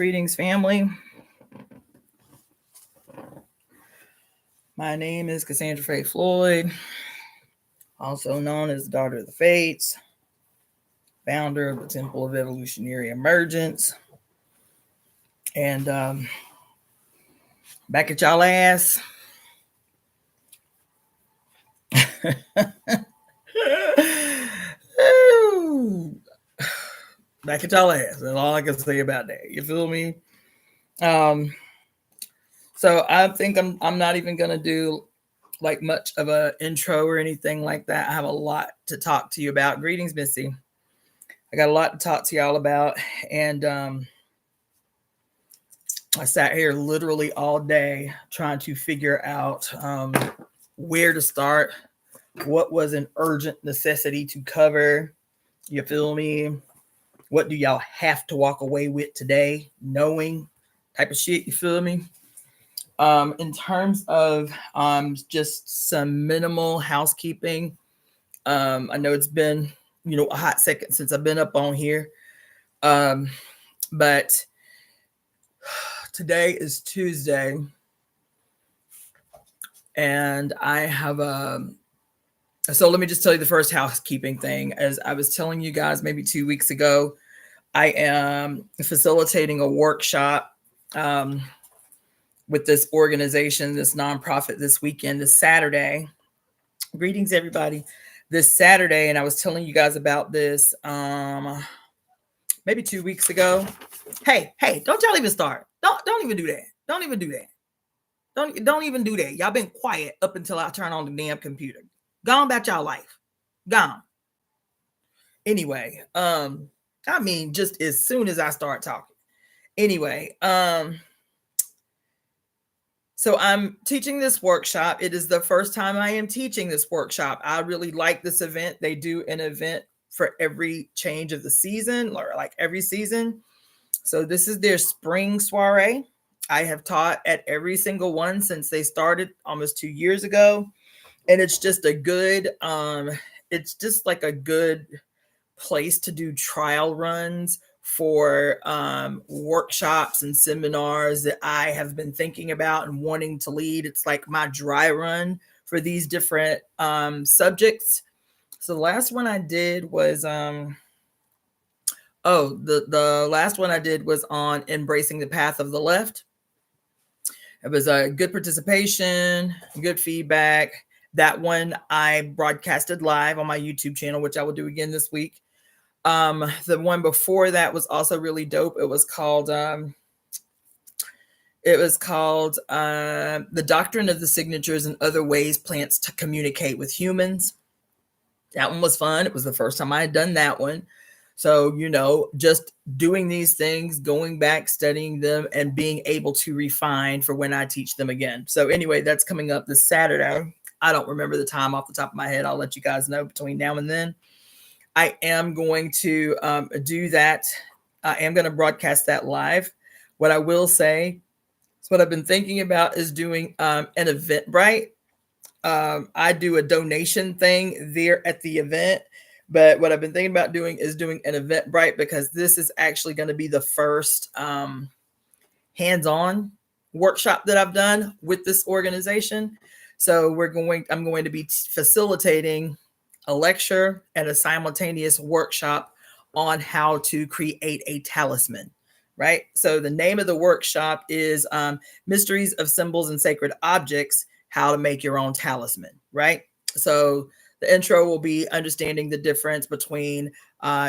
Greetings, family. My name is Cassandra-Floyd, also known as Daughter of the Fates, founder of the Temple of Evolutionary Emergence, and back at y'all ass. Back at y'all ass. That's all I can say about that. You feel me? So I think I'm not even gonna do like much of an intro or anything like that. I have a lot to talk to you about. Greetings, Missy. I got a lot to talk to y'all about, and I sat here literally all day trying to figure out where to start, what was an urgent necessity to cover. You feel me? What do y'all have to walk away with today, knowing type of shit, you feel me? In terms of just some minimal housekeeping, I know it's been, a hot second since I've been up on here, but today is Tuesday, and I have so let me just tell you the first housekeeping thing. As I was telling you guys maybe 2 weeks ago, I am facilitating a workshop with this organization, this nonprofit, this weekend, this Saturday. Greetings, everybody. This Saturday, and I was telling you guys about this maybe 2 weeks ago. Hey, don't y'all even start. Don't even do that. Don't even do that. Don't even do that. Y'all been quiet up until I turn on the damn computer. Gone about y'all life. Gone. Anyway, just as soon as I start talking. Anyway, so I'm teaching this workshop. It is the first time I am teaching this workshop. I really like this event. They do an event for every change of the season, or like every season. So this is their spring soiree. I have taught at every single one since they started almost 2 years ago. And it's just a good, it's just like a good place to do trial runs for workshops and seminars that I have been thinking about and wanting to lead. It's like my dry run for these different subjects. So the last one I did was, the last one I did was on embracing the path of the left. It was a good participation, good feedback. That one I broadcasted live on my YouTube channel, which I will do again this week. The one before that was also really dope. It was called The Doctrine of the Signatures and Other Ways Plants to Communicate with Humans. That one was fun. It was the first time I had done that one. So, just doing these things, going back, studying them, and being able to refine for when I teach them again. So anyway, that's coming up this Saturday. I don't remember the time off the top of my head. I'll let you guys know between now and then. I am going to do that. I am going to broadcast that live. What I will say is what I've been thinking about is doing an Eventbrite. I do a donation thing there at the event. But what I've been thinking about doing is doing an Eventbrite, because this is actually going to be the first hands-on workshop that I've done with this organization. So I'm going to be facilitating a lecture and a simultaneous workshop on how to create a talisman, right? So the name of the workshop is Mysteries of Symbols and Sacred Objects, How to Make Your Own Talisman, right? So the intro will be understanding the difference between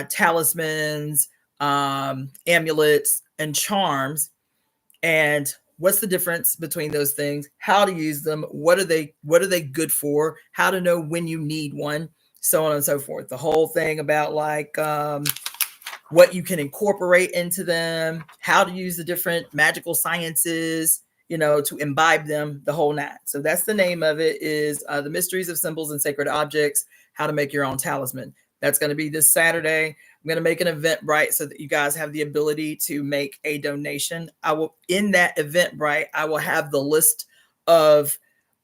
talismans, amulets, and charms, and what's the difference between those things, how to use them, what are they good for, how to know when you need one, so on and so forth. The whole thing about like what you can incorporate into them, how to use the different magical sciences, to imbibe them, the whole nine. So that's the name of it, is The Mysteries of Symbols and Sacred Objects, How to Make Your Own Talisman. That's going to be this Saturday. I'm going to make an Eventbrite so that you guys have the ability to make a donation. In that Eventbrite, I will have the list of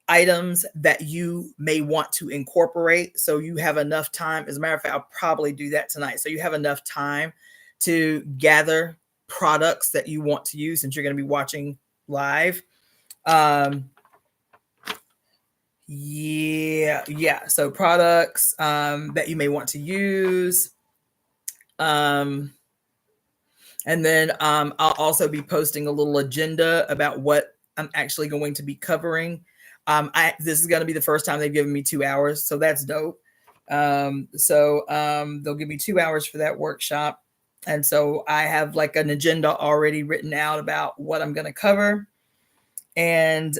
items that you may want to incorporate. So you have enough time. As a matter of fact, I'll probably do that tonight. So you have enough time to gather products that you want to use, since you're going to be watching live. Yeah. So products that you may want to use. And then I'll also be posting a little agenda about what I'm actually going to be covering. This is going to be the first time they've given me 2 hours, so that's dope. So they'll give me 2 hours for that workshop. And so I have like an agenda already written out about what I'm going to cover. And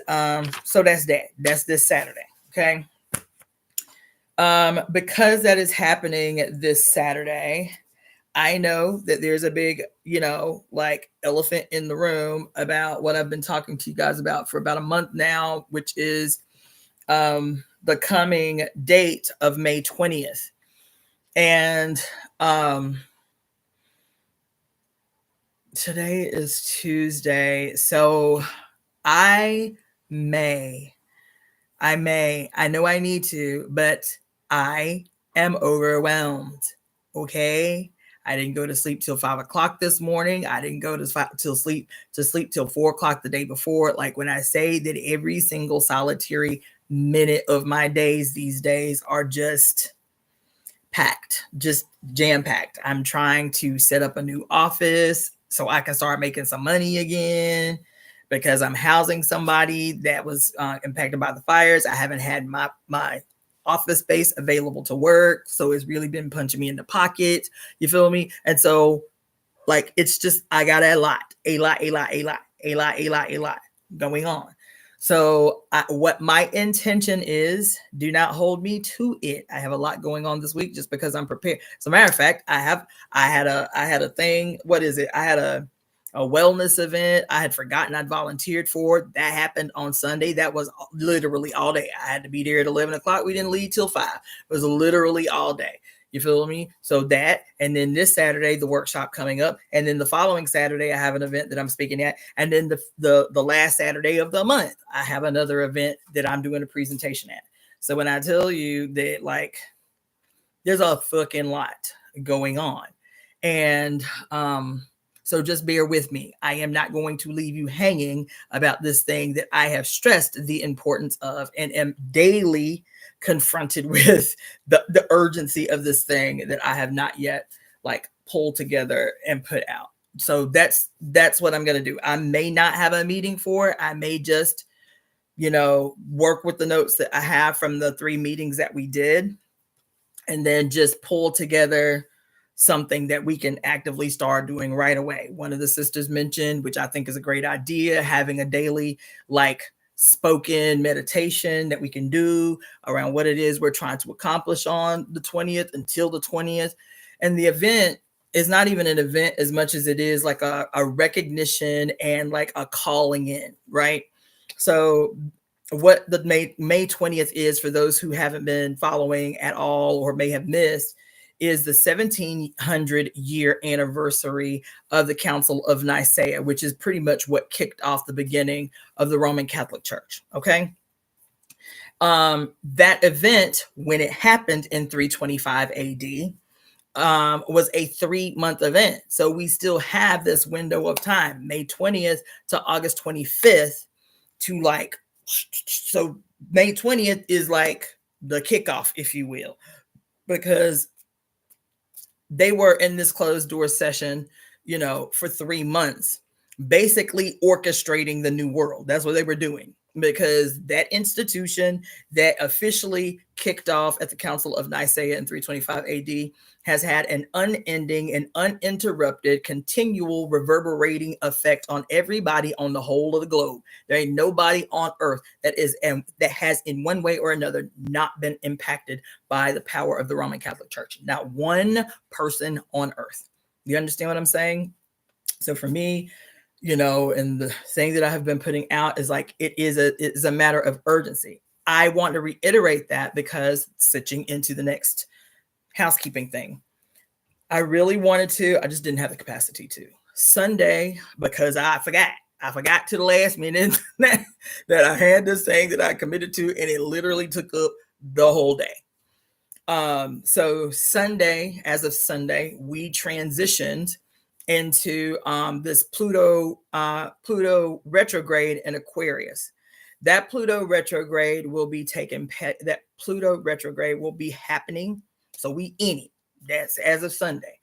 so that's that. That's this Saturday. Okay. Because that is happening this Saturday, I know that there's a big, like elephant in the room about what I've been talking to you guys about for about a month now, which is the coming date of May 20th. And today is Tuesday. So I know I need to, but I am overwhelmed. Okay. I didn't go to sleep till 5 o'clock this morning. I didn't go to sleep till 4 o'clock the day before. Like, when I say that every single solitary minute of my days these days are just packed, just jam packed. I'm trying to set up a new office so I can start making some money again, because I'm housing somebody that was impacted by the fires. I haven't had my office space available to work, so it's really been punching me in the pocket. You feel me? And so, like, it's just, I got a lot going on. So what my intention is, do not hold me to it. I have a lot going on this week just because I'm prepared. As a matter of fact, I had a thing. What is it? I had a wellness event I had forgotten I'd volunteered for. That happened on Sunday. That was literally all day. I had to be there at 11 o'clock. We didn't leave till 5. It was literally all day. You feel me? So that, and then this Saturday, the workshop coming up. And then the following Saturday, I have an event that I'm speaking at. And then the last Saturday of the month, I have another event that I'm doing a presentation at. So when I tell you that, like, there's a fucking lot going on. And so just bear with me. I am not going to leave you hanging about this thing that I have stressed the importance of, and am daily confronted with the urgency of this thing that I have not yet, like, pulled together and put out. So that's what I'm going to do. I may not have a meeting for it. I may just, work with the notes that I have from the 3 meetings that we did, and then just pull together something that we can actively start doing right away. One of the sisters mentioned, which I think is a great idea, having a daily, like, spoken meditation that we can do around what it is we're trying to accomplish on the 20th until the 20th. And the event is not even an event as much as it is like a recognition and like a calling in, right? So what the May 20th is, for those who haven't been following at all or may have missed, is the 1700 year anniversary of the Council of Nicaea, which is pretty much what kicked off the beginning of the Roman Catholic Church. Okay. That event, when it happened in 325 AD, was a 3-month event. So we still have this window of time, May 20th to August 25th, to, like, so May 20th is like the kickoff, if you will, because they were in this closed door session, for 3 months, basically orchestrating the new world. That's what they were doing, because that institution that officially kicked off at the Council of Nicaea in 325 AD has had an unending and uninterrupted, continual reverberating effect on everybody on the whole of the globe. There ain't nobody on earth that has in one way or another not been impacted by the power of the Roman Catholic Church. Not one person on earth. You understand what I'm saying? So for me, and the thing that I have been putting out is like, it is a matter of urgency. I want to reiterate that, because switching into the next housekeeping thing, I really wanted to, I just didn't have the capacity to. Sunday, because I forgot to the last minute that I had this thing that I committed to, and it literally took up the whole day. So Sunday, as of Sunday, we transitioned into this Pluto retrograde in Aquarius. That Pluto retrograde will be happening. So we in it. That's as of Sunday.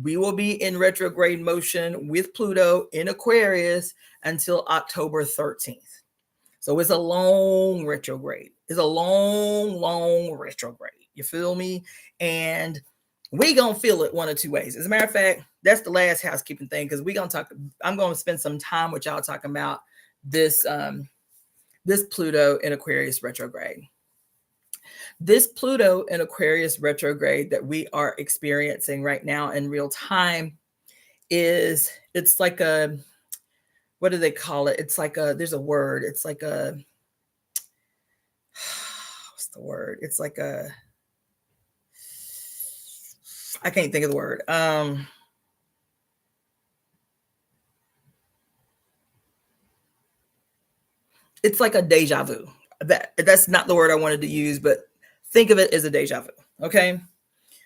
We will be in retrograde motion with Pluto in Aquarius until October 13th. So it's a long retrograde. It's a long retrograde. You feel me? And we gonna feel it one or two ways. As a matter of fact, that's the last housekeeping thing, because I'm gonna spend some time with y'all talking about this this Pluto in Aquarius retrograde. This Pluto in Aquarius retrograde that we are experiencing right now in real time it's like a, what do they call it? It's like there's a word. It's like a, what's the word? It's like a, I can't think of the word. It's like a deja vu. That's not the word I wanted to use, but think of it as a deja vu. Okay.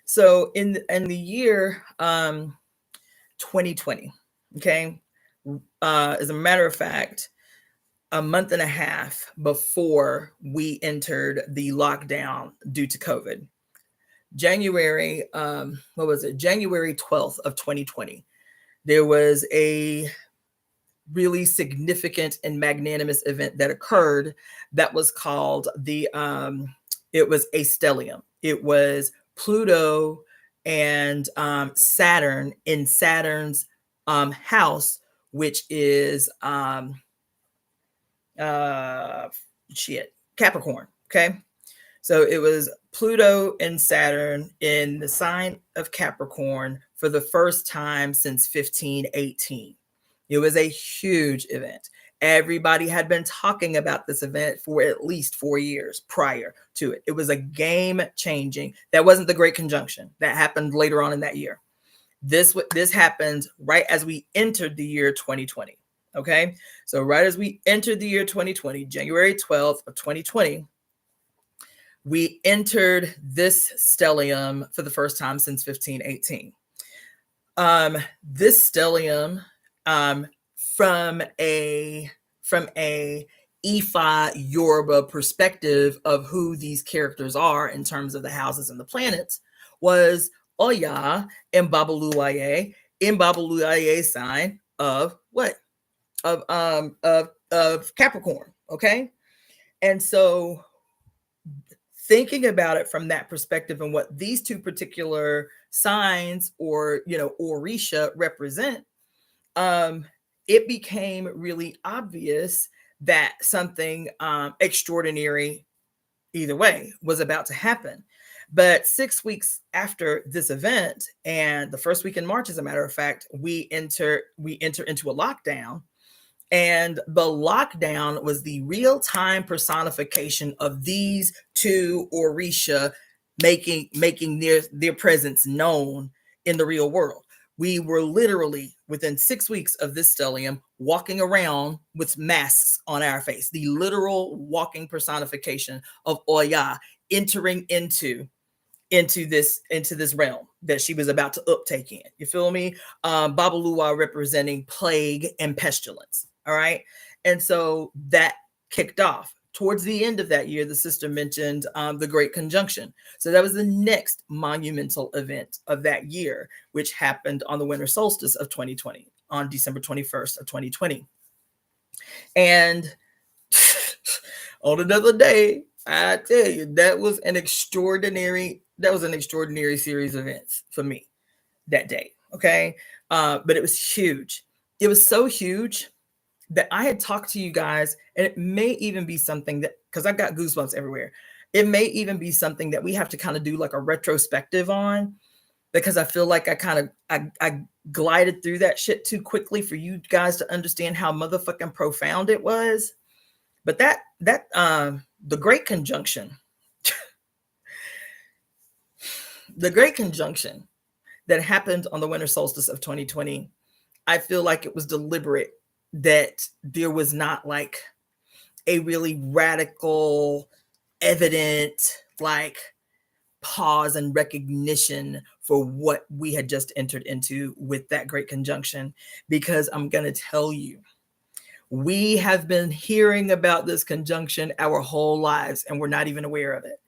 So in the year 2020, okay, as a matter of fact, a month and a half before we entered the lockdown due to COVID, January 12th of 2020, there was a really significant and magnanimous event that occurred that was called it was a stellium. It was Pluto and Saturn in Saturn's house, which is Capricorn. Okay. So it was Pluto and Saturn in the sign of Capricorn for the first time since 1518. It was a huge event. Everybody had been talking about this event for at least 4 years prior to it. It was a game changing. That wasn't the Great Conjunction. That happened later on in that year. This happened right as we entered the year 2020. Okay. So right as we entered the year 2020, January 12th of 2020, we entered this stellium for the first time since 1518. This stellium, from a Ifa Yoruba perspective of who these characters are in terms of the houses and the planets, was Oya and Babalola in Babalola sign of what? Of Capricorn. Okay. And so thinking about it from that perspective and what these two particular signs or, Orisha represent, it became really obvious that something extraordinary, either way, was about to happen. But 6 weeks after this event, and the first week in March, as a matter of fact, we enter into a lockdown. And the lockdown was the real-time personification of these two Orisha making their presence known in the real world. We were literally within 6 weeks of this stellium walking around with masks on our face, the literal walking personification of Oya entering into this realm that she was about to uptake in. You feel me? Babalua representing plague and pestilence. All right. And so that kicked off. Towards the end of that year, the sister mentioned the Great Conjunction. So that was the next monumental event of that year, which happened on the winter solstice of 2020, on December 21st of 2020. And on another day, I tell you, that was an extraordinary series of events for me that day. Okay. But it was huge. It was so huge that I had talked to you guys, and it may even be something that, because I've got goosebumps everywhere, it may even be something that we have to kind of do like a retrospective on, because I feel like I glided through that shit too quickly for you guys to understand how motherfucking profound it was. But the Great Conjunction, the Great Conjunction that happened on the winter solstice of 2020, I feel like it was deliberate, that there was not like a really radical, evident, like pause and recognition for what we had just entered into with that great conjunction, because I'm going to tell you, we have been hearing about this conjunction our whole lives, and we're not even aware of it.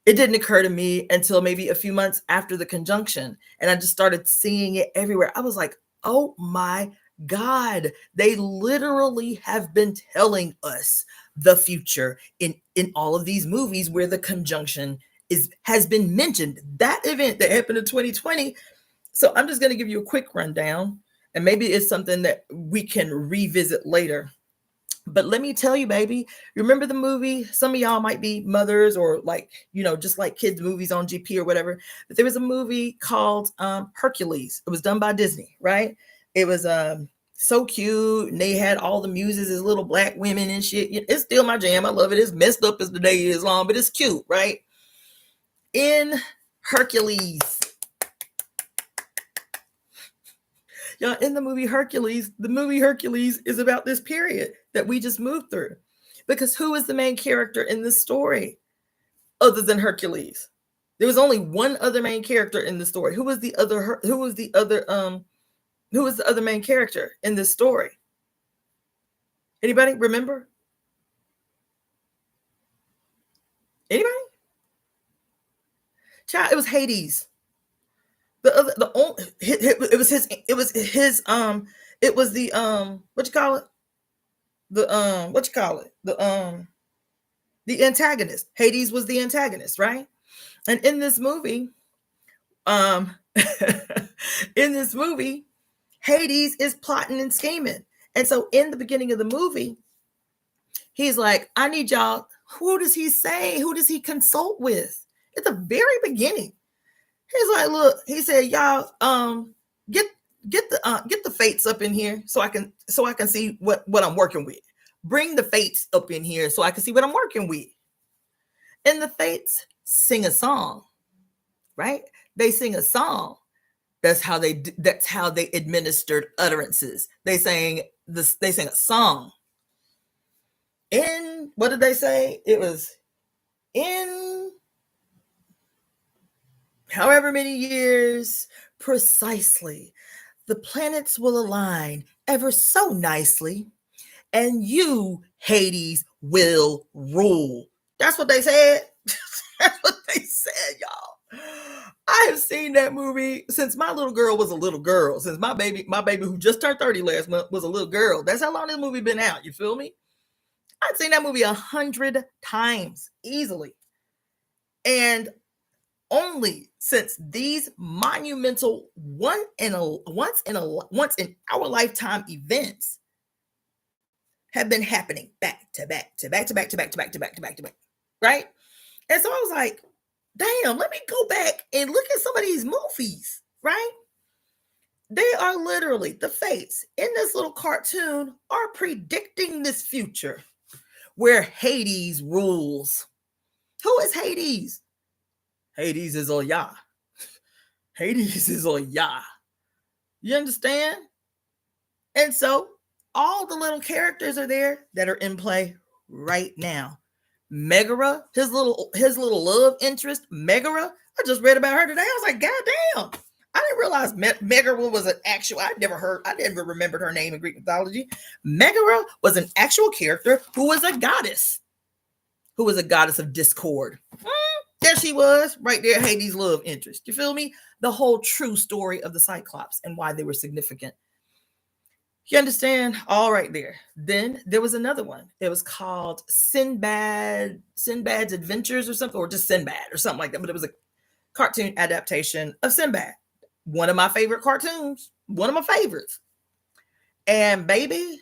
It didn't occur to me until maybe a few months after the conjunction, and I just started seeing it everywhere. I was like, oh my God, they literally have been telling us the future in all of these movies where the conjunction has been mentioned. That event that happened in 2020. So I'm just going to give you a quick rundown, and maybe it's something that we can revisit later. But let me tell you, baby, remember the movie? Some of y'all might be mothers or just like kids movies on GP or whatever. But there was a movie called Hercules. It was done by Disney, right? It was so cute, and they had all the muses as little black women and shit. It's still my jam. I love it. It's messed up as the day is long, but it's cute, right? In Hercules, y'all, in the movie Hercules is about this period that we just moved through. Because who is the main character in this story other than Hercules? There was only one other main character in the story. Who was the other main character in this story? Anybody remember? Anybody? Child, it was Hades. What you call it? The antagonist. Hades was the antagonist, right? And in this movie, Hades is plotting and scheming. And so in the beginning of the movie, he's like, I need y'all. Who does he say? Who does he consult with? At the very beginning, he's like, look, he said, y'all, get the fates up in here so I can see what I'm working with. Bring the fates up in here so I can see what I'm working with. And the fates sing a song, right? They sing a song. That's how they administered utterances. They sang a song. In, what did they say? It was in however many years precisely, the planets will align ever so nicely, and you, Hades, will rule. That's what they said. That's what they said, y'all. I have seen that movie since my little girl was a little girl. Since my baby who just turned 30 last month was a little girl. That's how long this movie been out. You feel me? I'd seen that movie 100 times easily. And only since these monumental once in our lifetime events have been happening back to back, right? And so I was like, damn, let me go back and look at some of these movies, right? They are literally, the fates in this little cartoon are predicting this future where Hades rules. Who is Hades? Hades is Oya. Hades is Oya. You understand? And so all the little characters are there that are in play right now. Megara, his little love interest, Megara. I just read about her today. I was like, God damn. I didn't realize Megara was an actual, I never remembered her name in Greek mythology. Megara was an actual character who was a goddess of discord. There she was, right there, Hades' love interest. You feel me? The whole true story of the Cyclops and why they were significant. You understand? All right there. Then there was another one. It was called Sinbad's Adventures or something, or just Sinbad or something like that. But it was a cartoon adaptation of Sinbad. One of my favorite cartoons. One of my favorites. And baby,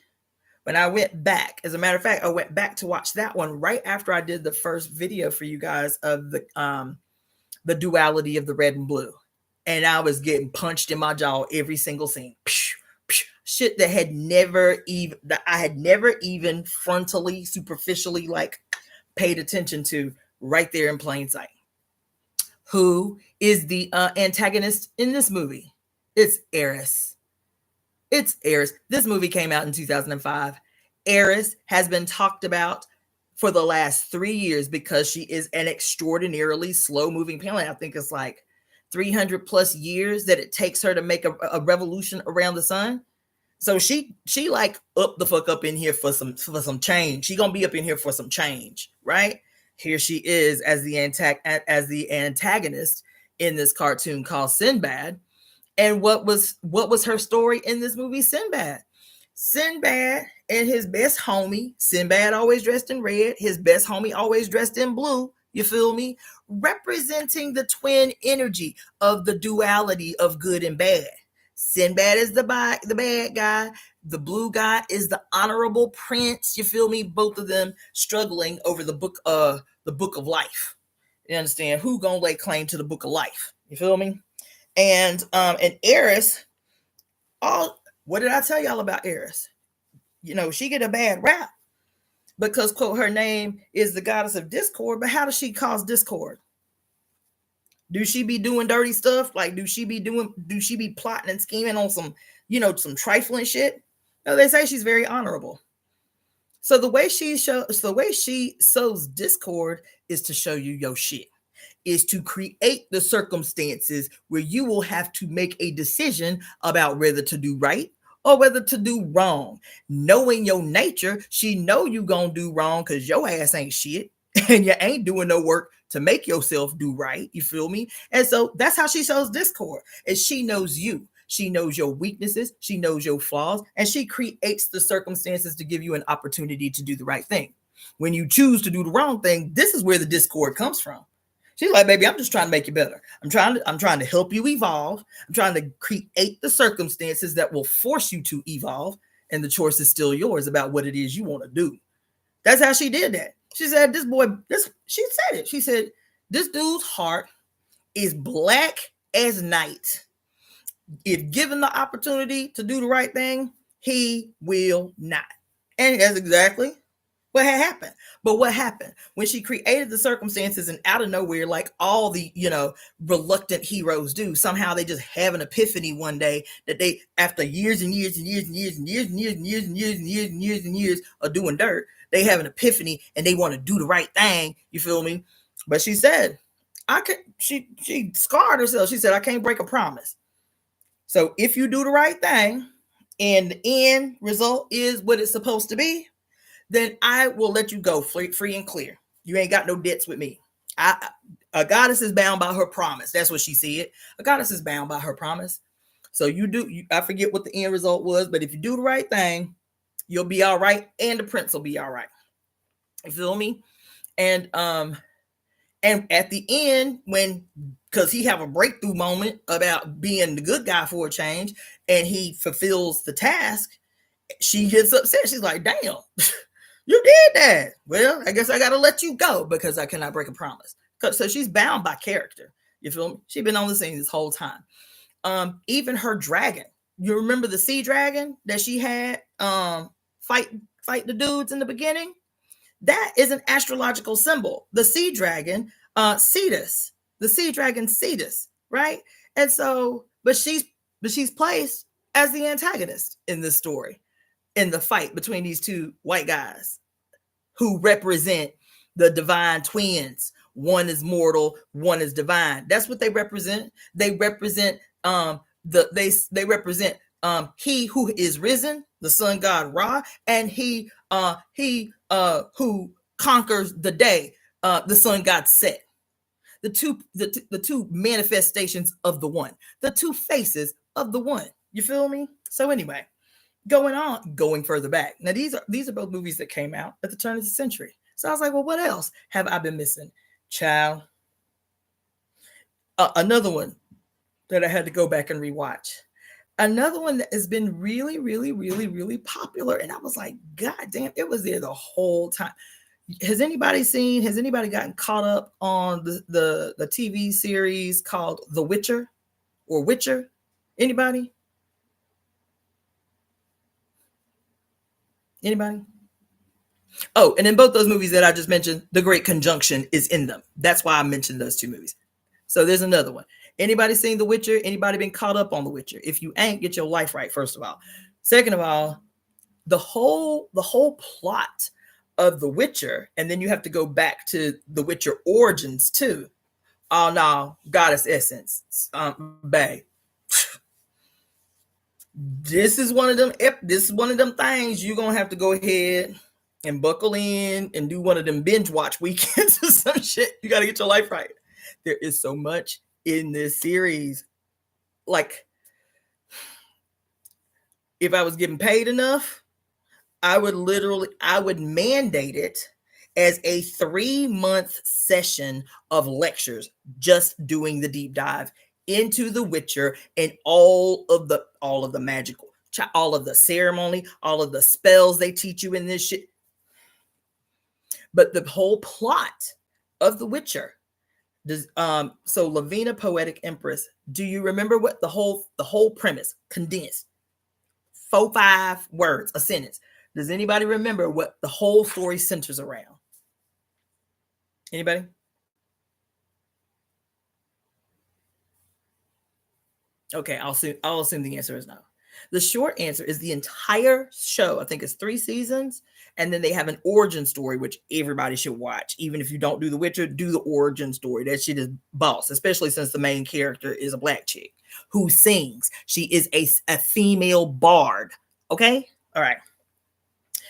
when I went back, as a matter of fact, I went back to watch that one right after I did the first video for you guys of the duality of the red and blue. And I was getting punched in my jaw every single scene. Shit that I had never even frontally, superficially paid attention to, right there in plain sight. Who is the antagonist in this movie? It's Eris. It's Eris. This movie came out in 2005. Eris has been talked about for the last 3 years because she is an extraordinarily slow moving planet. I think it's like 300 plus years that it takes her to make a revolution around the sun. So she like up the fuck up in here for some change. She gonna be up in here for some change, right? Here she is as the antagonist in this cartoon called Sinbad. And what was her story in this movie? Sinbad and his best homie, Sinbad always dressed in red, his best homie always dressed in blue, you feel me? Representing the twin energy of the duality of good and bad. Sinbad is the bad guy. The blue guy is the honorable prince. You feel me? Both of them struggling over the book of life. You understand? Who gonna lay claim to the book of life? You feel me? And Eris, what did I tell y'all about Eris? You know, she get a bad rap because, quote, her name is the goddess of discord. But how does she cause discord? Do she be doing dirty stuff? Like, do she be plotting and scheming on some, some trifling shit? No, they say she's very honorable. So the way she sows discord is to show you your shit, is to create the circumstances where you will have to make a decision about whether to do right or whether to do wrong. Knowing your nature, she know you gonna do wrong because your ass ain't shit and you ain't doing no work to make yourself do right. You feel me? And so that's how she shows discord. And she knows you. She knows your weaknesses. She knows your flaws. And she creates the circumstances to give you an opportunity to do the right thing. When you choose to do the wrong thing, this is where the discord comes from. She's like, baby, I'm just trying to make you better. I'm trying to help you evolve. I'm trying to create the circumstances that will force you to evolve. And the choice is still yours about what it is you want to do. That's how she did that. She said, she said it. She said, this dude's heart is black as night. If given the opportunity to do the right thing, he will not. And that's exactly what had happened. But what happened when she created the circumstances and out of nowhere, like all the, reluctant heroes do, somehow they just have an epiphany one day that they, after years and years and years and years and years and years and years and years and years and years and years of doing dirt, they have an epiphany and they want to do the right thing. You feel me? But she said, she scarred herself. She said, I can't break a promise. So if you do the right thing and the end result is what it's supposed to be, then I will let you go free and clear. You ain't got no debts with me. A goddess is bound by her promise. That's what she said. A goddess is bound by her promise. So I forget what the end result was, but if you do the right thing, you'll be all right, and the prince will be all right. You feel me? And at the end, because he have a breakthrough moment about being the good guy for a change, and he fulfills the task, she gets upset. She's like, damn. You did that. Well, I guess I got to let you go because I cannot break a promise. So she's bound by character. You feel me? She's been on the scene this whole time. Even her dragon. You remember the sea dragon that she had fight the dudes in the beginning? That is an astrological symbol. The sea dragon, Cetus. The sea dragon Cetus, right? And so, but she's placed as the antagonist in this story, in the fight between these two white guys who represent the divine twins. One is mortal, one is divine. That's what they represent. They represent they represent he who is risen, the sun god Ra, and he who conquers the day, the sun god Set. The two manifestations of the one, the two faces of the one. You feel me? So anyway, going further back. Now these are both movies that came out at the turn of the century. So I was like, well, what else have I been missing? Child. Another one that I had to go back and rewatch. Another one that has been really, really, really, really popular. And I was like, God damn, it was there the whole time. Has anybody gotten caught up on the TV series called The Witcher or Witcher? Anybody? Anybody? Oh, and in both those movies that I just mentioned, the Great Conjunction is in them. That's why I mentioned those two movies. So there's another one. Anybody seen The Witcher? Anybody been caught up on The Witcher? If you ain't, get your life right, first of all. Second of all, the whole plot of The Witcher, and then you have to go back to The Witcher origins too. Oh no, goddess essence, bae. This is one of them. This is one of them things you're gonna have to go ahead and buckle in and do one of them binge watch weekends or some shit. You got to get your life right. There is so much in this series. Like, if I was getting paid enough, I would mandate it as a 3-month session of lectures, just doing the deep dive into The Witcher and all of the magical, all of the ceremony, all of the spells they teach you in this shit. But the whole plot of The Witcher does, so Lavina, Poetic Empress, do you remember what the whole premise, condensed, 4-5 words, a sentence? Does anybody remember what the whole story centers around? Anybody? Okay, I'll assume the answer is no. The short answer is the entire show, I think it's 3 seasons, and then they have an origin story, which everybody should watch. Even if you don't do The Witcher, do the origin story. That shit is boss, especially since the main character is a black chick who sings. She is a female bard, okay? All right.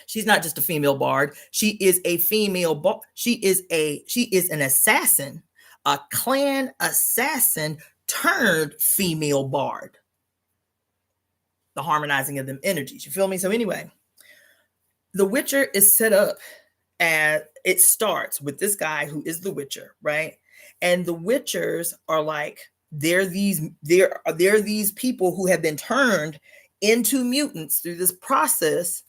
She's not just a female bard. She is a female bard. She is an assassin, a clan assassin turned female bard. The harmonizing of them energies. You feel me? So anyway, The Witcher is set up as, it starts with this guy who is the Witcher, right? And the Witchers are like, they're these people who have been turned into mutants through this process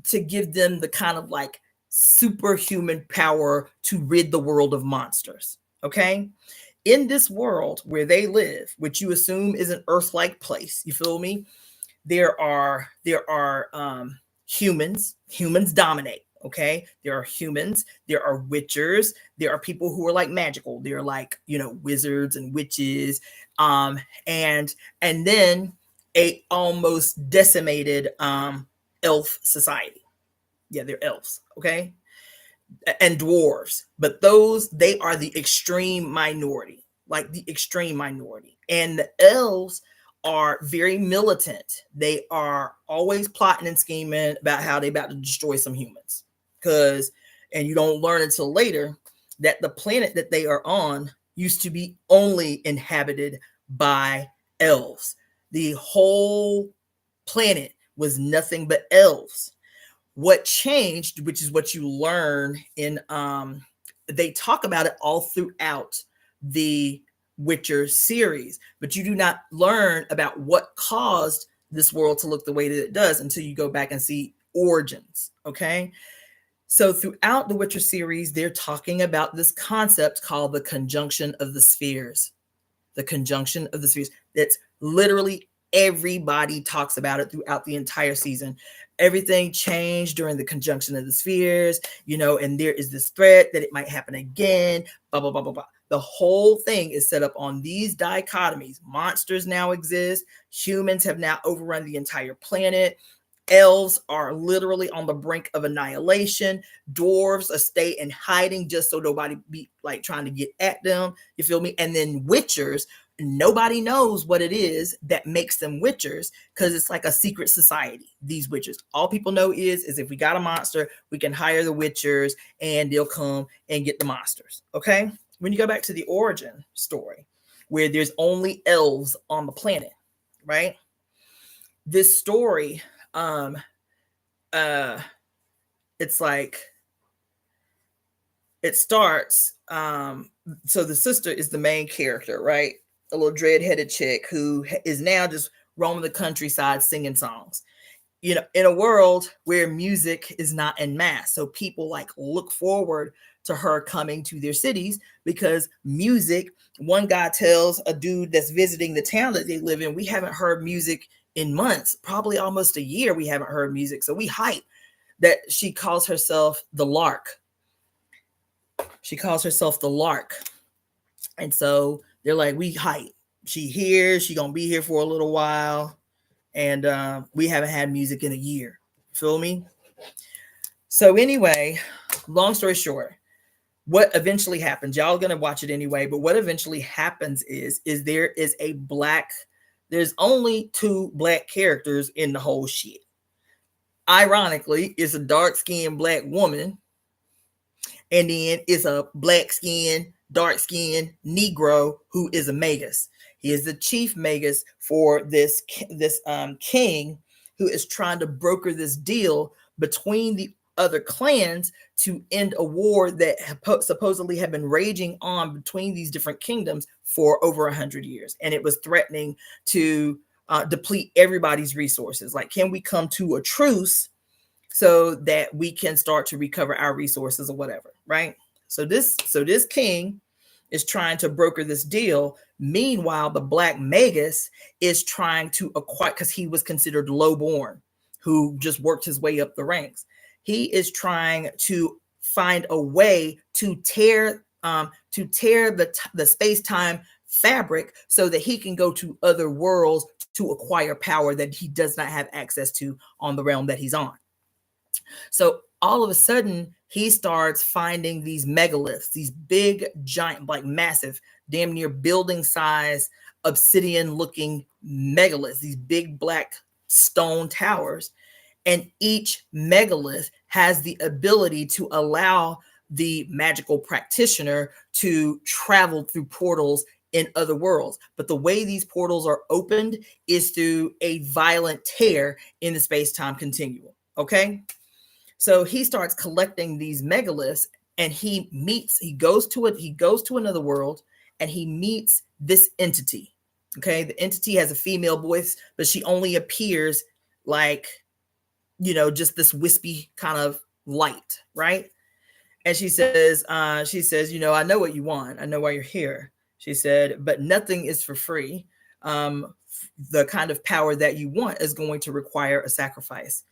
to give them the kind of like superhuman power to rid the world of monsters. Okay. In this world where they live, which you assume is an Earth-like place, you feel me? There are humans. Humans dominate. Okay. There are humans. There are witchers. There are people who are like magical. They're like, wizards and witches. And then a almost decimated elf society. Yeah, they're elves. Okay. And dwarves, but they are the extreme minority, like the extreme minority. And the elves are very militant. They are always plotting and scheming about how they about to destroy some humans. And you don't learn until later that the planet that they are on used to be only inhabited by elves. The whole planet was nothing but elves. What changed, which is what you learn in, they talk about it all throughout the Witcher series, but you do not learn about what caused this world to look the way that it does until you go back and see origins. Okay. So throughout the Witcher series, they're talking about this concept called the conjunction of the spheres. The conjunction of the spheres. That's literally everybody talks about it throughout the entire season. Everything changed during the conjunction of the spheres, and there is this threat that it might happen again, blah, blah, blah, blah, blah. The whole thing is set up on these dichotomies. Monsters now exist. Humans have now overrun the entire planet. Elves are literally on the brink of annihilation. Dwarves are stay in hiding just so nobody be like trying to get at them. You feel me? And then witchers, nobody knows what it is that makes them witchers because it's like a secret society. These witchers, all people know is if we got a monster, we can hire the witchers and they'll come and get the monsters. Okay. When you go back to the origin story where there's only elves on the planet, right? This story, it's like, it starts, so the sister is the main character, right? A little dread-headed chick who is now just roaming the countryside singing songs. In a world where music is not en masse. So people like look forward to her coming to their cities because music, one guy tells a dude that's visiting the town that they live in, we haven't heard music in months, probably almost a year we haven't heard music. So we hype that she calls herself the Lark. She calls herself the Lark. And so they're like, we hype. She here, she gonna be here for a little while. And we haven't had music in a year. Feel me? So anyway, long story short, what eventually happens, y'all gonna watch it anyway, but what eventually happens is there's only 2 black characters in the whole shit. Ironically, it's a dark-skinned black woman, and then it's a black-skinned, dark-skinned Negro who is a magus. He is the chief magus for this king who is trying to broker this deal between the other clans to end a war that supposedly had been raging on between these different kingdoms for over 100 years. And it was threatening to deplete everybody's resources. Like, can we come to a truce so that we can start to recover our resources or whatever, right? So this king is trying to broker this deal. Meanwhile, the black magus is trying to acquire, because he was considered lowborn, who just worked his way up the ranks. He is trying to find a way to tear the space-time fabric so that he can go to other worlds to acquire power that he does not have access to on the realm that he's on. So all of a sudden, he starts finding these megaliths, these big, giant, like massive, damn near building size, obsidian looking megaliths, these big black stone towers. And each megalith has the ability to allow the magical practitioner to travel through portals in other worlds. But the way these portals are opened is through a violent tear in the space-time continuum. Okay. So he starts collecting these megaliths, and he goes to another world, and he meets this entity. Okay. The entity has a female voice, but she only appears like, just this wispy kind of light, right? And she says, I know what you want. I know why you're here. She said, but nothing is for free. The kind of power that you want is going to require a sacrifice.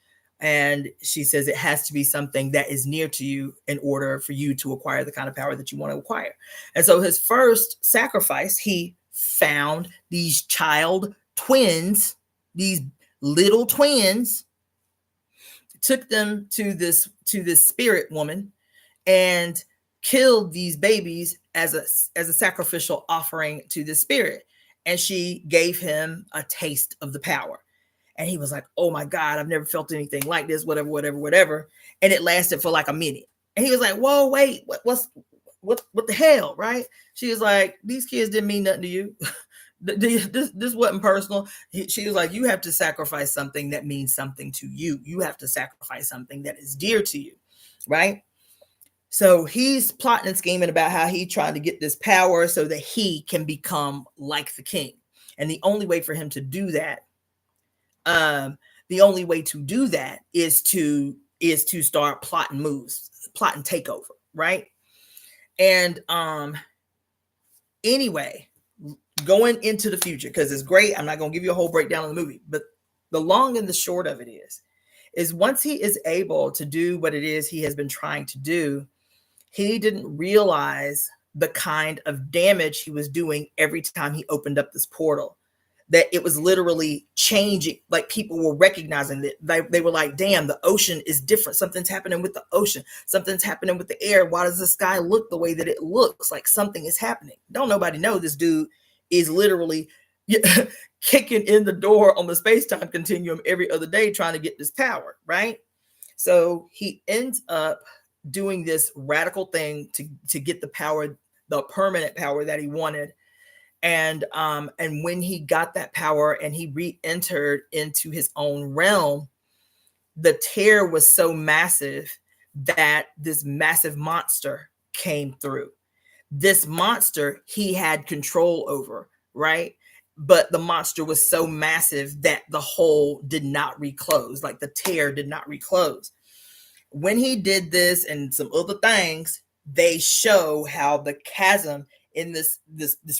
And she says it has to be something that is near to you in order for you to acquire the kind of power that you want to acquire. And so his first sacrifice, he found these child twins, these little twins, took them to this spirit woman and killed these babies as a sacrificial offering to the spirit. And she gave him a taste of the power. And he was like, oh my God, I've never felt anything like this, whatever. And it lasted for like a minute. And he was like, whoa, wait, what the hell, right? She was like, these kids didn't mean nothing to you. This wasn't personal. She was like, you have to sacrifice something that means something to you. You have to sacrifice something that is dear to you, right? So he's plotting and scheming about how he tried to get this power so that he can become like the king. And the only way for him to do that, is to start plotting moves, plotting takeover, right? And anyway, going into the future, because it's great. I'm not going to give you a whole breakdown of the movie, but the long and the short of it is once he is able to do what it is he has been trying to do, he didn't realize the kind of damage he was doing every time he opened up this portal, that it was literally changing. Like, people were recognizing that they were like, damn, the ocean is different. Something's happening with the ocean. Something's happening with the air. Why does the sky look the way that it looks? Like something is happening. Don't nobody know this dude is literally kicking in the door on the space-time continuum every other day trying to get this power, right? So he ends up doing this radical thing to get the power, the permanent power that he wanted. And when he got that power and he re-entered into his own realm, the tear was so massive that this massive monster came through. This monster he had control over, right? But the monster was so massive that the hole did not reclose, like the tear did not reclose. When he did this and some other things, they show how the chasm in this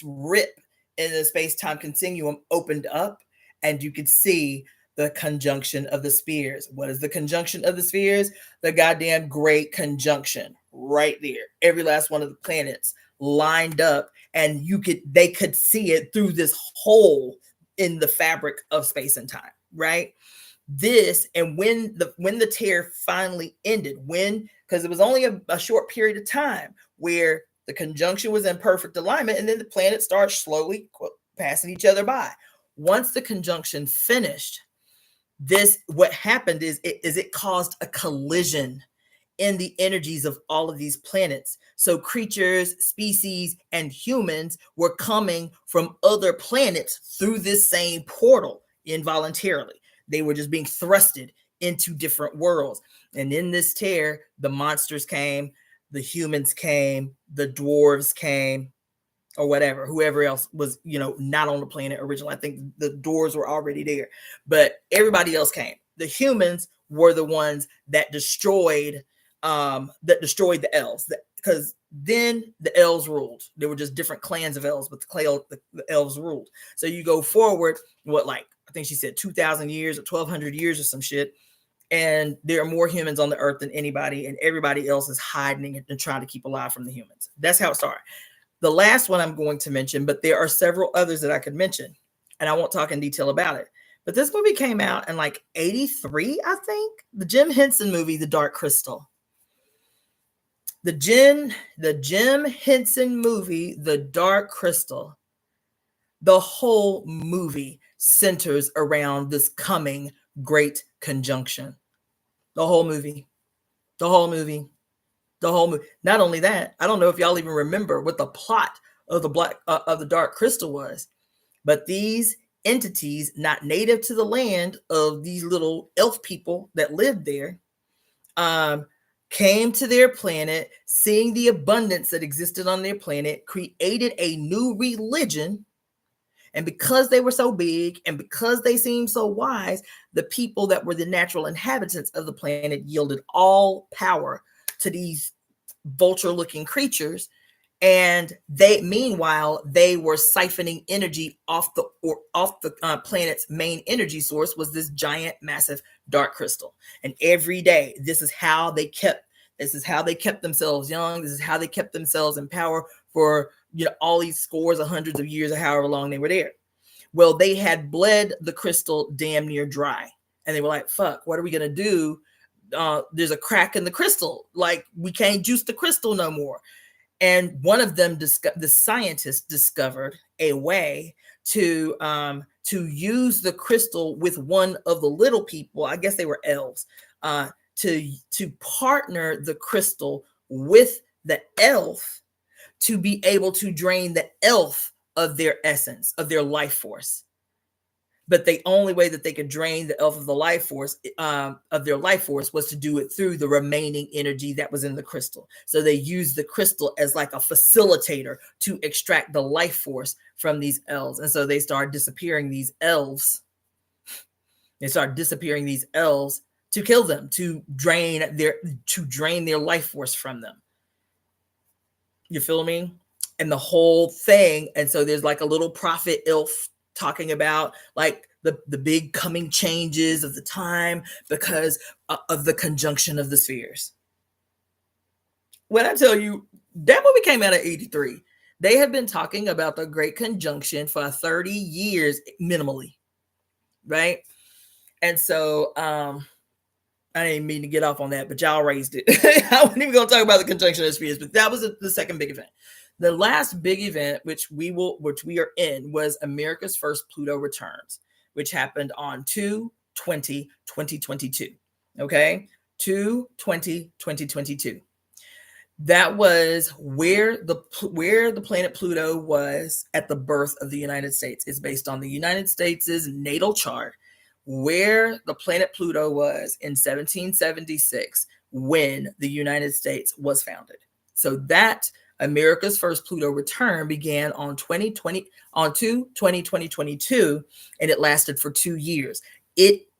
rip in the space-time continuum opened up, and you could see the conjunction of the spheres. What is the conjunction of the spheres? The goddamn Great Conjunction right there. Every last one of the planets lined up, and they could see it through this hole in the fabric of space and time, right? this, and when the tear finally ended, because it was only a short period of time where the conjunction was in perfect alignment, and then the planets start slowly passing each other by. Once the conjunction finished, what happened is it caused a collision in the energies of all of these planets. So creatures, species, and humans were coming from other planets through this same portal involuntarily. They were just being thrusted into different worlds. And in this tear, the monsters came, the humans came, the dwarves came, or whatever, whoever else was, not on the planet originally. I think the dwarves were already there, but everybody else came. The humans were the ones that destroyed the elves, because then the elves ruled. There were just different clans of elves, but the elves ruled. So you go forward, I think she said 2,000 years or 1,200 years or some shit, and there are more humans on the earth than anybody, and everybody else is hiding and trying to keep alive from the humans. That's how it started. The last one I'm going to mention, but there are several others that I could mention, and I won't talk in detail about it. But this movie came out in 83, I think. The Jim Henson movie, The Dark Crystal. The Jim Henson movie, The Dark Crystal. The whole movie centers around this coming great conjunction. The whole movie. Not only that, I don't know if y'all even remember what the plot of the Dark Crystal was, but these entities, not native to the land of these little elf people that lived there, came to their planet, seeing the abundance that existed on their planet, created a new religion. And because they were so big and because they seemed so wise, the people that were the natural inhabitants of the planet yielded all power to these vulture-looking creatures. And meanwhile, they were siphoning energy off the planet's main energy source, was this giant, massive dark crystal. And every day, this is how they kept themselves young. This is how they kept themselves in power for all these scores of hundreds of years, or however long they were there. Well, they had bled the crystal damn near dry, and they were like, "Fuck, what are we gonna do? There's a crack in the crystal. We can't juice the crystal no more." And one of them, the scientist, discovered a way to use the crystal with one of the little people. I guess they were elves. To partner the crystal with the elf to be able to drain the elf of their essence, of their life force. But the only way that they could drain the elf of the life force, of their life force, was to do it through the remaining energy that was in the crystal. So they used the crystal as like a facilitator to extract the life force from these elves. And so they started disappearing these elves. To kill them, to drain their life force from them. You feel me? And the whole thing. And so there's a little prophet elf talking about the big coming changes of the time because of the conjunction of the spheres. When I tell you, that movie came out in 83. They have been talking about the Great Conjunction for 30 years minimally, right? And so I didn't mean to get off on that, but y'all raised it. I wasn't even going to talk about the conjunction of spheres, but that was the second big event. The last big event, which we are in, was America's first Pluto returns, which happened on 2/20/2022. Okay, 2/20/2022. That was where the planet Pluto was at the birth of the United States. It's based on the United States' natal chart, where the planet Pluto was in 1776 when the United States was founded. So that America's first Pluto return began on 2/20/2022, and it lasted for 2 years.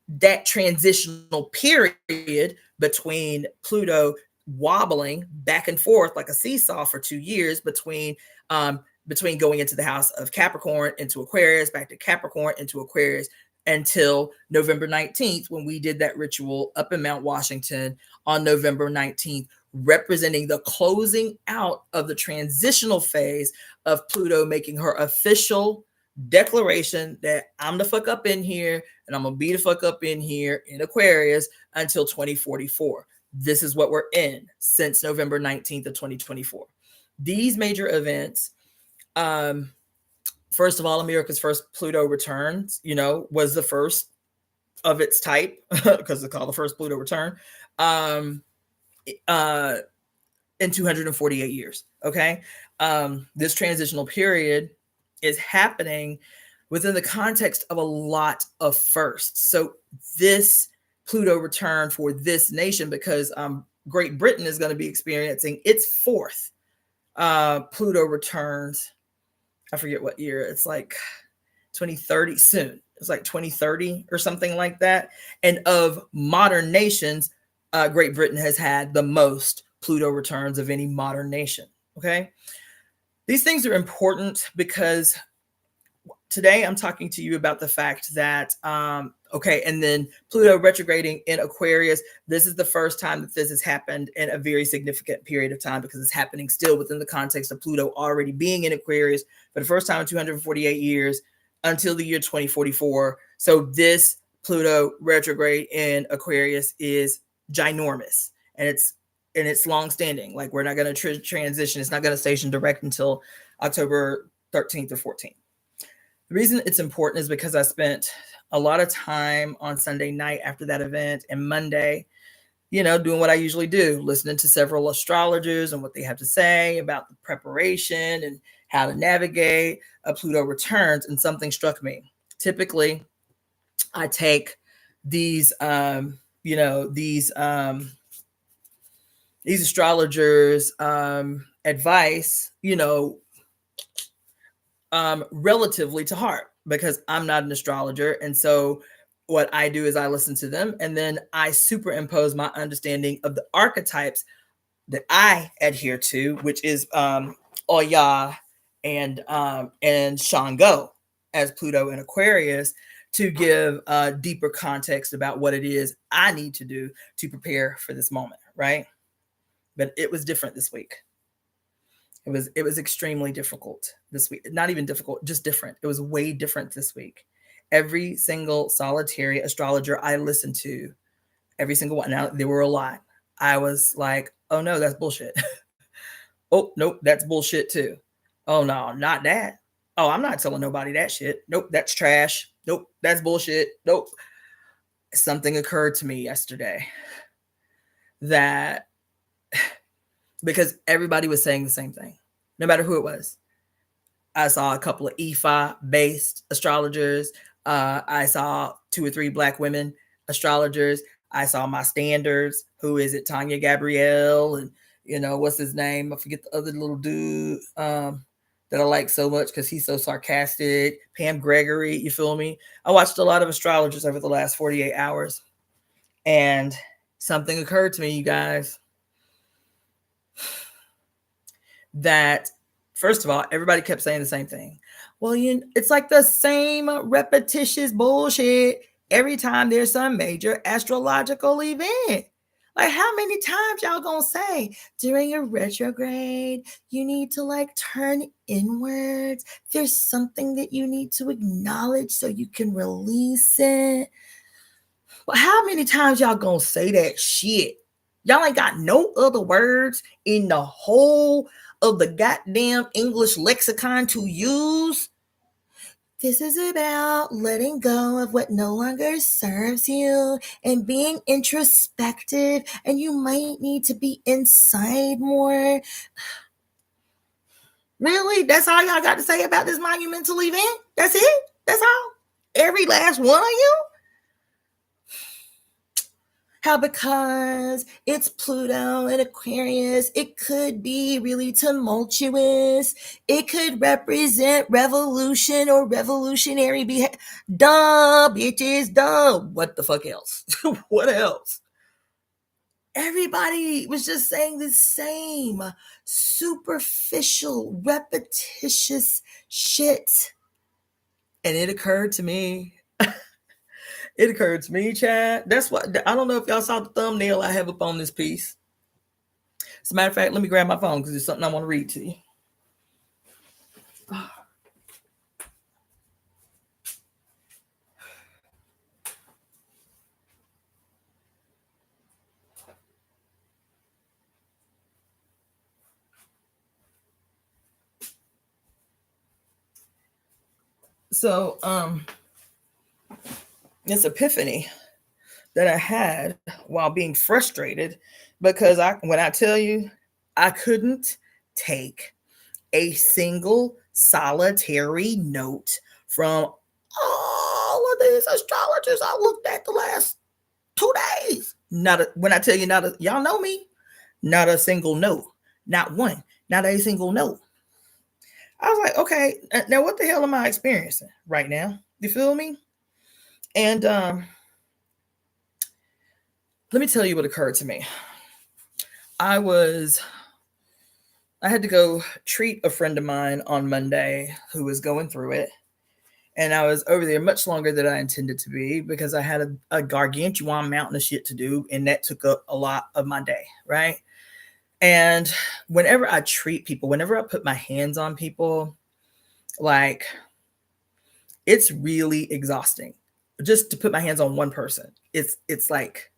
That transitional period between Pluto wobbling back and forth like a seesaw for 2 years, between going into the house of Capricorn, into Aquarius, back to Capricorn, into Aquarius, until November 19th, when we did that ritual up in Mount Washington on November 19th, representing the closing out of the transitional phase of Pluto making her official declaration that I'm the fuck up in here and I'm gonna be the fuck up in here in Aquarius until 2044. This is what we're in since November 19th of 2024. These major events, first of all, America's first Pluto returns, was the first of its type because it's called the first Pluto return in 248 years. Okay. This transitional period is happening within the context of a lot of firsts. So this Pluto return for this nation, because Great Britain is going to be experiencing its fourth Pluto returns. I forget what year. It's like 2030 soon. It's like 2030 or something like that. And of modern nations, Great Britain has had the most Pluto returns of any modern nation. Okay. These things are important because today I'm talking to you about the fact that, and then Pluto retrograding in Aquarius. This is the first time that this has happened in a very significant period of time because it's happening still within the context of Pluto already being in Aquarius for the first time in 248 years until the year 2044. So this Pluto retrograde in Aquarius is ginormous, and it's long-standing. Like, we're not going to transition. It's not going to station direct until October 13th or 14th. The reason it's important is because I spent a lot of time on Sunday night after that event and Monday, doing what I usually do, listening to several astrologers and what they have to say about the preparation and how to navigate a Pluto returns. And something struck me. Typically, I take these astrologers' advice, relatively to heart, because I'm not an astrologer. And so what I do is I listen to them and then I superimpose my understanding of the archetypes that I adhere to, which is Oya and Shango as Pluto in Aquarius, to give deeper context about what it is I need to do to prepare for this moment, right? But it was different this week. It was extremely difficult this week. Not even difficult, just different. It was way different this week. Every single solitary astrologer I listened to, every single one, now there were a lot, I was like, oh no, that's bullshit. Oh, nope, that's bullshit too. Oh no, not that. Oh, I'm not telling nobody that shit. Nope, that's trash. Nope, that's bullshit. Nope. Something occurred to me yesterday that, because everybody was saying the same thing, no matter who it was. I saw a couple of Ifa-based astrologers. I saw 2 or 3 Black women astrologers. I saw my standards. Who is it? Tanya Gabrielle, and what's his name? I forget the other little dude that I like so much because he's so sarcastic. Pam Gregory, you feel me? I watched a lot of astrologers over the last 48 hours, and something occurred to me, you guys, that first of all, everybody kept saying the same thing. Well, it's like the same repetitious bullshit every time there's some major astrological event. Like, how many times y'all gonna say during a retrograde, you need to turn inwards? There's something that you need to acknowledge so you can release it. Well, how many times y'all gonna say that shit? Y'all ain't got no other words in the whole of the goddamn English lexicon to use. This is about letting go of what no longer serves you and being introspective, and you might need to be inside more. Really? That's all y'all got to say about this monumental event? That's it? That's all? Every last one of you? How because it's Pluto and Aquarius, it could be really tumultuous. It could represent revolution or revolutionary behavior. Duh, bitches, duh. What the fuck else? What else? Everybody was just saying the same superficial, repetitious shit. And it occurred to me. It occurred to me, Chad. That's what, I don't know if y'all saw the thumbnail I have up on this piece. As a matter of fact, let me grab my phone because there's something I want to read to you. So this epiphany that I had while being frustrated, because when I tell you, I couldn't take a single solitary note from all of these astrologers I looked at the last 2 days. When I tell you, y'all know me, not a single note, not one, not a single note. I was like, okay, now what the hell am I experiencing right now? You feel me? And let me tell you what occurred to me. I had to go treat a friend of mine on Monday who was going through it. And I was over there much longer than I intended to be because I had a gargantuan mountain of shit to do. And that took up a lot of my day, right? And whenever I treat people, whenever I put my hands on people, like, it's really exhausting just to put my hands on one person. It's like,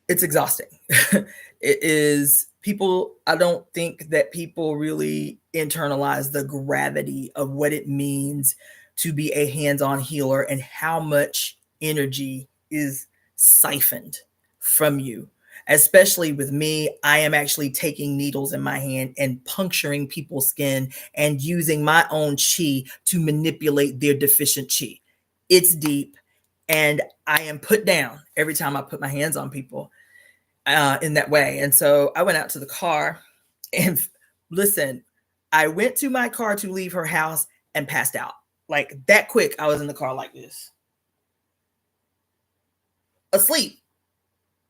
it's exhausting. It is. People, I don't think that people really internalize the gravity of what it means to be a hands-on healer and how much energy is siphoned from you. Especially with me, I am actually taking needles in my hand and puncturing people's skin and using my own chi to manipulate their deficient chi. It's deep, and I am put down every time I put my hands on people in that way. And so I went out to the car and listen, I went to my car to leave her house and passed out. Like that quick, I was in the car like this, asleep.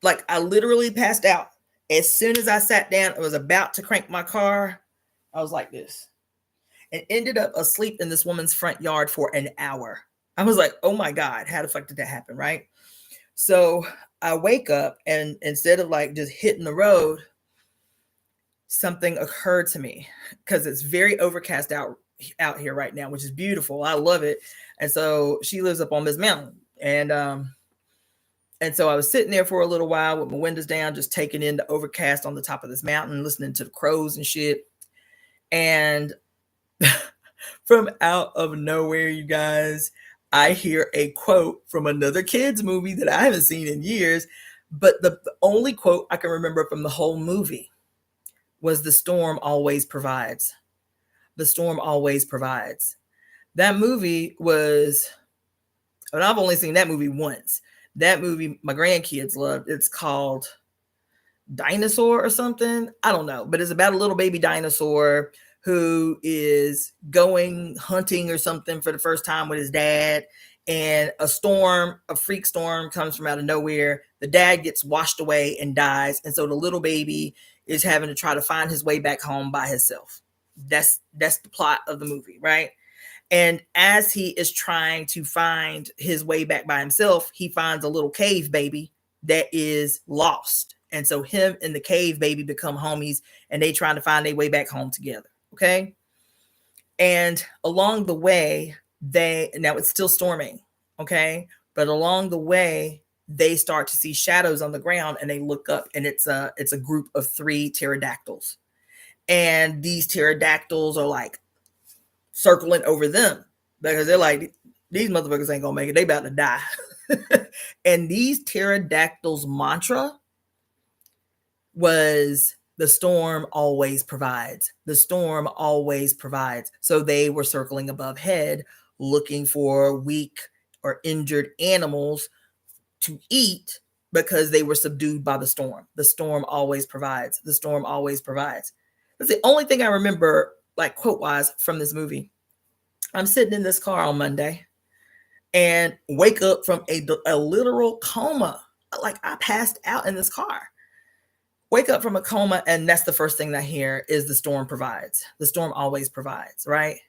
Like I literally passed out. As soon as I sat down, I was about to crank my car. I was like this and ended up asleep in this woman's front yard for an hour. I was like, oh my God, how the fuck did that happen? Right. So I wake up and instead of like just hitting the road, something occurred to me because it's very overcast out here right now, which is beautiful. I love it. And so she lives up on this mountain. And so I was sitting there for a little while with my windows down, just taking in the overcast on the top of this mountain, listening to the crows and shit. And from out of nowhere, you guys, I hear a quote from another kid's movie that I haven't seen in years. But the only quote I can remember from the whole movie was "The storm always provides." The storm always provides. That movie was, and I've only seen that movie once. That movie my grandkids loved. It's called Dinosaur or something. I don't know, but it's about a little baby dinosaur who is going hunting or something for the first time with his dad. And a freak storm comes from out of nowhere. The dad gets washed away and dies. And so the little baby is having to try to find his way back home by himself. That's the plot of the movie, right? And as he is trying to find his way back by himself, he finds a little cave baby that is lost. And so him and the cave baby become homies and they trying to find their way back home together. Okay. And along the way, now it's still storming. Okay. But along the way, they start to see shadows on the ground and they look up and it's a group of 3 pterodactyls. And these pterodactyls are like circling over them because they're like, these motherfuckers ain't gonna make it. They about to die. And these pterodactyls' mantra was the storm always provides. The storm always provides. So they were circling above head looking for weak or injured animals to eat because they were subdued by the storm. The storm always provides. The storm always provides. That's the only thing I remember, like quote wise, from this movie. I'm sitting in this car on Monday and wake up from a literal coma. Like I passed out in this car. Wake up from a coma, and that's the first thing that I hear is the storm provides. The storm always provides, right?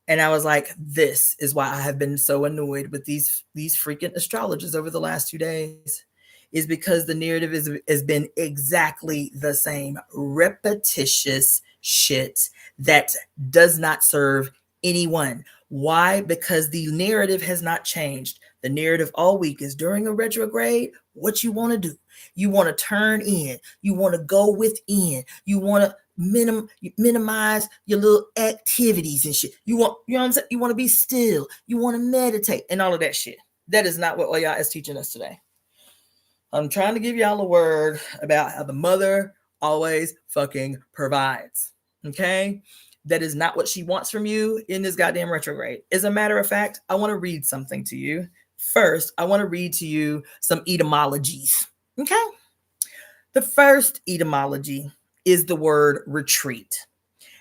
And I was like, this is why I have been so annoyed with these freaking astrologers over the last 2 days, is because the narrative has been exactly the same repetitious shit that does not serve anyone. Why? Because the narrative has not changed. The narrative all week is during a retrograde, what you want to do. You want to turn in. You want to go within. You want to minimize your little activities and shit. You know what I'm saying? You want to be still. You want to meditate and all of that shit. That is not what Oya is teaching us today. I'm trying to give y'all a word about how the mother always fucking provides. Okay? That is not what she wants from you in this goddamn retrograde. As a matter of fact, I want to read something to you. First, I want to read to you some etymologies. Okay? The first etymology is the word retreat.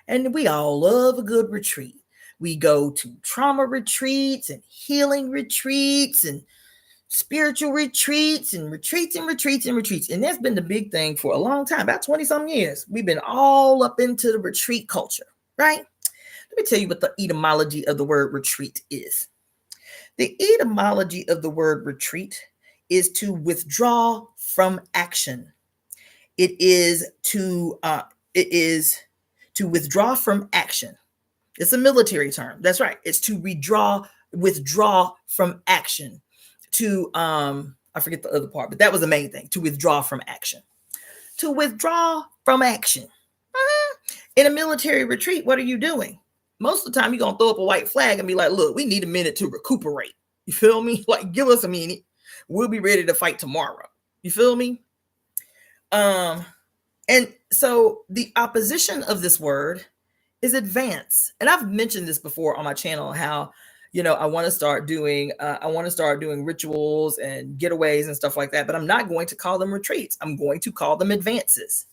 And we all love a good retreat. We go to trauma retreats and healing retreats and spiritual retreats and retreats and retreats and retreats. And that's been the big thing for a long time, about 20 some years. We've been all up into the retreat culture, right? Let me tell you what the etymology of the word retreat is. The etymology of the word retreat is to withdraw from action. It is to withdraw from action. It's a military term. That's right. It's to withdraw from action. To I forget the other part, but that was the main thing. To withdraw from action. To withdraw from action. In a military retreat, what are you doing? Most of the time, you're gonna throw up a white flag and be like, "Look, we need a minute to recuperate." You feel me? Like, give us a minute. We'll be ready to fight tomorrow. You feel me? And so the opposition of this word is advance. And I've mentioned this before on my channel, how, I want to start doing rituals and getaways and stuff like that, but I'm not going to call them retreats. I'm going to call them advances.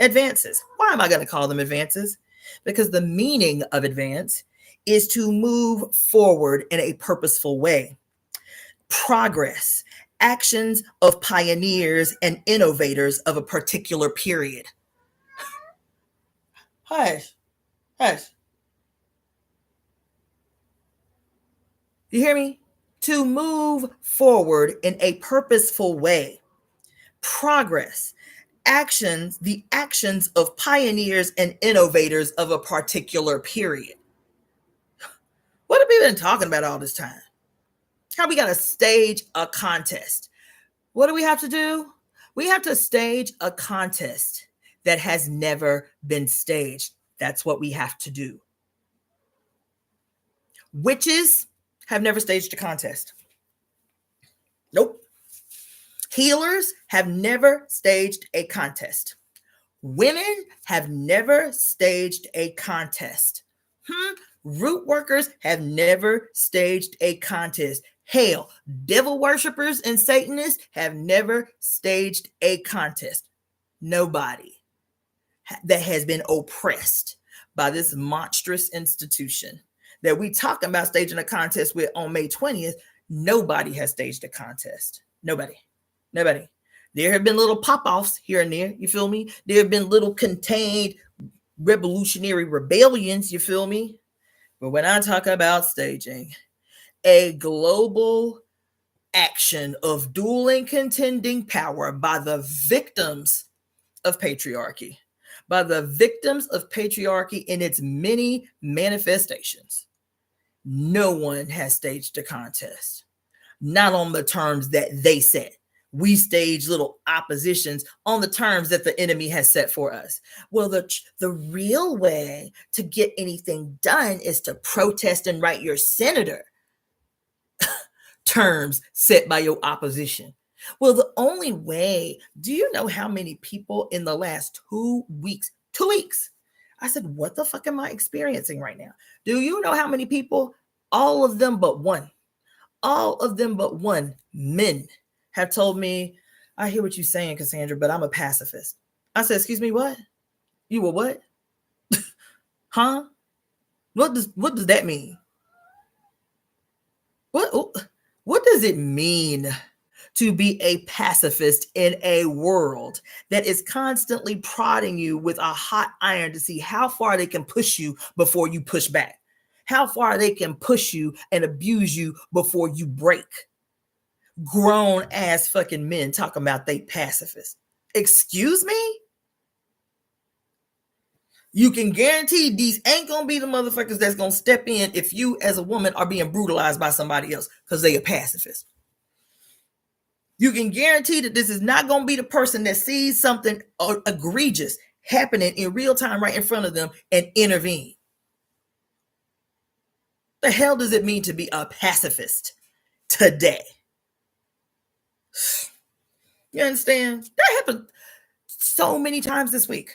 Advances. Why am I going to call them advances? Because the meaning of advance is to move forward in a purposeful way. Progress. Actions of pioneers and innovators of a particular period. Hush. You hear me? To move forward in a purposeful way. Progress. Actions, the actions of pioneers and innovators of a particular period. What have we been talking about all this time? How we got to stage a contest. What do we have to do? We have to stage a contest that has never been staged. That's what we have to do. Witches have never staged a contest. Nope. Healers have never staged a contest. Women have never staged a contest. Root workers have never staged a contest. Hell, devil worshipers and Satanists have never staged a contest. Nobody that has been oppressed by this monstrous institution that we talking about staging a contest with on May 20th, nobody has staged a contest. Nobody. There have been little pop-offs here and there, you feel me? There have been little contained revolutionary rebellions, you feel me? But when I talk about staging a global action of dueling contending power by the victims of patriarchy, in its many manifestations, no one has staged a contest. Not on the terms that they set. We stage little oppositions on the terms that the enemy has set for us. Well, the real way to get anything done is to protest and write your senator terms set by your opposition. Well, the only way, do you know how many people in the last 2 weeks, I said, what the fuck am I experiencing right now? Do you know how many people, all of them but one, men, have told me, I hear what you're saying, Cassandra, but I'm a pacifist. I said, excuse me, what? You a what? Huh? What does that mean? What does it mean to be a pacifist in a world that is constantly prodding you with a hot iron to see how far they can push you before you push back? How far they can push you and abuse you before you break? Grown ass fucking men talking about they pacifists. Excuse me? You can guarantee these ain't gonna be the motherfuckers that's gonna step in if you as a woman are being brutalized by somebody else because they a pacifist. You can guarantee that this is not gonna be the person that sees something egregious, happening in real time right in front of them and intervene. The hell does it mean to be a pacifist today? You understand? That happened so many times this week.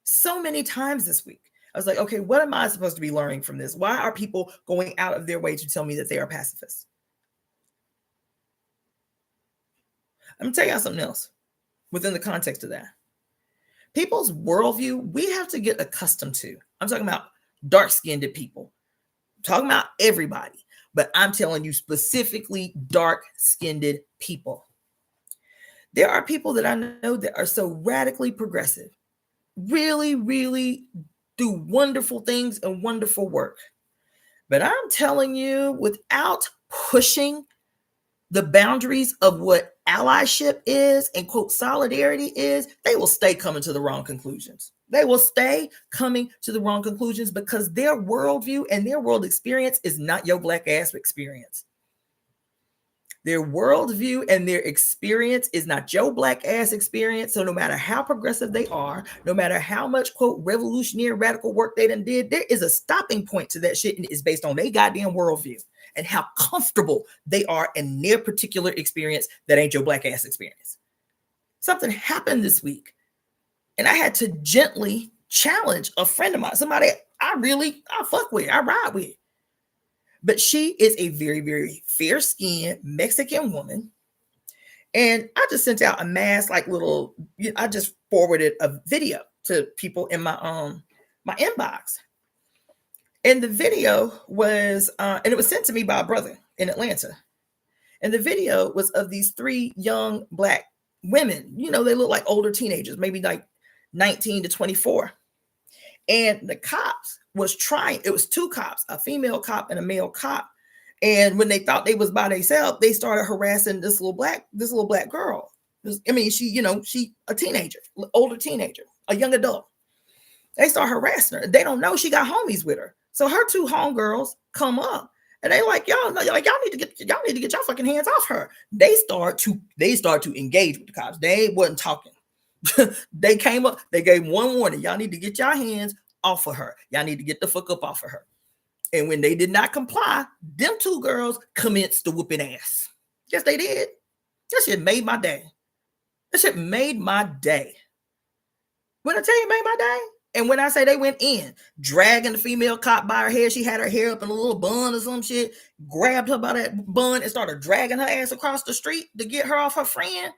So many times this week. I was like, okay, what am I supposed to be learning from this? Why are people going out of their way to tell me that they are pacifists? I'm going to tell y'all something else within the context of that. People's worldview, we have to get accustomed to. I'm talking about dark-skinned people. I'm talking about everybody. But I'm telling you specifically dark-skinned people. There are people that I know that are so radically progressive, really, really do wonderful things and wonderful work. But I'm telling you, without pushing the boundaries of what allyship is and quote solidarity is, they will stay coming to the wrong conclusions. They will stay coming to the wrong conclusions because their worldview and their world experience is not your black ass experience. Their worldview and their experience is not your black ass experience. So no matter how progressive they are, no matter how much quote revolutionary radical work they done did, there is a stopping point to that shit, and it's based on their goddamn worldview and how comfortable they are in their particular experience that ain't your black ass experience. Something happened this week, and I had to gently challenge a friend of mine, somebody I fuck with, I ride with. But she is a very, very fair-skinned Mexican woman. And I just sent out a mass, I just forwarded a video to people in my my inbox. And the video was, and it was sent to me by a brother in Atlanta. And the video was of these 3 young black women. You know, they look like older teenagers, maybe like 19 to 24. And the cops was trying, it was 2 cops, a female cop and a male cop. And when they thought they was by themselves, they started harassing this little black girl. She a teenager, older teenager, a young adult. They start harassing her. They don't know she got homies with her. So her 2 homegirls come up and they like, y'all need to get your fucking hands off her. They start to engage with the cops. They wasn't talking. They came up, they gave one warning. Y'all need to get your hands off of her. Y'all need to get the fuck up off of her. And when they did not comply, them 2 girls commenced to whooping ass. Yes, they did. That shit made my day. That shit made my day. When I tell you it made my day, and when I say they went in, dragging the female cop by her hair, she had her hair up in a little bun or some shit, grabbed her by that bun and started dragging her ass across the street to get her off her friend.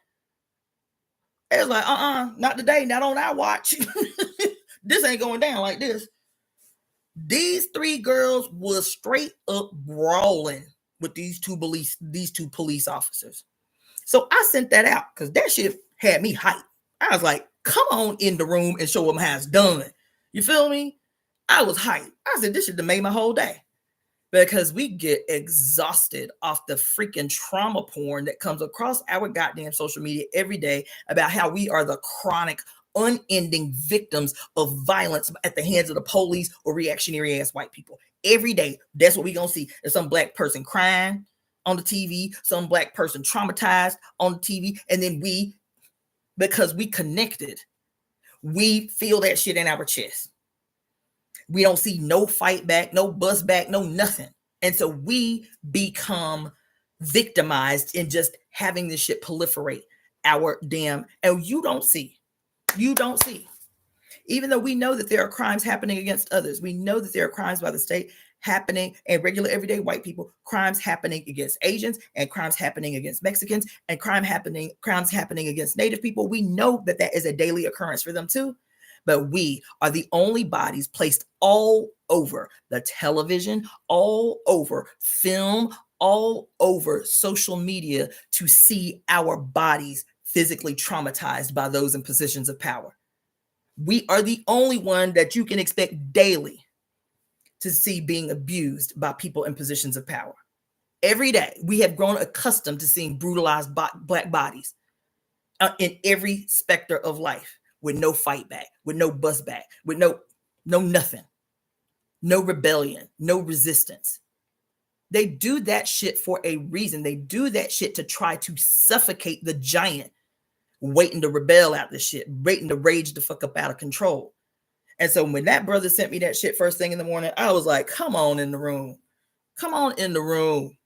It was like, not today, not on our watch. This ain't going down like this. These 3 girls was straight up brawling with these two police officers. So I sent that out because that shit had me hyped. I was like, come on in the room and show them how it's done. You feel me? I was hyped. I said, this should have made my whole day. Because we get exhausted off the freaking trauma porn that comes across our goddamn social media every day about how we are the chronic, unending victims of violence at the hands of the police or reactionary ass white people. Every day, that's what we gonna see. There's some black person crying on the TV, some black person traumatized on the TV, and then because we connected, we feel that shit in our chest. We don't see no fight back, no buzz back, no nothing. And so we become victimized in just having this shit proliferate our damn, and you don't see. Even though we know that there are crimes happening against others, we know that there are crimes by the state happening and regular everyday white people, crimes happening against Asians and crimes happening against Mexicans and crimes happening against Native people. We know that that is a daily occurrence for them too. But we are the only bodies placed all over the television, all over film, all over social media to see our bodies physically traumatized by those in positions of power. We are the only one that you can expect daily to see being abused by people in positions of power. Every day, we have grown accustomed to seeing brutalized black bodies in every specter of life. With no fight back, with no buzz back, with no nothing, no rebellion, no resistance. They do that shit for a reason. They do that shit to try to suffocate the giant waiting to rebel out this shit, waiting to rage the fuck up out of control. And so when that brother sent me that shit first thing in the morning, I was like, come on in the room. Come on in the room.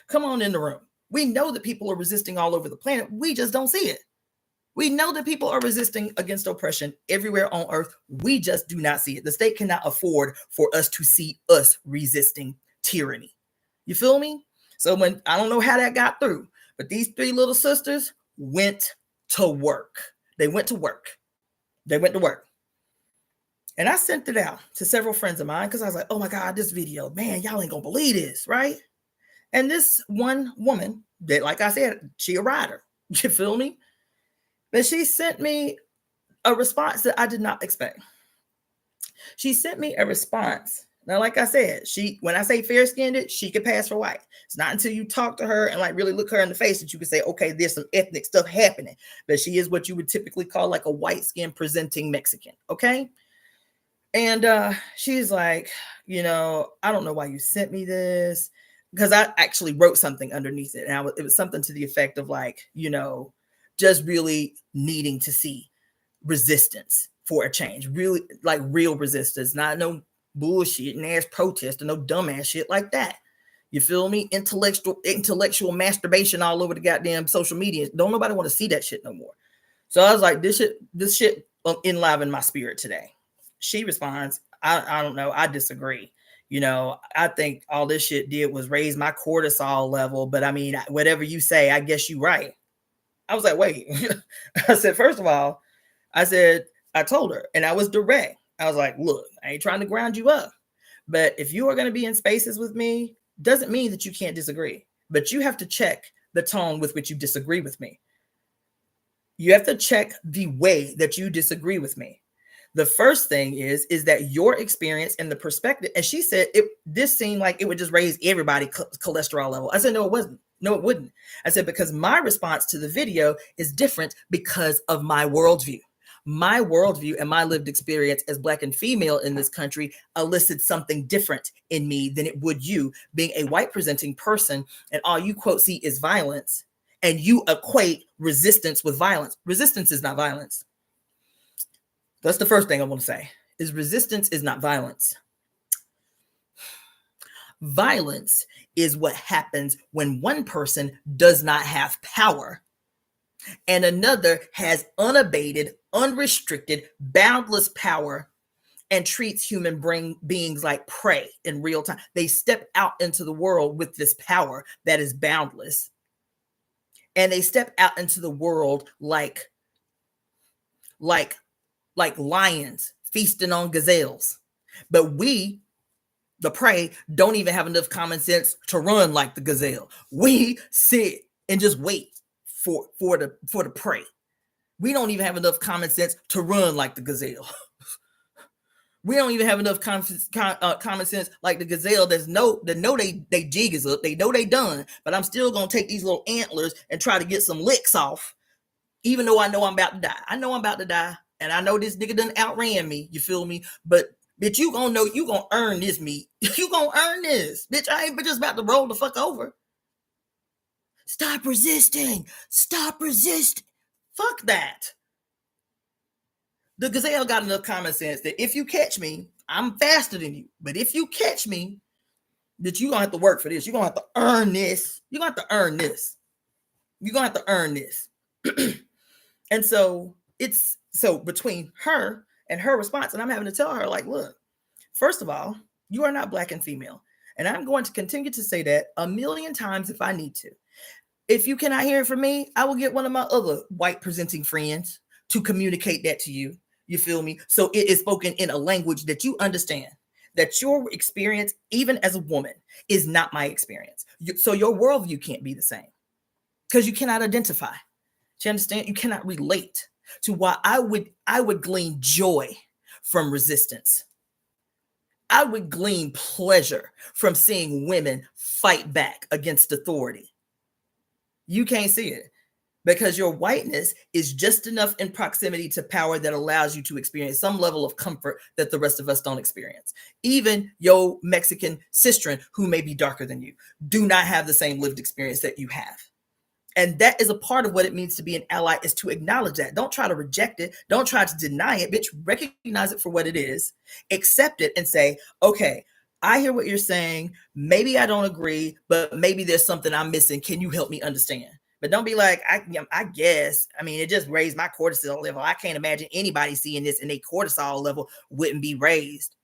Come on in the room. We know that people are resisting all over the planet. We just don't see it. We know that people are resisting against oppression everywhere on earth. We just do not see it. The state cannot afford for us to see us resisting tyranny. You feel me? So when I don't know how that got through, but these three little sisters went to work. They went to work. They went to work. And I sent it out to several friends of mine because I was like, oh my God, this video, man, y'all ain't gonna believe this, right? And this one woman that, like I said, she a rider. You feel me? But she sent me a response that I did not expect. She sent me a response. Now, like I said, when I say fair-skinned, she could pass for white. It's not until you talk to her and like really look her in the face that you can say, okay, there's some ethnic stuff happening. But she is what you would typically call like a white skin presenting Mexican. Okay. And she's like, I don't know why you sent me this, because I actually wrote something underneath it. And it was something to the effect of like, just really needing to see resistance for a change, really like real resistance, not no bullshit and ass protest and no dumbass shit like that. You feel me? Intellectual masturbation all over the goddamn social media. Don't nobody want to see that shit no more. So I was like, this shit enlivened my spirit today. She responds, I don't know. I disagree. I think all this shit did was raise my cortisol level. But I mean, whatever you say, I guess you're right. I was like, wait. I said, first of all, I told her, and I was direct. I was like, look, I ain't trying to ground you up. But if you are going to be in spaces with me, doesn't mean that you can't disagree. But you have to check the tone with which you disagree with me. You have to check the way that you disagree with me. The first thing is that your experience and the perspective, and she said this seemed like it would just raise everybody's cholesterol level. I said, no, it wasn't. No, it wouldn't. I said, because my response to the video is different because of my worldview. My worldview and my lived experience as Black and female in this country elicits something different in me than it would you, being a white presenting person, and all you quote see is violence, and you equate resistance with violence. Resistance is not violence. That's the first thing I want to say, is resistance is not violence. Violence is what happens when one person does not have power and another has unabated, unrestricted, boundless power and treats human beings like prey in real time. They step out into the world with this power that is boundless. And they step out into the world like lions feasting on gazelles. But we, the prey, don't even have enough common sense to run like the gazelle. We sit and just wait for the prey. We don't even have enough common sense to run like the gazelle. We don't even have enough common sense like the gazelle that know they jig is up. They know they done, but I'm still gonna take these little antlers and try to get some licks off, even though I know I'm about to die. I know I'm about to die, and I know this nigga done outran me. You feel me? But bitch, you gonna know you gonna earn this meat. You gonna earn this, bitch. I ain't just about to roll the fuck over. Stop resisting. Stop resisting. Fuck that. The gazelle got enough common sense that if you catch me, I'm faster than you. But if you catch me, that you're gonna have to work for this. You're gonna have to earn this. You're gonna have to earn this. You're gonna have to earn this. And so between her and her response, and I'm having to tell her, like, look, first of all, you are not Black and female. And I'm going to continue to say that a million times if I need to. If you cannot hear it from me, I will get one of my other white presenting friends to communicate that to you. You feel me? So it is spoken in a language that you understand, that your experience, even as a woman, is not my experience. So your worldview can't be the same because you cannot identify. Do you understand? You cannot relate to why I would glean joy from resistance. I would glean pleasure from seeing women fight back against authority. You can't see it because your whiteness is just enough in proximity to power that allows you to experience some level of comfort that the rest of us don't experience. Even your Mexican sister, who may be darker than you, do not have the same lived experience that you have. And that is a part of what it means to be an ally, is to acknowledge that. Don't try to reject it. Don't try to deny it, bitch. Recognize it for what it is. Accept it and say, okay, I hear what you're saying. Maybe I don't agree, but maybe there's something I'm missing. Can you help me understand? But don't be like, I guess. I mean, it just raised my cortisol level. I can't imagine anybody seeing this and their cortisol level wouldn't be raised.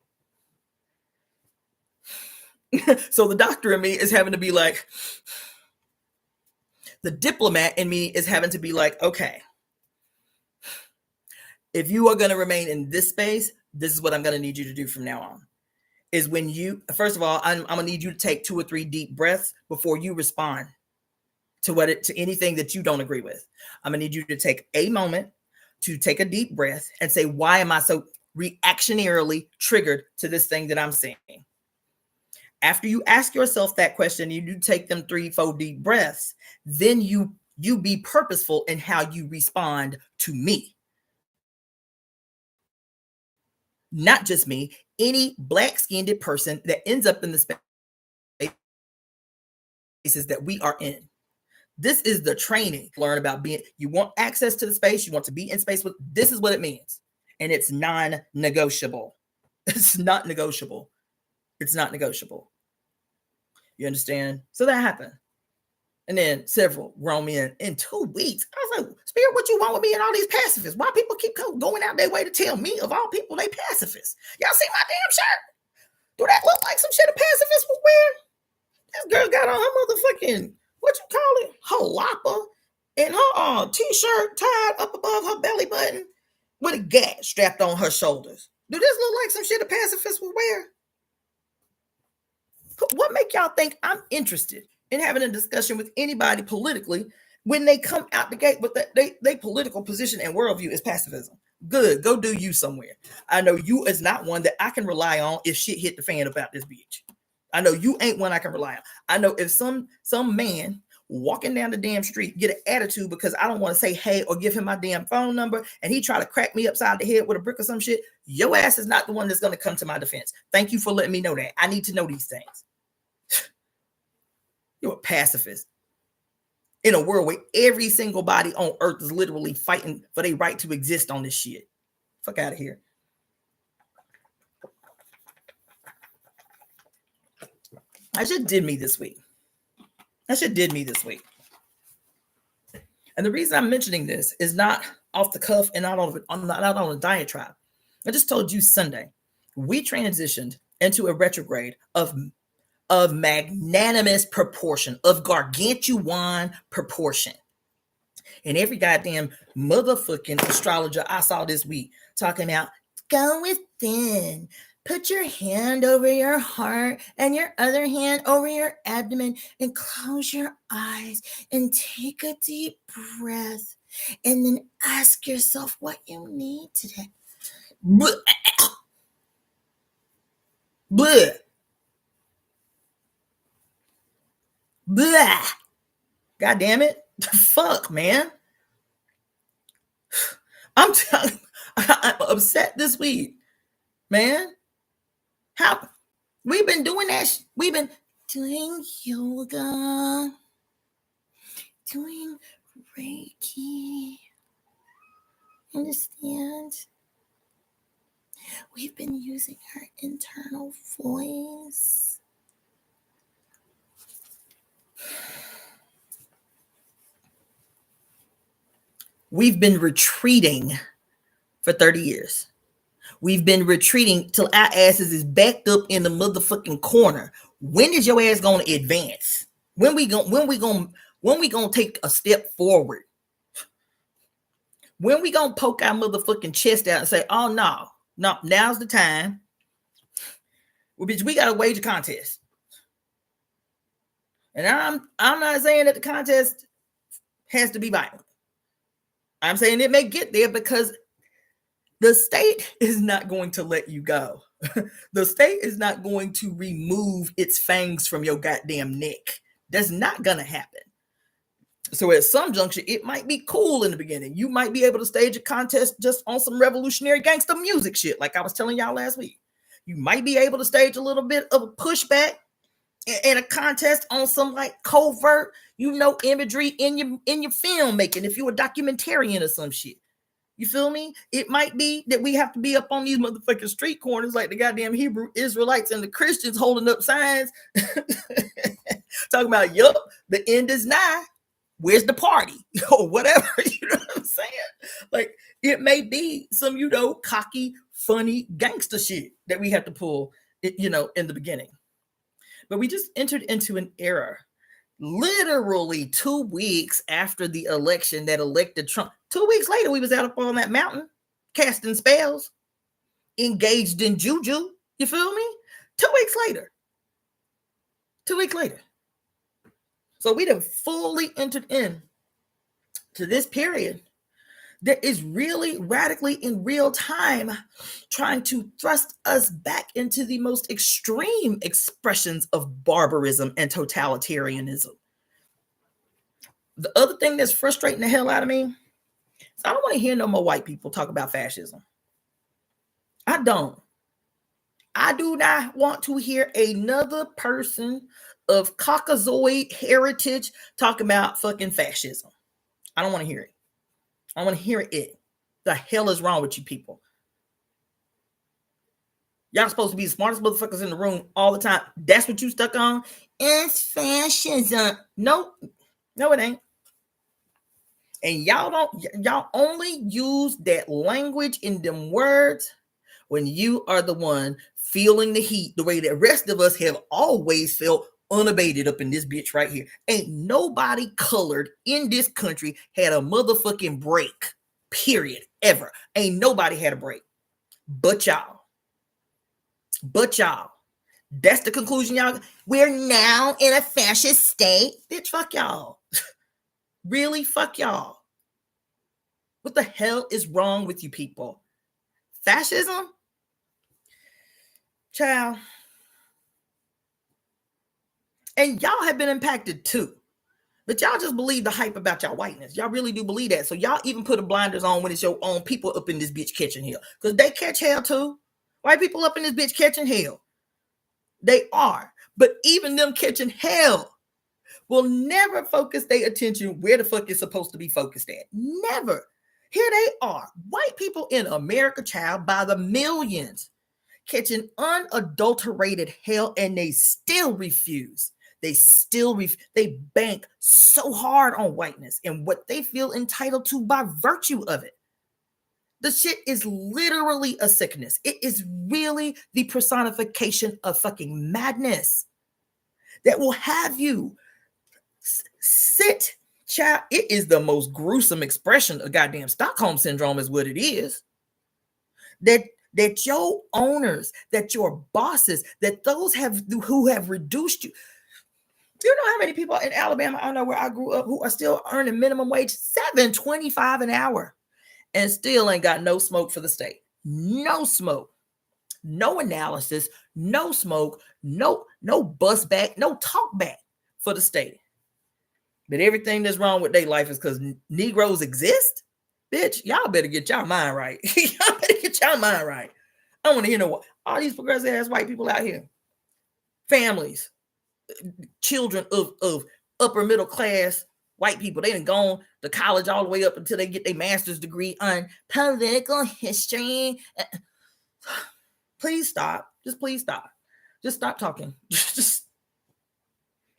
So the doctor in me is having to be like, the diplomat in me is having to be like, okay, if you are going to remain in this space, this is what I'm going to need you to do from now on. Is when you, first of all, I'm going to need you to take 2 or 3 deep breaths before you respond to anything that you don't agree with. I'm going to need you to take a moment to take a deep breath and say, why am I so reactionarily triggered to this thing that I'm saying? After you ask yourself that question, you do take them 3-4 deep breaths, then you be purposeful in how you respond to me. Not just me, any black-skinned person that ends up in the spaces that we are in. This is the training. Learn about being, you want access to the space, you want to be in space with, this is what it means. And it's non-negotiable. It's not negotiable. It's not negotiable. You understand? So that happened. And then several grown men in 2 weeks. I was like, Spirit, what you want with me and all these pacifists? Why people keep going out their way to tell me, of all people, they pacifists? Y'all see my damn shirt? Do that look like some shit a pacifist would wear? This girl got on her motherfucking, what you call it? Her lopper and her t-shirt tied up above her belly button with a gat strapped on her shoulders. Do this look like some shit a pacifist would wear? What make y'all think I'm interested in having a discussion with anybody politically when they come out the gate with they political position and worldview is pacifism? Good, go do you somewhere. I know you is not one that I can rely on if shit hit the fan about this bitch. I know you ain't one I can rely on. I know if some man walking down the damn street get an attitude because I don't want to say hey or give him my damn phone number and he try to crack me upside the head with a brick or some shit, your ass is not the one that's going to come to my defense. Thank you for letting me know that. I need to know these things. You're a pacifist in a world where every single body on earth is literally fighting for their right to exist on this shit. Fuck out of here. I just did me this week. And the reason I'm mentioning this is not off the cuff and not on a diatribe. I just told you Sunday, we transitioned into a retrograde of magnanimous proportion, of gargantuan proportion. And every goddamn motherfucking astrologer I saw this week talking about, go within, put your hand over your heart and your other hand over your abdomen and close your eyes and take a deep breath and then ask yourself what you need today. Blah. Blah. Blah. God damn it. Fuck, man. I'm upset this week, man. How we've been doing that. We've been doing yoga, doing Reiki. Understand? We've been using our internal voice. We've been retreating for 30 years. We've been retreating till our asses is backed up in the motherfucking corner. When is your ass going to advance? When we going to take a step forward? When we going to poke our motherfucking chest out and say, "Oh no, now's the time." Well, bitch, we got to wage a contest. And I'm not saying that the contest has to be violent. I'm saying it may get there because the state is not going to let you go. The state is not going to remove its fangs from your goddamn neck. That's not going to happen. So at some juncture, it might be cool in the beginning. You might be able to stage a contest just on some revolutionary gangster music shit, like I was telling y'all last week. You might be able to stage a little bit of a pushback and a contest on some like covert, imagery in your filmmaking, if you're a documentarian or some shit. You feel me? It might be that we have to be up on these motherfucking street corners like the goddamn Hebrew Israelites and the Christians holding up signs talking about, yup, the end is nigh. Where's the party? Or whatever. You know what I'm saying? Like, it may be some, cocky, funny gangster shit that we have to pull, in the beginning. But we just entered into an era, literally 2 weeks after the election that elected Trump. 2 weeks later, we was out up on that mountain, casting spells, engaged in juju. You feel me? 2 weeks later. 2 weeks later. So we have fully entered in to this period that is really radically in real time trying to thrust us back into the most extreme expressions of barbarism and totalitarianism. The other thing that's frustrating the hell out of me is I don't want to hear no more white people talk about fascism. I don't. I do not want to hear another person of Caucasoid heritage talking about fucking fascism. I don't want to hear it. I want to hear it. The hell is wrong with you people? Y'all supposed to be the smartest motherfuckers in the room all the time. That's what you stuck on? It's fascism. No, it ain't. And y'all only use that language in them words when you are the one feeling the heat the way the rest of us have always felt unabated up in this bitch right here. Ain't nobody colored in this country had a motherfucking break, period, ever. Ain't nobody had a break. But y'all. That's the conclusion, y'all. We're now in a fascist state. Bitch, fuck y'all. Really, fuck y'all. What the hell is wrong with you people? Fascism? Child. And y'all have been impacted too. But y'all just believe the hype about y'all whiteness. Y'all really do believe that. So y'all even put the blinders on when it's your own people up in this bitch catching hell. Because they catch hell too. White people up in this bitch catching hell. They are. But even them catching hell will never focus their attention where the fuck it's supposed to be focused at. Never. Here they are. White people in America, child, by the millions, catching unadulterated hell, and they still refuse. They bank so hard on whiteness and what they feel entitled to by virtue of it. The shit is literally a sickness. It is really the personification of fucking madness that will have you sit, child. It is the most gruesome expression of goddamn Stockholm syndrome is what it is. That your owners, that your bosses, that those who have reduced you. Do you know how many people in Alabama, I don't know where I grew up, who are still earning minimum wage $7.25 an hour and still ain't got no smoke for the state? No smoke, no analysis, no smoke, no bust back, no talk back for the state. But everything that's wrong with their life is because Negroes exist? Bitch, y'all better get y'all mind right. Y'all better get y'all mind right. I don't want to hear no all these progressive ass white people out here. Families. Children of upper middle class white people. They done gone to college all the way up until they get their master's degree on political history. Please stop. Just please stop. Just stop talking. Just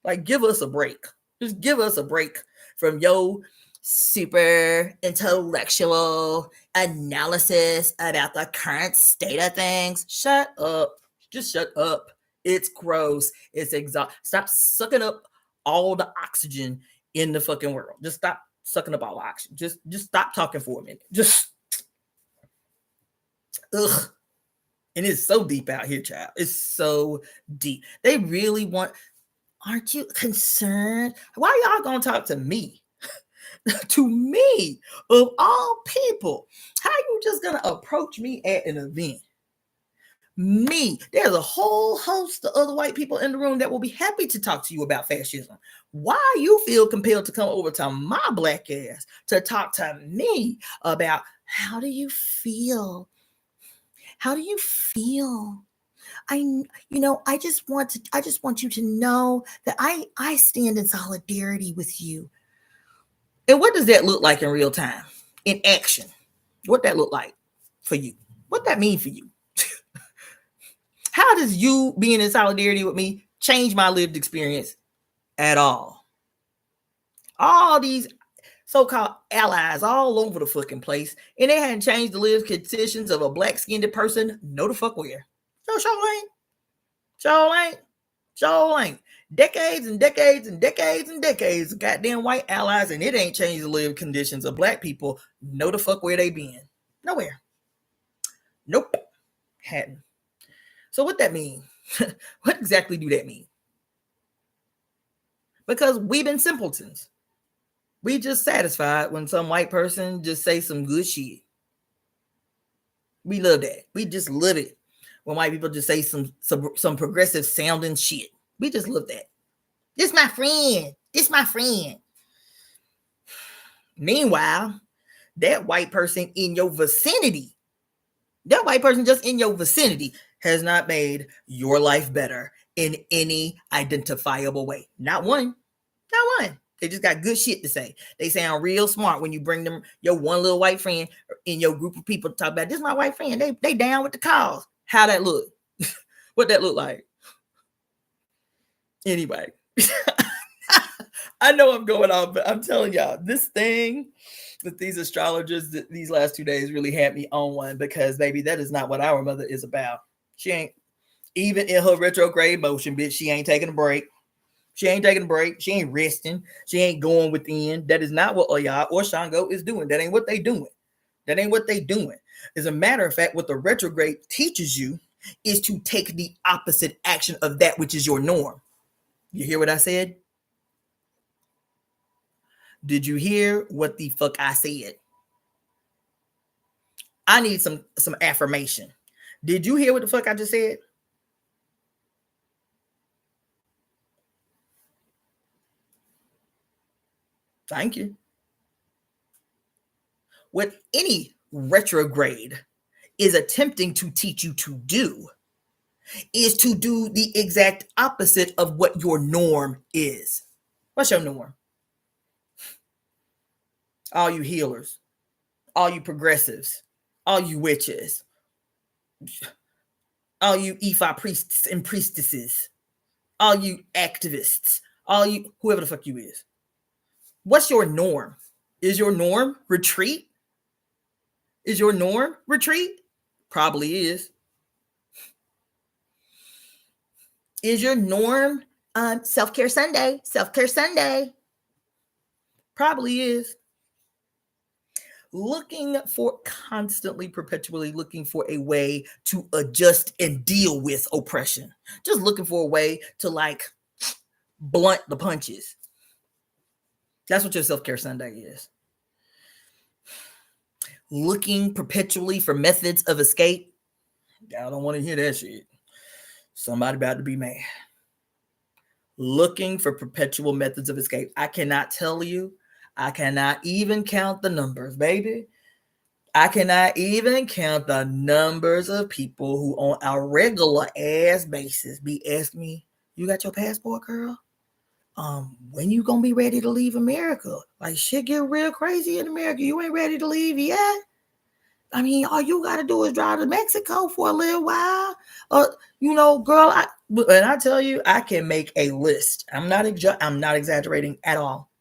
like give us a break. Just give us a break from your super intellectual analysis about the current state of things. Shut up. Just shut up. It's gross. It's exhausting. Stop sucking up all the oxygen in the fucking world. Just stop sucking up all the oxygen. Just stop talking for a minute. Just, ugh. And it's so deep out here, child. It's so deep. They really want, aren't you concerned? Why y'all gonna talk to me? To me, of all people. How you just gonna approach me at an event? Me, there's a whole host of other white people in the room that will be happy to talk to you about fascism. Why you feel compelled to come over to my black ass to talk to me about how do you feel? How do you feel I just want you to know that I stand in solidarity with you. And what does that look like in real time, in action? What that look like for you? What that mean for you? How does you being in solidarity with me change my lived experience at all? All these so-called allies all over the fucking place, and they hadn't changed the lived conditions of a black-skinned person. No the fuck where. No, sure ain't. Decades and decades and decades and decades of goddamn white allies, and it ain't changed the lived conditions of black people. No the fuck where they been. Nowhere. Nope. Hadn't. So what that mean? What exactly do that mean? Because we've been simpletons. We just satisfied when some white person just say some good shit. We love that. We just love it when white people just say some progressive sounding shit. We just love that. This my friend. This my friend. Meanwhile, that white person in your vicinity, that white person just in your vicinity has not made your life better in any identifiable way. Not one. Not one. They just got good shit to say. They sound real smart when you bring them your one little white friend in your group of people to talk about, this is my white friend. They down with the cause. How that look? What that look like? Anyway, I know I'm going on, but I'm telling y'all, this thing with these astrologers these last 2 days really had me on one, because baby, that is not what our mother is about. She ain't, even in her retrograde motion, bitch, she ain't taking a break. She ain't taking a break. She ain't resting. She ain't going within. That is not what Oya or Shango is doing. That ain't what they doing. That ain't what they doing. As a matter of fact, what the retrograde teaches you is to take the opposite action of that which is your norm. You hear what I said? Did you hear what the fuck I said? I need some affirmation. Did you hear what the fuck I just said? Thank you. What any retrograde is attempting to teach you to do is to do the exact opposite of what your norm is. What's your norm? All you healers, all you progressives, all you witches, all you Ifa priests and priestesses, all you activists, all you, whoever the fuck you is. What's your norm? Is your norm retreat? Is your norm retreat? Probably is. Is your norm self-care Sunday? Self-care Sunday. Probably is. Constantly, perpetually looking for a way to adjust and deal with oppression. Just looking for a way to like blunt the punches. That's what your self-care Sunday is. Looking perpetually for methods of escape. Y'all don't want to hear that shit. Somebody about to be mad. Looking for perpetual methods of escape. I cannot tell you. I cannot even count the numbers, baby. I cannot even count the numbers of people who on a regular ass basis be asking me, you got your passport, girl? When you gonna be ready to leave America? Like, shit get real crazy in America. You ain't ready to leave yet? I mean, all you gotta do is drive to Mexico for a little while. Girl, and I tell you, I can make a list. I'm not exaggerating at all.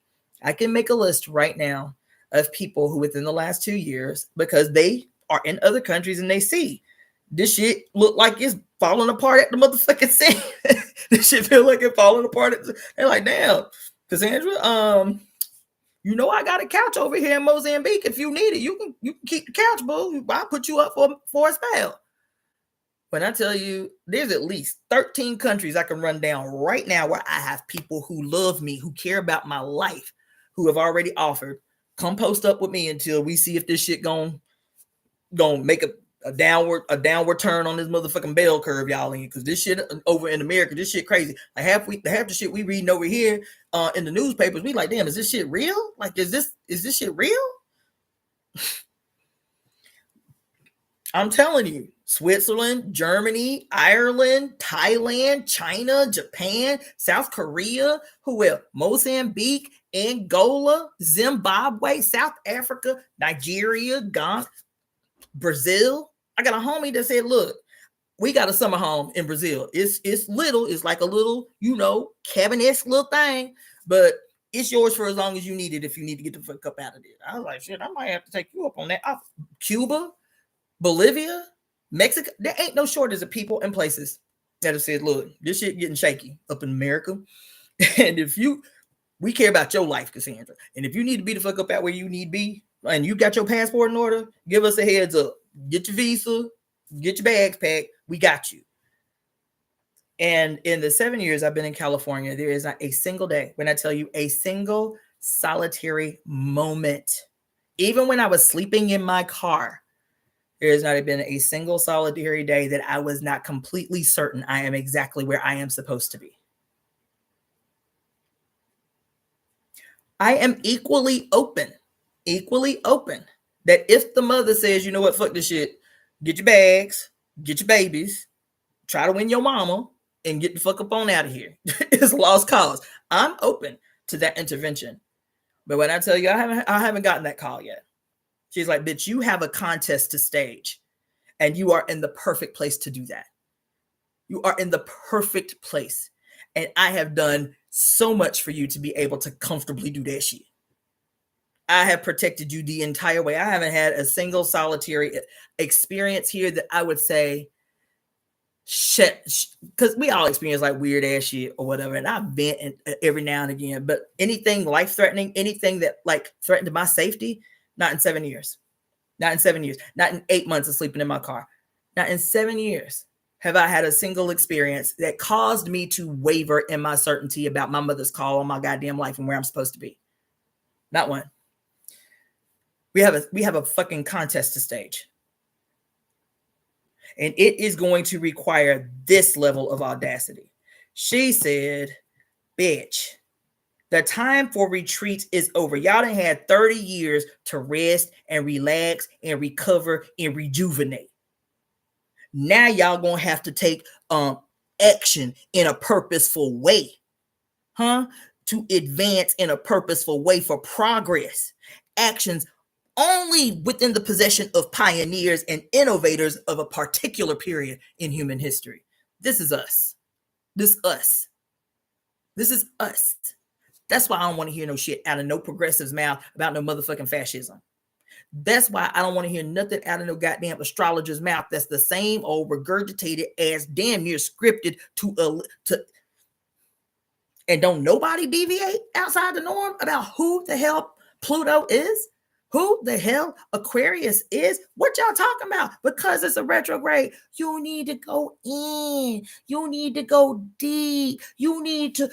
I can make a list right now of people who within the last 2 years, because they are in other countries and they see this shit look like it's falling apart at the motherfucking scene. This shit feel like it's falling apart. They're like, damn, Cassandra, I got a couch over here in Mozambique. If you need it, you can keep the couch, boo. I'll put you up for a spell. When I tell you, there's at least 13 countries I can run down right now where I have people who love me, who care about my life, who have already offered, come post up with me until we see if this shit gonna make a downward turn on this motherfucking bell curve, y'all. Because this shit over in America, this shit crazy. Like half the shit we reading over here in the newspapers, we like, damn, is this shit real? Like, is this shit real? I'm telling you, Switzerland, Germany, Ireland, Thailand, China, Japan, South Korea, who else? Mozambique, Angola, Zimbabwe, South Africa, Nigeria, Ghana, Brazil. I got a homie that said, look, we got a summer home in Brazil. It's little, it's like a little, cabin-esque little thing, but it's yours for as long as you need it if you need to get the fuck up out of there. I was like, shit, I might have to take you up on that. Cuba, Bolivia, Mexico, there ain't no shortage of people and places that have said, look, this shit getting shaky up in America. And we care about your life, Cassandra. And if you need to be the fuck up out where you need to be, and you got your passport in order, give us a heads up. Get your visa, get your bags packed. We got you. And in the 7 years I've been in California, there is not a single day, when I tell you a single solitary moment, even when I was sleeping in my car, there has not been a single solitary day that I was not completely certain I am exactly where I am supposed to be. I am equally open that if the mother says, you know what, fuck this shit, get your bags, get your babies, try to win your mama, and get the fuck up on out of here. It's a lost cause. I'm open to that intervention. But when I tell you, I haven't gotten that call yet. She's like, bitch, you have a contest to stage, and you are in the perfect place to do that. You are in the perfect place. And I have done so much for you to be able to comfortably do that shit. I have protected you the entire way. I haven't had a single solitary experience here that I would say, shit, because we all experience like weird ass shit or whatever. And I've been every now and again, but anything life-threatening, anything that like threatened my safety, not in 7 years. Not in 7 years. Not in 8 months of sleeping in my car. Not in 7 years have I had a single experience that caused me to waver in my certainty about my mother's call on my goddamn life and where I'm supposed to be. Not one. We have a fucking contest to stage. And it is going to require this level of audacity. She said, bitch, the time for retreat is over. Y'all done had 30 years to rest and relax and recover and rejuvenate. Now y'all gonna have to take action in a purposeful way, to advance in a purposeful way for progress. Actions only within the possession of pioneers and innovators of a particular period in human history. This is us. This is us. That's why I don't want to hear no shit out of no progressive's mouth about no motherfucking fascism. That's why I don't want to hear nothing out of no goddamn astrologer's mouth that's the same old regurgitated as damn near scripted to and don't nobody deviate outside the norm about who the hell Pluto is, who the hell Aquarius is, what y'all talking about? Because it's a retrograde, you need to go in, you need to go deep, you need to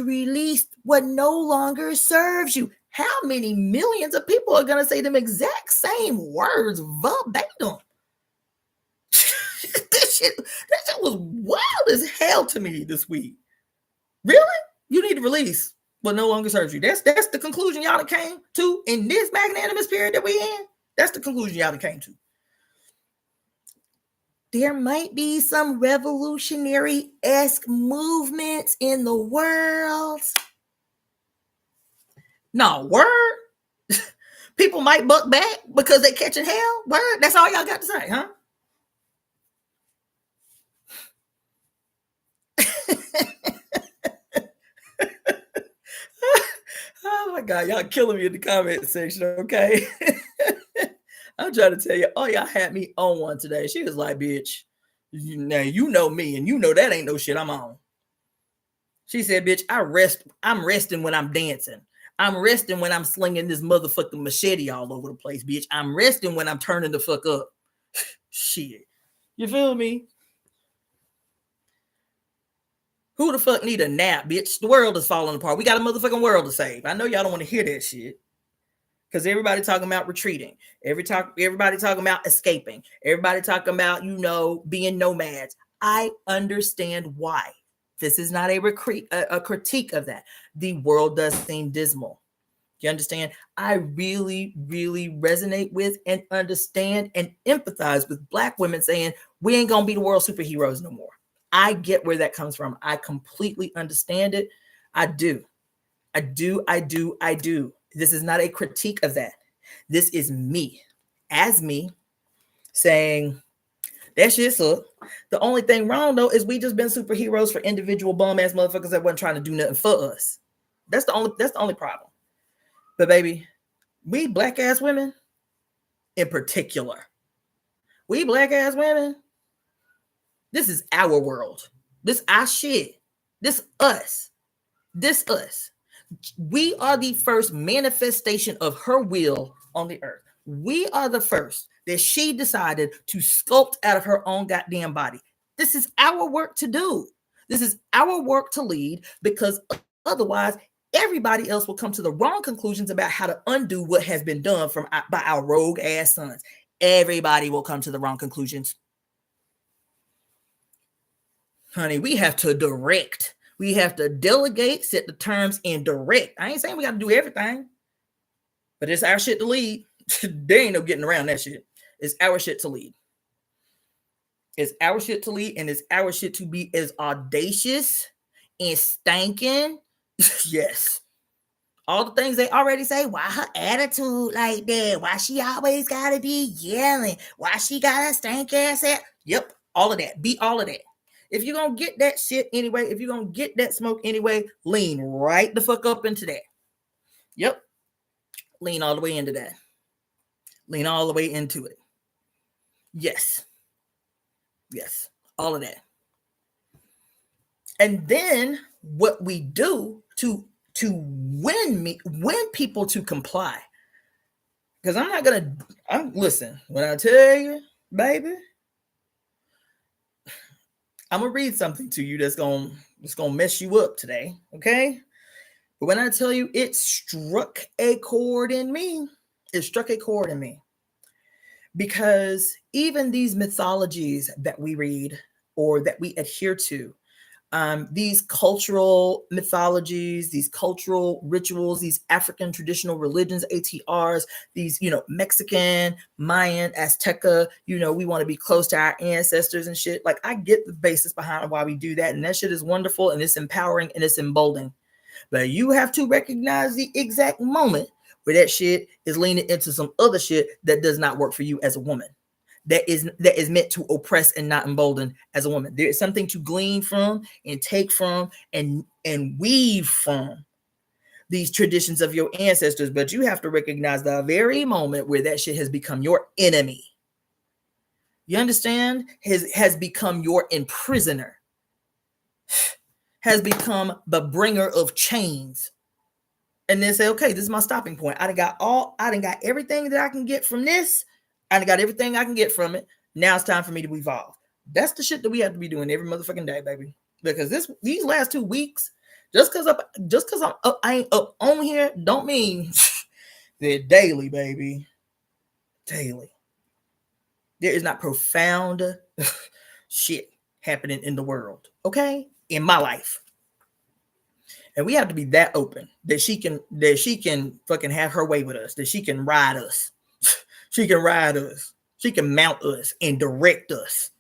release what no longer serves you. How many millions of people are going to say them exact same words verbatim? That shit was wild as hell to me this week. Really? You need to release what no longer serves you. That's the conclusion y'all came to in this magnanimous period that we in. That's the conclusion y'all came to. There might be some revolutionary-esque movements in the world. No, word. People might buck back because they catching hell. Word. That's all y'all got to say, huh? Oh my God, y'all killing me in the comment section, okay? I'm trying to tell you, y'all had me on one today. She was like, bitch, now you know me, and you know that ain't no shit I'm on. She said, bitch, I'm resting when I'm dancing. I'm resting when I'm slinging this motherfucking machete all over the place, bitch. I'm resting when I'm turning the fuck up. Shit. You feel me? Who the fuck need a nap, bitch? The world is falling apart. We got a motherfucking world to save. I know y'all don't want to hear that shit. Because everybody talking about retreating. Everybody talking about escaping. Everybody talking about, being nomads. I understand why. This is not a critique of that. The world does seem dismal. You understand? I really, really resonate with and understand and empathize with Black women saying we ain't gonna be the world superheroes no more. I get where that comes from. I completely understand it. I do. I do. I do. I do. This is not a critique of that. This is me, as me, saying that shit suck. The only thing wrong though is we just been superheroes for individual bum ass motherfuckers that wasn't trying to do nothing for us. That's the only problem. But baby, we Black ass women in particular, we Black ass women, this is our world. This our shit. This us. This us. We are the first manifestation of her will on the earth. We are the first that she decided to sculpt out of her own goddamn body. This is our work to do. This is our work to lead, because otherwise everybody else will come to the wrong conclusions about how to undo what has been done by our rogue ass sons. Everybody will come to the wrong conclusions. Honey, we have to direct. We have to delegate, set the terms, and direct. I ain't saying we got to do everything, but it's our shit to lead. There ain't no getting around that shit. It's our shit to lead. It's our shit to lead, and it's our shit to be as audacious and stankin'. Yes. All the things they already say. Why her attitude like that? Why she always gotta be yelling? Why she got a stank ass at? Yep, all of that. Be all of that. If you're going to get that shit anyway, if you're going to get that smoke anyway, lean right the fuck up into that. Yep. Lean all the way into that. Lean all the way into it. Yes. Yes. All of that. And then what we do to win people to comply. Because listen, when I tell you, baby, I'm gonna read something to you that's gonna mess you up today, okay? But when I tell you it struck a chord in me, because even these mythologies that we read or that we adhere to, these cultural mythologies, these cultural rituals, these African traditional religions, ATRs, these, Mexican, Mayan, Azteca, we want to be close to our ancestors and shit. Like, I get the basis behind why we do that. And that shit is wonderful and it's empowering and it's emboldening. But you have to recognize the exact moment where that shit is leaning into some other shit that does not work for you as a woman. That is meant to oppress and not embolden as a woman. There is something to glean from and take from and weave from these traditions of your ancestors, but you have to recognize the very moment where that shit has become your enemy. You understand? Has become your imprisoner. Has become the bringer of chains. And then say, okay, this is my stopping point. I done got everything that I can get from this. I done got everything I can get from it. Now it's time for me to evolve. That's the shit that we have to be doing every motherfucking day, baby. Because these last 2 weeks, just because I ain't up on here, don't mean they're daily, baby. Daily. There is not profound shit happening in the world, okay? In my life. And we have to be that open that she can fucking have her way with us, that she can ride us. She can ride us. She can mount us and direct us.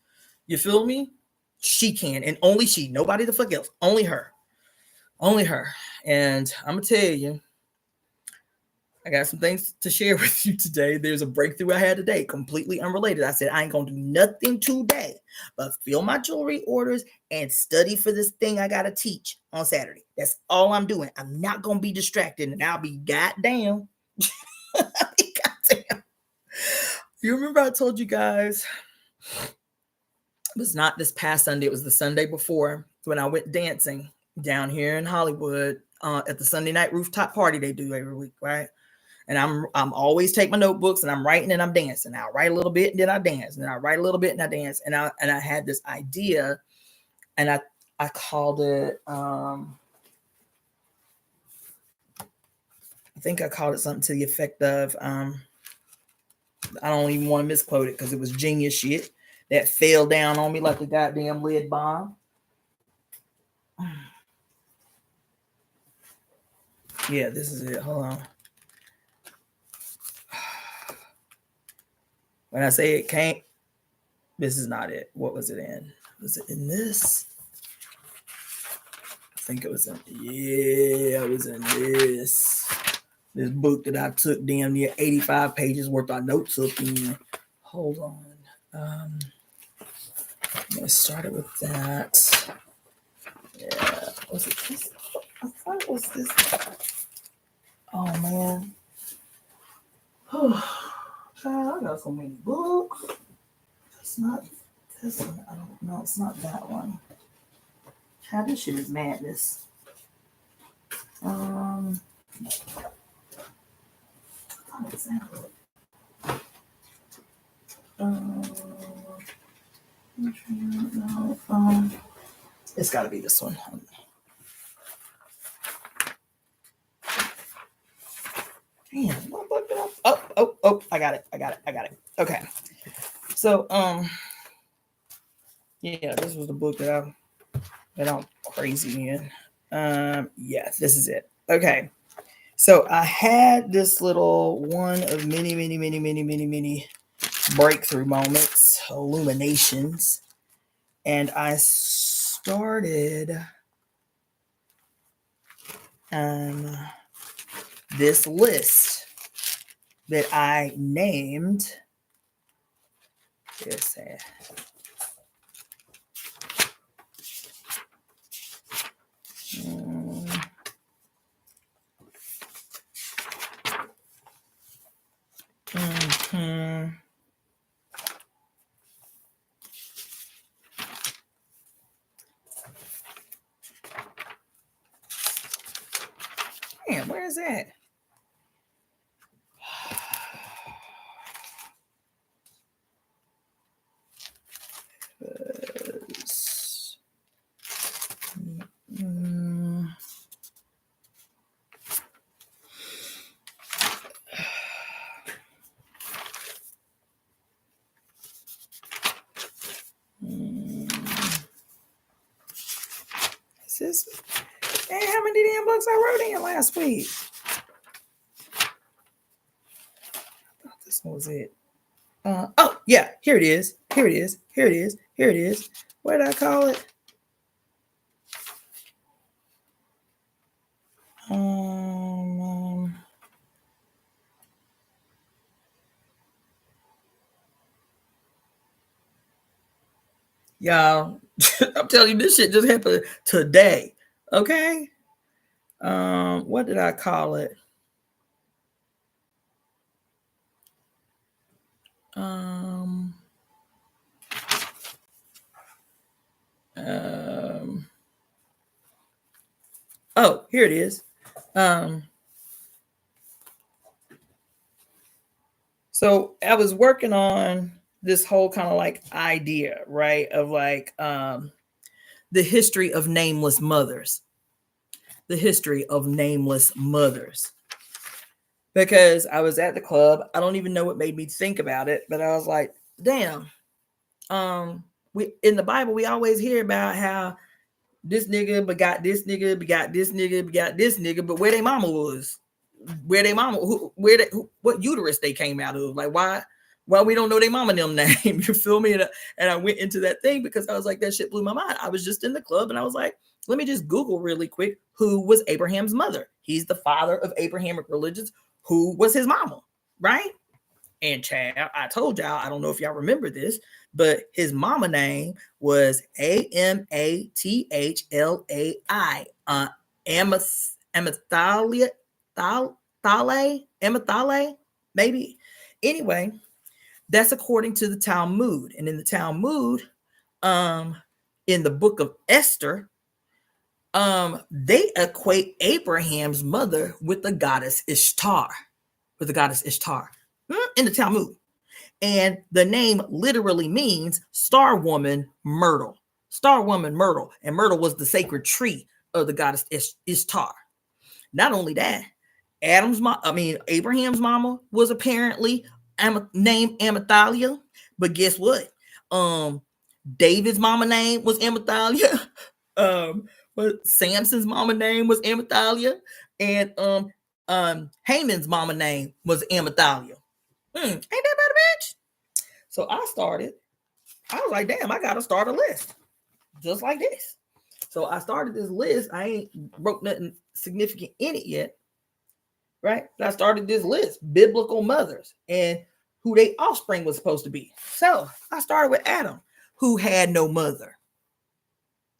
You feel me? She can, and only she. Nobody the fuck else. Only her. Only her. And I'm going to tell you, I got some things to share with you today. There's a breakthrough I had today, completely unrelated. I said, I ain't going to do nothing today but fill my jewelry orders and study for this thing I got to teach on Saturday. That's all I'm doing. I'm not going to be distracted, and I'll be goddamn. Goddamn. You remember I told you guys, it was not this past Sunday, it was the Sunday before, when I went dancing down here in Hollywood at the Sunday night rooftop party they do every week, right? And I'm always take my notebooks and I'm writing and I'm dancing. I'll write a little bit and then I dance, and I'll write a little bit and I dance. And I had this idea, and I called it I think I called it something to the effect of I don't even want to misquote it because it was genius shit that fell down on me like a goddamn lead bomb. Yeah, this is it. Hold on. When I say it can't, this is not it. What was it in? Was it in this? I think it was in, yeah, it was in this book that I took damn near 85 pages worth of notes up in. Hold on. I'm gonna start it with that. Yeah, was it this? I thought it was this. Oh man. I got so many books. It's not this one. I don't know. It's not that one. Child, this shit is madness. What is that? It's got to be this one. Damn, what book did I? Oh! I got it. Okay. So, yeah, this was the book that I'm crazy in. Yeah, this is it. Okay. So I had this little one of many breakthrough moments, illuminations, and I started this list that I named. Damn, where is that? Hey, how many damn books I wrote in last week? I thought this one was it. Oh, yeah, here it is. What did I call it? Y'all, I'm telling you, this shit just happened today. Okay. What did I call it? Oh, here it is. So I was working on this whole kind of like idea, right? Of like the history of nameless mothers. Because I was at the club. I don't even know what made me think about it, but I was like, damn. We in the Bible, we always hear about how this nigga begot this nigga, begot this nigga, begot this nigga, but where their mama was, what uterus they came out of, like why we don't know their mama them name, you feel me? And I went into that thing because I was like, that shit blew my mind. I was just in the club and I was like, let me just Google really quick, who was Abraham's mother? He's the father of Abrahamic religions. Who was his mama, right? And child, I told y'all, I don't know if y'all remember this, but his mama name was Amathlai, Amathalia, maybe. Anyway, that's according to the Talmud. And in the Talmud, in the book of Esther, they equate Abraham's mother with the goddess Ishtar, in the Talmud. And the name literally means star woman myrtle. And myrtle was the sacred tree of the goddess Ishtar. Not only that, Abraham's mama was apparently named Amathalia, but guess what? David's mama name was Amathalia. But Samson's mama name was Amathalia, and Haman's mama name was Amathalia. Ain't that about a bitch? So I was like, damn, I got to start a list just like this. So I started this list. I ain't wrote nothing significant in it yet, right? But I started this list, biblical mothers and who their offspring was supposed to be. So I started with Adam, who had no mother.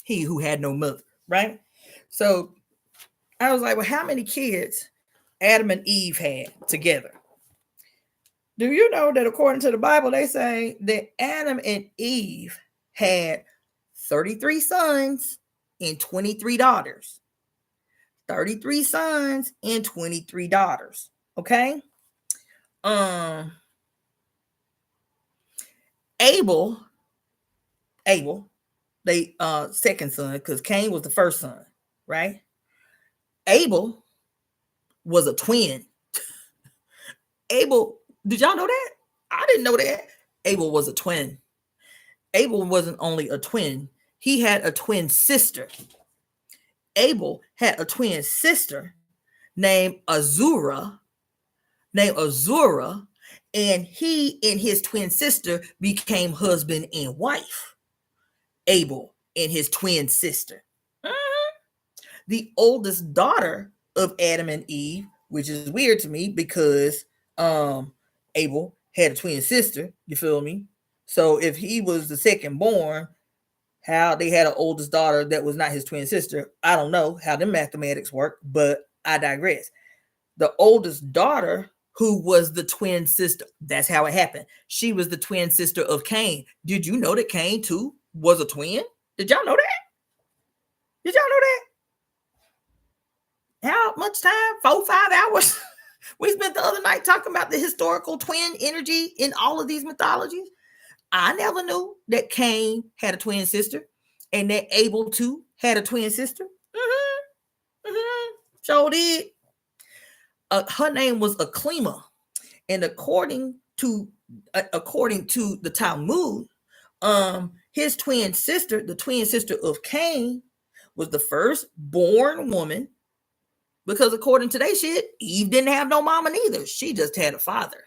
He who had no mother, right? So I was like, well, how many kids Adam and Eve had together? Do you know that according to the Bible, they say that Adam and Eve had 33 sons and 23 daughters. 33 sons and 23 daughters. Okay. Abel, they second son, because Cain was the first son, right? Abel was a twin. Abel, did y'all know that? I didn't know that. Abel was a twin. Abel wasn't only a twin, he had a twin sister. Abel had a twin sister named Azura, and he and his twin sister became husband and wife. Abel and his twin sister. The oldest daughter of Adam and Eve, which is weird to me because Abel had a twin sister, you feel me? So if he was the second born, how they had an oldest daughter that was not his twin sister, I don't know how the mathematics work, but I digress. The oldest daughter, who was the twin sister, that's how it happened. She was the twin sister of Cain. Did you know that Cain too was a twin? Did y'all know that? Did y'all know that? How much time? 4-5 hours? We spent the other night talking about the historical twin energy in all of these mythologies. I never knew that Cain had a twin sister and that Abel too had a twin sister. Sure did. Her name was Aklima, and according to the Talmud, his twin sister, the twin sister of Cain, was the first born woman, because according to their shit, Eve didn't have no mama neither. She just had a father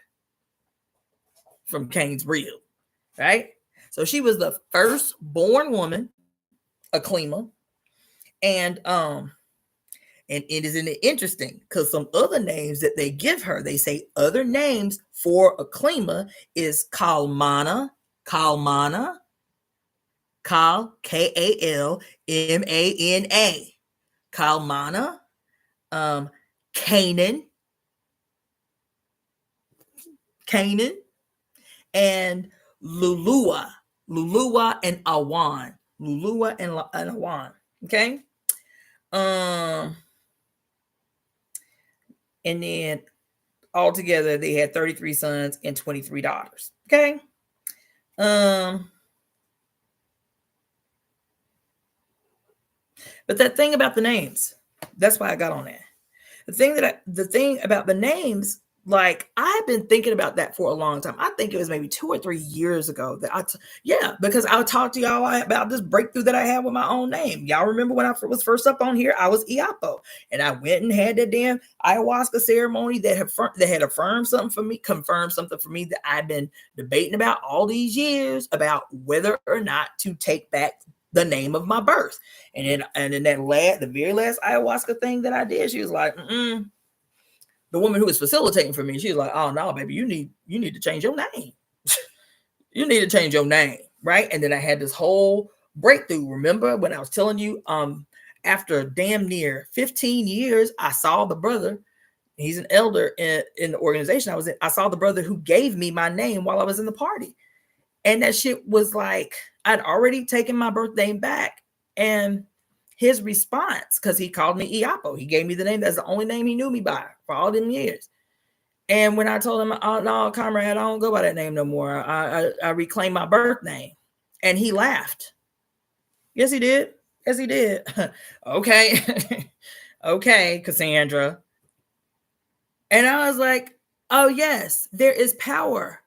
from Cain's rib, right? So she was the first born woman, Aklima, and it is interesting because some other names that they give her, they say other names for Aklima is Kalmana, Kalmana, Kalmana, Kalmana, Canaan, and Lulua and Awan, and Awan. Okay. And then altogether they had 33 sons and 23 daughters. Okay. But that thing about the names, that's why I got on that. The thing about the names, like I've been thinking about that for a long time. I think it was maybe 2 or 3 years ago that because I talked to y'all about this breakthrough that I had with my own name. Y'all remember when I was first up on here, I was Iapo, and I went and had that damn ayahuasca ceremony that had confirmed something for me that I've been debating about all these years about whether or not to take back the name of my birth. And then the very last ayahuasca thing that I did, she was like, the woman who was facilitating for me, she was like, oh no, baby, you need to change your name. You need to change your name, right? And then I had this whole breakthrough. Remember when I was telling you, after damn near 15 years, I saw the brother. He's an elder in the organization I was in. I saw the brother who gave me my name while I was in the party. And that shit was like, I'd already taken my birth name back. And his response, because he called me Iapo, he gave me the name. That's the only name he knew me by for all them years. And when I told him, oh, no, comrade, I don't go by that name no more. I reclaim my birth name. And he laughed. Yes, he did. Yes, he did. Okay. Okay, Cassandra. And I was like, oh, yes, there is power.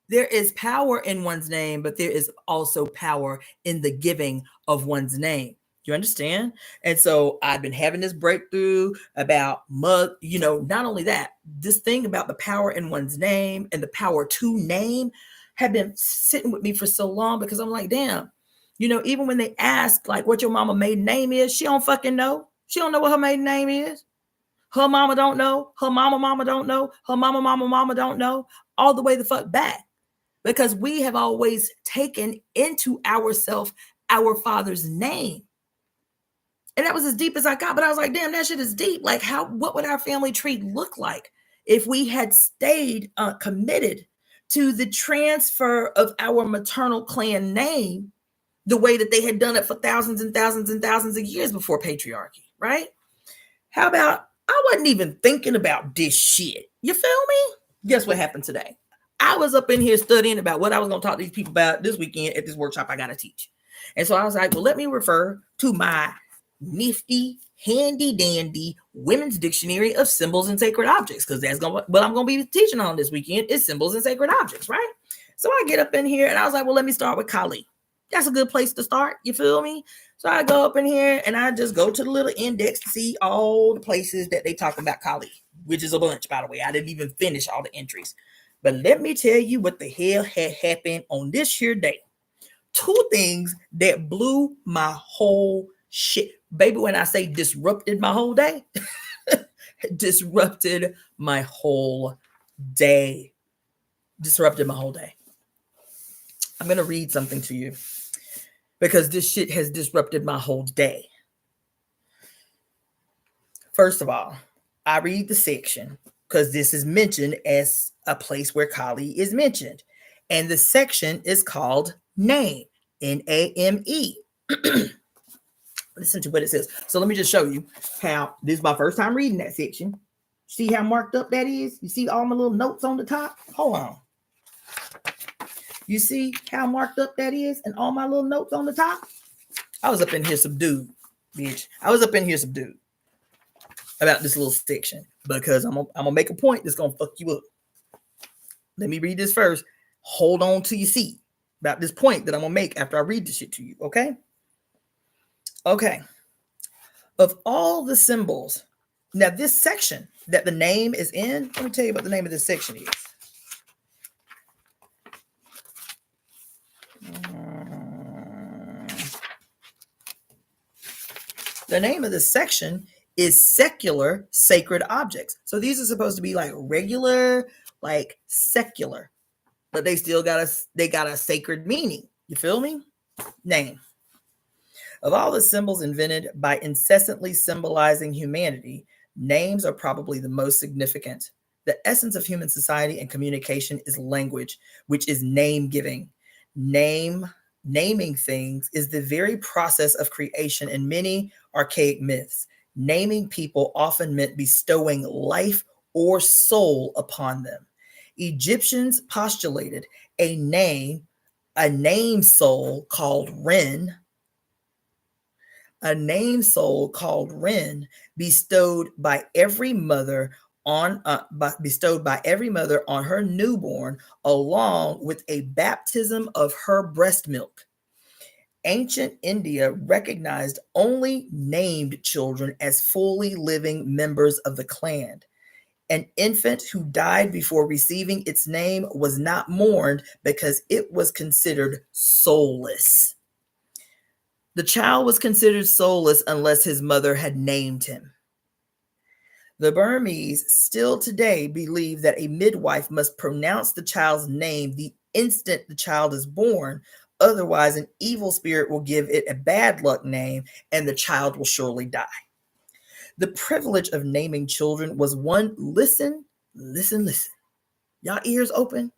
There is power in one's name, but there is also power in the giving of one's name. You understand? And so I've been having this breakthrough about not only that, this thing about the power in one's name and the power to name have been sitting with me for so long, because I'm like, damn, even when they ask like what your mama maiden name is, she don't fucking know. She don't know what her maiden name is. Her mama don't know. Her mama don't know. Her mama don't know. All the way the fuck back. Because we have always taken into ourselves our father's name. And that was as deep as I got. But I was like, damn, that shit is deep. Like, what would our family tree look like if we had stayed committed to the transfer of our maternal clan name the way that they had done it for thousands and thousands and thousands of years before patriarchy, right? How about, I wasn't even thinking about this shit. You feel me? Guess what happened today? I was up in here studying about what I was going to talk to these people about this weekend at this workshop I got to teach. And so I was like, well, let me refer to my nifty, handy dandy women's dictionary of symbols and sacred objects, because that's what I'm going to be teaching on this weekend is symbols and sacred objects, right? So I get up in here and I was like, well, let me start with Kali. That's a good place to start. You feel me? So I go up in here and I just go to the little index to see all the places that they talk about Kali, which is a bunch, by the way. I didn't even finish all the entries. But let me tell you what the hell had happened on this here day. 2 things that blew my whole shit. Baby, when I say disrupted my whole day, disrupted my whole day. Disrupted my whole day. I'm going to read something to you because this shit has disrupted my whole day. First of all, I read the section because this is mentioned as a place where Kali is mentioned. And the section is called Name, Name. Listen to what it says. So let me just show you how, this is my first time reading that section. See how marked up that is? You see all my little notes on the top? Hold on. You see how marked up that is and all my little notes on the top? I was up in here subdued, bitch. I was up in here subdued about this little section because I'm gonna make a point that's gonna fuck you up. Let me read this first. Hold on to your seat about this point that I'm gonna make after I read this shit to you, okay? Okay. Of all the symbols, now this section that the name is in, let me tell you what the name of this section is. The name of this section is secular sacred objects. So these are supposed to be like regular, like secular, but they still got a sacred meaning. You feel me? Name. Of all the symbols invented by incessantly symbolizing humanity, names are probably the most significant. The essence of human society and communication is language, which is name giving. Naming things is the very process of creation in many archaic myths. Naming people often meant bestowing life or soul upon them. Egyptians postulated a name soul called Ren. A name soul called Ren bestowed by every mother on her newborn, along with a baptism of her breast milk. Ancient India recognized only named children as fully living members of the clan. An infant who died before receiving its name was not mourned because it was considered soulless. The child was considered soulless unless his mother had named him. The Burmese still today believe that a midwife must pronounce the child's name the instant the child is born. Otherwise, an evil spirit will give it a bad luck name and the child will surely die. The privilege of naming children was one, listen. Y'all ears open?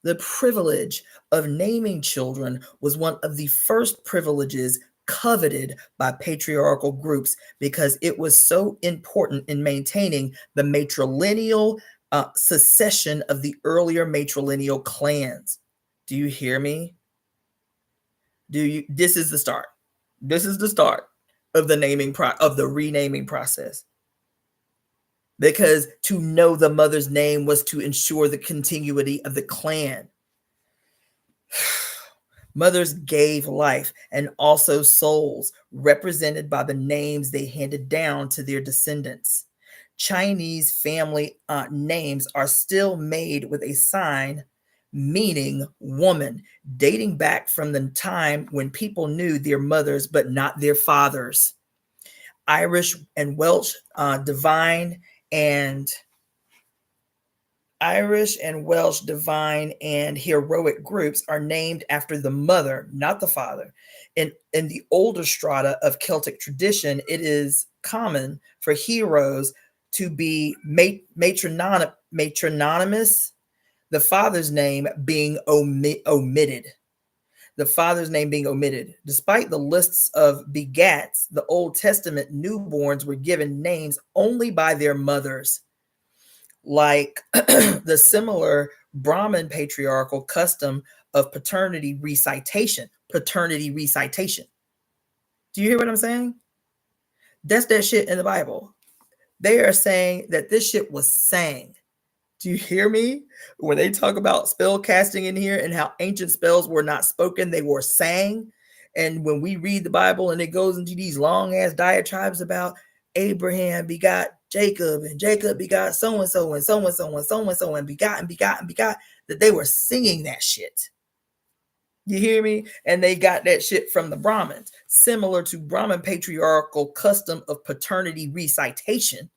The privilege of naming children was one of the first privileges coveted by patriarchal groups because it was so important in maintaining the matrilineal succession of the earlier matrilineal clans. Do you hear me? This is the start. This is the start of the renaming process. Because to know the mother's name was to ensure the continuity of the clan. Mothers gave life and also souls, represented by the names they handed down to their descendants. Chinese family names are still made with a sign meaning woman, dating back from the time when people knew their mothers but not their fathers. Irish and Welsh divine and heroic groups are named after the mother, not the father. In the older strata of Celtic tradition, it is common for heroes to be matronymous, the father's name being omitted. The father's name being omitted. Despite the lists of begats, the Old Testament newborns were given names only by their mothers, like the similar Brahmin patriarchal custom of paternity recitation. Paternity recitation. Do you hear what I'm saying? That's that shit in the Bible. They are saying that this shit was sang. Do you hear me? When they talk about spell casting in here and how ancient spells were not spoken, they were sang. And when we read the Bible and it goes into these long ass diatribes about Abraham begot Jacob and Jacob begot so and so and so and so and so and so and begot and begot and begot, that they were singing that shit. You hear me? And they got that shit from the Brahmins, similar to Brahmin patriarchal custom of paternity recitation.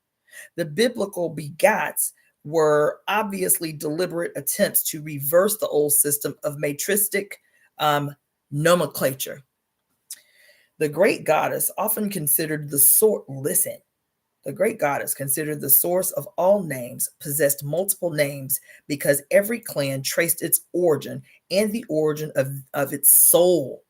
The biblical begots were obviously deliberate attempts to reverse the old system of matristic nomenclature. The great goddess, often considered the source, the great goddess, considered the source of all names, possessed multiple names because every clan traced its origin and the origin of its soul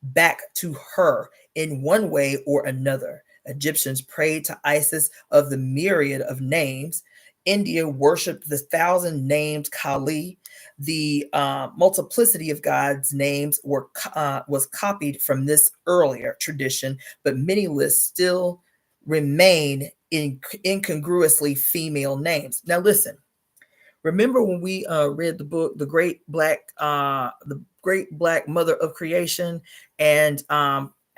back to her in one way or another. Egyptians prayed to Isis of the myriad of names. India worshipped the 1,000-named Kali. The multiplicity of God's names was copied from this earlier tradition, but many lists still remain incongruously female names. Now, listen. Remember when we read the book, the Great Black Mother of Creation, and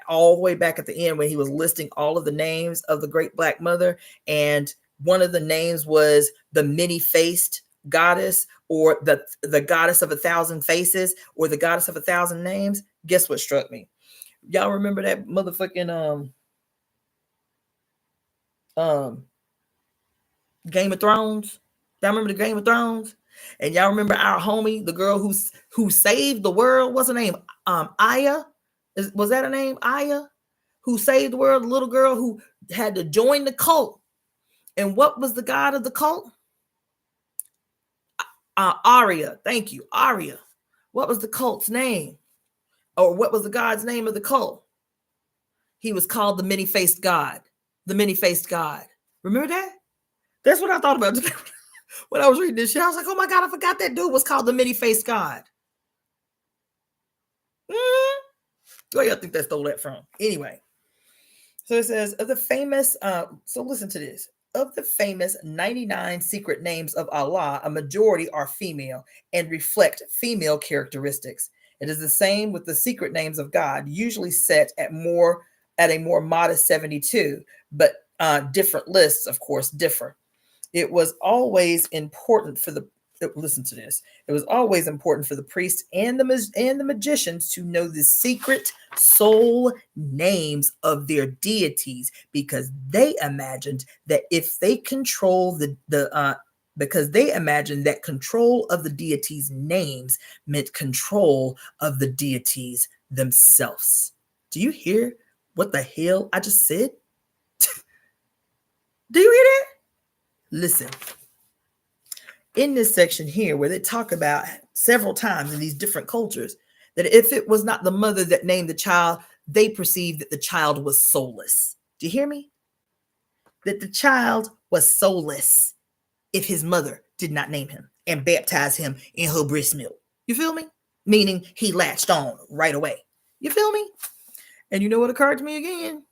all the way back at the end when he was listing all of the names of the Great Black Mother, and one of the names was the many-faced goddess, or the goddess of 1,000 faces, or the goddess of 1,000 names. Guess what struck me? Y'all remember that motherfucking Game of Thrones? Y'all remember the Game of Thrones? And y'all remember our homie, the girl who saved the world? What's her name? Aya? Was that her name? Aya? Who saved the world? The little girl who had to join the cult. And what was the god of the cult? Arya. Thank you. Arya. What was the cult's name? Or what was the god's name of the cult? He was called the many-faced god. The many-faced god. Remember that? That's what I thought about when I was reading this shit. I was like, oh my God, I forgot that dude was called the many-faced god. Where y'all think they stole that from? Anyway. So it says, of the famous, so listen to this. Of the famous 99 secret names of Allah, a majority are female and reflect female characteristics. It is the same with the secret names of God, usually set at a more modest 72, but different lists, of course, differ. It was always important for the listen to this. It was always important for the priests and the magicians to know the secret soul names of their deities, because they imagined that if they control because they imagined that control of the deities' names meant control of the deities themselves. Do you hear what the hell I just said? Do you hear that? Listen. In this section here, where they talk about several times in these different cultures, that if it was not the mother that named the child, they perceived that the child was soulless. Do you hear me? That the child was soulless if his mother did not name him and baptize him in her breast milk. You feel me? Meaning he latched on right away. You feel me? And you know what occurred to me again?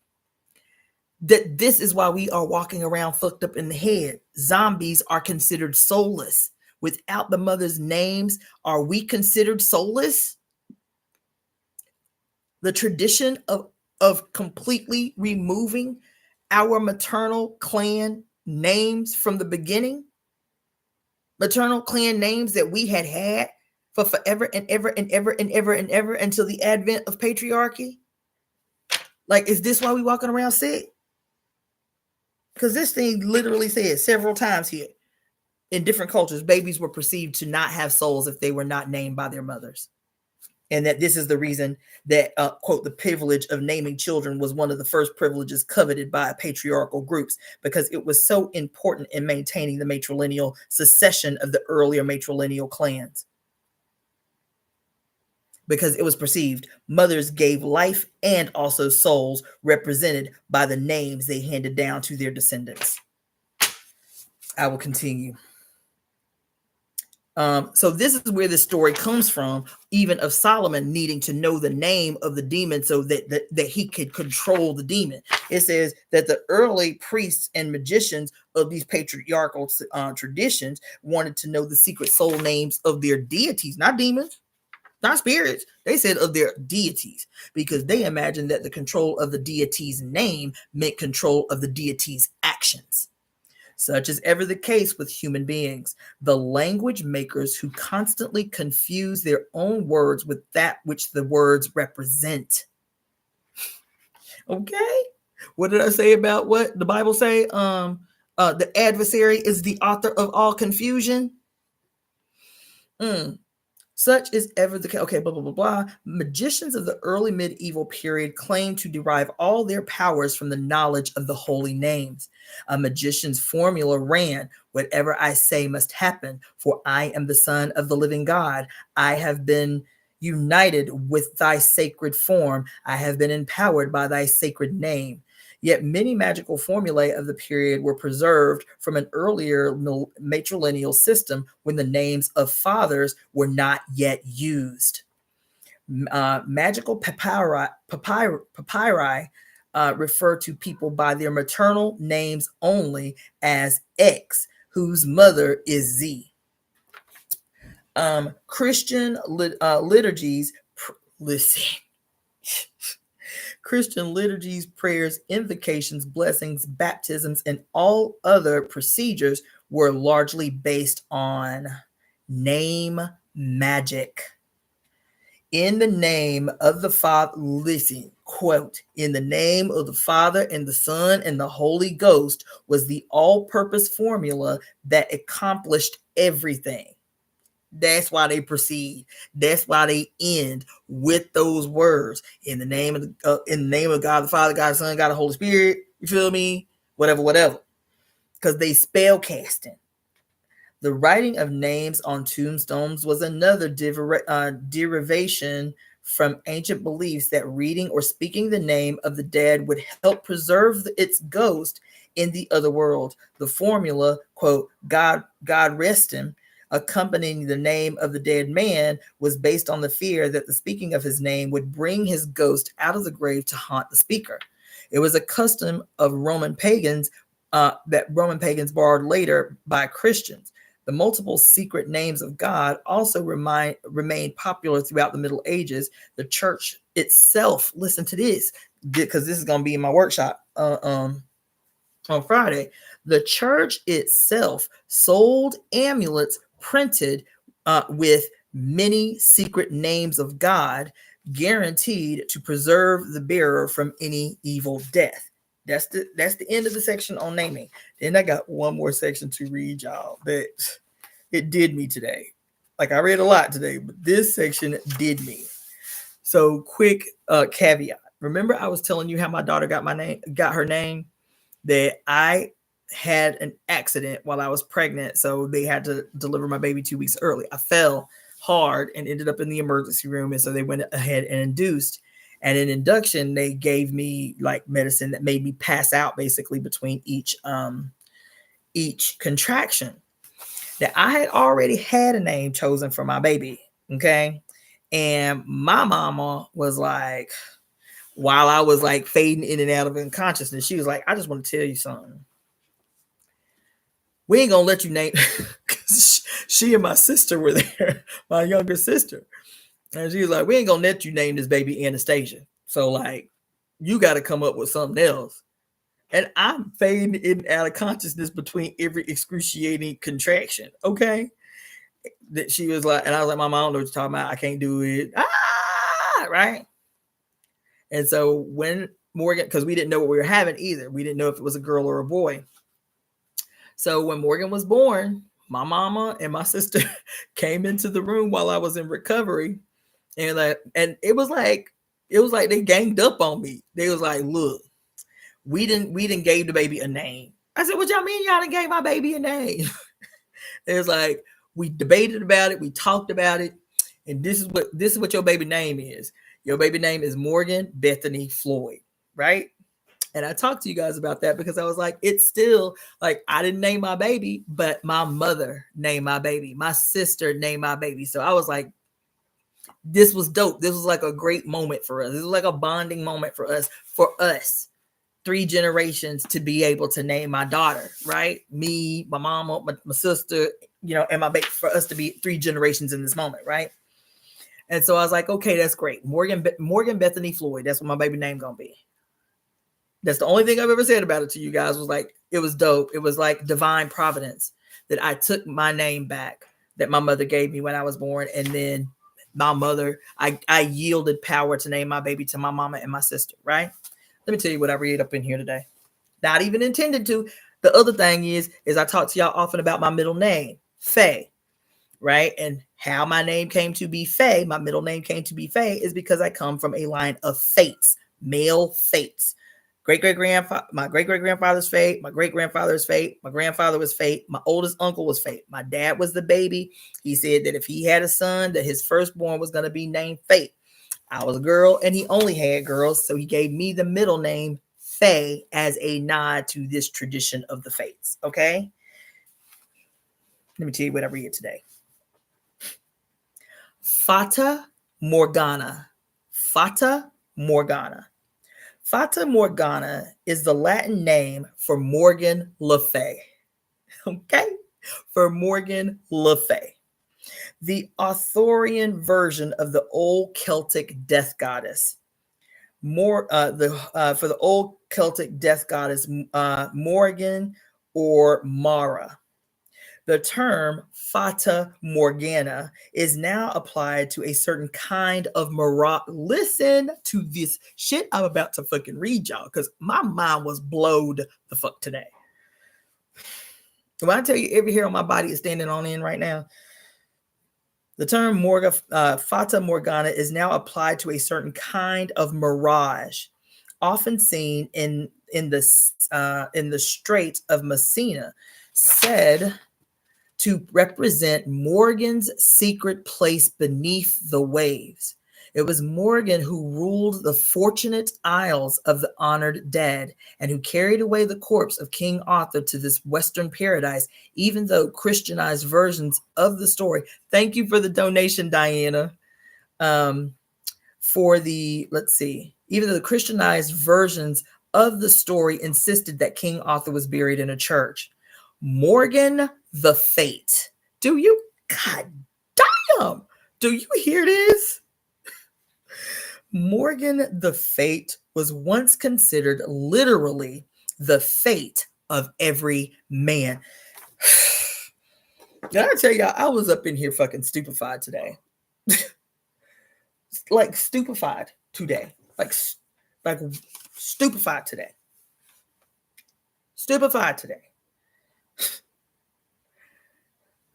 That this is why we are walking around fucked up in the head. Zombies are considered soulless. Without the mother's names, are we considered soulless? The tradition of completely removing our maternal clan names from the beginning, maternal clan names that we had for forever and ever and ever and ever and ever until the advent of patriarchy? Like, is this why we walking around sick? Because this thing literally says several times here, in different cultures, babies were perceived to not have souls if they were not named by their mothers. And that this is the reason that, quote, the privilege of naming children was one of the first privileges coveted by patriarchal groups, because it was so important in maintaining the matrilineal succession of the earlier matrilineal clans. Because it was perceived mothers gave life and also souls represented by the names they handed down to their descendants. I will continue. So this is where the story comes from, even of Solomon needing to know the name of the demon so that he could control the demon. It says that the early priests and magicians of these patriarchal traditions wanted to know the secret soul names of their deities, not demons, not spirits. They said of their deities, because they imagined that the control of the deity's name meant control of the deity's actions. Such is ever the case with human beings, the language makers who constantly confuse their own words with that which the words represent. Okay, what did I say about what the Bible say? The adversary is the author of all confusion. Such is ever the case. Okay, blah, blah, blah, blah. Magicians of the early medieval period claimed to derive all their powers from the knowledge of the holy names. A magician's formula ran, whatever I say must happen, for I am the son of the living God. I have been united with thy sacred form. I have been empowered by thy sacred name. Yet many magical formulae of the period were preserved from an earlier matrilineal system when the names of fathers were not yet used. Magical papyri refer to people by their maternal names only, as X, whose mother is Z. Christian liturgies, listen. Christian liturgies, prayers, invocations, blessings, baptisms, and all other procedures were largely based on name magic. In the name of the Father, listen, quote, in the name of the Father and the Son and the Holy Ghost was the all-purpose formula that accomplished everything. That's why they proceed. That's why they end with those words. In the name of God the Father, God the Son, God the Holy Spirit. You feel me? Whatever. Because they spell casting. The writing of names on tombstones was another derivation from ancient beliefs that reading or speaking the name of the dead would help preserve its ghost in the other world. The formula, quote, God rest him, accompanying the name of the dead man, was based on the fear that the speaking of his name would bring his ghost out of the grave to haunt the speaker. It was a custom of Roman pagans that Roman pagans borrowed later by Christians. The multiple secret names of God also remained popular throughout the Middle Ages. The church itself, listen to this, because this is going to be in my workshop on Friday. The church itself sold amulets printed with many secret names of God, guaranteed to preserve the bearer from any evil death. That's the end of the section on naming. Then I got one more section to read, y'all, that it did me today. Like, I read a lot today, but this section did me. So, quick caveat. Remember, I was telling you how my daughter got her name? That I had an accident while I was pregnant, so they had to deliver my baby 2 weeks early. I fell hard and ended up in the emergency room, and so they went ahead and induced. And in induction, they gave me like medicine that made me pass out basically between each contraction. That I had already had a name chosen for my baby, okay? And my mama was like, while I was like fading in and out of unconsciousness, she was like, I just want to tell you something. We ain't gonna let you name, because she and my sister were there, my younger sister. And she was like, we ain't gonna let you name this baby Anastasia. So like, you got to come up with something else. And I'm fading in and out of consciousness between every excruciating contraction. Okay. that she was like, and I was like, Mom, I don't know what you're talking about. I can't do it. Right. And so when Morgan, because we didn't know what we were having either. We didn't know if it was a girl or a boy. So when Morgan was born, my mama and my sister came into the room while I was in recovery. And it was like they ganged up on me. They was like, look, we didn't gave the baby a name. I said, what y'all mean y'all didn't gave my baby a name? It was like, we debated about it, we talked about it, and this is what your baby name is. Your baby name is Morgan Bethany Floyd, right? And I talked to you guys about that because I was like, it's still like, I didn't name my baby, but my mother named my baby. My sister named my baby. So I was like, this was dope. This was like a great moment for us. This was like a bonding moment for us, 3 generations to be able to name my daughter, right? Me, my mama, my sister, and my baby, for us to be 3 generations in this moment, right? And so I was like, okay, that's great. Morgan Bethany Floyd. That's what my baby name gonna be. That's the only thing I've ever said about it to you guys, was like, it was dope. It was like divine providence that I took my name back that my mother gave me when I was born. And then my mother, I yielded power to name my baby to my mama and my sister, right? Let me tell you what I read up in here today. Not even intended to. The other thing is I talk to y'all often about my middle name, Faye, right? And how my name came to be Faye, my middle name came to be Faye, is because I come from a line of fates, male fates. My great-great-grandfather's Faye, my great-grandfather's Faye, my grandfather was Faye, my oldest uncle was Faye. My dad was the baby. He said that if he had a son, that his firstborn was going to be named Faye. I was a girl and he only had girls, so he gave me the middle name Faye as a nod to this tradition of the fates, okay? Let me tell you what I read today. Fata Morgana. Fata Morgana. Fata Morgana is the Latin name for Morgan Le Fay. Okay? For Morgan Le Fay. The Arthurian version of the old Celtic death goddess. For the old Celtic death goddess, Morgan or Mara. The term Fata Morgana is now applied to a certain kind of mirage. Listen to this shit I'm about to fucking read, y'all, because my mind was blowed the fuck today. When I tell you every hair on my body is standing on end right now, the term Fata Morgana is now applied to a certain kind of mirage, often seen in the Strait of Messina, said to represent Morgan's secret place beneath the waves. It was Morgan who ruled the fortunate isles of the honored dead and who carried away the corpse of King Arthur to this Western paradise, even though Christianized versions of the story. Thank you for the donation, Diana. Even though the Christianized versions of the story insisted that King Arthur was buried in a church. Morgan the Fate. God damn, do you hear this? Morgan the Fate was once considered literally the fate of every man. Did I tell y'all, I was up in here fucking stupefied today. Like stupefied today. Like stupefied today. Stupefied today.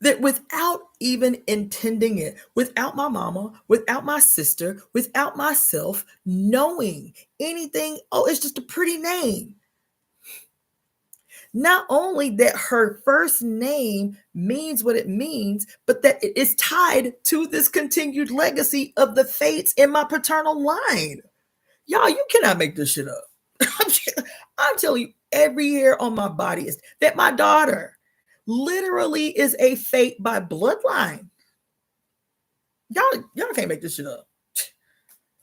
That without even intending it, without my mama, without my sister, without myself knowing anything, it's just a pretty name. Not only that her first name means what it means, but that it is tied to this continued legacy of the fates in my paternal line. Y'all, you cannot make this shit up. I'm telling you, every hair on my body is that my daughter literally is a fate by bloodline. Y'all can't make this shit up.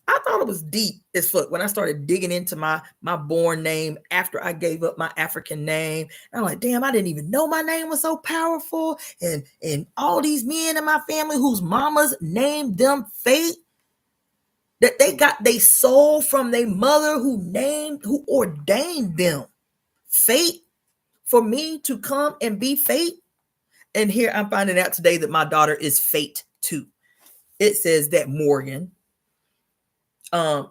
I thought it was deep as fuck when I started digging into my born name after I gave up my African name. And I'm like, damn, I didn't even know my name was so powerful. And all these men in my family whose mamas named them Fate, that they soul from their mother who ordained them Fate for me to come and be Fate. And here I'm finding out today that my daughter is fate too. It says that Morgan, the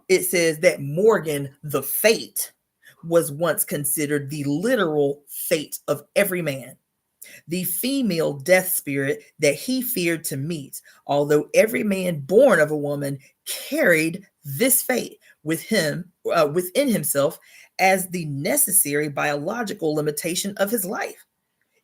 fate, was once considered the literal fate of every man, the female death spirit that he feared to meet, although every man born of a woman carried this fate within himself as the necessary biological limitation of his life.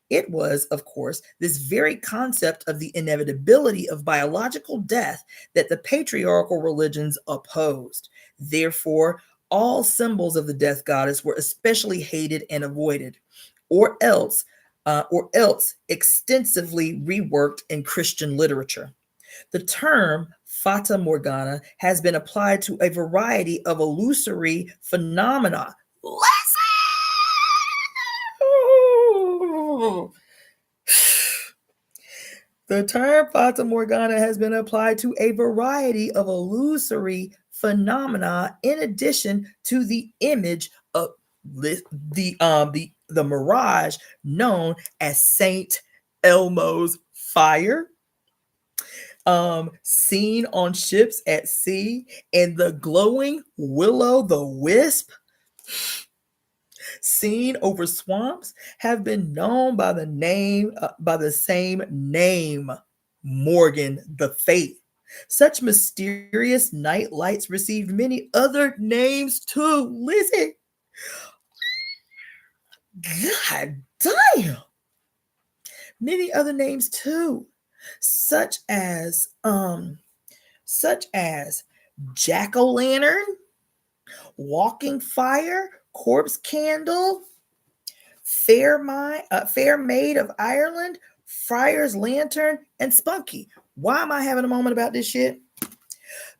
It was, of course, this very concept of the inevitability of biological death that the patriarchal religions opposed. Therefore, all symbols of the death goddess were especially hated and avoided, or else extensively reworked in Christian literature. The term Fata Morgana has been applied to a variety of illusory phenomena. The term Fata Morgana has been applied to a variety of illusory phenomena in addition to the image of the mirage known as Saint Elmo's fire, seen on ships at sea, and the glowing will-o'-the-wisp seen over swamps have been known by the same name, Morgan the Faith. Such mysterious night lights received many other names too. Listen, God damn, many other names too, such as jack-o'-lantern, walking fire, corpse candle, fair maid of Ireland, friar's lantern, and spunky. Why am I having a moment about this shit?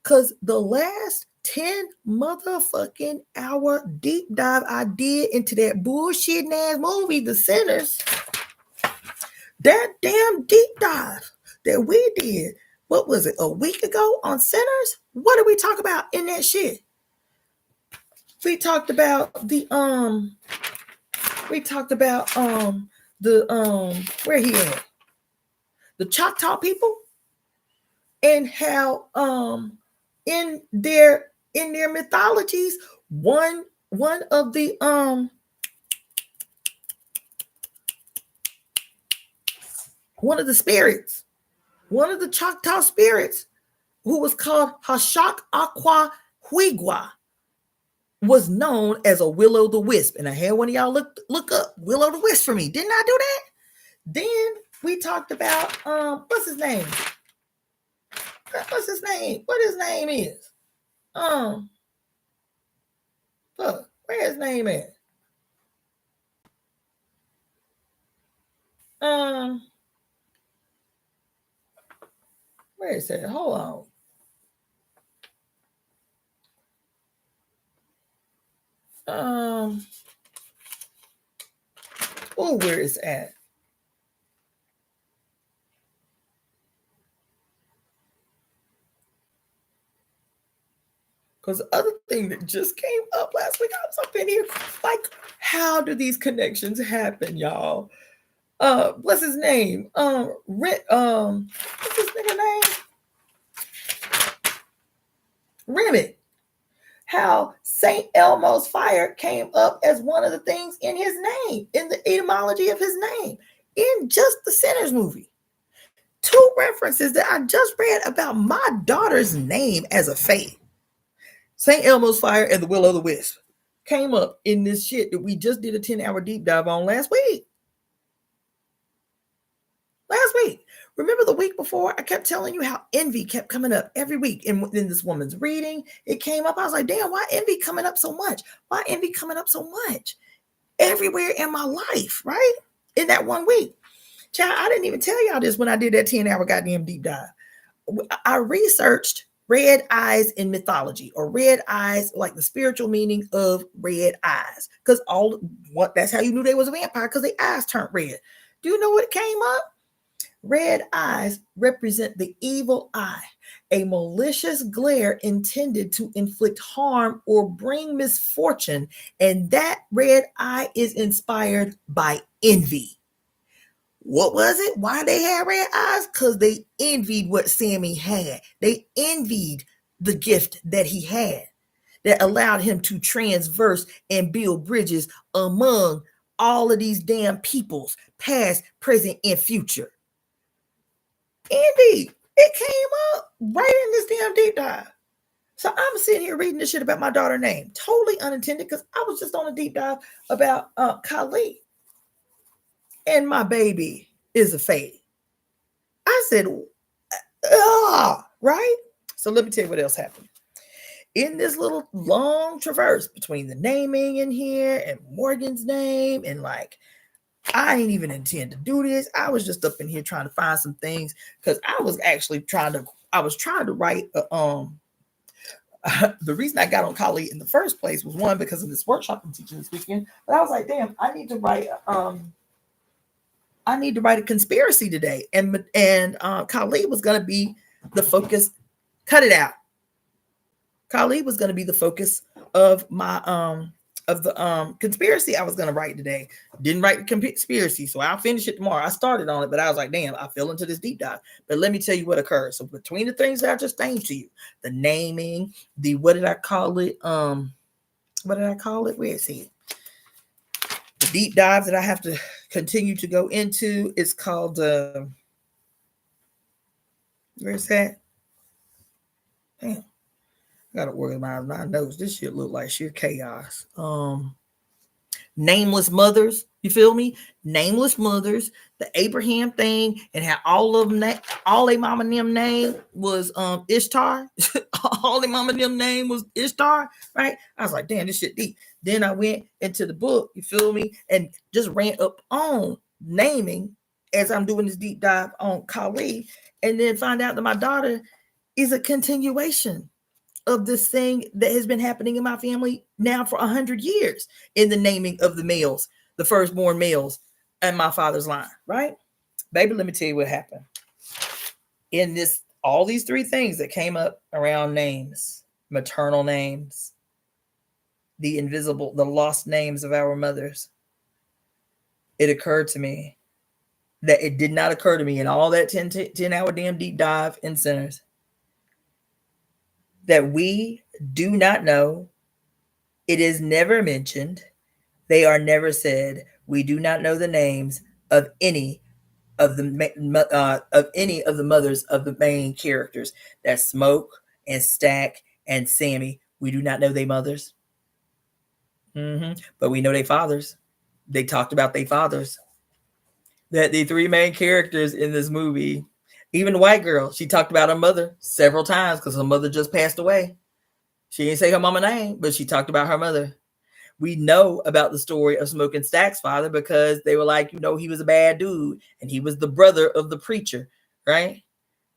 Because the last 10 motherfucking hour deep dive I did into that bullshit ass movie, The Sinners, that damn deep dive that we did, what was it, a week ago on Sinners? What did we talk about in that shit? We talked about the where he at? The Choctaw people, and how in their mythologies, one of the spirits, one of the Choctaw spirits, who was called Hashak Aqua Huigua, was known as a will-o'-the-wisp. And I had one of y'all look up will-o'-the-wisp for me. Didn't I do that? Then we talked about what's his name? What his name is? Where his name is? Where is it? Hold on. Where is it at? Because the other thing that just came up last week, I was up in here like, how do these connections happen, y'all? What's his name? What's his nigga name? Remy. How Saint Elmo's fire came up as one of the things in his name, in the etymology of his name, in just the Sinners movie. 2 references that I just read about my daughter's name as a faith. St. Elmo's fire and the will-o'-the-wisp came up in this shit that we just did a 10-hour deep dive on last week. Remember the week before, I kept telling you how envy kept coming up every week in this woman's reading. It came up. I was like, damn, why envy coming up so much? Why envy coming up so much? Everywhere in my life, right? In that one week. Child, I didn't even tell y'all this when I did that 10-hour goddamn deep dive. I researched red eyes in mythology, or red eyes, like the spiritual meaning of red eyes. Because that's how you knew they was a vampire, because their eyes turned red. Do you know what came up? Red eyes represent the evil eye, a malicious glare intended to inflict harm or bring misfortune, and that red eye is inspired by envy. What was it? Why they had red eyes? Because they envied what Sammy had. They envied the gift that he had that allowed him to transverse and build bridges among all of these damn peoples, past, present, and future. Indeed, it came up right in this damn deep dive. So I'm sitting here reading this shit about my daughter's name, totally unintended, because I was just on a deep dive about Khalid. And my baby is a Faye. I said, right? So let me tell you what else happened. In this little long traverse between the naming in here and Morgan's name, and like, I ain't even intend to do this. I was just up in here trying to find some things because I was actually trying to write the reason I got on Kali in the first place was one, because of this workshop I'm teaching this weekend. But I was like, damn, I need to write a conspiracy today. And Kali was gonna be the focus. Cut it out. Kali was gonna be the focus of my of the conspiracy I was gonna write today. Didn't write the conspiracy, so I'll finish it tomorrow. I started on it, but I was like, damn, I fell into this deep dive. But let me tell you what occurred. So between the things that I just named to you, the naming, the what did I call it? Where is it? The deep dives that I have to continue to go into is called where's that? Damn. I gotta organize my notes. This shit look like sheer chaos. Nameless mothers, you feel me? Nameless mothers, the Abraham thing, and how all of them, all they mama and them name was Ishtar. All they mama and them name was Ishtar, right? I was like, damn, this shit deep. Then I went into the book, you feel me, and just ran up on naming as I'm doing this deep dive on Kali, and then find out that my daughter is a continuation of this thing that has been happening in my family now for 100 years in the naming of the males, the firstborn males and my father's line, right? Baby, let me tell you what happened. In this, all these three things that came up around names, maternal names, the invisible, the lost names of our mothers, it occurred to me that it did not occur to me in all that 10-hour damn deep dive in centers that we do not know. It is never mentioned. They are never said. We do not know the names of any of the mothers of the main characters. That's Smoke and Stack and Sammy. We do not know their mothers. But we know their fathers. They talked about their fathers. That the three main characters in this movie, even the white girl, she talked about her mother several times because her mother just passed away. She didn't say her mama name, but she talked about her mother. We know about the story of Smoke and Stack's father because they were like, you know, he was a bad dude and he was the brother of the preacher, right?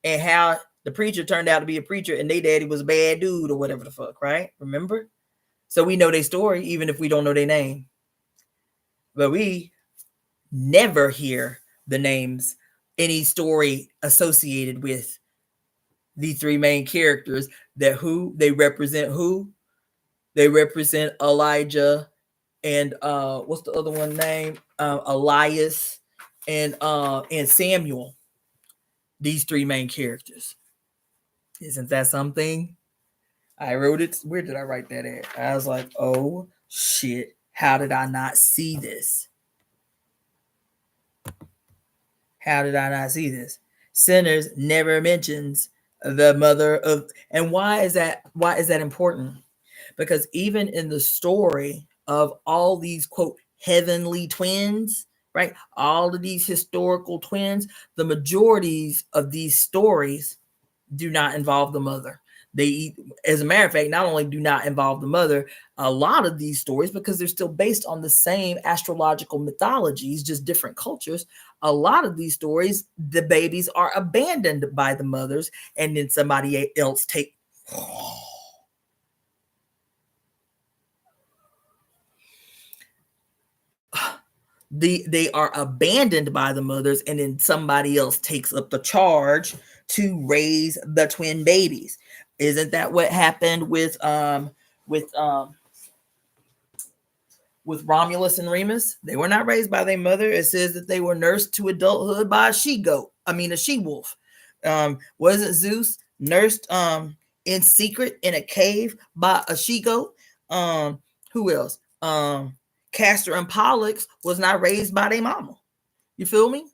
And how the preacher turned out to be a preacher and their daddy was a bad dude or whatever the fuck, right? Remember? So we know their story even if we don't know their name. But we never hear the names, any story associated with the three main characters that they represent Elijah and what's the other one name? Elias and Samuel. These three main characters. Isn't that something? I wrote it. Where did I write that at? I was like, oh shit. How did I not see this? How did I not see this? Sinners never mentions the mother of, and why is that important? Because even in the story of all these quote heavenly twins, right? All of these historical twins, the majorities of these stories do not involve the mother. They, as a matter of fact, not only do not involve the mother, a lot of these stories, because they're still based on the same astrological mythologies, just different cultures. A lot of these stories, the babies are abandoned by the mothers, and then somebody else take. They are abandoned by the mothers, and then somebody else takes up the charge to raise the twin babies. Isn't that what happened with with Romulus and Remus. They were not raised by their mother. It says that they were nursed to adulthood by a she-goat. I mean, a she-wolf. Wasn't Zeus nursed in secret in a cave by a she-goat? Who else? Castor and Pollux was not raised by their mama. You feel me?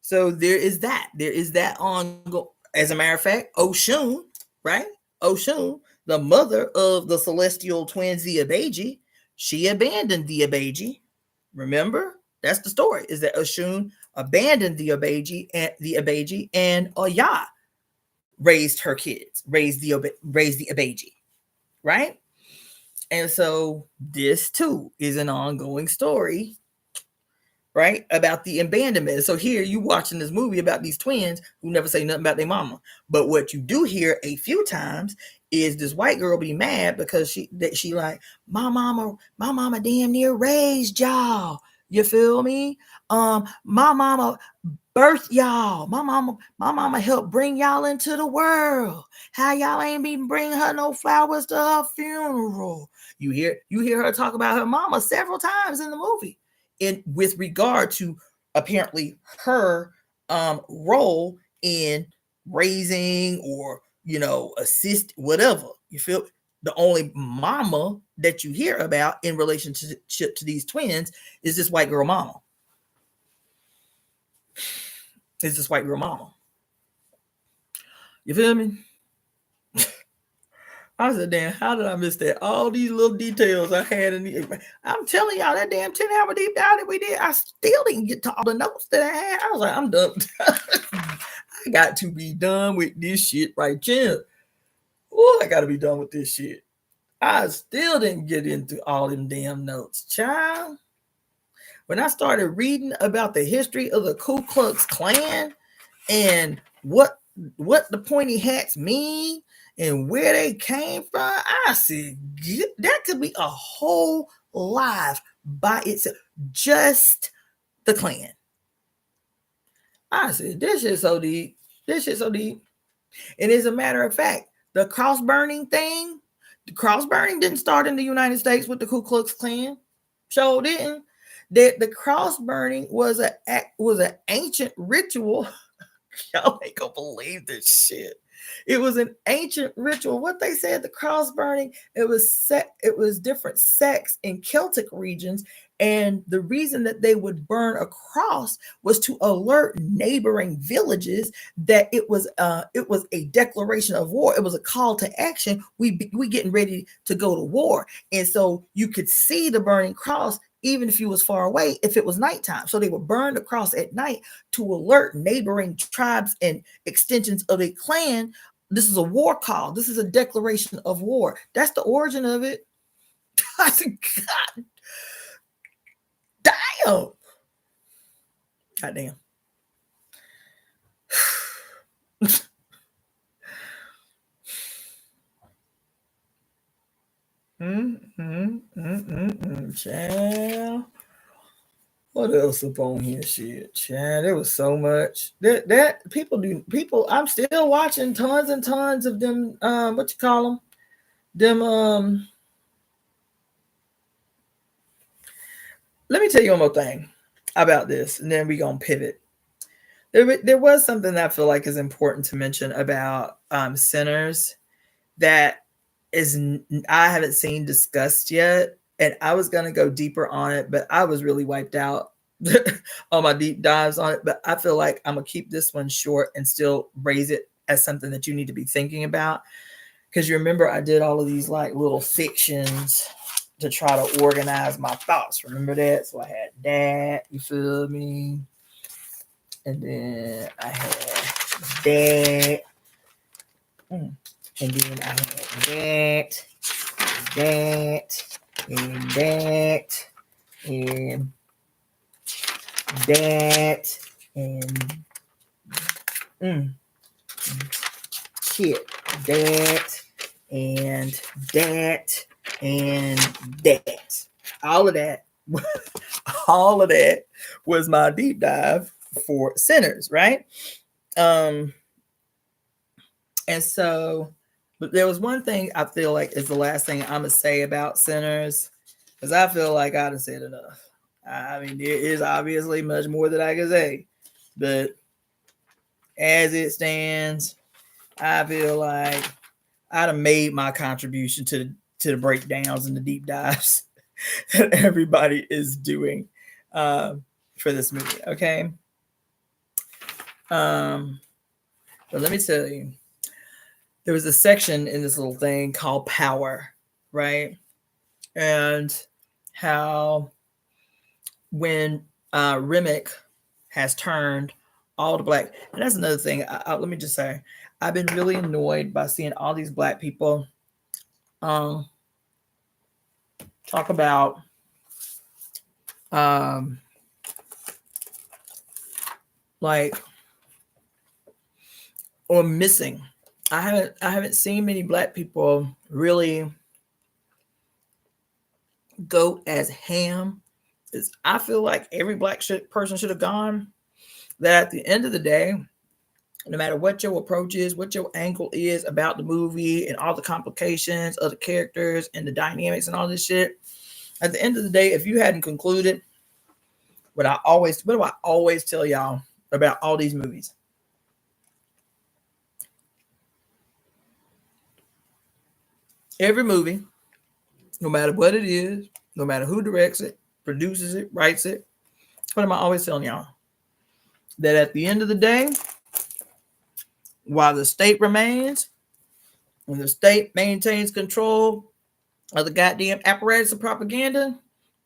So there is that. There is that ongoing. As a matter of fact, Oshun, right? Oshun, the mother of the celestial twins, the Abeji, she abandoned the Abeji. Remember? That's the story, is that Oshun abandoned the Abeji and Oya raised her kids, raised the Abeji, right? And so this too is an ongoing story, right, about the abandonment. So here you watching this movie about these twins who never say nothing about their mama. But what you do hear a few times is this white girl be mad because she like, my mama damn near raised y'all. You feel me? My mama birthed y'all. My mama helped bring y'all into the world. How y'all ain't even bring her no flowers to her funeral? You hear her talk about her mama several times in the movie. With regard to apparently her role in raising or assist whatever. You feel? The only mama that you hear about in relationship to these twins is this white girl mama. Is this white girl mama? You feel me? I said, damn, how did I miss that? All these little details I had I'm telling y'all, that damn 10-hour deep dive that we did, I still didn't get to all the notes that I had. I was like, I'm done. I got to be done with this shit right here. Oh, I got to be done with this shit. I still didn't get into all them damn notes, child. When I started reading about the history of the Ku Klux Klan and what the pointy hats mean and where they came from, I said, that could be a whole life by itself. Just the Klan. I said, this shit's so deep. This shit's so deep. And as a matter of fact, the cross burning thing, the cross burning didn't start in the United States with the Ku Klux Klan. Sure didn't. That the cross burning was an ancient ritual. Y'all ain't gonna believe this shit. It was an ancient ritual. What they said, the cross burning, it was different sects in Celtic regions. And the reason that they would burn a cross was to alert neighboring villages that it was a declaration of war. It was a call to action. We getting ready to go to war. And so you could see the burning cross even if you was far away, if it was nighttime. So they would burn the cross at night to alert neighboring tribes and extensions of a clan. This is a war call. This is a declaration of war. That's the origin of it. I said, God damn. God damn. Child. What else up on here? Shit, Chad. There was so much that people. I'm still watching tons and tons of them. What you call them? Let me tell you one more thing about this, and then we're gonna pivot. There was something that I feel like is important to mention about centers that I haven't seen discussed yet. And I was going to go deeper on it, but I was really wiped out on my deep dives on it. But I feel like I'm going to keep this one short and still raise it as something that you need to be thinking about. Because you remember I did all of these like little sections to try to organize my thoughts. Remember that? So I had that, you feel me? And then I had that. And then I had that. And that, and that, and shit, that, and that, and that. All of that was my deep dive for centers, right? And so, but there was one thing I feel like is the last thing I'm gonna say about centers because I feel like I done said enough. I mean, there is obviously much more that I can say, but as it stands, I feel like I'd have made my contribution to the breakdowns and the deep dives that everybody is doing for this movie. Okay. But let me tell you, there was a section in this little thing called power, right? And how when Remick has turned all the black, and that's another thing. Let me just say, I've been really annoyed by seeing all these black people talk about like or missing. I haven't seen many black people really go as ham as I feel like every black person should have gone. That at the end of the day, no matter what your approach is, what your angle is about the movie and all the complications of the characters and the dynamics and all this shit, at the end of the day, if you hadn't concluded what do I always tell y'all about all these movies? Every movie, no matter what it is, no matter who directs it, produces it, writes it, what am I always telling y'all? That at the end of the day, while the state remains and the state maintains control of the goddamn apparatus of propaganda,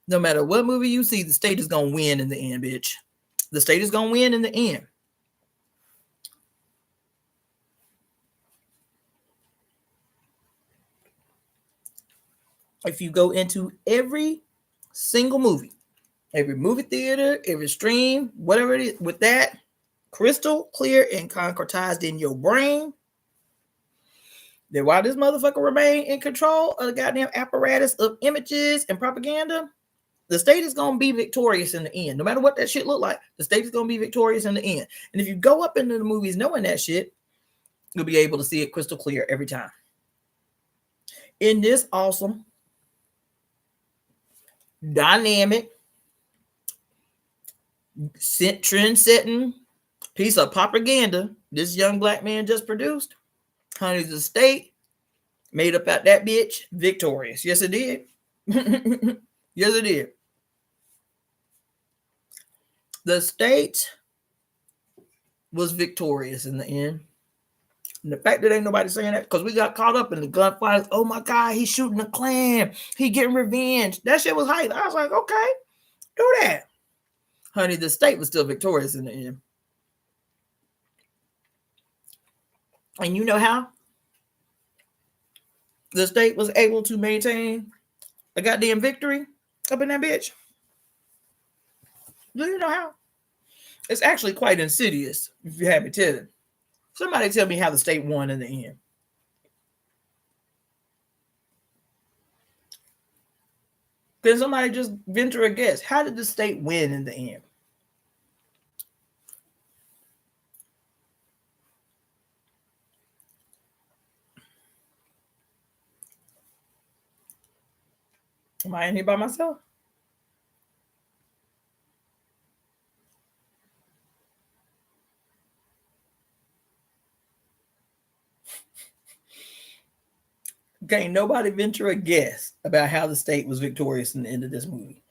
no matter what movie you see, the state is going to win in the end, bitch. The state is going to win in the end. If you go into every single movie, every movie theater, every stream, whatever it is, with that crystal clear and concretized in your brain, that while this motherfucker remain in control of the goddamn apparatus of images and propaganda, the state is going to be victorious in the end. No matter what that shit look like, the state is going to be victorious in the end. And if you go up into the movies knowing that shit, you'll be able to see it crystal clear every time. In this awesome, dynamic, trend-setting piece of propaganda this young black man just produced, honey, the state made up out that bitch victorious. Yes, it did. Yes, it did. The state was victorious in the end. And the fact that ain't nobody saying that, because we got caught up in the gunfire. Oh my God, he's shooting a Klan. He getting revenge. That shit was hype. I was like, okay, do that. Honey, the state was still victorious in the end. And you know how the state was able to maintain a goddamn victory up in that bitch? Do you know how? It's actually quite insidious, if you have me tell it. Somebody tell me how the state won in the end. Can somebody just venture a guess? How did the state win in the end? Am I in here by myself? Can't nobody venture a guess about how the state was victorious in the end of this movie.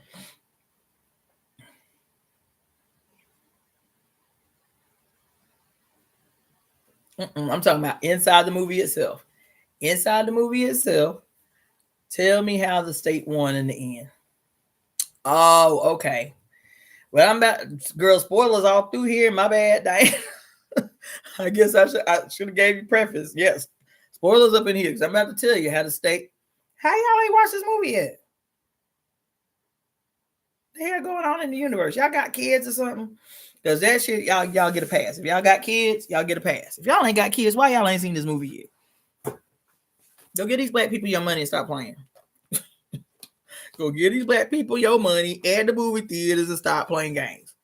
I'm talking about inside the movie itself. Inside the movie itself, tell me how the state won in the end. Oh, okay. Well, I'm about, girl, spoilers all through here. My bad, Diane. I guess I should have gave you preface. Yes, spoilers up in here because I'm about to tell you how the state. How y'all ain't watched this movie yet? The hell going on in the universe? Y'all got kids or something? Because that shit, y'all get a pass. If y'all got kids, y'all get a pass. If y'all ain't got kids, why y'all ain't seen this movie yet? Go get these black people your money and stop playing. Go get these black people your money and the movie theaters and stop playing games.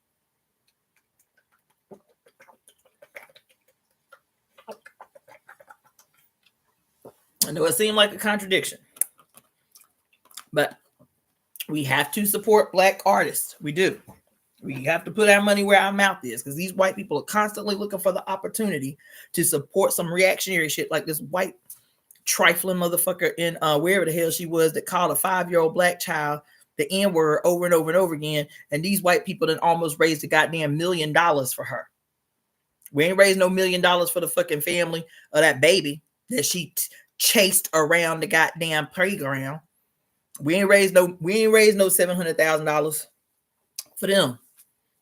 I know it seemed like a contradiction, but We have to support Black artists. We do. We have to put our money where our mouth is, because these white people are constantly looking for the opportunity to support some reactionary shit like this white trifling motherfucker in wherever the hell she was that called a 5-year-old black child the N-word over and over and over again. And these white people then almost raised a goddamn $1 million for her. We ain't raised no $1 million for the fucking family of that baby that she chased around the goddamn playground. We ain't raised no $700,000 for them.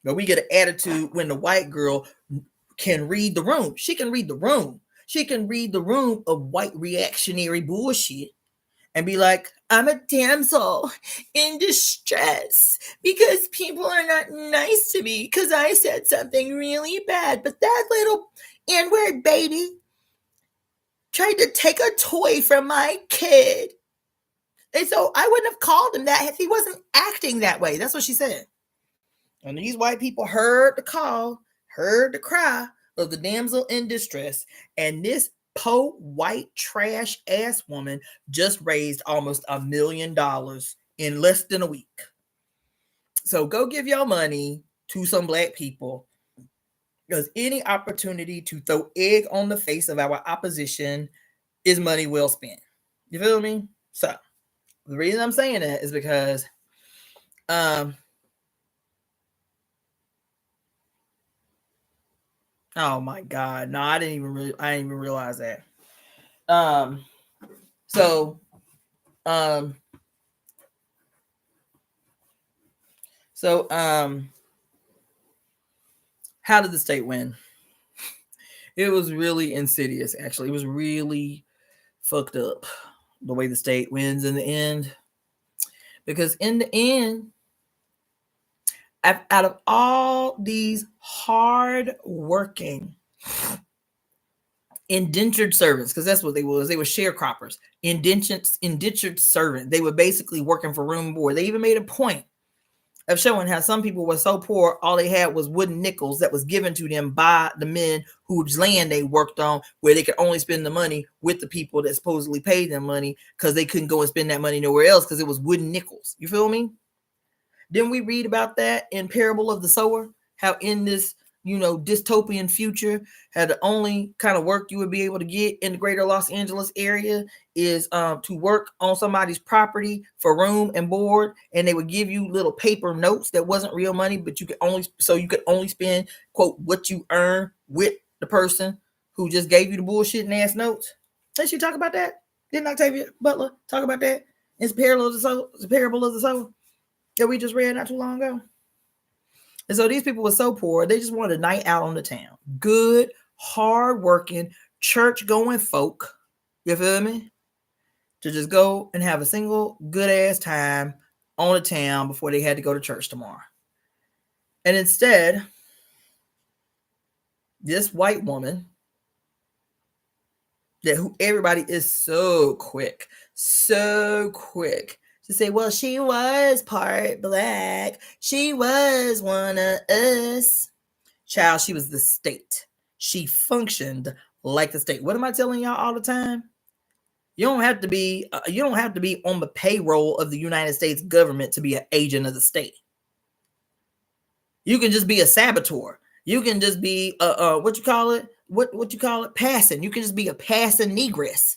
But we get an attitude when the white girl can read the room. She can read the room. She can read the room of white reactionary bullshit and be like, I'm a damsel in distress because people are not nice to me because I said something really bad. But that little N-word baby tried to take a toy from my kid. And so I wouldn't have called him that if he wasn't acting that way. That's what she said. And these white people heard the call, heard the cry of the damsel in distress. And this po white trash ass woman just raised almost $1 million in less than a week. So go give your money to some black people, because any opportunity to throw egg on the face of our opposition is money well spent. You feel me? So the reason I'm saying that is because oh my God. No, I didn't even realize that. How did the state win? It was really insidious, actually. It was really fucked up the way the state wins in the end. Because in the end, out of all these hard-working indentured servants, because that's what they was. They were sharecroppers, indentured servant. They were basically working for room and board. They even made a point of showing how some people were so poor, all they had was wooden nickels that was given to them by the men whose land they worked on, where they could only spend the money with the people that supposedly paid them money, because they couldn't go and spend that money nowhere else because it was wooden nickels. You feel me? Didn't we read about that in Parable of the Sower? How in this, dystopian future, how the only kind of work you would be able to get in the greater Los Angeles area is to work on somebody's property for room and board, and they would give you little paper notes that wasn't real money, but you could only spend, quote, what you earn with the person who just gave you the bullshit and ass notes. Didn't you talk about that? Didn't Octavia Butler talk about that? It's Parable of the Sower that we just read not too long ago. And so these people were so poor, they just wanted a night out on the town. Good, hard-working, church-going folk, you feel me? To just go and have a single good-ass time on the town before they had to go to church tomorrow. And instead, this white woman, everybody is so quick to say, well, she was part black. She was one of us. Child, she was the state. She functioned like the state. What am I telling y'all all the time? You don't have to be on the payroll of the United States government to be an agent of the state. You can just be a saboteur. You can just be what you call it? Passing. You can just be a passing negress.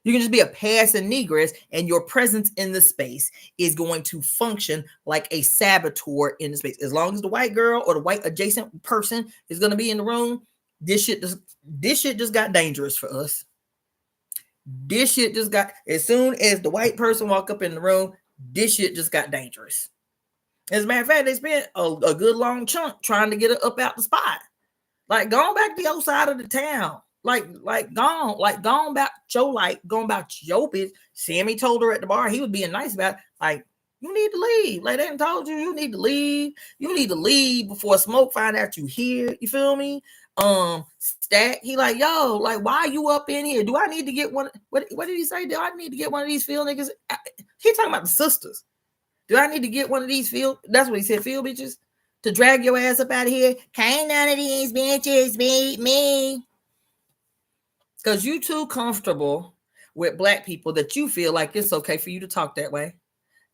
You can just be a passing negress, and your presence in the space is going to function like a saboteur in the space. As long as the white girl or the white adjacent person is going to be in the room, this shit just got dangerous for us. This shit just got, as soon as the white person walk up in the room, this shit just got dangerous. As a matter of fact, they spent a good long chunk trying to get her up out the spot. Like, going back to the other side of the town. Going about your bitch. Sammy told her at the bar, he was being nice about it. Like, you need to leave. Like, they done told you need to leave. You need to leave before Smoke find out you here. You feel me? Stack, he like, yo, like, why are you up in here? Do I need to get one? What did he say? Do I need to get one of these field niggas? He talking about the sisters. Do I need to get one of these field? That's what he said, field bitches, to drag your ass up out of here. Can't none of these bitches beat me. Because you too comfortable with black people that you feel like it's okay for you to talk that way.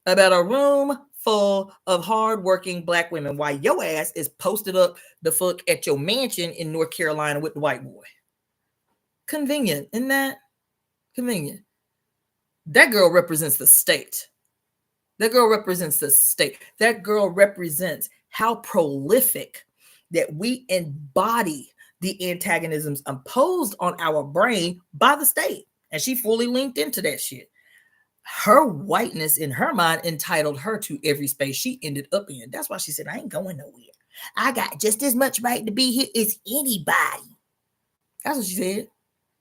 about a room full of hardworking black women while your ass is posted up the fuck at your mansion in North Carolina with the white boy. Convenient, isn't that? Convenient. That girl represents the state. That girl represents the state. That girl represents how prolific that we embody the antagonisms imposed on our brain by the state. And she fully linked into that shit. Her whiteness in her mind entitled her to every space she ended up in. That's why she said, I ain't going nowhere. I got just as much right to be here as anybody. That's what she said.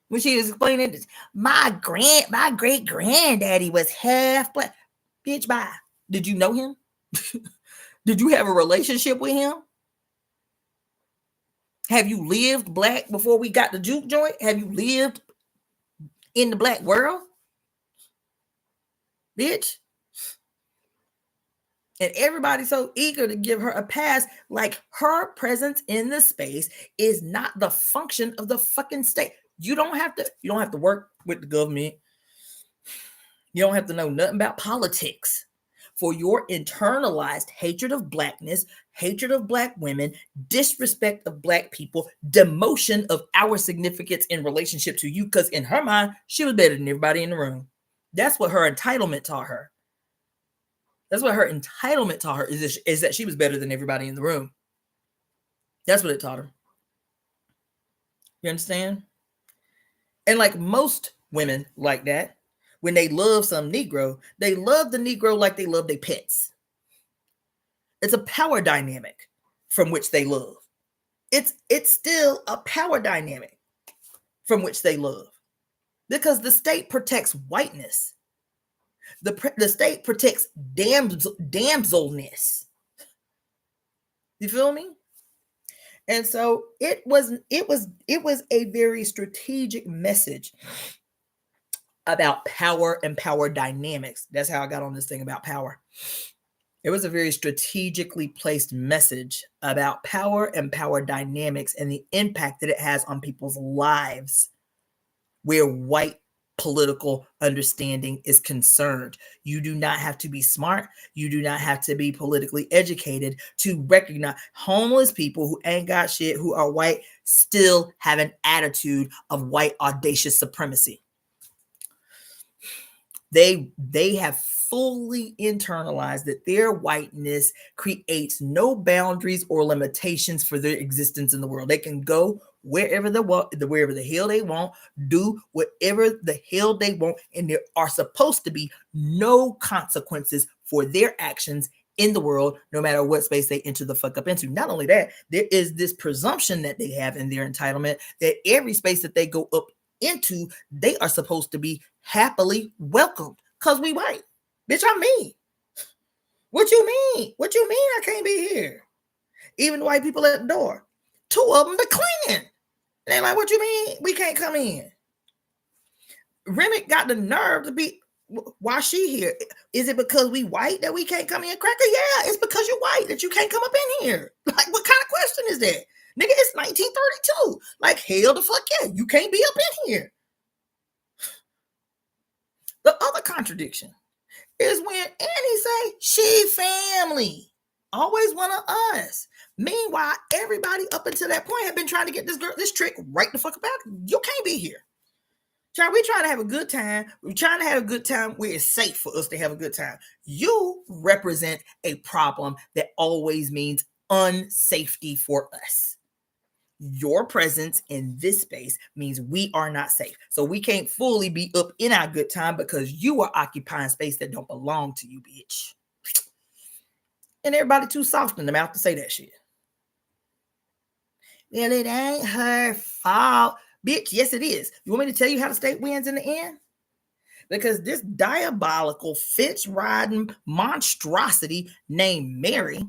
When she was explaining this, my great granddaddy was half black. Bitch, bye. Did you know him? Did you have a relationship with him? Have you lived black before we got the juke joint? Have you lived in the black world? Bitch. And everybody's so eager to give her a pass, like her presence in the space is not the function of the fucking state. You don't have to work with the government. You don't have to know nothing about politics for your internalized hatred of blackness, hatred of black women, disrespect of black people, demotion of our significance in relationship to you. Because in her mind, she was better than everybody in the room. That's what her entitlement taught her. That's what her entitlement taught her is that she was better than everybody in the room. That's what it taught her. You understand? And like most women like that, when they love some Negro, they love the Negro like they love their pets. It's a power dynamic from which they love. It's still a power dynamic from which they love. Because the state protects whiteness. The state protects damselness. You feel me? And so it was a very strategic message about power and power dynamics. That's how I got on this thing about power. It was a very strategically placed message about power and power dynamics and the impact that it has on people's lives where white political understanding is concerned. You do not have to be smart. You do not have to be politically educated to recognize homeless people who ain't got shit, who are white, still have an attitude of white audacious supremacy. They have fully internalized that their whiteness creates no boundaries or limitations for their existence in the world. They can go wherever they want, wherever the hell they want, do whatever the hell they want, and there are supposed to be no consequences for their actions in the world, no matter what space they enter the fuck up into. Not only that, there is this presumption that they have in their entitlement that every space that they go up into, they are supposed to be happily welcomed because we white. Bitch, I'm me. What you mean? What you mean I can't be here? Even the white people at the door. 2 of them declining. They're like, what you mean we can't come in? Remick got the nerve to be, why she here? Is it because we white that we can't come in, Cracker? Yeah, it's because you're white that you can't come up in here. Like, what kind of question is that? Nigga, it's 1932. Like, hell the fuck yeah, you can't be up in here. The other contradiction is when Annie say she family. Always one of us. Meanwhile, everybody up until that point have been trying to get this trick right the fuck about. You can't be here. We trying to have a good time. We're trying to have a good time where it's safe for us to have a good time. You represent a problem that always means unsafety for us. Your presence in this space means we are not safe. So we can't fully be up in our good time because you are occupying space that don't belong to you, bitch. And everybody too soft in the mouth to say that shit. Well, it ain't her fault. Bitch, yes it is. You want me to tell you how the state wins in the end? Because this diabolical fence-riding monstrosity named Mary,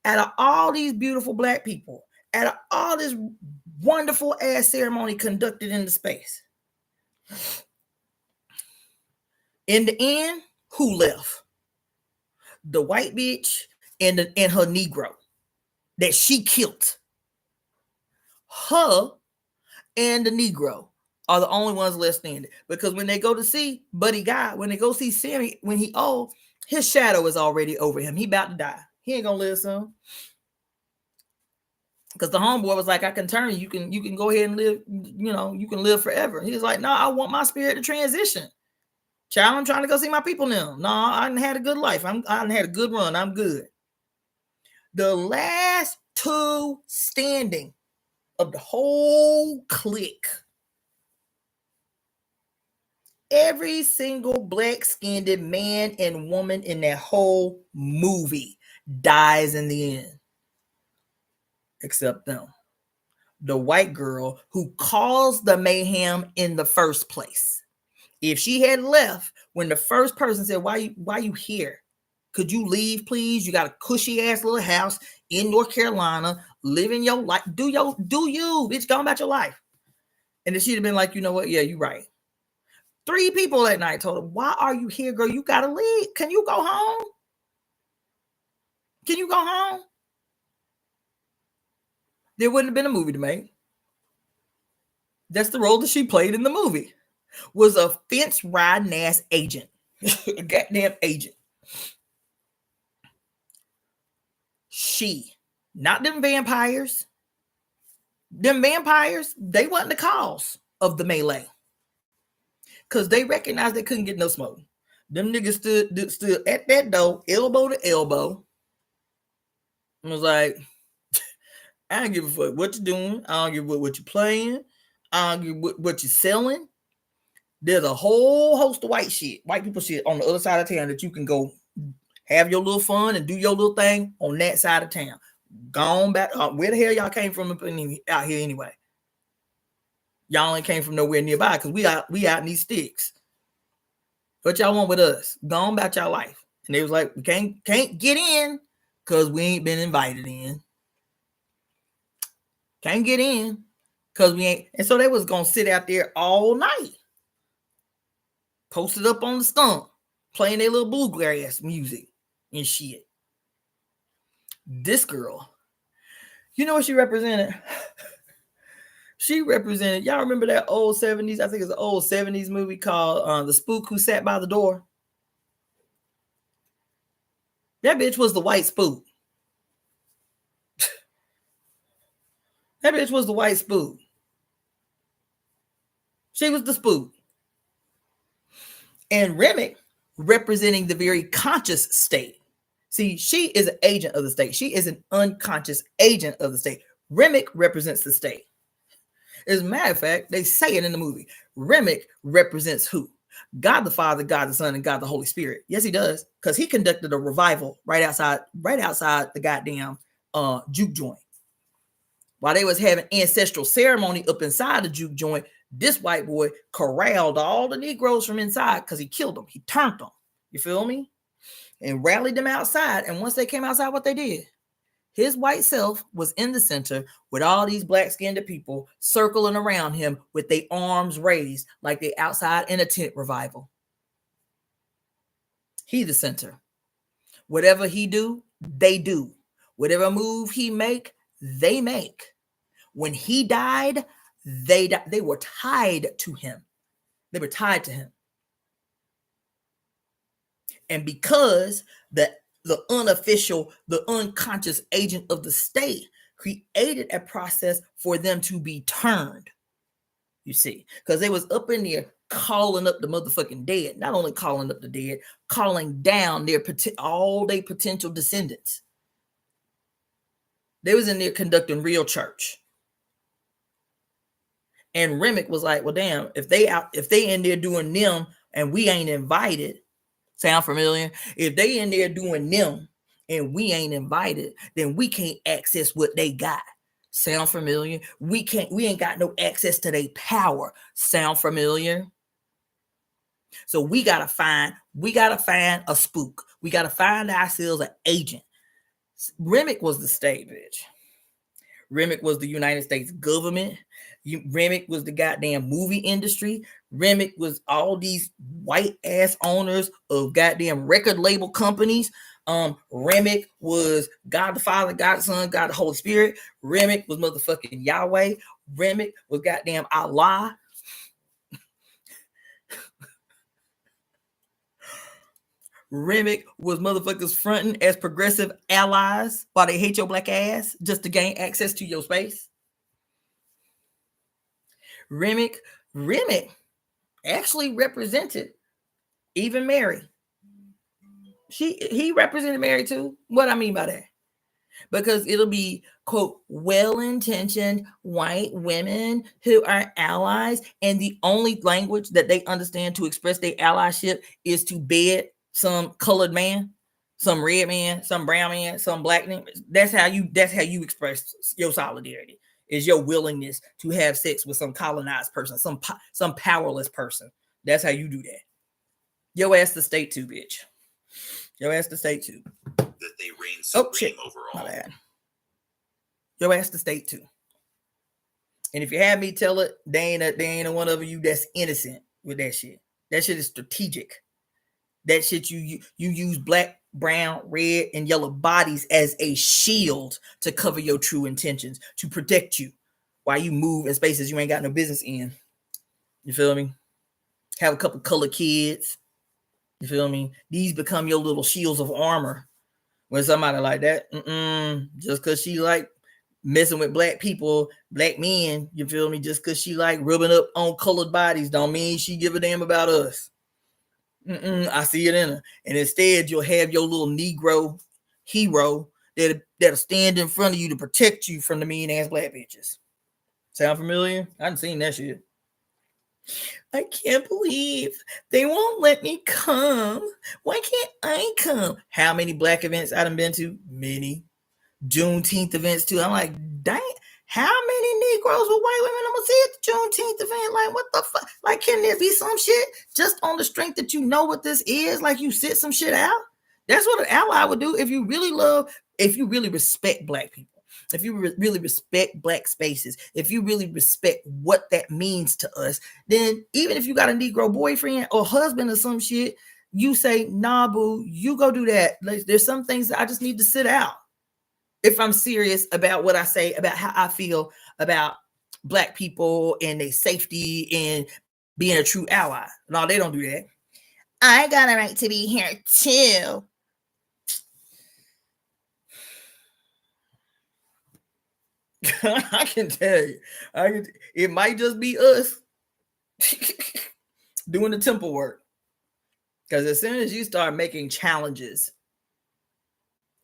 out of all these beautiful black people, out of all this wonderful ass ceremony conducted in the space, in the end, who left? The white bitch and her Negro that she killed. Her and the Negro are the only ones left standing. Because when they go to see Buddy Guy, when they go see Sammy, when he old, his shadow is already over him. He about to die. He ain't gonna live soon. Because the homeboy was like, I can turn you. You can go ahead and live, you can live forever. He was like, no, I want my spirit to transition. Child, I'm trying to go see my people now. No, I done had a good life. I done had a good run. I'm good. The last two standing of the whole clique, every single black-skinned man and woman in that whole movie dies in the end. Except them. The white girl who caused the mayhem in the first place. If she had left when the first person said, why you here? Could you leave, please? You got a cushy ass little house in North Carolina, living your life. Do you, bitch, go about your life. And then she'd have been like, you know what? Yeah, you're right. 3 people that night told her, why are you here, girl? You gotta leave. Can you go home? Can you go home? There wouldn't have been a movie to make. That's the role that she played in the movie. Was a fence riding ass agent. A goddamn agent. She, not them vampires. Them vampires, they wasn't the cause of the melee. Because they recognized they couldn't get no smoke. Them niggas stood at that door, elbow to elbow. And was like, I don't give a fuck what you're doing. I don't give a fuck what you're playing. I don't give a fuck what you're selling. There's a whole host of white people shit on the other side of town that you can go have your little fun and do your little thing on that side of town. Gone back. Where the hell y'all came from out here anyway? Y'all ain't came from nowhere nearby because we out in these sticks. What y'all want with us? Gone about y'all life. And they was like, we can't get in because we ain't been invited in. Can't get in because we ain't. And so they was gonna sit out there all night. Posted up on the stump, playing their little bluegrass music and shit. This girl, you know what she represented? She represented, y'all remember that old 70s, I think it's an old 70s movie called The Spook Who Sat by the Door? That bitch was the white spook. That bitch was the white spook. She was the spook. And Remick representing the very conscious state. See, she is an agent of the state. She is an unconscious agent of the state. Remick represents the state. As a matter of fact, they say it in the movie. Remick represents who? God the Father, God the Son, and God the Holy Spirit. Yes, he does. Because he conducted a revival right outside the goddamn juke joint. While they was having ancestral ceremony up inside the juke joint, this white boy corralled all the Negroes from inside because he killed them. He turned them. You feel me? And rallied them outside. And once they came outside, what they did? His white self was in the center with all these black-skinned people circling around him with their arms raised like they outside in a tent revival. He the center. Whatever he do, they do. Whatever move he make, they make. When he died, they were tied to him. They were tied to him. And because the unofficial, the unconscious agent of the state created a process for them to be turned, you see, because they was up in there calling up the motherfucking dead, not only calling up the dead, calling down all their potential descendants. They was in there conducting real church. And Remick was like, well, damn, if they in there doing them and we ain't invited, sound familiar? If they in there doing them and we ain't invited, then we can't access what they got. Sound familiar? We ain't got no access to their power. Sound familiar? So we gotta find a spook. We gotta find ourselves an agent. Remick was the state, bitch. Remick was the United States government. Remick was the goddamn movie industry. Remick was all these white ass owners of goddamn record label companies. Remick was God the Father, God the Son, God the Holy Spirit. Remick was motherfucking Yahweh. Remick was goddamn Allah. Remick was motherfuckers fronting as progressive allies while they hate your black ass just to gain access to your space. Remick actually represented even Mary. He represented Mary too. What I mean by that? Because it'll be, quote, well-intentioned white women who are allies, and the only language that they understand to express their allyship is to bed some colored man, some red man, some brown man, some black man. That's how you express your solidarity, is your willingness to have sex with some colonized person, some powerless person. That's how you do that. Your ass the state too, bitch. Your ass the state too. That they reign supreme overall. My bad. Your ass the state too. And if you have me tell it, they ain't a one of you that's innocent with that shit. That shit is strategic. That shit you use black, brown, red, and yellow bodies as a shield to cover your true intentions, to protect you while you move in spaces you ain't got no business in. You feel me? Have a couple colored kids. You feel me? These become your little shields of armor. When somebody like that, just because she like messing with black people, black men, you feel me? Just because she like rubbing up on colored bodies don't mean she give a damn about us. I see it in her. And instead, you'll have your little Negro hero that'll stand in front of you to protect you from the mean ass black bitches. Sound familiar? I haven't seen that shit. I can't believe they won't let me come. Why can't I come? How many black events I done been to? Many. Juneteenth events too. I'm like, dang, how many Negroes or white women I'm gonna see at the Juneteenth event? Like, what the fuck? Like, can there be some shit just on the strength that you know what this is? Like, you sit some shit out? That's what an ally would do if you really respect black people. If you really respect black spaces, if you really respect what that means to us, then even if you got a Negro boyfriend or husband or some shit, you say, nah, boo, you go do that. Like, there's some things that I just need to sit out. If I'm serious about what I say, about how I feel about black people and their safety and being a true ally. No, they don't do that. I got a right to be here too. I can tell you, it might just be us doing the temple work. Because as soon as you start making challenges,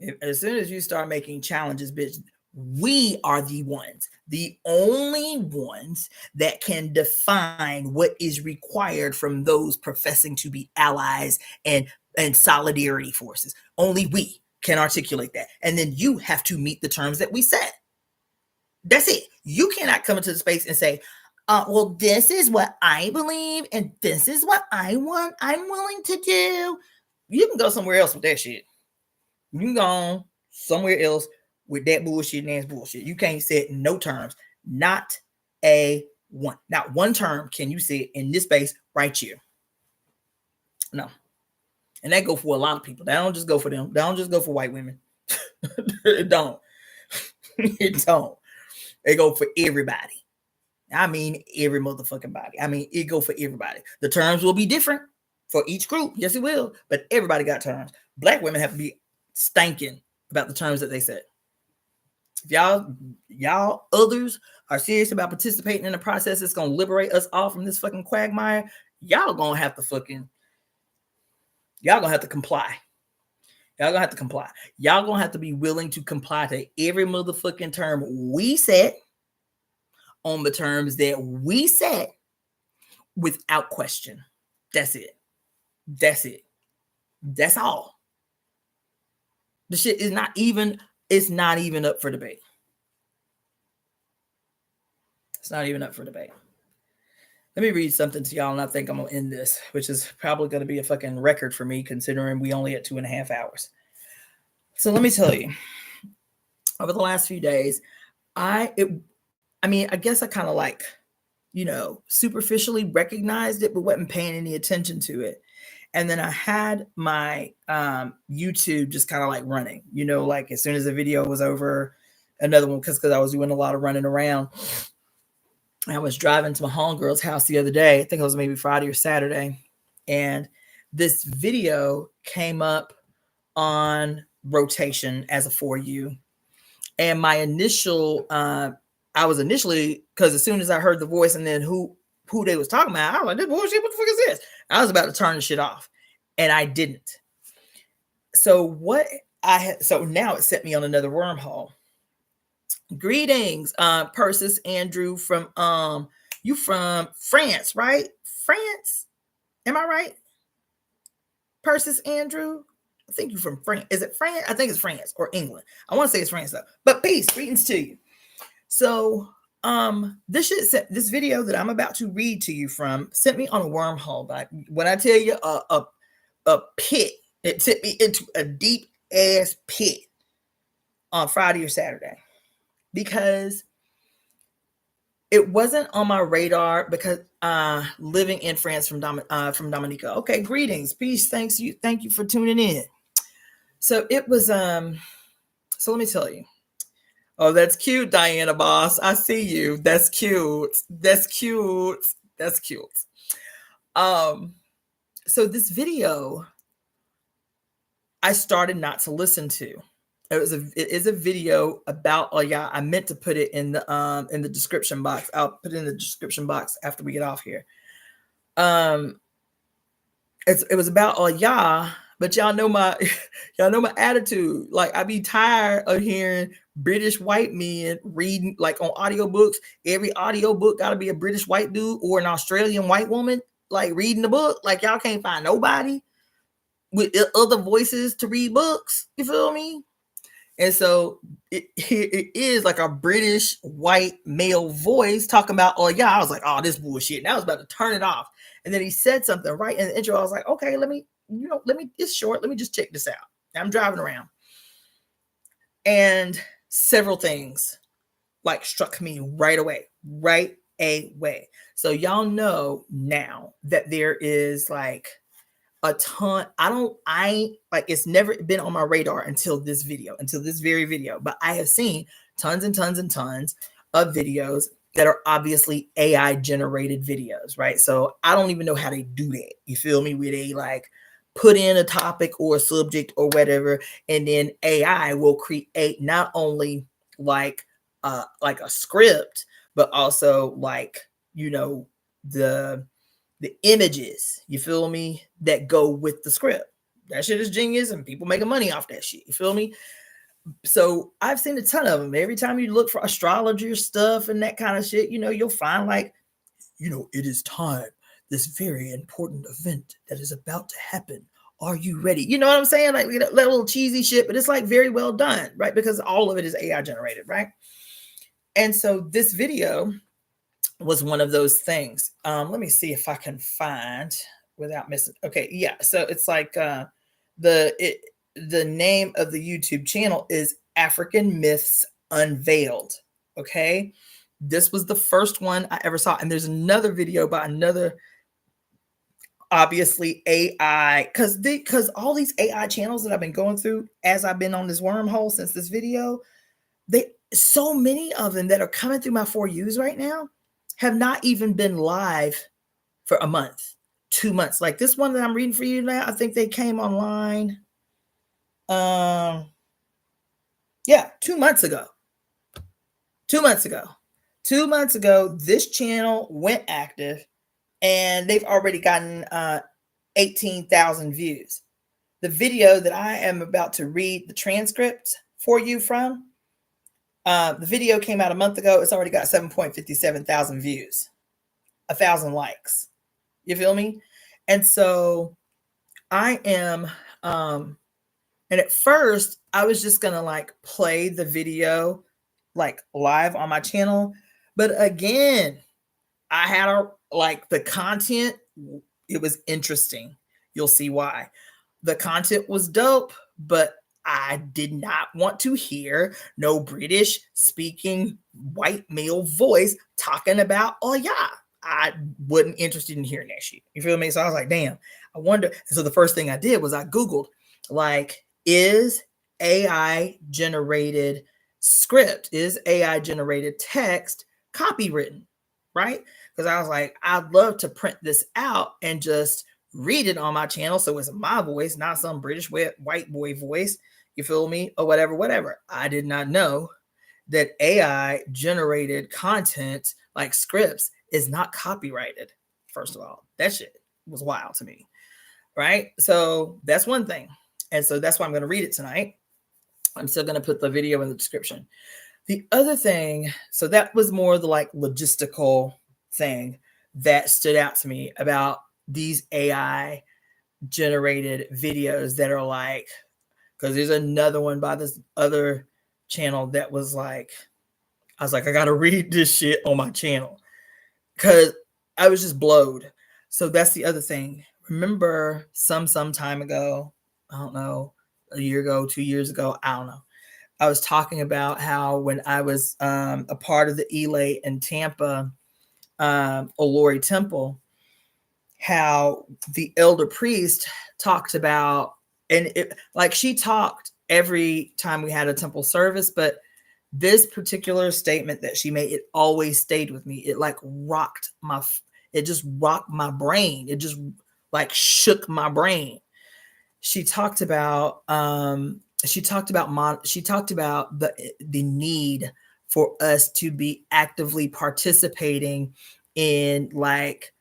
bitch, we are the only ones that can define what is required from those professing to be allies and solidarity forces. Only we can articulate that. And then you have to meet the terms that we set. That's it. You cannot come into the space and say, well, this is what I believe and this is what I want. I'm willing to do. You can go somewhere else with that shit. You can go somewhere else with that bullshit and ass bullshit. You can't set no terms. Not one term can you set in this space right here. No. And that go for a lot of people. That don't just go for them. That don't just go for white women. It don't. It don't. It go for everybody. I mean, every motherfucking body. I mean, it go for everybody. The terms will be different for each group. Yes, it will. But everybody got terms. Black women have to be stinking about the terms that they set. If y'all others are serious about participating in the process that's going to liberate us all from this fucking quagmire, y'all going to have to comply. Y'all going to have to comply. Y'all going to have to be willing to comply to every motherfucking term we set on the terms that we set without question. That's it. That's all. The shit is not even up for debate. It's not even up for debate. Let me read something to y'all, and I think I'm going to end this, which is probably going to be a fucking record for me, considering we only at 2.5 hours. So let me tell you, over the last few days, I guess I kind of like, superficially recognized it, but wasn't paying any attention to it. And then I had my YouTube just kind of like running, like as soon as the video was over, another one, because I was doing a lot of running around. I was driving to my homegirl's house the other day. I think it was maybe Friday or Saturday. And this video came up on rotation as a For You. And my initial, I was initially, because as soon as I heard the voice and then who they was talking about, I was like, this bullshit, what the fuck is this? I was about to turn the shit off, and I didn't. So so now it set me on another wormhole. Greetings, Persis Andrew from you from France, right? France, am I right? Persis Andrew, I think you're from France. Is it France? I think it's France or England. I want to say it's France though. But peace, greetings to you. So this video that I'm about to read to you from sent me on a wormhole. But when I tell you a pit, it sent me into a deep ass pit on Friday or Saturday, because it wasn't on my radar, because living in France from Dominica. Okay, greetings, peace, thank you for tuning in. So it was so let me tell you. Oh, that's cute, Diana Boss. I see you. That's cute. That's cute. That's cute. So this video I started not to listen to. It is a video about, oh yeah, I meant to put it in the description box. I'll put it in the description box after we get off here. It was about, oh yeah, but y'all know my attitude. Like, I be tired of hearing British white men reading, like, on audiobooks. Every audiobook got to be a British white dude or an Australian white woman, like, reading the book. Like, y'all can't find nobody with other voices to read books. You feel me? And so it is like a British white male voice talking about, oh yeah, I was like, oh, this bullshit. And I was about to turn it off. And then he said something right in the intro. I was like, okay, it's short. Let me just check this out. I'm driving around. And several things like struck me right away. So y'all know now that there is like a ton. It's never been on my radar until this very video, but I have seen tons and tons and tons of videos that are obviously AI generated videos, right? So I don't even know how they do that. You feel me? Where they like put in a topic or a subject or whatever, and then AI will create not only like a script, but also like, the images, you feel me, that go with the script. That shit is genius, and people making money off that shit. You feel me? So I've seen a ton of them. Every time you look for astrologer stuff and that kind of shit, you'll find like, it is time. This very important event that is about to happen. Are you ready? You know what I'm saying? Like that little cheesy shit, but it's like very well done, right? Because all of it is AI generated, right? And so this video was one of those things. Let me see if I can find without missing. Okay, yeah. So it's like the name of the YouTube channel is African Myths Unveiled. Okay, this was the first one I ever saw, and there's another video by another, obviously AI, because all these AI channels that I've been going through as I've been on this wormhole since this video, so many of them that are coming through my For Yous right now have not even been live for a month, 2 months. Like this one that I'm reading for you now, I think they came online 2 months ago. 2 months ago. 2 months ago, this channel went active, and they've already gotten 18,000 views. The video that I am about to read the transcript for you from, the video came out a month ago. It's already got 7.57 thousand views, 1,000 likes. You feel me? And so I am, and at first I was just going to like play the video like live on my channel. But again, I had the content, it was interesting. You'll see why. The content was dope, but I did not want to hear no British speaking white male voice talking about, oh yeah, I wasn't interested in hearing that shit. You feel me? So I was like, damn, I wonder. And so the first thing I did was I Googled, like, is AI generated script, is AI generated text copywritten, right? Because I was like, I'd love to print this out and just read it on my channel. So it's my voice, not some British white boy voice. You feel me? Or whatever. I did not know that AI generated content like scripts is not copyrighted. First of all, that shit was wild to me. Right? So that's one thing. And so that's why I'm going to read it tonight. I'm still going to put the video in the description. The other thing, so that was more the like logistical thing that stood out to me about these AI generated videos that are like, because there's another one by this other channel that was like, I was like, I got to read this shit on my channel because I was just blowed. So that's the other thing. Remember some time ago, I don't know, a year ago, 2 years ago, I don't know. I was talking about how when I was a part of the Elay in Tampa, Olori Temple, how the elder priest talked about, and it, like she talked every time we had a temple service, but this particular statement that she made, it always stayed with me. It like it just rocked my brain. It just like shook my brain. She talked about the need for us to be actively participating in like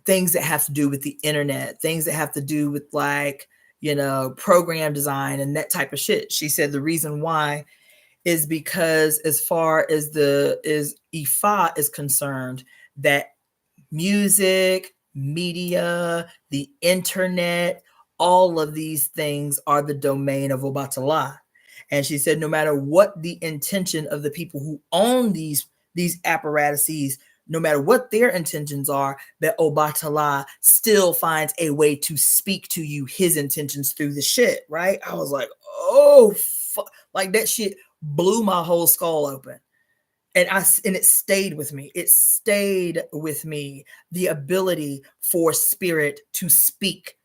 things that have to do with the internet, things that have to do with like, you know, program design and that type of shit. She said the reason why is because as far as Ifa is concerned, that music, media, the internet, all of these things are the domain of Obatala. And she said, no matter what the intention of the people who own these apparatuses, no matter what their intentions are, that Obatala still finds a way to speak to you, his intentions through the shit, right? I was like, oh, like that shit blew my whole skull open. And it stayed with me. It stayed with me. The ability for spirit to speak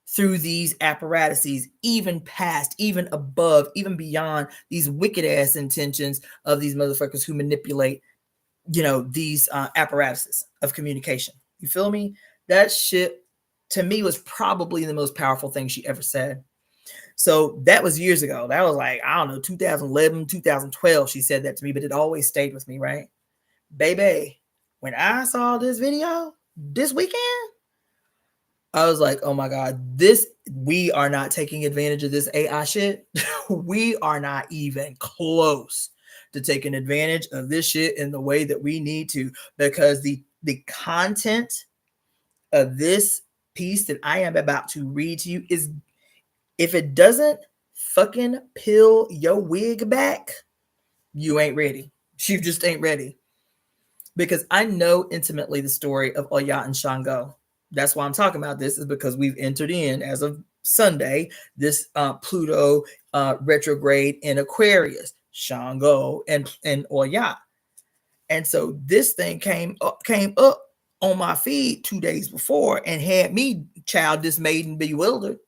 through these apparatuses, even past, even above, even beyond these wicked ass intentions of these motherfuckers who manipulate, you know, these apparatuses of communication. You feel me? That shit to me was probably the most powerful thing she ever said. So that was years ago. That was like, I don't know, 2011, 2012. She said that to me, but it always stayed with me, right? Baby, when I saw this video this weekend, I was like, oh my God, we are not taking advantage of this AI shit. We are not even close to taking advantage of this shit in the way that we need to, because the content of this piece that I am about to read to you is, if it doesn't fucking peel your wig back, you ain't ready. You just ain't ready. Because I know intimately the story of Oya and Shango. That's why I'm talking about this, is because we've entered in, as of Sunday, this Pluto retrograde in Aquarius, Shango and Oya. And so this thing came up on my feed 2 days before and had me child dismayed and bewildered,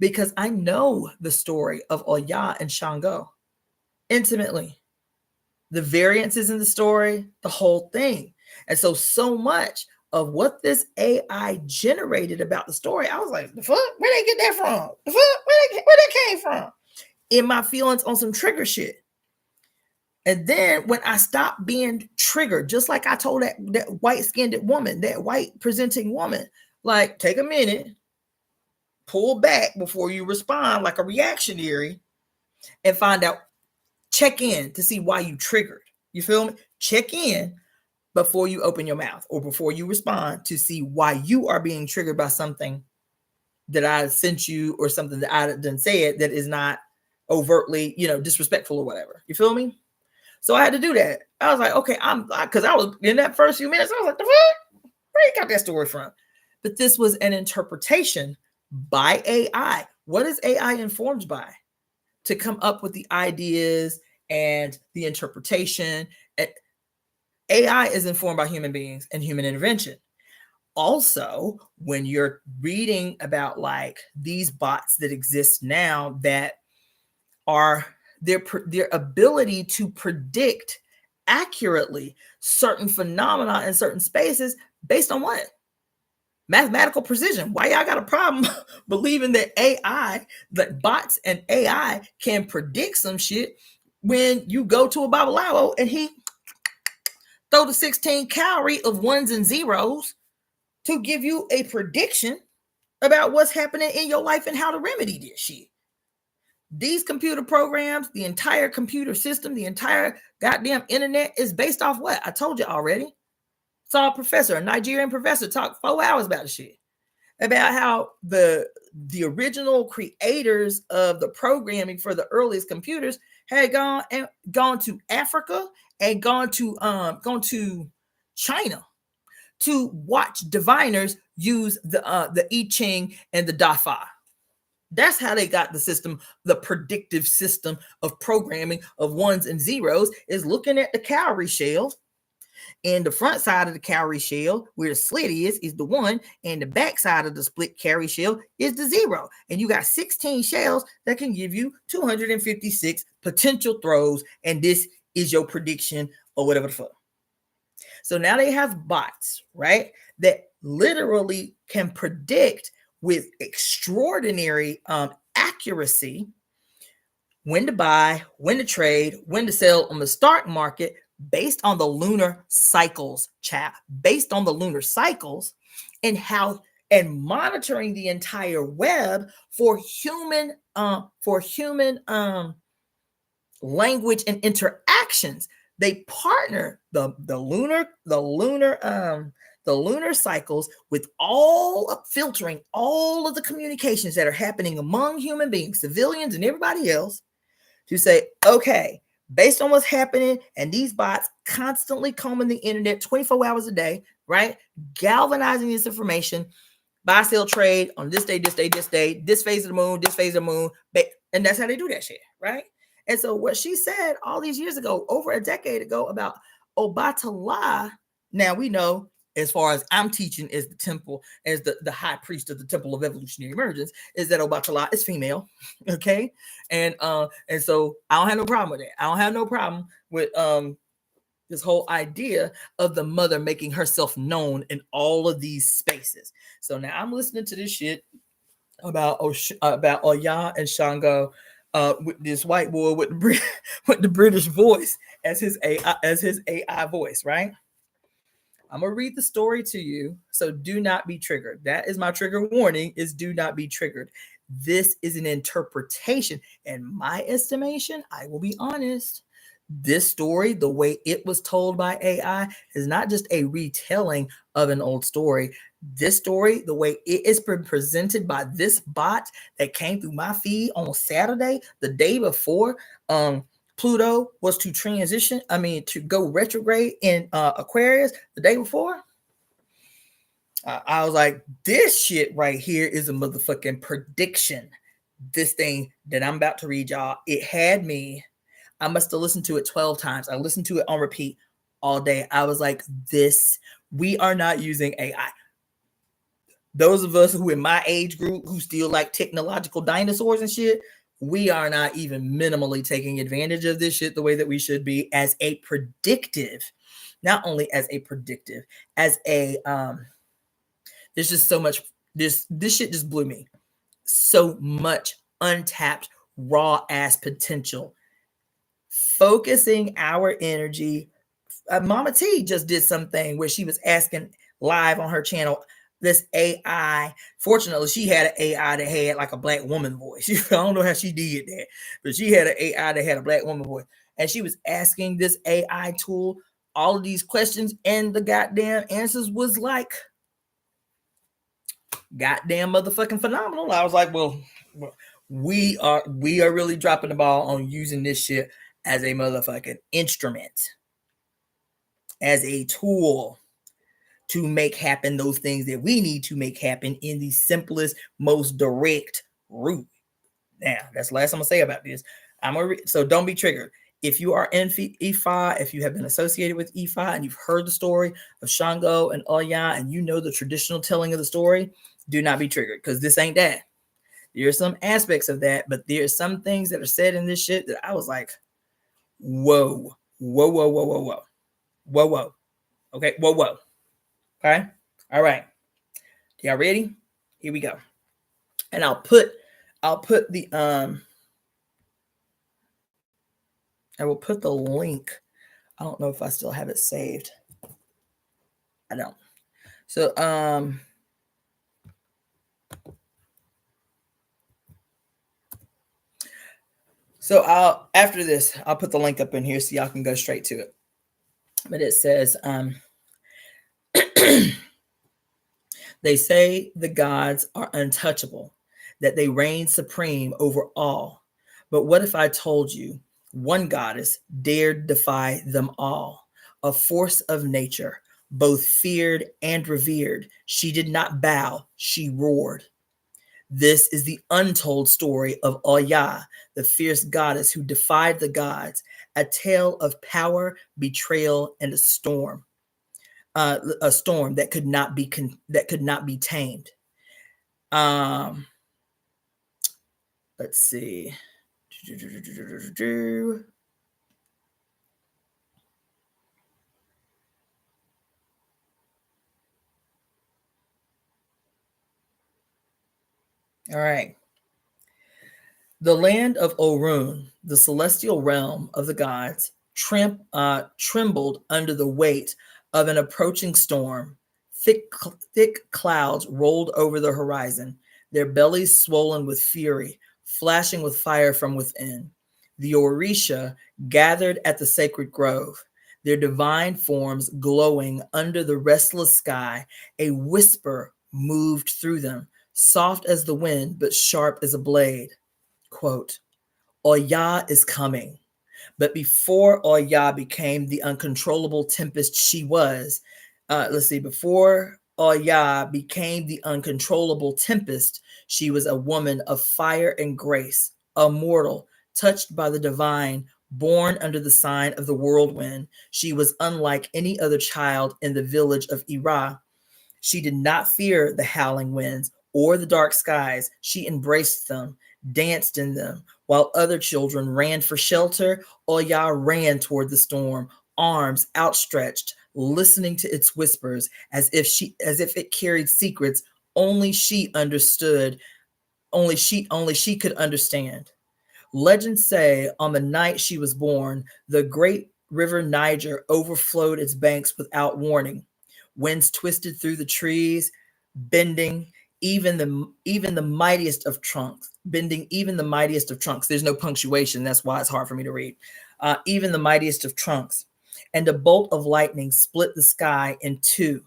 because I know the story of Oya and Shango intimately. The variances in the story, the whole thing. And so much of what this AI generated about the story, I was like, the fuck? Where they get that from? The fuck? Where that came from? In my feelings on some trigger shit. And then when I stopped being triggered, just like I told that white-skinned woman, that white presenting woman, like, take a minute, pull back before you respond like a reactionary, and find out, check in to see why you triggered. You feel me? Check in before you open your mouth or before you respond to see why you are being triggered by something that I sent you or something that I didn't say it that is not overtly, you know, disrespectful or whatever. You feel me? So I had to do that. I was like, okay, because I was in that first few minutes, I was like, the fuck? Where you got that story from? But this was an interpretation by AI. What is AI informed by? To come up with the ideas and the interpretation. AI is informed by human beings and human intervention. Also, when you're reading about like these bots that exist now that are their ability to predict accurately certain phenomena in certain spaces based on what? mathematical precision. Why y'all got a problem believing that AI, that bots and AI can predict some shit when you go to a babalawo and he throw the 16 calorie of ones and zeros to give you a prediction about what's happening in your life and how to remedy this shit. These computer programs, the entire computer system, the entire goddamn internet is based off what? I told you already. Saw a Nigerian professor, talk 4 hours about the shit. About how the original creators of the programming for the earliest computers had gone to Africa and gone to China to watch diviners use the I Ching and the Dafa. That's how they got the system, the predictive system of programming of ones and zeros, is looking at the cowrie shell. And the front side of the cowrie shell, where the slit is the 1, and the back side of the split cowrie shell is the 0. And you got 16 shells that can give you 256 potential throws, and this is your prediction or whatever the fuck. So now they have bots, right, that literally can predict with extraordinary accuracy when to buy, when to trade, when to sell on the stock market based on the lunar cycles, based on the lunar cycles, and how, and monitoring the entire web for human language and interactions. They partner the lunar cycles with filtering all of the communications that are happening among human beings, civilians and everybody else, to say, okay, based on what's happening, and these bots constantly combing the internet 24 hours a day, right? Galvanizing this information, buy, sell, trade on this day, this day, this day, this phase of the moon, this phase of the moon. And that's how they do that shit, right? And so what she said all these years ago, over a decade ago, about Obatala, now we know, as far as I'm teaching, is the temple, as the high priest of the temple of evolutionary emergence, is that Obatala is female, okay? And so I don't have no problem with that. I don't have no problem with this whole idea of the mother making herself known in all of these spaces. So now I'm listening to this shit about Oya and Shango, with this white boy with the British voice as his AI voice, right? I'm gonna read the story to you, so do not be triggered. That is my trigger warning: is do not be triggered. This is an interpretation. In my estimation, I will be honest, this story, the way it was told by AI, is not just a retelling of an old story. This story, the way it is presented by this bot that came through my feed on Saturday, the day before Pluto was to to go retrograde in Aquarius the day before, I was like, this shit right here is a motherfucking prediction. This thing that I'm about to read, y'all, it had me. I must have listened to it 12 times. I listened to it on repeat all day. I was like, we are not using AI. Those of us who in my age group who still like technological dinosaurs and shit, we are not even minimally taking advantage of this shit the way that we should be, as a predictive, not only as a predictive, as a, there's just so much, this shit just blew me. So much untapped, raw ass potential. Focusing our energy. Mama T just did something where she was asking live on her channel, this AI. Fortunately, she had an AI that had like a black woman voice. I don't know how she did that, but she had an AI that had a black woman voice. And she was asking this AI tool all of these questions, and the goddamn answers was like goddamn motherfucking phenomenal. I was like, well, we are really dropping the ball on using this shit as a motherfucking instrument, as a tool to make happen those things that we need to make happen in the simplest, most direct route. Now, that's the last I'm gonna say about this. So don't be triggered. If you are in Ifa, if you have been associated with Ifa and you've heard the story of Shango and Oya, and you know the traditional telling of the story, do not be triggered, because this ain't that. There are some aspects of that, but there are some things that are said in this shit that I was like, whoa, whoa, whoa, whoa, whoa, whoa, whoa, whoa. Okay, whoa, whoa. Okay, all right. Y'all ready? Here we go. And I'll put the I will put the link. I don't know if I still have it saved. I don't. So I'll after this, I'll put the link up in here so y'all can go straight to it. But it says they say the gods are untouchable, that they reign supreme over all. But what if I told you one goddess dared defy them all, a force of nature, both feared and revered? She did not bow, she roared. This is the untold story of Oya, the fierce goddess who defied the gods, a tale of power, betrayal, and a storm that could not be tamed. Let's see. All right. The land of Orun, the celestial realm of the gods, trembled under the weight of an approaching storm. Thick clouds rolled over the horizon, their bellies swollen with fury, flashing with fire from within. The Orisha gathered at the sacred grove, their divine forms glowing under the restless sky. A whisper moved through them, soft as the wind, but sharp as a blade. Quote, Oya is coming. But before Oya became the uncontrollable tempest she was, before Oya became the uncontrollable tempest, she was a woman of fire and grace, a mortal, touched by the divine, born under the sign of the whirlwind. She was unlike any other child in the village of Ira. She did not fear the howling winds or the dark skies. She embraced them, danced in them. While other children ran for shelter, Oya ran toward the storm, arms outstretched, listening to its whispers as if it carried secrets only she understood, only she could understand. Legends say on the night she was born, the great river Niger overflowed its banks without warning. Winds twisted through the trees, bending even the mightiest of trunks, There's no punctuation. That's why it's hard for me to read. Even the mightiest of trunks. And a bolt of lightning split the sky in two.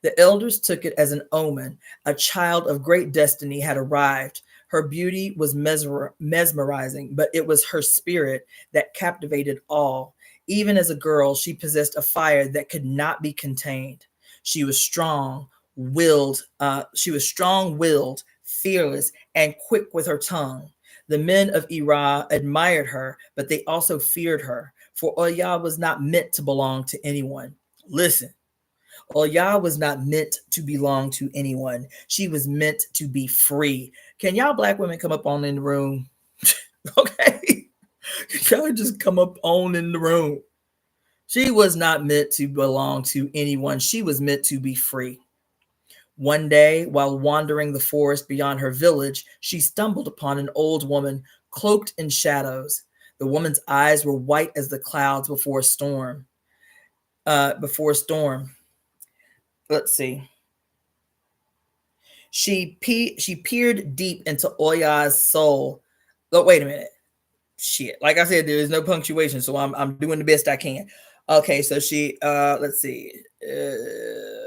The elders took it as an omen. A child of great destiny had arrived. Her beauty was mesmerizing, but it was her spirit that captivated all. Even as a girl, she possessed a fire that could not be contained. She was strong-willed, fearless, and quick with her tongue. The men of Ira admired her, but they also feared her, for Oya was not meant to belong to anyone. Listen, Oya was not meant to belong to anyone. She was meant to be free. Can y'all black women come up on in the room? Okay. Y'all just come up on in the room. She was not meant to belong to anyone. She was meant to be free. One day, while wandering the forest beyond her village, she stumbled upon an old woman cloaked in shadows. The woman's eyes were white as the clouds before a storm. Let's see. She peered deep into Oya's soul. Oh, wait a minute. Shit. Like I said, there is no punctuation, so I'm doing the best I can. Okay, so she, let's see.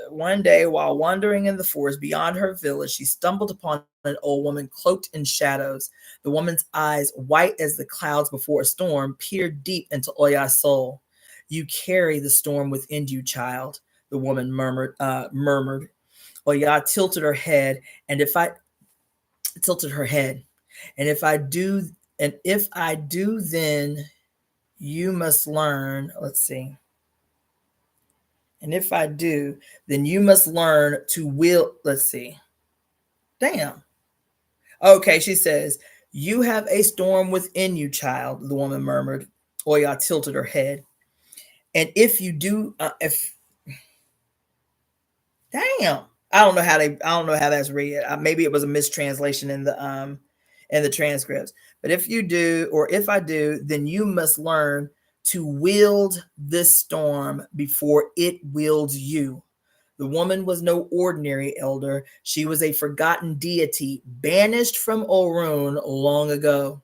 One day, while wandering in the forest beyond her village, she stumbled upon an old woman cloaked in shadows. The woman's eyes, white as the clouds before a storm, peered deep into Oya's soul. You carry the storm within you, child, the woman murmured. Oya tilted her head, and if I do, then you must learn. Let's see. And if I do, then you must learn to will. Let's see. Damn. Okay, she says, you have a storm within you, child, the woman murmured. Oya tilted her head. And if you do, Damn. I don't know how that's read. Maybe it was a mistranslation in the transcripts. But if you do, or if I do, then you must learn to wield this storm before it wields you. The woman was no ordinary elder. She was a forgotten deity banished from Orun long ago.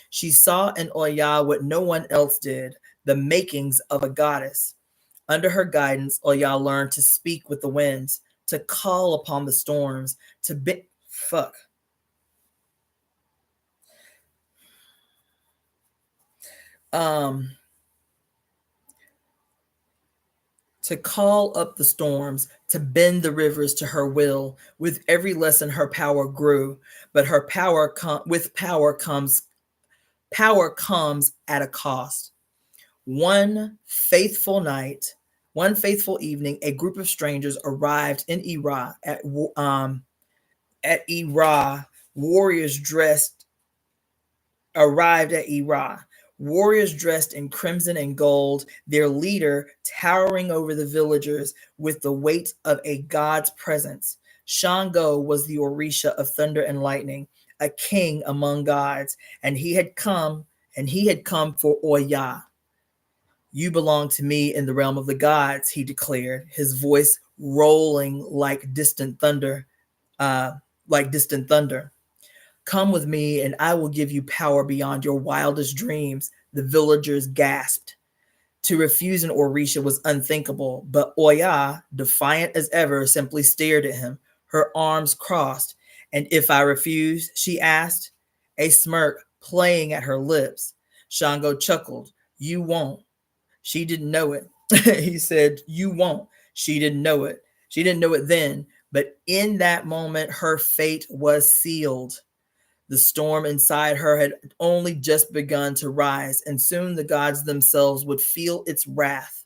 She saw in Oya what no one else did, the makings of a goddess. Under her guidance, Oya learned to speak with the winds, to call upon the storms, to call up the storms, to bend the rivers to her will. With every lesson, her power grew, but with power comes at a cost. One faithful evening, a group of strangers arrived in Ira at Ira. Warriors arrived at Ira. Warriors dressed in crimson and gold, their leader towering over the villagers with the weight of a god's presence. Shango was the Orisha of thunder and lightning, a king among gods, and he had come for Oya. You belong to me in the realm of the gods, he declared, his voice rolling like distant thunder. Come with me and I will give you power beyond your wildest dreams, the villagers gasped. To refuse an Orisha was unthinkable, but Oya, defiant as ever, simply stared at him, her arms crossed. And if I refuse, she asked, a smirk playing at her lips. Shango chuckled. You won't. She didn't know it. He said, you won't. She didn't know it. She didn't know it then, but in that moment, her fate was sealed. The storm inside her had only just begun to rise, and soon the gods themselves would feel its wrath.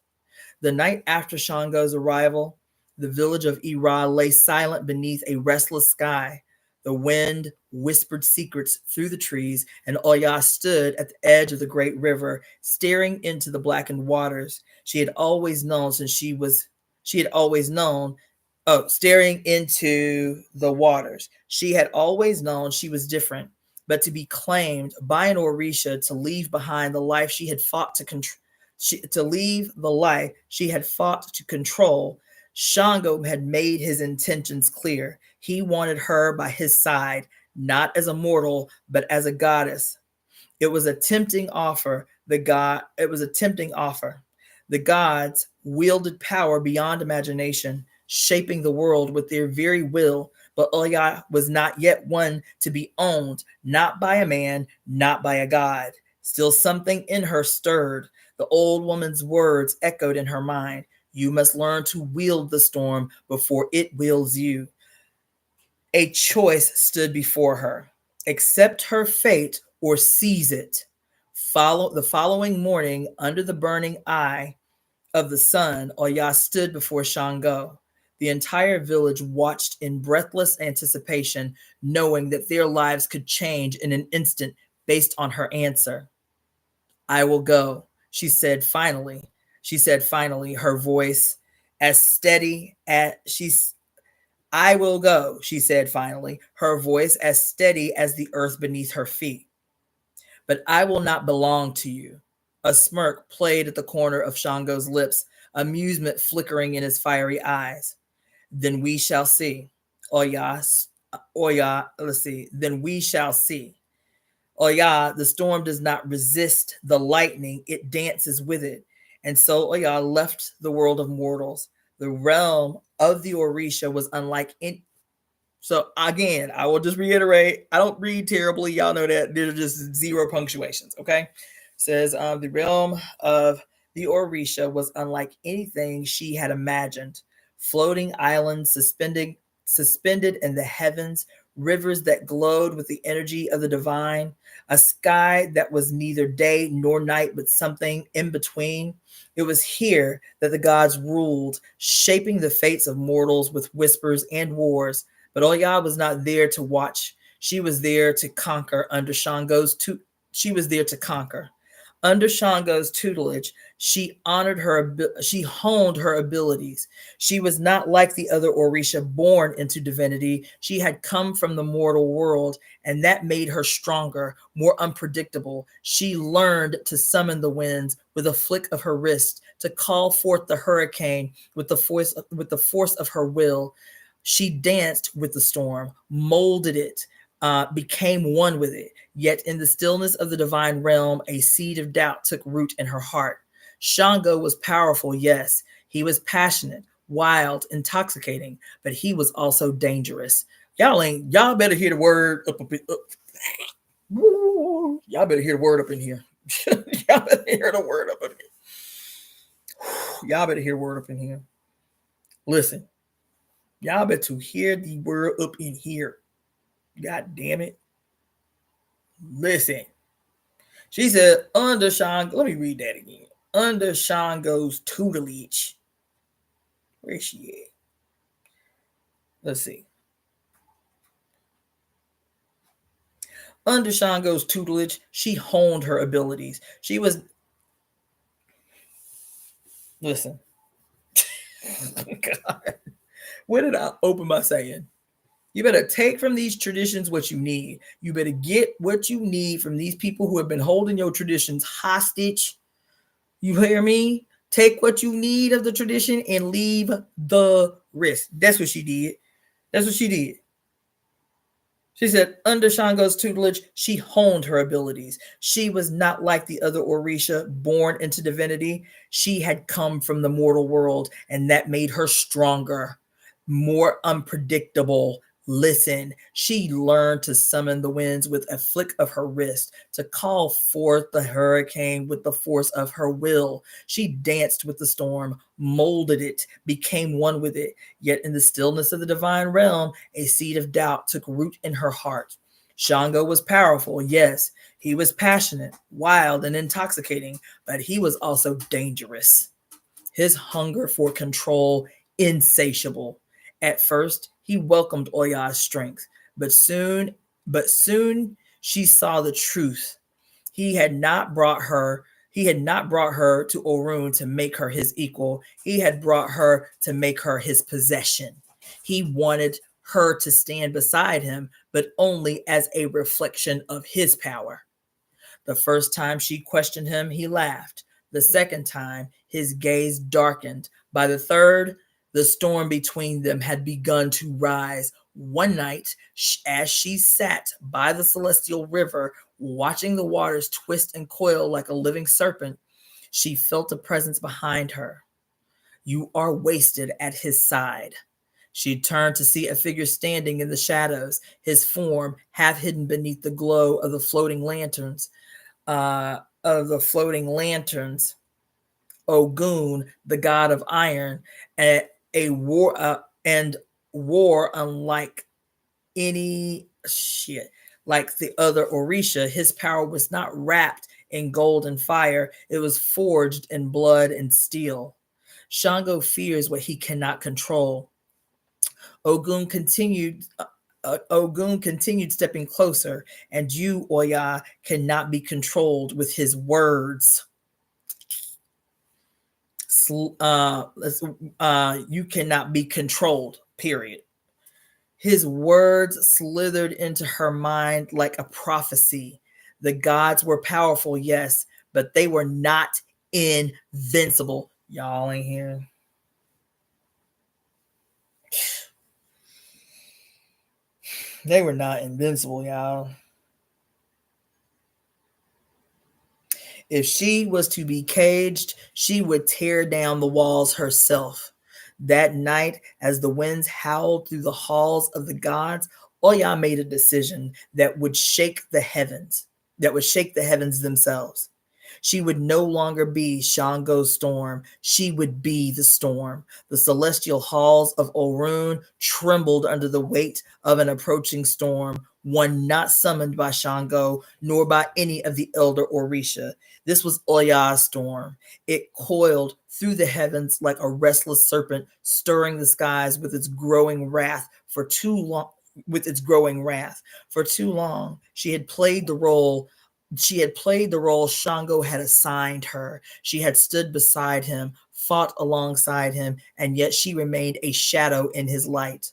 The night after Shango's arrival, the village of Ira lay silent beneath a restless sky. The wind whispered secrets through the trees, and Oya stood at the edge of the great river, staring into the blackened waters. She had always known staring into the waters. She had always known she was different, but to be claimed by an Orisha, to leave behind the life she had fought to control, Shango had made his intentions clear. He wanted her by his side, not as a mortal, but as a goddess. It was a tempting offer. The gods wielded power beyond imagination, shaping the world with their very will, but Oya was not yet one to be owned, not by a man, not by a god. Still something in her stirred. The old woman's words echoed in her mind. You must learn to wield the storm before it wields you. A choice stood before her. Accept her fate or seize it. The following morning, under the burning eye of the sun, Oya stood before Shango. The entire village watched in breathless anticipation, knowing that their lives could change in an instant based on her answer. I will go, she said finally, her voice as steady as I will go, she said finally, her voice as steady as the earth beneath her feet. But I will not belong to you. A smirk played at the corner of Shango's lips, amusement flickering in his fiery eyes. Then we shall see. Then we shall see. Oya, the storm does not resist the lightning, it dances with it. And so Oya left the world of mortals. The realm of the Orisha was unlike any. So again, I will just reiterate, I don't read terribly. Y'all know that. There's just zero punctuations, okay? It says, the realm of the Orisha was unlike anything she had imagined. Floating islands suspended in the heavens, rivers that glowed with the energy of the divine, a sky that was neither day nor night, but something in between. It was here that the gods ruled, shaping the fates of mortals with whispers and wars. But Oya was not there to watch. She was there to conquer under Shango's She was there to conquer. Under Shango's tutelage, she honed her abilities. She was not like the other Orisha born into divinity. She had come from the mortal world, and that made her stronger, more unpredictable. She learned to summon the winds with a flick of her wrist, to call forth the hurricane with the force of her will. She danced with the storm, molded it, became one with it. Yet in the stillness of the divine realm, a seed of doubt took root in her heart. Shango was powerful, yes. He was passionate, wild, intoxicating, but he was also dangerous. Y'all better hear the word up. Y'all better hear the word up in here. Y'all better hear the word up in here. Y'all better hear the word up in here. Listen, y'all better hear the word up in here. God damn it. Listen. She said, under Shango, let me read that again. Under Shango's tutelage. Where is she at? Let's see. Under Shango's tutelage, she honed her abilities. She was, listen. God. What did I open by saying? You better take from these traditions what you need. You better get what you need from these people who have been holding your traditions hostage. You hear me? Take what you need of the tradition and leave the rest. That's what she did. That's what she did. She said, under Shango's tutelage, she honed her abilities. She was not like the other Orisha born into divinity. She had come from the mortal world, and that made her stronger, more unpredictable. Listen, she learned to summon the winds with a flick of her wrist, to call forth the hurricane with the force of her will. She danced with the storm, molded it, became one with it. Yet in the stillness of the divine realm, a seed of doubt took root in her heart. Shango was powerful, yes. He was passionate, wild, and intoxicating, but he was also dangerous. His hunger for control, insatiable. At first, he welcomed Oya's strength, but soon she saw the truth. He had not brought her to Orun to make her his equal. He had brought her to make her his possession. He wanted her to stand beside him, but only as a reflection of his power. The first time she questioned him, he laughed. The second time, his gaze darkened. By the third, the storm between them had begun to rise. One night, as she sat by the celestial river, watching the waters twist and coil like a living serpent, she felt a presence behind her. You are wasted at his side. She turned to see a figure standing in the shadows, his form half hidden beneath the glow of the floating lanterns. Ogun, the god of iron, and war unlike any like the other Orisha. His power was not wrapped in gold and fire. It was forged in blood and steel. Shango fears what he cannot control. Ogun continued stepping closer, and you, Oya, cannot be controlled with his words. You cannot be controlled, period. His words slithered into her mind like a prophecy. The gods were powerful, yes, but they were not invincible. Y'all ain't here. They were not invincible, y'all. If she was to be caged, she would tear down the walls herself. That night, as the winds howled through the halls of the gods, Oya made a decision that would shake the heavens themselves. She would no longer be Shango's storm. She would be the storm. The celestial halls of Orun trembled under the weight of an approaching storm, one not summoned by Shango nor by any of the elder Orisha. This was Oya's storm. It coiled through the heavens like a restless serpent, stirring the skies with its growing wrath. For too long, she had played the role She had played the role Shango had assigned her. She had stood beside him, fought alongside him, and yet she remained a shadow in his light.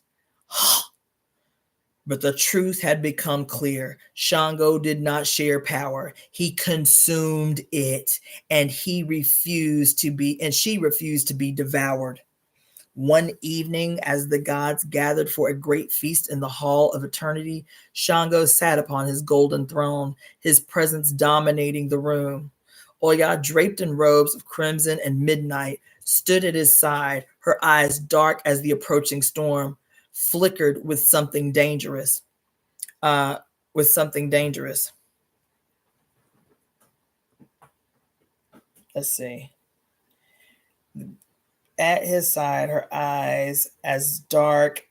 But the truth had become clear. Shango did not share power. He consumed it, and she refused to be devoured. One evening, as the gods gathered for a great feast in the hall of eternity, Shango sat upon his golden throne, his presence dominating the room. Oya, draped in robes of crimson and midnight, stood at his side, her eyes dark as the approaching storm, flickered with something dangerous. Let's see. At his side, her eyes as dark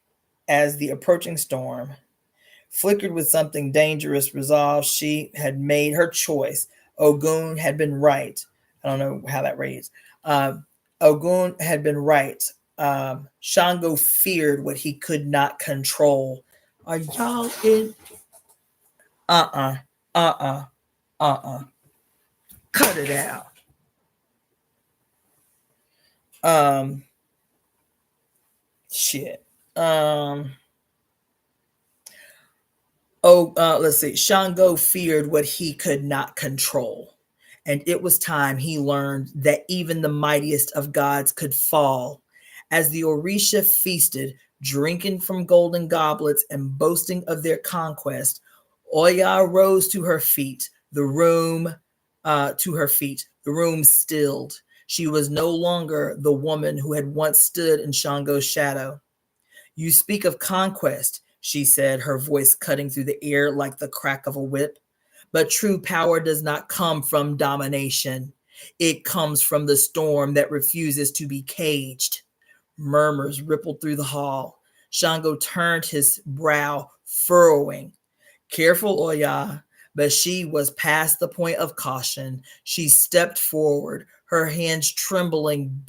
as the approaching storm, flickered with something dangerous, resolved she had made her choice. Ogun had been right. I don't know how that reads. Ogun had been right. Shango feared what he could not control. Are y'all in? Cut it out. Shit. Let's see. Shango feared what he could not control. And it was time he learned that even the mightiest of gods could fall. As the Orisha feasted, drinking from golden goblets and boasting of their conquest, Oya rose to her feet. The room stilled. She was no longer the woman who had once stood in Shango's shadow. You speak of conquest, she said, her voice cutting through the air like the crack of a whip. But true power does not come from domination. It comes from the storm that refuses to be caged. Murmurs rippled through the hall. Shango turned his brow, furrowing. Careful, Oya, but she was past the point of caution. She stepped forward, her hands trembling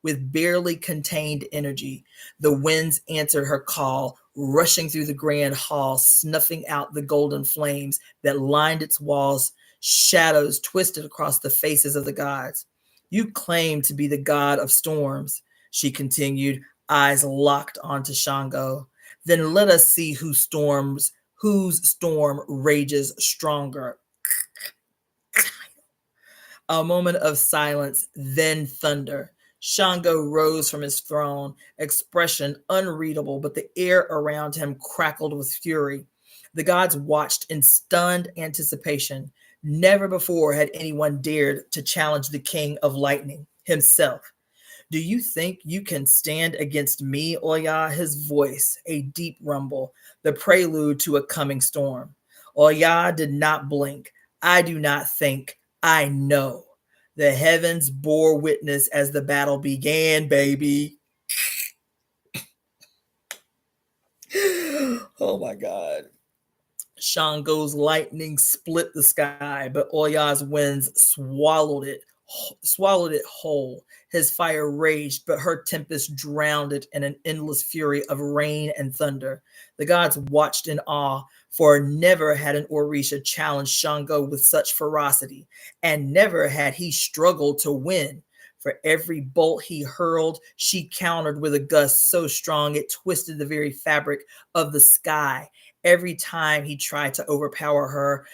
with barely contained energy. The winds answered her call, rushing through the grand hall, snuffing out the golden flames that lined its walls. Shadows twisted across the faces of the gods. You claim to be the god of storms, she continued, eyes locked onto Shango. Then let us see whose storm rages stronger. A moment of silence, then thunder. Shango rose from his throne, expression unreadable, but the air around him crackled with fury. The gods watched in stunned anticipation. Never before had anyone dared to challenge the king of lightning himself. Do you think you can stand against me, Oya? His voice, a deep rumble, the prelude to a coming storm. Oya did not blink. I do not think. I know. The heavens bore witness as the battle began, baby. Oh my God. Shango's lightning split the sky, but Oya's winds swallowed it whole. His fire raged, but her tempest drowned it in an endless fury of rain and thunder. The gods watched in awe, for never had an Orisha challenged Shango with such ferocity, and never had he struggled to win. For every bolt he hurled, she countered with a gust so strong it twisted the very fabric of the sky. Every time he tried to overpower her,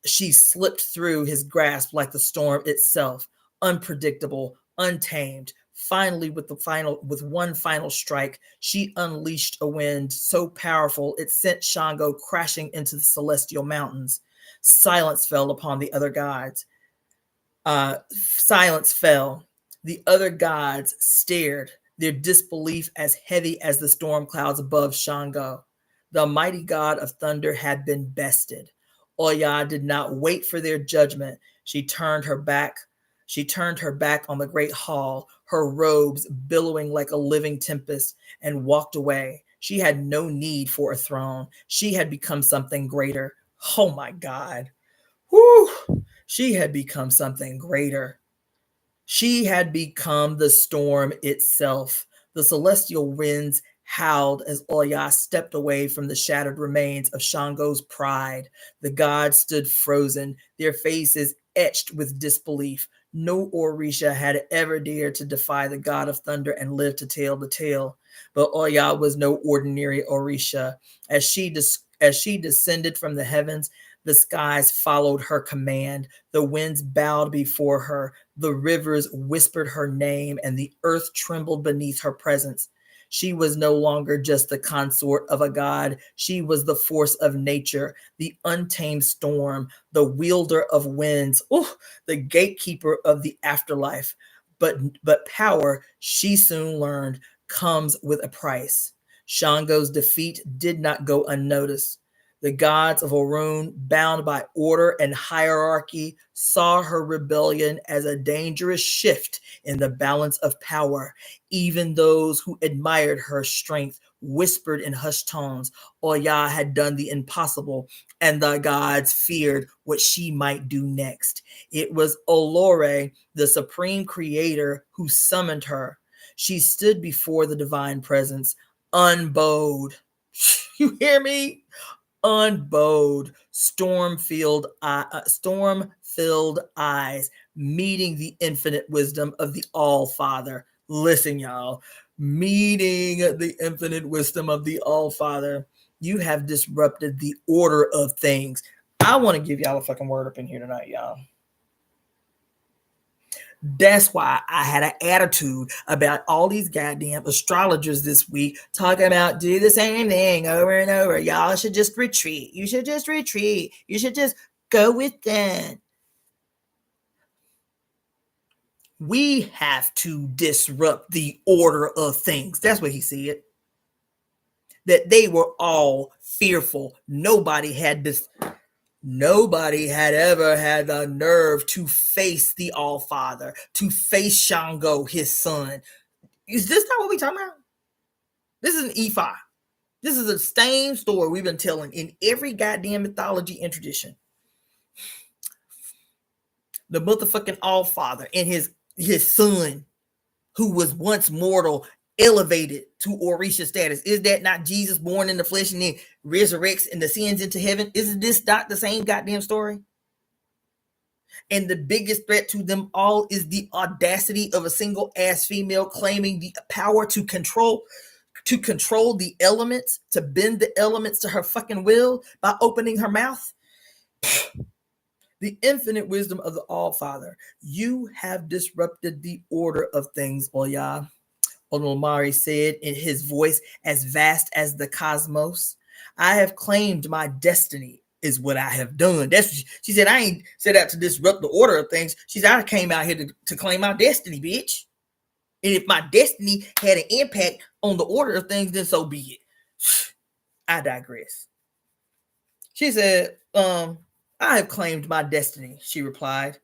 she slipped through his grasp like the storm itself, unpredictable, untamed. Finally, with one final strike, she unleashed a wind so powerful it sent Shango crashing into the celestial mountains. Silence fell upon the other gods. Silence fell. The other gods stared, their disbelief as heavy as the storm clouds above Shango. The mighty god of thunder had been bested. Oya did not wait for their judgment. She turned her back on the great hall, her robes billowing like a living tempest, and walked away. She had no need for a throne. She had become something greater. Oh my God. Whew. She had become something greater. She had become the storm itself. The celestial winds howled as Oya stepped away from the shattered remains of Shango's pride. The gods stood frozen, their faces etched with disbelief. No Orisha had ever dared to defy the god of thunder and live to tell the tale. But Oya was no ordinary Orisha. As she descended from the heavens, the skies followed her command. The winds bowed before her. The rivers whispered her name, and the earth trembled beneath her presence. She was no longer just the consort of a god. She was the force of nature, the untamed storm, the wielder of winds, the gatekeeper of the afterlife. But power, she soon learned, comes with a price. Shango's defeat did not go unnoticed. The gods of Orun, bound by order and hierarchy, saw her rebellion as a dangerous shift in the balance of power. Even those who admired her strength whispered in hushed tones, Oya had done the impossible, and the gods feared what she might do next. It was Olore, the supreme creator, who summoned her. She stood before the divine presence, unbowed. You hear me? Unbowed, storm-filled eyes, meeting the infinite wisdom of the All-Father. Listen, y'all, meeting the infinite wisdom of the All-Father. You have disrupted the order of things. I want to give y'all a fucking word up in here tonight, y'all. That's why I had an attitude about all these goddamn astrologers this week talking about do the same thing over and over. Y'all should just retreat. You should just retreat. You should just go with that. We have to disrupt the order of things. That's what he said. That they were all fearful. Nobody had ever had the nerve to face the All-Father, to face Shango, his son. Is this not what we're talking about? This is an Ifa. This is the same story we've been telling in every goddamn mythology and tradition. The motherfucking All-Father and his son, who was once mortal, elevated to Orisha status. Is that not Jesus born in the flesh and then resurrects and ascends into heaven? Isn't this not the same goddamn story? And the biggest threat to them all is the audacity of a single ass female claiming the power to control the elements, to bend the elements to her fucking will by opening her mouth. The infinite wisdom of the All-Father. You have disrupted the order of things, Oya. Olomari said in his voice as vast as the cosmos. I have claimed my destiny is what I have done. That's what she said. I ain't set out to disrupt the order of things. She said, I came out here to claim my destiny, bitch. And if my destiny had an impact on the order of things, then so be it. I digress. She said, I have claimed my destiny, she replied.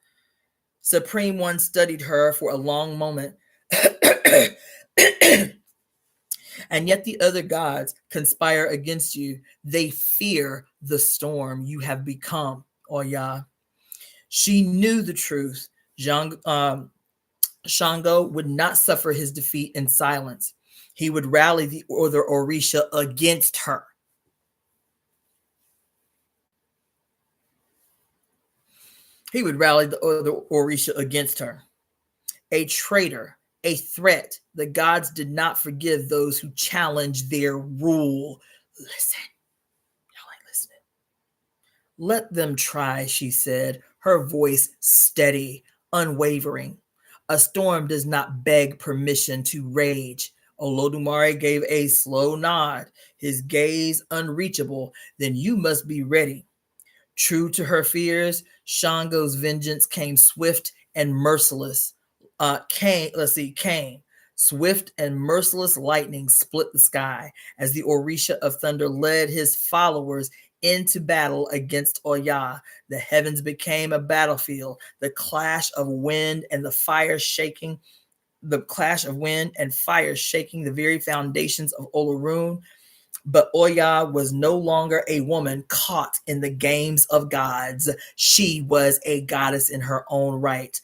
Supreme One studied her for a long moment. And yet the other gods conspire against you. They fear the storm you have become, Oya. She knew the truth. Shango would not suffer his defeat in silence. He would rally the other Orisha against her. He would rally the other Orisha against her. A traitor, a threat. The gods did not forgive those who challenged their rule. Listen. Y'all ain't listening. Let them try, she said, her voice steady, unwavering. A storm does not beg permission to rage. Olodumare gave a slow nod, his gaze unreachable. Then you must be ready. True to her fears, Shango's vengeance came swift and merciless. Came. Swift and merciless lightning split the sky as the Orisha of Thunder led his followers into battle against Oya. The heavens became a battlefield. The clash of wind and fire shaking the very foundations of Olorun. But Oya was no longer a woman caught in the games of gods. She was a goddess in her own right.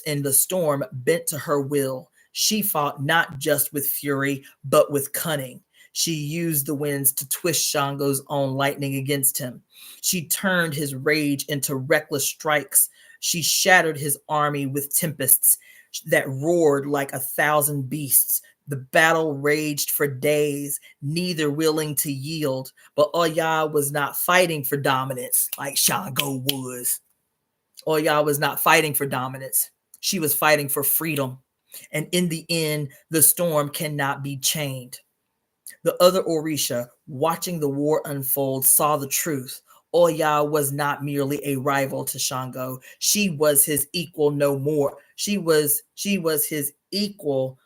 And the storm bent to her will. She fought not just with fury, but with cunning. She used the winds to twist Shango's own lightning against him. She turned his rage into reckless strikes. She shattered his army with tempests that roared like 1,000 beasts. The battle raged for days, neither willing to yield. But Oya was not fighting for dominance like Shango was. Oya was not fighting for dominance. She was fighting for freedom. And in the end, the storm cannot be chained. The other Orisha, watching the war unfold, saw the truth. Oya was not merely a rival to Shango. She was his equal no more. She was his equal.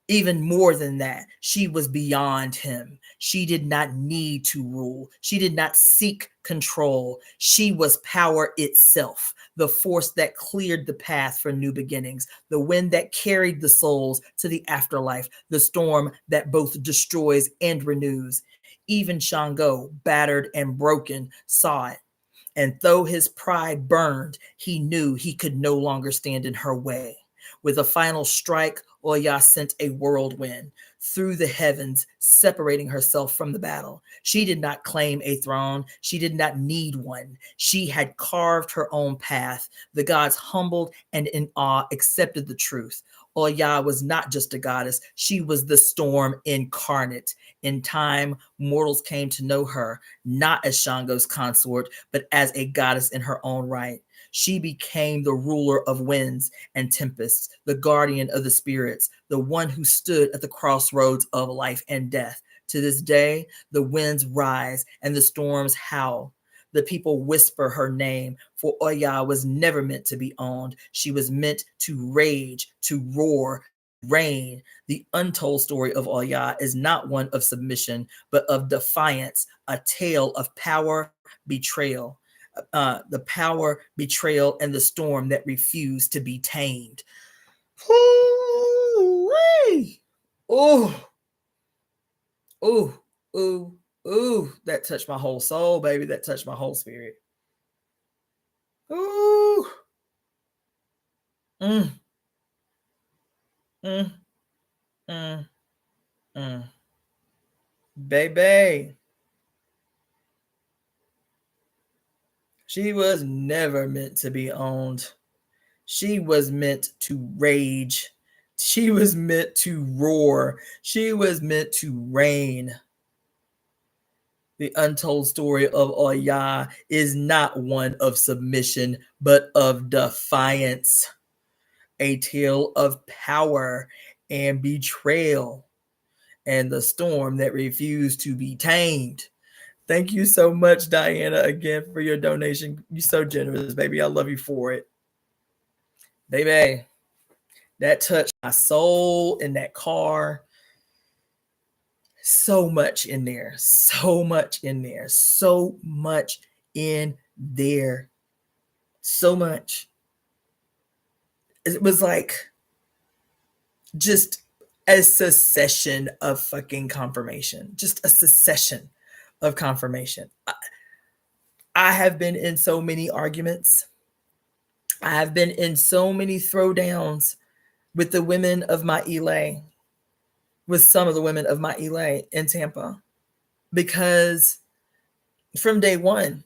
Even more than that, she was beyond him. She did not need to rule. She did not seek control. She was power itself, the force that cleared the path for new beginnings, the wind that carried the souls to the afterlife, the storm that both destroys and renews. Even Shango, battered and broken, saw it. And though his pride burned, he knew he could no longer stand in her way. With a final strike, Oya sent a whirlwind through the heavens, separating herself from the battle. She did not claim a throne. She did not need one. She had carved her own path. The gods, humbled and in awe, accepted the truth. Oya was not just a goddess. She was the storm incarnate. In time, mortals came to know her, not as Shango's consort, but as a goddess in her own right. She became the ruler of winds and tempests, the guardian of the spirits, the one who stood at the crossroads of life and death. To this day, the winds rise and the storms howl. The people whisper her name, for Oya was never meant to be owned. She was meant to rage, to roar, reign. The untold story of Oya is not one of submission, but of defiance, a tale of power, betrayal. The power, betrayal, and the storm that refused to be tamed. Ooh-wee. Oh, oh, oh, oh, that touched my whole soul, baby. That touched my whole spirit. Ooh. Mm. Mm. Mm. Mm. Baby. She was never meant to be owned. She was meant to rage. She was meant to roar. She was meant to reign. The untold story of Oya is not one of submission, but of defiance. A tale of power and betrayal, and the storm that refused to be tamed. Thank you so much, Diana, again for your donation. You're so generous, baby. I love you for it. Baby, that touched my soul in that car. So much in there. So much in there. So much in there. So much. It was like just a succession of fucking confirmation. Just a succession of confirmation. I have been in so many arguments. I have been in so many throwdowns with the women of my Elay, with some of the women of my Elay in Tampa, because from day one,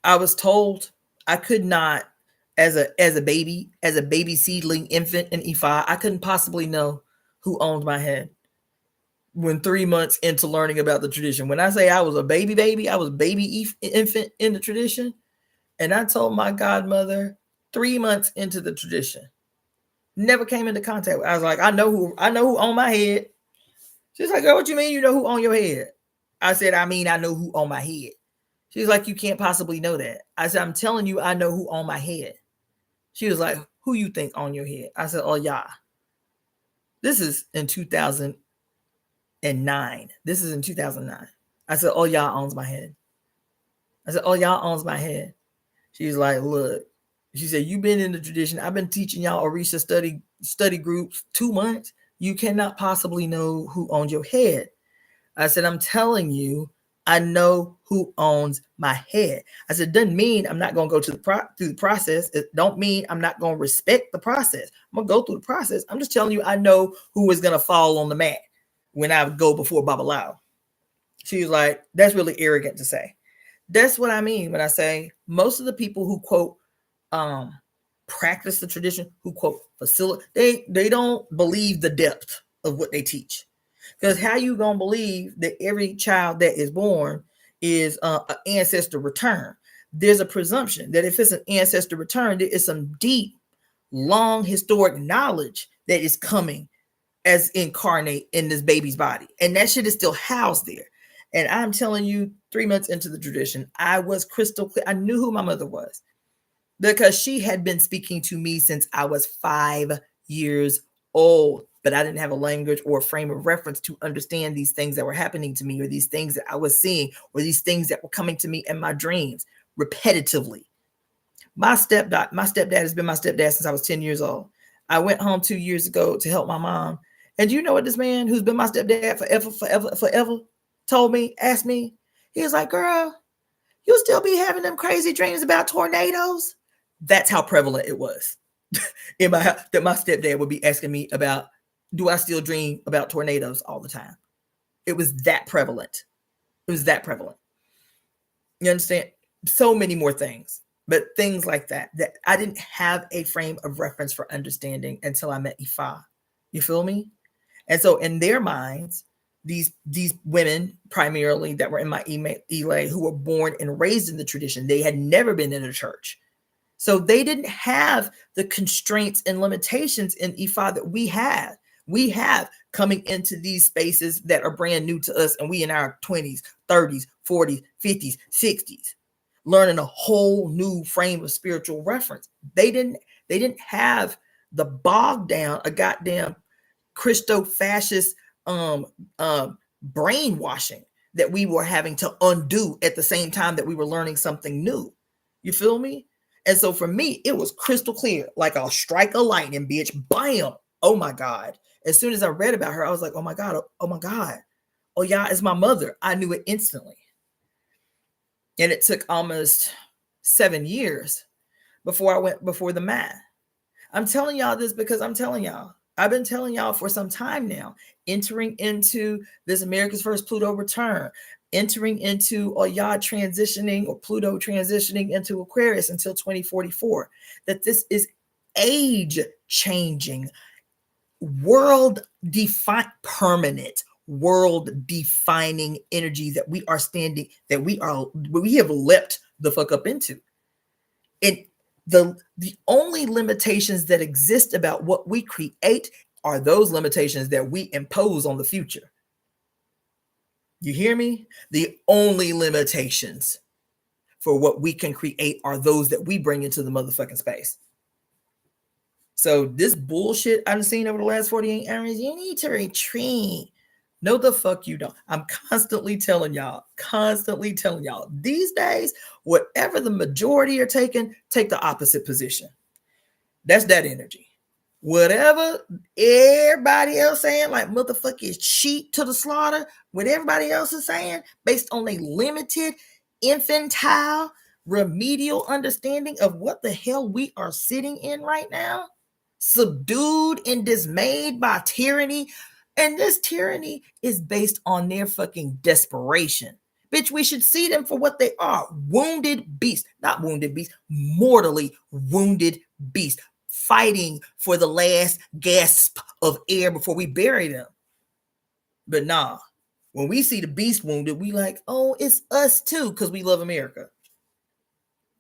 I was told I could not, as a baby seedling infant in Ifa, I couldn't possibly know who owned my head. When 3 months into learning about the tradition, when I say I was a baby, I was baby infant in the tradition. And I told my godmother 3 months into the tradition, never came into contact with. I was like, I know who owned my head. She's like, girl, what you mean you know who owned your head? I said, I mean, I know who owned my head. She's like, you can't possibly know that. I said, I'm telling you, I know who owned my head. She was like, who you think owned your head? I said, oh, yeah. This is in 2009. This is in 2009. I said, oh, y'all owns my head. I said, oh, y'all owns my head. She's like, look. She said, you've been in the tradition. I've been teaching y'all Orisha study groups 2 months. You cannot possibly know who owns your head. I said, I'm telling you, I know who owns my head. I said, doesn't mean I'm not going to go through the process. It don't mean I'm not going to respect the process. I'm going to go through the process. I'm just telling you, I know who is going to fall on the mat when I would go before Babalao. She was like, that's really arrogant to say. That's what I mean when I say most of the people who quote practice the tradition, who quote facilitate, they don't believe the depth of what they teach. Because how you gonna believe that every child that is born is an ancestor return? There's a presumption that if it's an ancestor return, there is some deep, long historic knowledge that is coming as incarnate in this baby's body, and that shit is still housed there. And I'm telling you, 3 months into the tradition, I was crystal clear. I knew who my mother was because she had been speaking to me since I was 5 years old, but I didn't have a language or a frame of reference to understand these things that were happening to me, or these things that I was seeing, or these things that were coming to me in my dreams repetitively. My stepdad has been my stepdad since I was 10 years old. I went home 2 years ago to help my mom. And you know what this man who's been my stepdad forever told me, asked me? He was like, girl, you'll still be having them crazy dreams about tornadoes. That's how prevalent it was in my house, that my stepdad would be asking me about, do I still dream about tornadoes all the time? It was that prevalent. It was that prevalent. You understand? So many more things, but things like that I didn't have a frame of reference for understanding until I met Ifa. You feel me? And so in their minds, these women primarily that were in my Elay, who were born and raised in the tradition, they had never been in a church. So they didn't have the constraints and limitations in Ifa that we have. We have coming into these spaces that are brand new to us, and we in our 20s, 30s, 40s, 50s, 60s, learning a whole new frame of spiritual reference. They didn't have the bogged down, a goddamn Christo-fascist brainwashing that we were having to undo at the same time that we were learning something new. You feel me? And so for me, it was crystal clear, like I'll strike a lightning, bitch, bam. Oh my God. As soon as I read about her, I was like, oh my God, oh my God. Oh yeah, it's my mother. I knew it instantly. And it took almost 7 years before I went before the mat. I'm telling y'all this because I'm telling y'all. I've been telling y'all for some time now, entering into this America's First Pluto return, entering into Oya transitioning, or Pluto transitioning into Aquarius until 2044, that this is age changing, world permanent, world defining energy that we are standing, that we have leapt the fuck up into. And the only limitations that exist about what we create are those limitations that we impose on the future. You hear me? The only limitations for what we can create are those that we bring into the motherfucking space. So this bullshit I've seen over the last 48 hours, you need to retreat. No, the fuck you don't. I'm constantly telling y'all, these days, whatever the majority are taking, take the opposite position. That's that energy. Whatever everybody else saying, like motherfuckers sheep to the slaughter, what everybody else is saying, based on a limited, infantile, remedial understanding of what the hell we are sitting in right now, subdued and dismayed by tyranny. And this tyranny is based on their fucking desperation. Bitch, we should see them for what they are. Wounded beasts. Not wounded beasts. Mortally wounded beasts. Fighting for the last gasp of air before we bury them. But nah. When we see the beast wounded, we like, oh, it's us too, because we love America.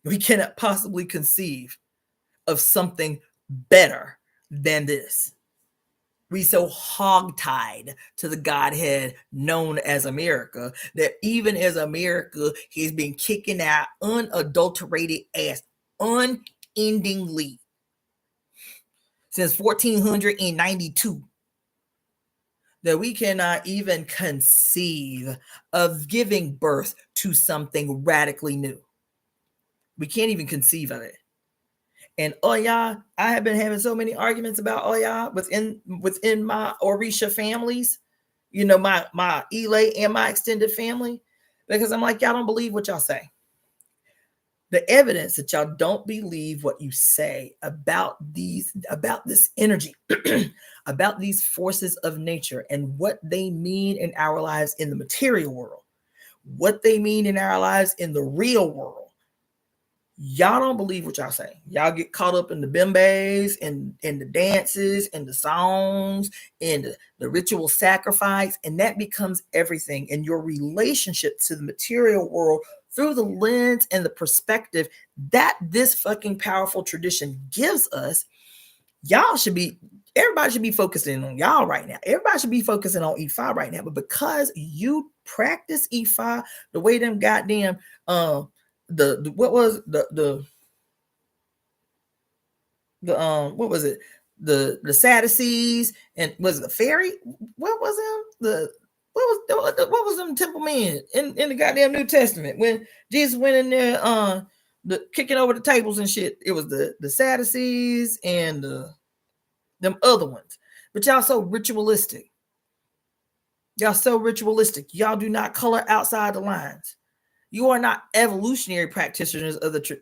We cannot possibly conceive of something better than this. We so hogtied to the Godhead known as America that even as America has been kicking out unadulterated ass unendingly since 1492, that we cannot even conceive of giving birth to something radically new. We can't even conceive of it. And Oya, I have been having so many arguments about Oya within my Orisha families, you know, my Elay and my extended family, because I'm like, y'all don't believe what y'all say. the evidence that y'all don't believe what you say about this energy, about these forces of nature and what they mean in our lives in the material world, what they mean in our lives in the real world. Y'all don't believe what y'all say. Y'all get caught up in the bimbes and the dances and the songs and the ritual sacrifice, and that becomes everything. And your relationship to the material world through the lens and the perspective that this fucking powerful tradition gives us, everybody should be focusing on y'all right now. Everybody should be focusing on E5 right now. But because you practice E5 the way them goddamn what was the Sadducees, and was it the fairy? What was them? What was them temple men in the goddamn New Testament when Jesus went in there the kicking over the tables and shit? It was the Sadducees and them other ones. But y'all so ritualistic. Y'all do not color outside the lines. You are not evolutionary practitioners of the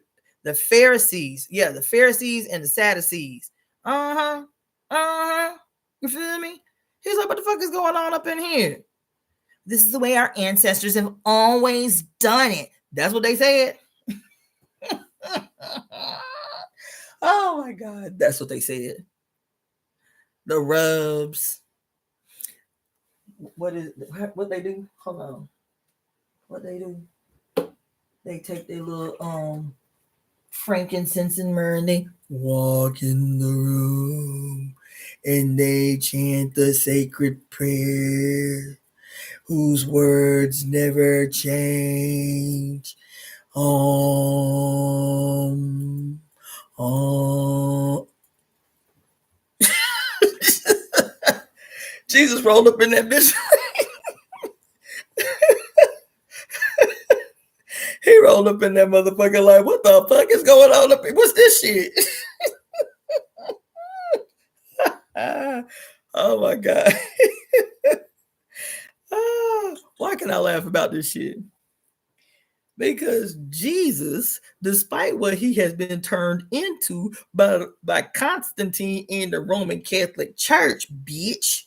Pharisees. Yeah, the Pharisees and the Sadducees. You feel me? He's like, what the fuck is going on up in here? This is the way our ancestors have always done it. That's what they said. Oh my God, that's what they said. The rubs. What they do? Hold on. What they do? They take their little frankincense and myrrh and they walk in the room and they chant the sacred prayer whose words never change. Jesus rolled up in that bitch. He rolled up in that motherfucker like, what the fuck is going on up here? What's this shit? Oh my God. Why can I laugh about this shit? Because Jesus, despite what he has been turned into by Constantine in the Roman Catholic Church, bitch,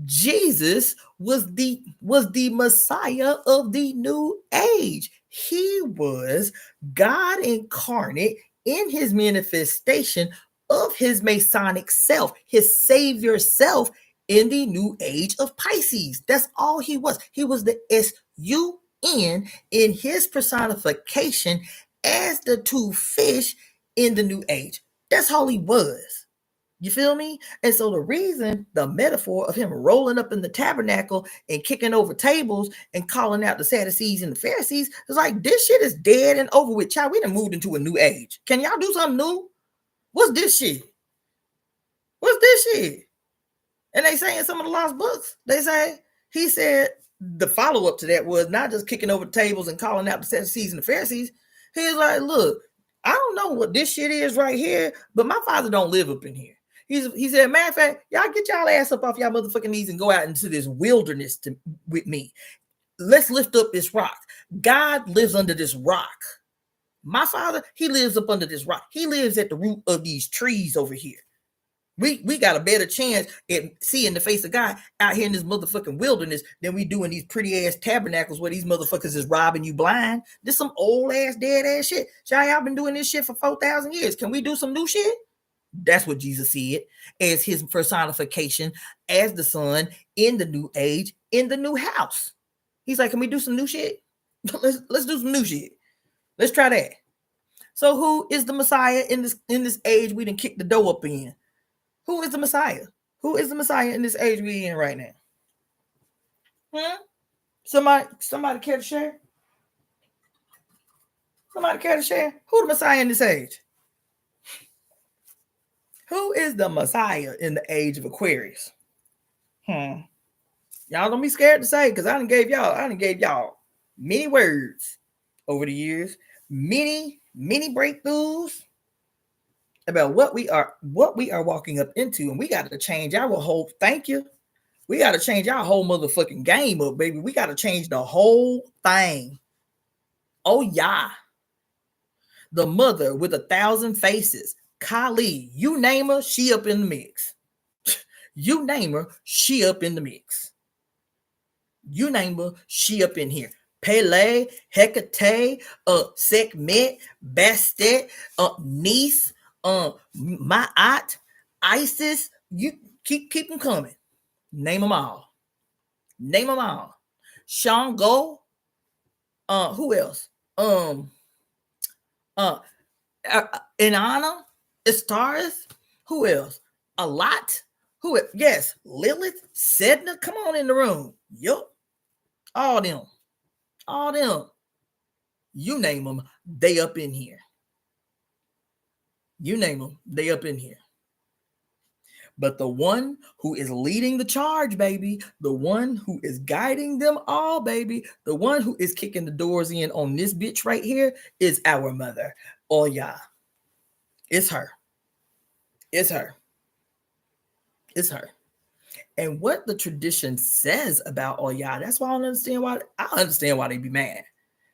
Jesus was the Messiah of the new age. He was God incarnate in his manifestation of his Masonic self, his Savior self in the new age of Pisces. That's all he was. He was the S-U-N in his personification as the two fish in the new age. That's all he was. You feel me? And so the metaphor of him rolling up in the tabernacle and kicking over tables and calling out the Sadducees and the Pharisees is like, this shit is dead and over with. Child, we done moved into a new age. Can y'all do something new? What's this shit? And they say in some of the lost books, he said the follow-up to that was not just kicking over tables and calling out the Sadducees and the Pharisees. He was like, look, I don't know what this shit is right here, but my father don't live up in here. He said, matter of fact, y'all get y'all ass up off y'all motherfucking knees and go out into this wilderness with me. Let's lift up this rock. God lives under this rock. My father, he lives up under this rock. He lives at the root of these trees over here. We got a better chance at seeing the face of God out here in this motherfucking wilderness than we do in these pretty ass tabernacles where these motherfuckers is robbing you blind. This some old ass, dead ass shit. Y'all been doing this shit for 4,000 years. Can we do some new shit? That's what Jesus said as his personification as the son in the new age, in the new house. He's like, can we do some new shit? Let's do some new shit. Let's try that. So who is the Messiah in this age we done kicked the door up in? Who is the Messiah? Who is the Messiah in this age we in right now? Somebody care to share? Somebody care to share? Who the Messiah in this age? Who is the Messiah in the age of Aquarius? Y'all don't be scared to say, because I done gave y'all many words over the years, many breakthroughs about what we are walking up into, and we got to change our whole. Thank you. We got to change our whole motherfucking game up, baby. We got to change the whole thing. Oh yeah. the mother with 1,000 faces, Kali. You name her, she up in the mix. You name her, she up in the mix. You name her, she up in here. Pele, Hecate, Sekhmet, Bastet, Niece, Ma'at, Isis. You keep them coming. Name them all. Name them all. Shango. Who else? Inanna, Astaris. Who else? A lot. Who? Yes, Lilith, Sedna. Come on in the room. Yup. All them. All them. You name them, they up in here. You name them, they up in here. But the one who is leading the charge, baby, the one who is guiding them all, baby, the one who is kicking the doors in on this bitch right here is our mother, Oya. It's her. It's her. It's her. And what the tradition says about Oya, that's why I don't understand why. I understand why they be mad.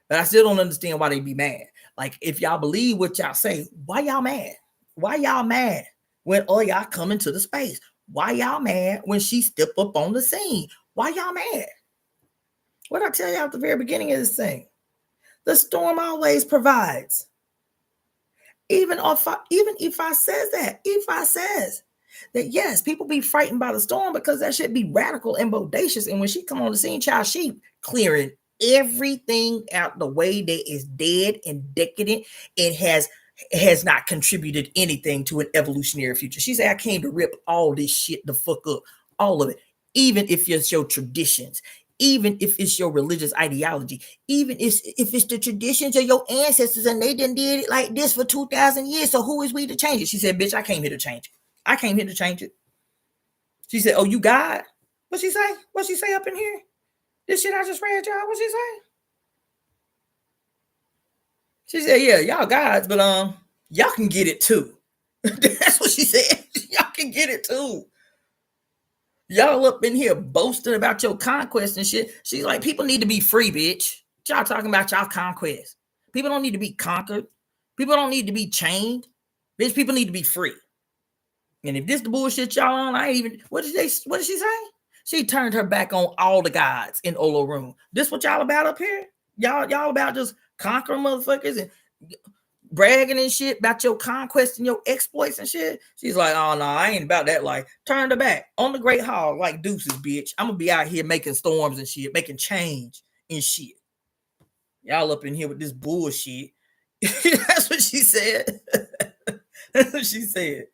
But I still don't understand why they be mad. Like, if y'all believe what y'all say, why y'all mad? Why y'all mad when Oya come into the space? Why y'all mad when she step up on the scene? Why y'all mad? What I tell y'all at the very beginning of this thing? The storm always provides. Even if I says that, yes, people be frightened by the storm because that shit be radical and bodacious. And when she come on the scene, child, she clearing everything out the way that is dead and decadent and has not contributed anything to an evolutionary future. She said, I came to rip all this shit the fuck up, all of it, even if it's your traditions, even if it's your religious ideology, even if it's the traditions of your ancestors and they done did it like this for 2,000 years. So who is we to change it? She said, bitch, I came here to change it. I came here to change it. She said, oh, you God? What she say? What she say up in here? This shit I just read, y'all. What she say? She said, yeah, y'all gods, but y'all can get it too. That's what she said. Y'all can get it too. Y'all up in here boasting about your conquest and shit. She's like, people need to be free, bitch. Y'all talking about y'all conquest. People don't need to be conquered. People don't need to be chained. Bitch, people need to be free. And if this the bullshit y'all on, I ain't even, what did she say? She turned her back on all the gods in Olo Room. This what y'all about up here? Y'all about just conquering motherfuckers and bragging and shit about your conquest and your exploits and shit. She's like, oh no, I ain't about that. Like, turned her back on the Great Hall like deuces, bitch. I'm gonna be out here making storms and shit, making change and shit. Y'all up in here with this bullshit. That's what she said. That's what she said.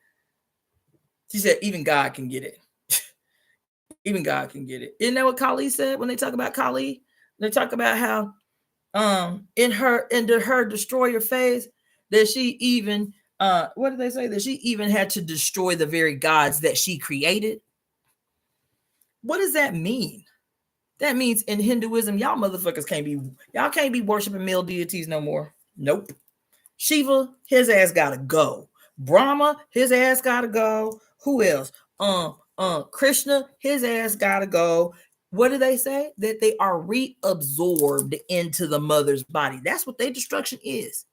She said, even God can get it. Even God can get it. Isn't that what Kali said when they talk about Kali? They talk about how in her destroyer phase that she even what did they say? That she even had to destroy the very gods that she created. What does that mean? That means in Hinduism, y'all motherfuckers can't be worshiping male deities no more. Nope. Shiva, his ass gotta go. Brahma, his ass gotta go. Who else? Krishna, his ass gotta go. What do they say? That they are reabsorbed into the mother's body. That's what their destruction is.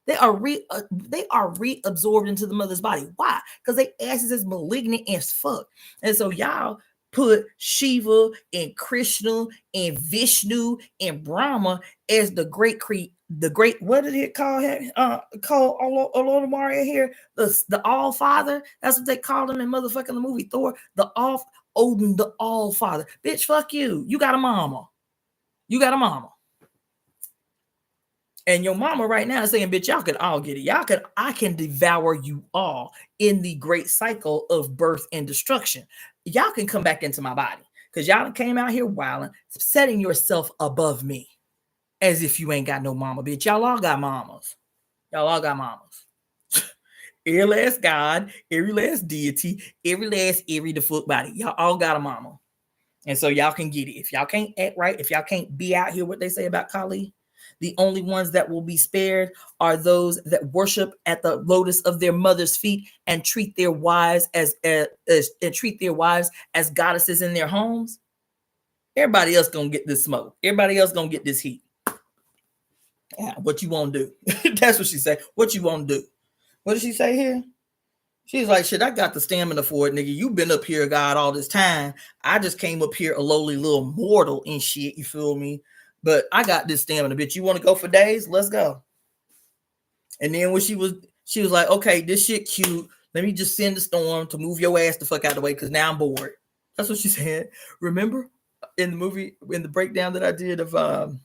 They are reabsorbed into the mother's body. Why? Because they asses is malignant as fuck. And so y'all put Shiva and Krishna and Vishnu and Brahma as the great what did it call him? Call Olodumare here, the All Father. That's what they called him in motherfucking the movie Thor. Odin, the All Father. Bitch, fuck you. You got a mama. You got a mama. And your mama right now is saying, bitch, y'all could all get it. I can devour you all in the great cycle of birth and destruction. Y'all can come back into my body because y'all came out here wilding, setting yourself above me as if you ain't got no mama, bitch. Y'all all got mamas. Y'all all got mamas. Every last God, every last deity, every the fuck body. Y'all all got a mama. And so y'all can get it. If y'all can't act right, if y'all can't be out here what they say about Kali, the only ones that will be spared are those that worship at the lotus of their mother's feet and treat their wives as goddesses in their homes. Everybody else gonna get this smoke. Everybody else gonna get this heat. Yeah, what you want to do? That's what she said. What you want to do? What did she say here? She's like, shit, I got the stamina for it, nigga. You been up here, God, all this time. I just came up here a lowly little mortal and shit, you feel me? But I got this stamina, bitch. You want to go for days? Let's go. And then when she was like, okay, this shit cute. Let me just send the storm to move your ass the fuck out of the way because now I'm bored. That's what she said. Remember in the movie, in the breakdown that I did of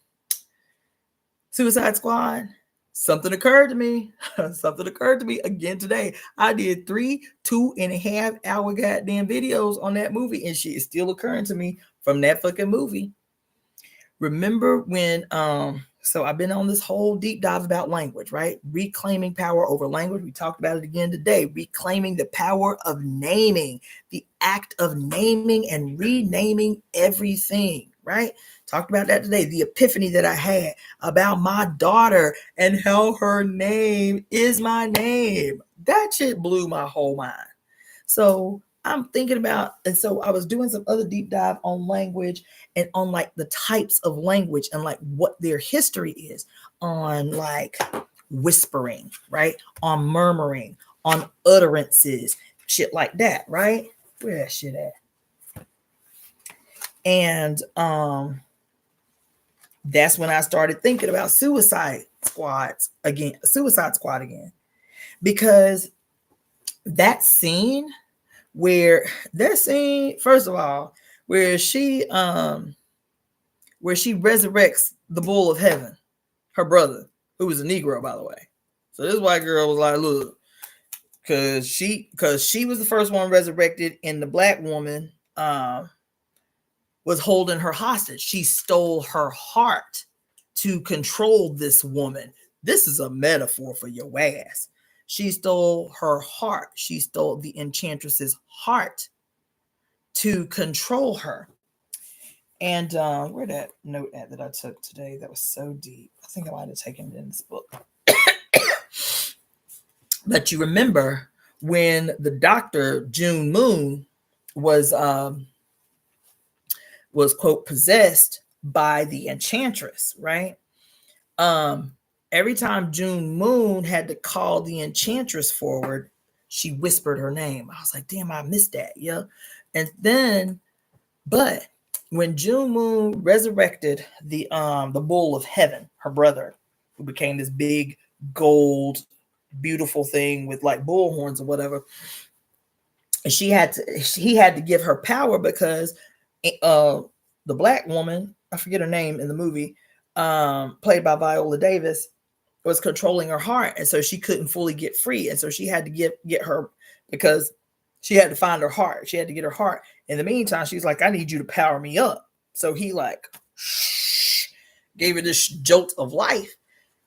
Suicide Squad? Something occurred to me. Something occurred to me again today. I did 3 2.5 hour goddamn videos on that movie, and shit is still occurring to me from that fucking movie. Remember when so I've been on this whole deep dive about language, right? Reclaiming power over language. We talked about it again today. Reclaiming the power of naming, the act of naming and renaming everything, right? Talked about that today. The epiphany that I had about my daughter and how her name is my name. That shit blew my whole mind. So I'm thinking about, and so I was doing some other deep dive on language and on like the types of language and like what their history is, on like whispering, right? On murmuring, on utterances, shit like that, right? Where that shit at? And that's when I started thinking about Suicide Squad again, because that scene first of all, where she resurrects the bull of heaven, her brother, who was a Negro, by the way. So this white girl was like, look, because she was the first one resurrected, and the black woman was holding her hostage. She stole her heart to control this woman. This is a metaphor for your ass. She stole her heart. She stole the enchantress's heart to control her. And where that note at that I took today that was so deep? I think I might have taken it in this book. But you remember when the doctor, June Moon, was quote possessed by the enchantress, right? Every time June Moon had to call the enchantress forward, she whispered her name. I was like, damn, I missed that. Yeah. And then, but when June Moon resurrected the bull of heaven, her brother, who became this big gold, beautiful thing with like bull horns or whatever, and he had to give her power because the black woman, I forget her name in the movie, played by Viola Davis, was controlling her heart, and so she couldn't fully get free, and so she had to get her, because she had to find her heart. She had to get her heart. In the meantime, she's like, I need you to power me up. So he like gave her this jolt of life.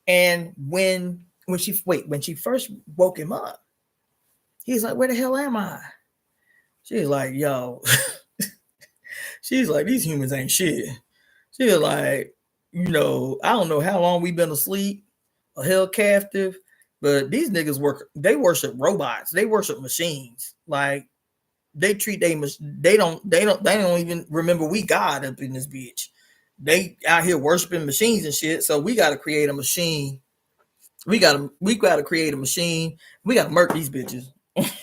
And when she first woke him up, he's like, where the hell am I? She's like, yo, she's like, these humans ain't shit. She's like, I don't know how long we've been asleep or held captive, but these niggas worship robots. They worship machines. Like they don't even remember we God up in this bitch. They out here worshiping machines and shit. So we got to create a machine. We got to create a machine. We got to murk these bitches.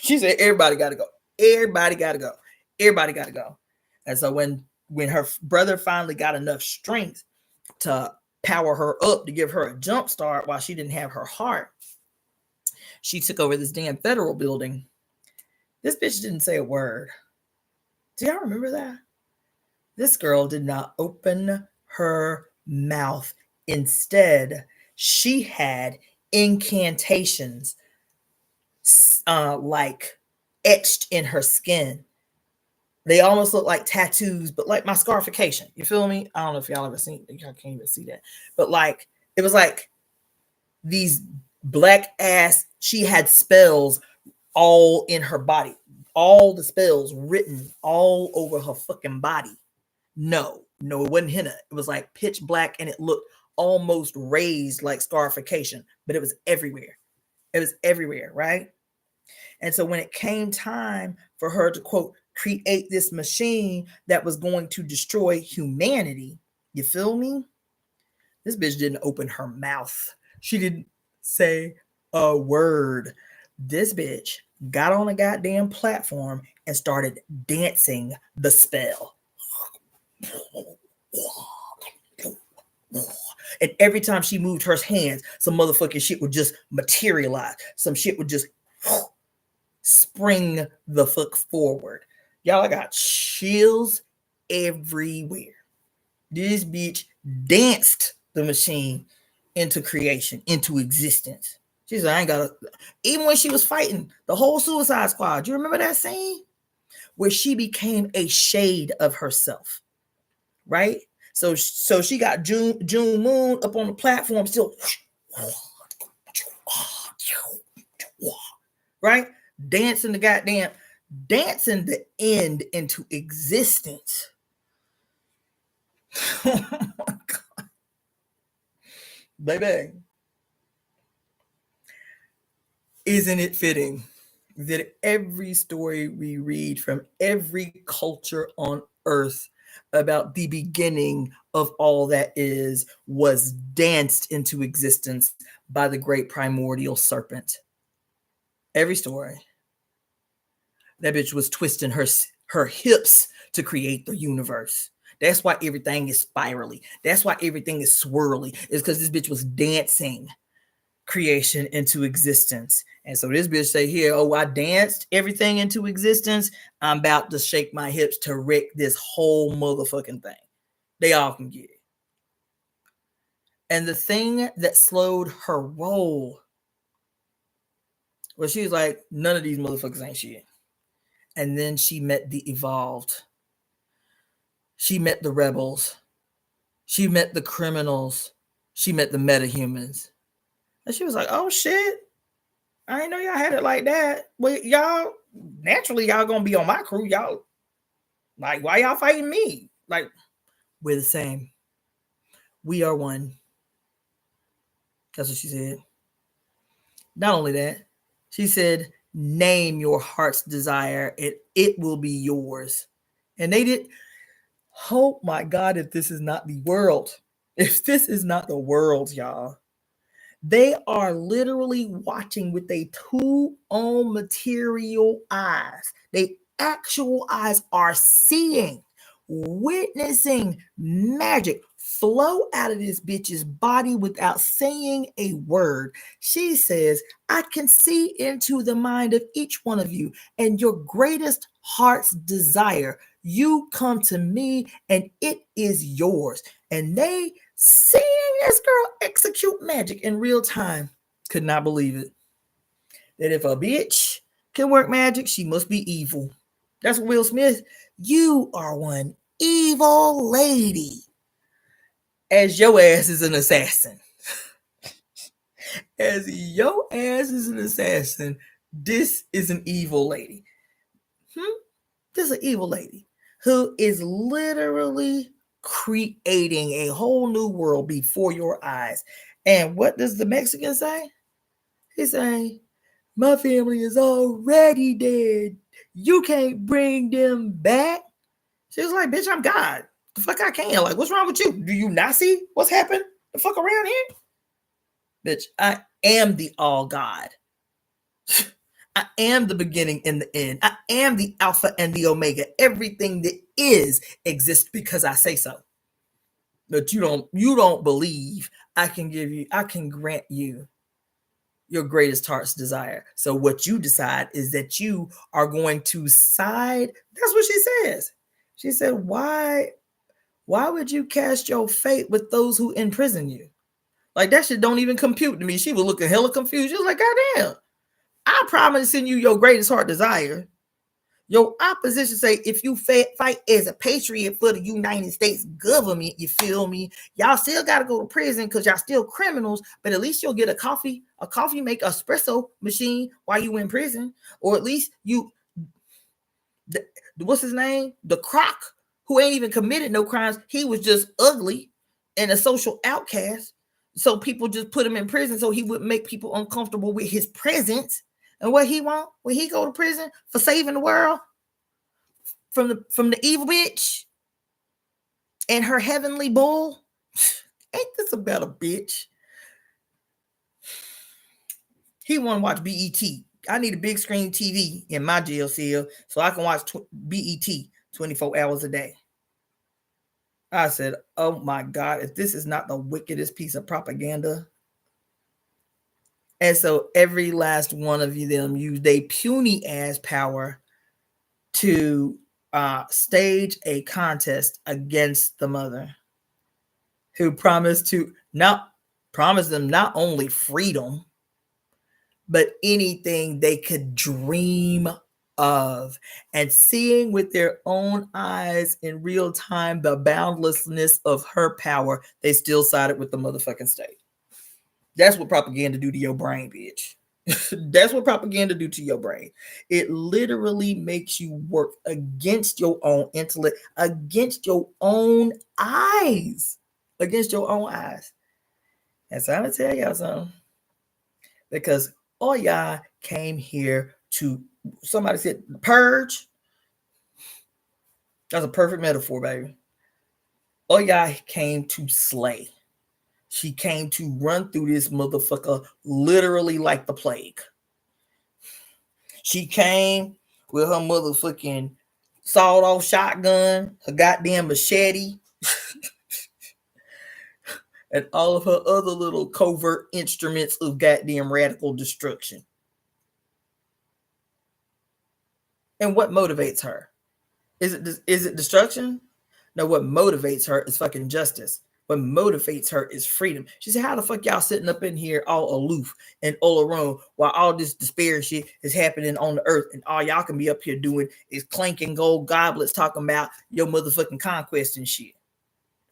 She said, everybody got to go. Everybody got to go. Everybody got to go. And so when her brother finally got enough strength to power her up to give her a jump start while she didn't have her heart, she took over this damn federal building. This bitch didn't say a word. Do y'all remember that? This girl did not open her mouth. Instead, she had incantations like etched in her skin. They almost look like tattoos, but like my scarification. You feel me? I don't know if y'all ever seen it. Y'all can't even see that. But like, it was like these black ass, she had spells all in her body. All the spells written all over her fucking body. No, it wasn't henna. It was like pitch black, and it looked almost raised like scarification, but it was everywhere. It was everywhere, right? And so when it came time for her to, quote, create this machine that was going to destroy humanity, you feel me? This bitch didn't open her mouth. She didn't say a word. This bitch got on a goddamn platform and started dancing the spell. And every time she moved her hands, some motherfucking shit would just materialize. Some shit would just spring the fuck forward. Y'all, I got chills everywhere. This bitch danced the machine into creation, into existence. She said, I ain't got to. Even when she was fighting the whole Suicide Squad, do you remember that scene? Where she became a shade of herself, right? So she got June Moon up on the platform still, right? Dancing the end into existence. Oh my God. Baby. Isn't it fitting that every story we read from every culture on earth about the beginning of all that is was danced into existence by the great primordial serpent? Every story. That bitch was twisting her hips to create the universe. That's why everything is spirally. That's why everything is swirly. It's because this bitch was dancing creation into existence. And so this bitch say here, oh, I danced everything into existence. I'm about to shake my hips to wreck this whole motherfucking thing. They all can get it. And the thing that slowed her roll was she was like, none of these motherfuckers ain't shit. And then she met the evolved. She met the rebels. She met the criminals. She met the metahumans. And she was like, oh shit. I didn't know y'all had it like that. Well, y'all, naturally, y'all gonna be on my crew. Y'all, like, why y'all fighting me? Like, we're the same. We are one. That's what she said. Not only that, she said, name your heart's desire and it will be yours. And they did. Oh my God, if this is not the world. If this is not the world, y'all. They are literally watching with their two own material eyes. They actual eyes are seeing, witnessing magic flow out of this bitch's body without saying a word. She says, I can see into the mind of each one of you and your greatest heart's desire. You come to me and it is yours. And they seeing this girl execute magic in real time could not believe it. That if a bitch can work magic, she must be evil. That's Will Smith. You are one evil lady. As your ass is an assassin. As your ass is an assassin, this is an evil lady. This is an evil lady who is literally creating a whole new world before your eyes. And what does the Mexican say? He's saying, my family is already dead. You can't bring them back. She was like, bitch, I'm God. The fuck I can. Like, what's wrong with you? Do you not see what's happened the fuck around here? Bitch, I am the all God. I am the beginning and the end. I am the Alpha and the Omega. Everything that is exists because I say so. But you don't believe I can grant you your greatest heart's desire. So what you decide is that you are going to side. That's what she says. She said, why would you cast your fate with those who imprison you? Like, that shit don't even compute to me. She was looking hella confused. She was like, goddamn, I promise to send you your greatest heart desire. Your opposition say, if you fight as a patriot for the United States government, you feel me? Y'all still got to go to prison because y'all still criminals, but at least you'll get a coffee make espresso machine while you in prison. Or at least what's his name? The Croc, who ain't even committed no crimes. He was just ugly and a social outcast. So people just put him in prison so he would make people uncomfortable with his presence. And what he want when he go to prison for saving the world from the evil bitch and her heavenly bull? Ain't this about a bitch? He want to watch BET. I need a big screen TV in my jail cell so I can watch BET 24 hours a day. I said, oh my God, if this is not the wickedest piece of propaganda. And so every last one of them used their puny ass power to stage a contest against the mother, who promised them not only freedom, but anything they could dream of. And seeing with their own eyes in real time the boundlessness of her power, they still sided with the motherfucking state. That's what propaganda do to your brain, bitch. That's what propaganda do to your brain. It literally makes you work against your own intellect, against your own eyes. Against your own eyes. And so I'm going to tell y'all something. Because Oya came here to, somebody said, purge. That's a perfect metaphor, baby. Oya came to slay. She came to run through this motherfucker literally like the plague. She came with her motherfucking sawed-off shotgun, her goddamn machete, and all of her other little covert instruments of goddamn radical destruction. And what motivates her? Is it destruction? No, what motivates her is fucking justice. What motivates her is freedom. She said, how the fuck y'all sitting up in here all aloof and all alone while all this despair and shit is happening on the earth, and all y'all can be up here doing is clanking gold goblets talking about your motherfucking conquest and shit.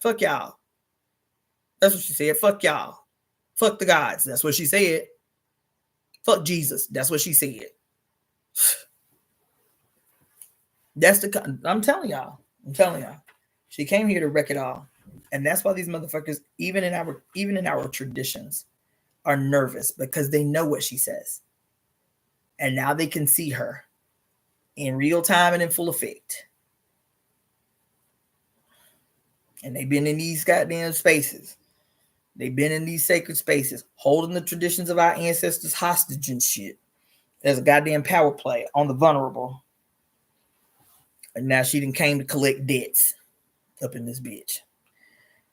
Fuck y'all. That's what she said. Fuck y'all. Fuck the gods. That's what she said. Fuck Jesus. That's what she said. I'm telling y'all. She came here to wreck it all. And that's why these motherfuckers, even in our traditions, are nervous, because they know what she says. And now they can see her in real time and in full effect. And they've been in these goddamn spaces. They've been in these sacred spaces, holding the traditions of our ancestors hostage and shit. There's a goddamn power play on the vulnerable. And now she done came to collect debts up in this bitch.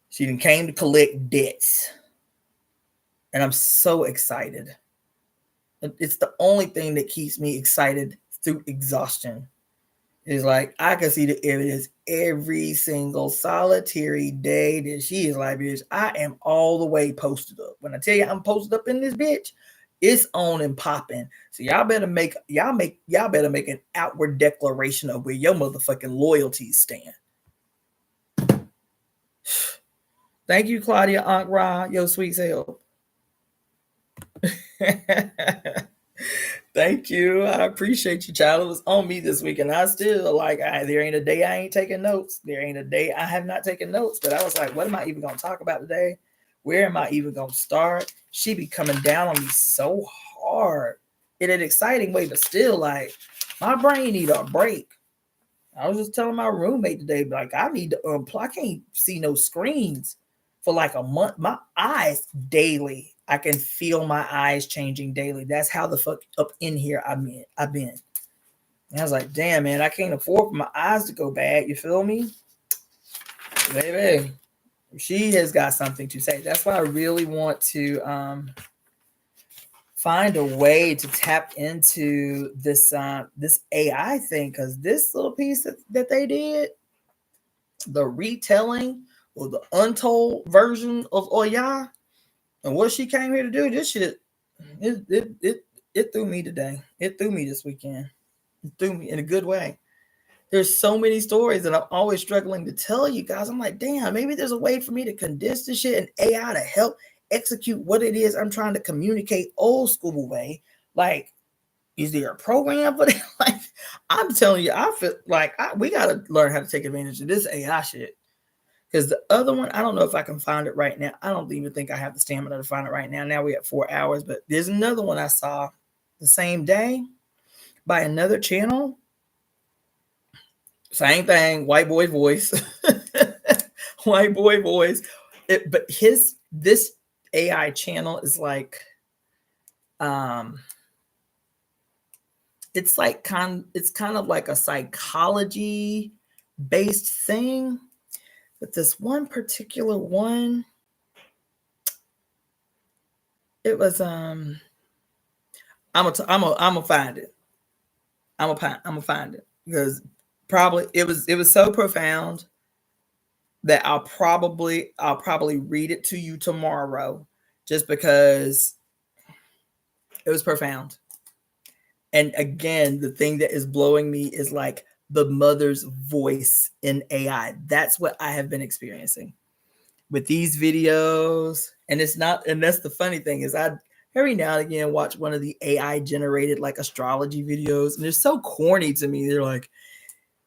She done came to collect debts. And I'm so excited. It's the only thing that keeps me excited through exhaustion. Is like, I can see the evidence every single solitary day that she is like, bitch, I am all the way posted up. When I tell you I'm posted up in this bitch, it's on and popping. So y'all better make an outward declaration of where your motherfucking loyalties stand. Thank you, Claudia, Aunt Ra, your sweet self. Thank you. I appreciate you, child. It was on me this week, and I still there ain't a day I ain't taking notes. There ain't a day I have not taken notes. But I was like, what am I even going to talk about today? Where am I even going to start? She be coming down on me so hard in an exciting way, but still, like, my brain need a break. I was just telling my roommate today, like, I need to unplug. I can't see no screens for like a month. My eyes daily. I can feel my eyes changing daily. That's how the fuck up in here I've been. And I was like, damn, man, I can't afford for my eyes to go bad. You feel me? Baby, she has got something to say. That's why I really want to find a way to tap into this AI thing, because this little piece that they did, the retelling or the untold version of Oya, and what she came here to do, this shit, it threw me today. It threw me this weekend. It threw me in a good way. There's so many stories that I'm always struggling to tell you guys. I'm like, damn, maybe there's a way for me to condense this shit and AI to help execute what it is I'm trying to communicate old school way. Like, is there a program for that? Like, I'm telling you, I feel like we got to learn how to take advantage of this AI shit. Because the other one, I don't know if I can find it right now. I don't even think I have the stamina to find it right now. Now we're at 4 hours, but there's another one I saw the same day by another channel. Same thing, white boy voice. White boy voice. but this AI channel is like, it's kind of like a psychology based thing. But this one particular one, it was I'm gonna find it. I'm gonna find it because probably it was so profound that I'll probably read it to you tomorrow, just because it was profound. And again, the thing that is blowing me is like the mother's voice in AI. That's what I have been experiencing with these videos. And it's not, and that's the funny thing is I every now and again watch one of the AI generated like astrology videos, and they're so corny to me. They're like,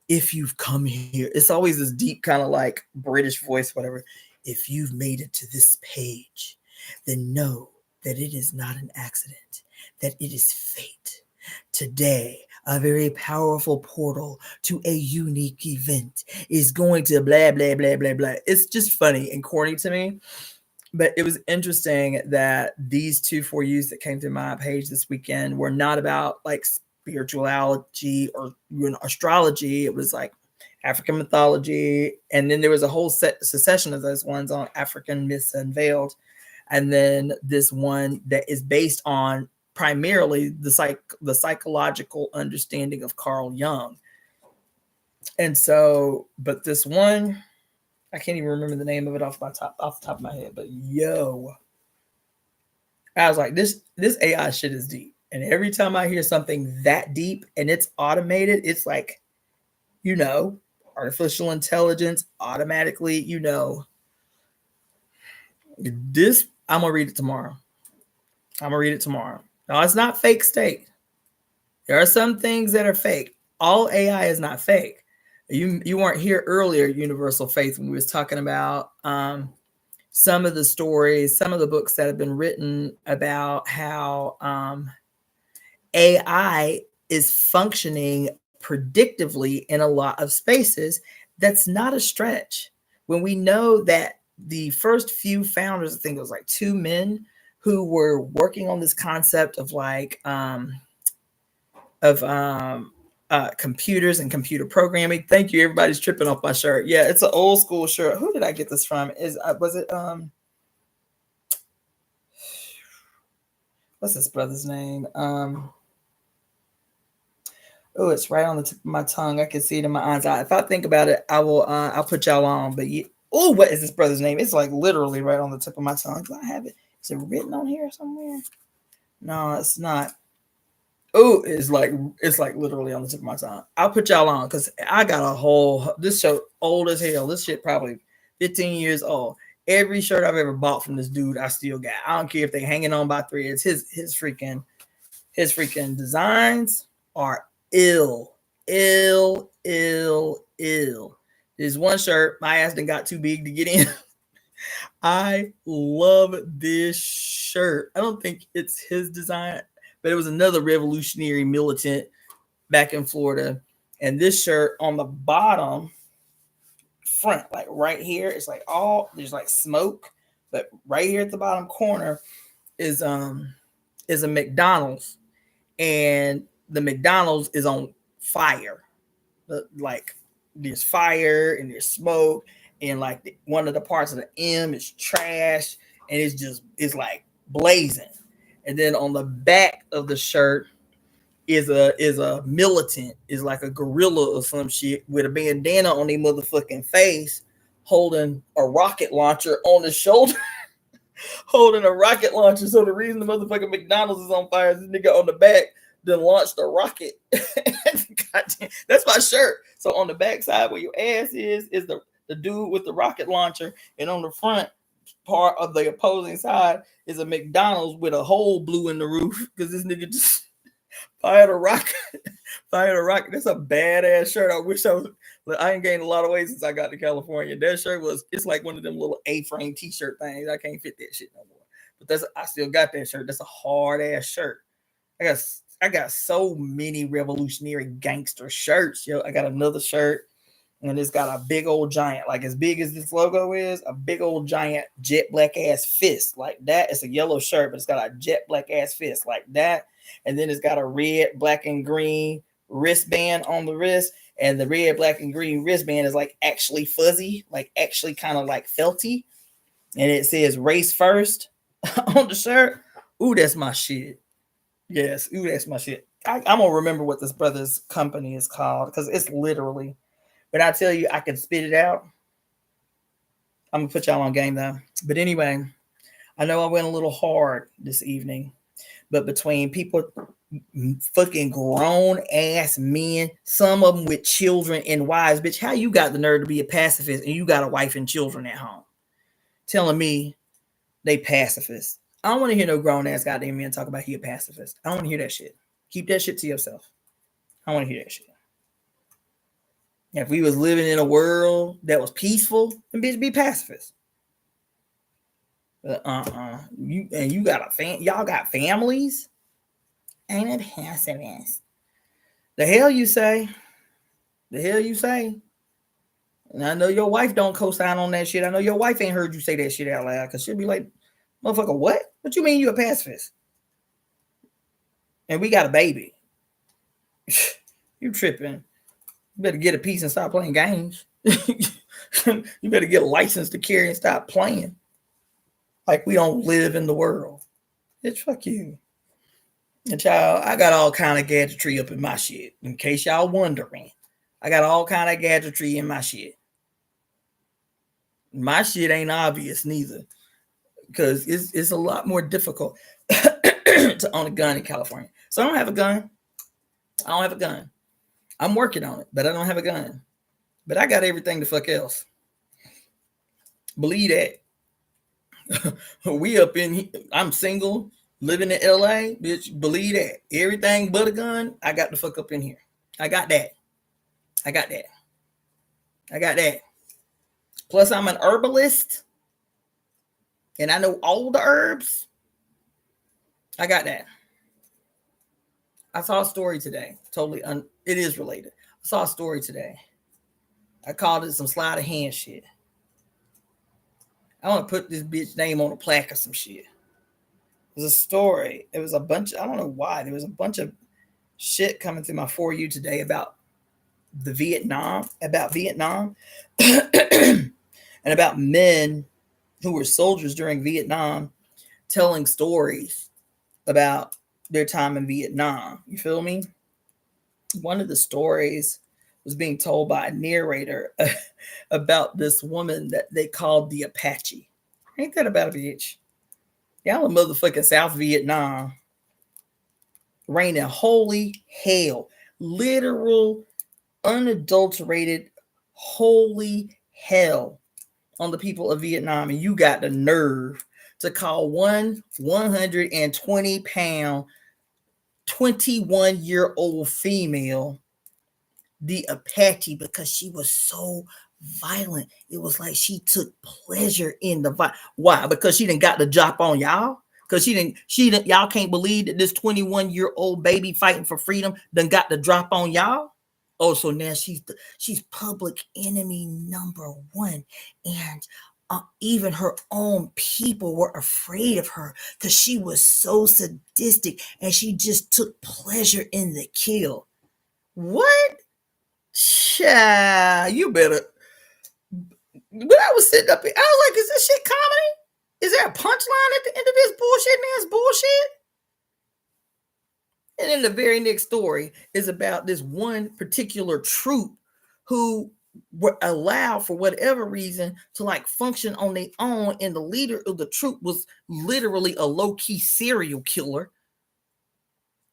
if you've come here, it's always this deep kind of like British voice, whatever. If you've made it to this page, then know that it is not an accident, that it is fate. Today, a very powerful portal to a unique event is going to blah, blah, blah, blah, blah. It's just funny and corny to me. But it was interesting that these 2 for yous that came through my page this weekend were not about like spirituality or astrology. It was like African mythology. And then there was a whole succession of those ones on African myths unveiled. And then this one that is based on primarily the psychological understanding of Carl Jung. And so, but this one, I can't even remember the name of it off the top of my head, but I was like, this AI shit is deep. And every time I hear something that deep and it's automated, it's like, artificial intelligence automatically, this, I'm going to read it tomorrow. No, it's not fake state. There are some things that are fake. All AI is not fake. You weren't here earlier, Universal Faith, when we was talking about some of the stories, some of the books that have been written about how AI is functioning predictively in a lot of spaces. That's not a stretch. When we know that the first few founders, I think it was like 2 men who were working on this concept of like computers and computer programming. Thank you. Everybody's tripping off my shirt. Yeah, it's an old school shirt. Who did I get this from? Was it what's this brother's name? Oh, it's right on the tip of my tongue. I can see it in my eyes. If I think about it, I will. I'll put y'all on. But oh, what is this brother's name? It's like literally right on the tip of my tongue. Do I have it? Is it written on here somewhere? No, it's not. Oh, it's like literally on the tip of my tongue. I'll put y'all on because I got a whole. This shirt old as hell. This shit probably 15 years old. Every shirt I've ever bought from this dude, I still got. I don't care if they're hanging on by threads. His freaking designs are ill. There's one shirt my ass done got too big to get in. I love this shirt. I don't think it's his design, but it was another revolutionary militant back in Florida. And this shirt on the bottom front, like right here, it's like there's like smoke, but right here at the bottom corner is a McDonald's, and the McDonald's is on fire. Like there's fire and there's smoke, and like one of the parts of the M is trash, and it's like blazing. And then on the back of the shirt is a militant, is like a gorilla or some shit with a bandana on their motherfucking face, holding a rocket launcher on the shoulder. Holding a rocket launcher. So the reason the motherfucking McDonald's is on fire is this nigga on the back then launched a rocket. Goddamn, that's my shirt. So on the back side where your ass is the dude with the rocket launcher, and on the front part of the opposing side is a McDonald's with a hole blew in the roof because this nigga just fired a rocket. That's a badass shirt. I wish I ain't gained a lot of weight since I got to California. That shirt it's like one of them little A-frame t-shirt things. I can't fit that shit no more. But I still got that shirt. That's a hard ass shirt. I got so many revolutionary gangster shirts. Yo, I got another shirt. And it's got a big old giant, like as big as this logo is, a big old giant jet black ass fist like that. It's a yellow shirt, but it's got a jet black ass fist like that. And then it's got a red, black, and green wristband on the wrist. And the red, black, and green wristband is like actually fuzzy, like actually kind of like felty. And it says race first on the shirt. Ooh, that's my shit. Yes, ooh, that's my shit. I'm gonna remember what this brother's company is called because it's literally. But I tell you, I can spit it out. I'm gonna put y'all on game though. But anyway, I know I went a little hard this evening, but between people, fucking grown ass men, some of them with children and wives, bitch, how you got the nerve to be a pacifist and you got a wife and children at home, telling me they pacifists? I don't want to hear no grown ass goddamn man talk about he a pacifist. I don't want to hear that shit. Keep that shit to yourself. I don't want to hear that shit. If we was living in a world that was peaceful, then bitch be pacifist. You got y'all got families? Ain't a pacifist. The hell you say? The hell you say? And I know your wife don't co-sign on that shit. I know your wife ain't heard you say that shit out loud because she'll be like, motherfucker, what? What you mean you a pacifist? And we got a baby. You tripping. You better get a piece and stop playing games. You better get a license to carry and stop playing. Like we don't live in the world. Bitch, fuck you. And child, I got all kind of gadgetry up in my shit. In case y'all wondering. I got all kind of gadgetry in my shit. My shit ain't obvious neither. Because it's a lot more difficult to own a gun in California. So I don't have a gun. I don't have a gun. I'm working on it, but I don't have a gun. But I got everything the fuck else. Believe that. We up in here. I'm single, living in LA, bitch. Believe that. Everything but a gun, I got the fuck up in here. I got that. I got that. I got that. Plus, I'm an herbalist. And I know all the herbs. I got that. I saw a story today. It is related. I saw a story today. I called it some sleight of hand shit. I want to put this bitch name on a plaque or some shit. It was a story. It was a bunch. I don't know why. There was a bunch of shit coming through my For You today about Vietnam, and about men who were soldiers during Vietnam telling stories about their time in Vietnam. You feel me? One of the stories was being told by a narrator about this woman that they called the Apache. Ain't that about a bitch? Y'all in motherfucking South Vietnam raining holy hell. Literal, unadulterated, holy hell on the people of Vietnam. And you got the nerve to call one 120-pound, 21-year-old female the Apache because she was so violent. It was like she took pleasure in the violence. Why? Because she didn't got the drop on y'all. Because she didn't. Y'all can't believe that this 21-year-old baby fighting for freedom done got the drop on y'all. Oh, so now she's public enemy number one, and even her own people were afraid of her because she was so sadistic and she just took pleasure in the kill. What? Child, you better. When I was sitting up here, I was like, is this shit comedy? Is there a punchline at the end of this bullshit, man? It's bullshit. And then the very next story is about this one particular troop who were allowed for whatever reason to like function on their own. And the leader of the troop was literally a low-key serial killer.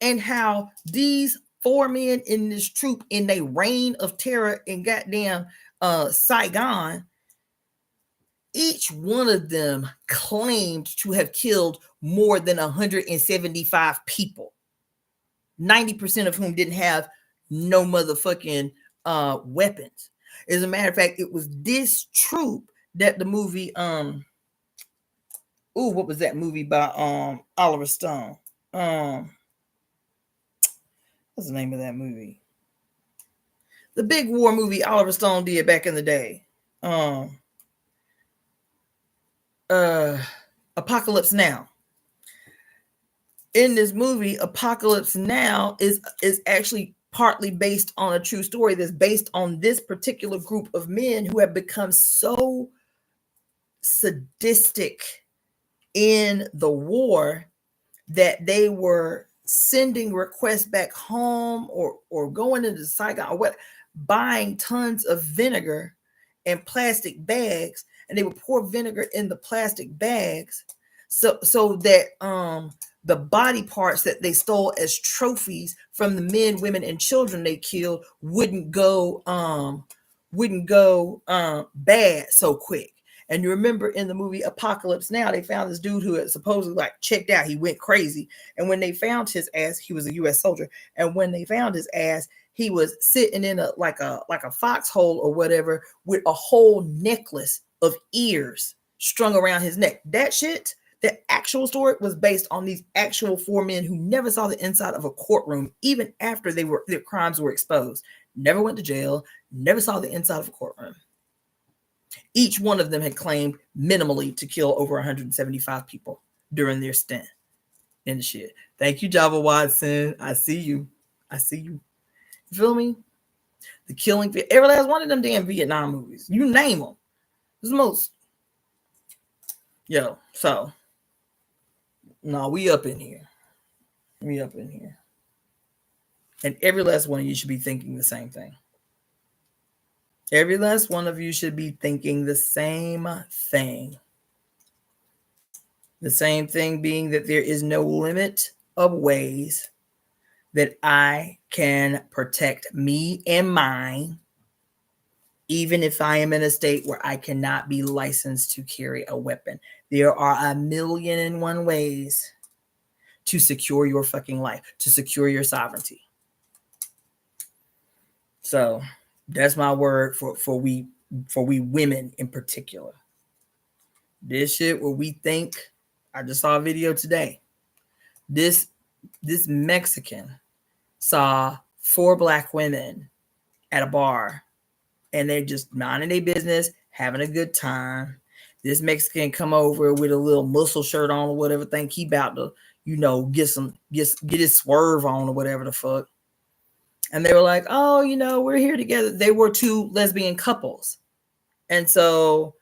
And how these 4 men in this troop in their reign of terror in goddamn Saigon, each one of them claimed to have killed more than 175 people. 90% of whom didn't have no motherfucking weapons. As a matter of fact, it was this troop that the movie what was that movie by Oliver Stone? What's the name of that movie? the big war movie Oliver Stone did back in the day. Apocalypse Now. In this movie, Apocalypse Now is actually partly based on a true story that's based on this particular group of men who have become so sadistic in the war that they were sending requests back home or going into Saigon or what, buying tons of vinegar and plastic bags, and they would pour vinegar in the plastic bags so that the body parts that they stole as trophies from the men, women, and children they killed wouldn't go bad so quick. And you remember in the movie Apocalypse Now, they found this dude who had supposedly like checked out. He went crazy. And when they found his ass, he was a U.S. soldier. And when they found his ass, he was sitting in a foxhole or whatever with a whole necklace of ears strung around his neck. That shit, the actual story was based on these actual 4 men who never saw the inside of a courtroom, even after their crimes were exposed. Never went to jail, never saw the inside of a courtroom. Each one of them had claimed minimally to kill over 175 people during their stint in the shit. Thank you, Java Watson. I see you. You feel me? The killing, every last one of them damn Vietnam movies. You name them. It's the most. Yo, so. No, we up in here. And every last one of you should be thinking the same thing. Every last one of you should be thinking the same thing. The same thing being that there is no limit of ways that I can protect me and mine, even if I am in a state where I cannot be licensed to carry a weapon. There are 1,000,001 ways to secure your fucking life, to secure your sovereignty. So that's my word for we women in particular. This shit where we think, I just saw a video today. This Mexican saw 4 black women at a bar and they're just minding their business, having a good time. This Mexican come over with a little muscle shirt on or whatever, think he about to, get his swerve on or whatever the fuck. And they were like, oh, we're here together. They were 2 lesbian couples. And so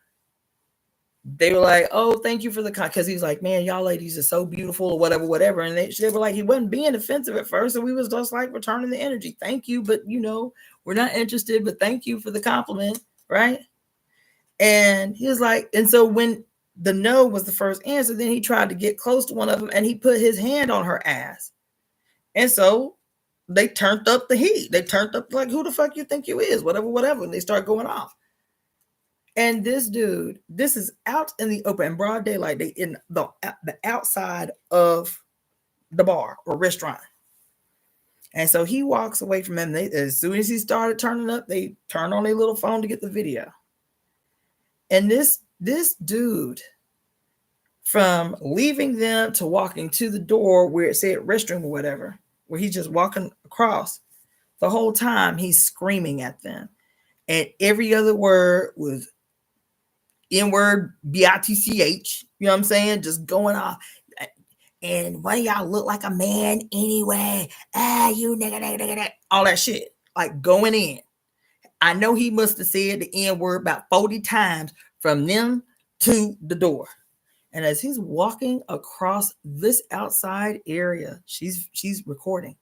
they were like, oh, thank you for the because he's like, man, y'all ladies are so beautiful or whatever. And they were like, he wasn't being offensive at first. And we was just like returning the energy. Thank you. But, we're not interested. But thank you for the compliment. Right. And he was like, and so when the no was the first answer, then he tried to get close to one of them and he put his hand on her ass. And so they turned up the heat. They turned up like, who the fuck you think you is? Whatever. And they start going off. And this dude, this is out in the open, in broad daylight. They in the outside of the bar or restaurant. And so he walks away from them. As soon as he started turning up, they turned on their little phone to get the video. And this dude, from leaving them to walking to the door where it said restroom or whatever, where he's just walking across, the whole time he's screaming at them. And every other word was N-word, B-I-T-C-H, you know what I'm saying? Just going off. And why y'all look like a man anyway? You nigga. All that shit. Like going in. I know he must have said the N-word about 40 times from them to the door. And as he's walking across this outside area, she's recording.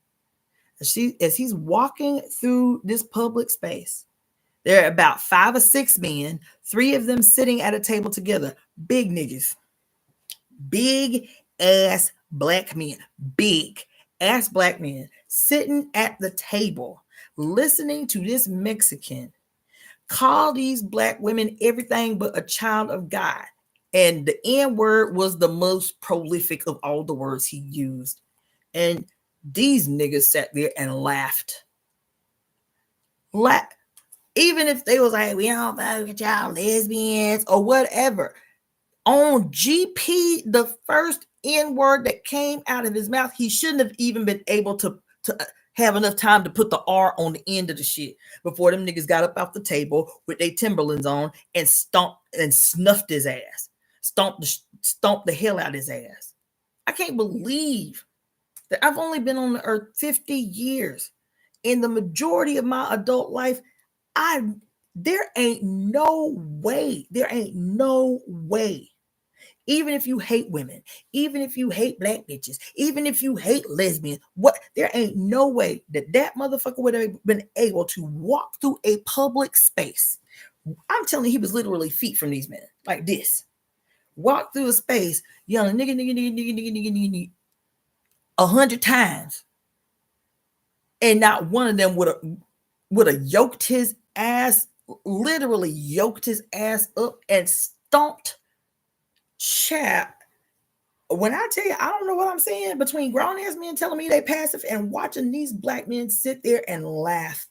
As he's walking through this public space, there are about 5 or 6 men, 3 of them sitting at a table together. Big niggas. Big ass black men. Big ass black men sitting at the table, listening to this Mexican call these black women everything but a child of God. And the N-word was the most prolific of all the words he used. And these niggas sat there and laughed. Even if they was like, we don't fuck with y'all lesbians or whatever. On GP, the first N-word that came out of his mouth, he shouldn't have even been able to have enough time to put the R on the end of the shit before them niggas got up off the table with their Timberlands on and stomped and snuffed his ass. Stomped the hell out of his ass. I can't believe that I've only been on the earth 50 years. In the majority of my adult life, there ain't no way. Even if you hate women, even if you hate black bitches, even if you hate lesbians, there ain't no way that motherfucker would have been able to walk through a public space. I'm telling you, he was literally feet from these men, like this. Walk through a space, yelling nigga 100 times, and not one of them would have yoked his ass, literally yoked his ass up and stomped Chap. When I tell you, I don't know what I'm saying between grown ass men telling me they passive and watching these black men sit there and laugh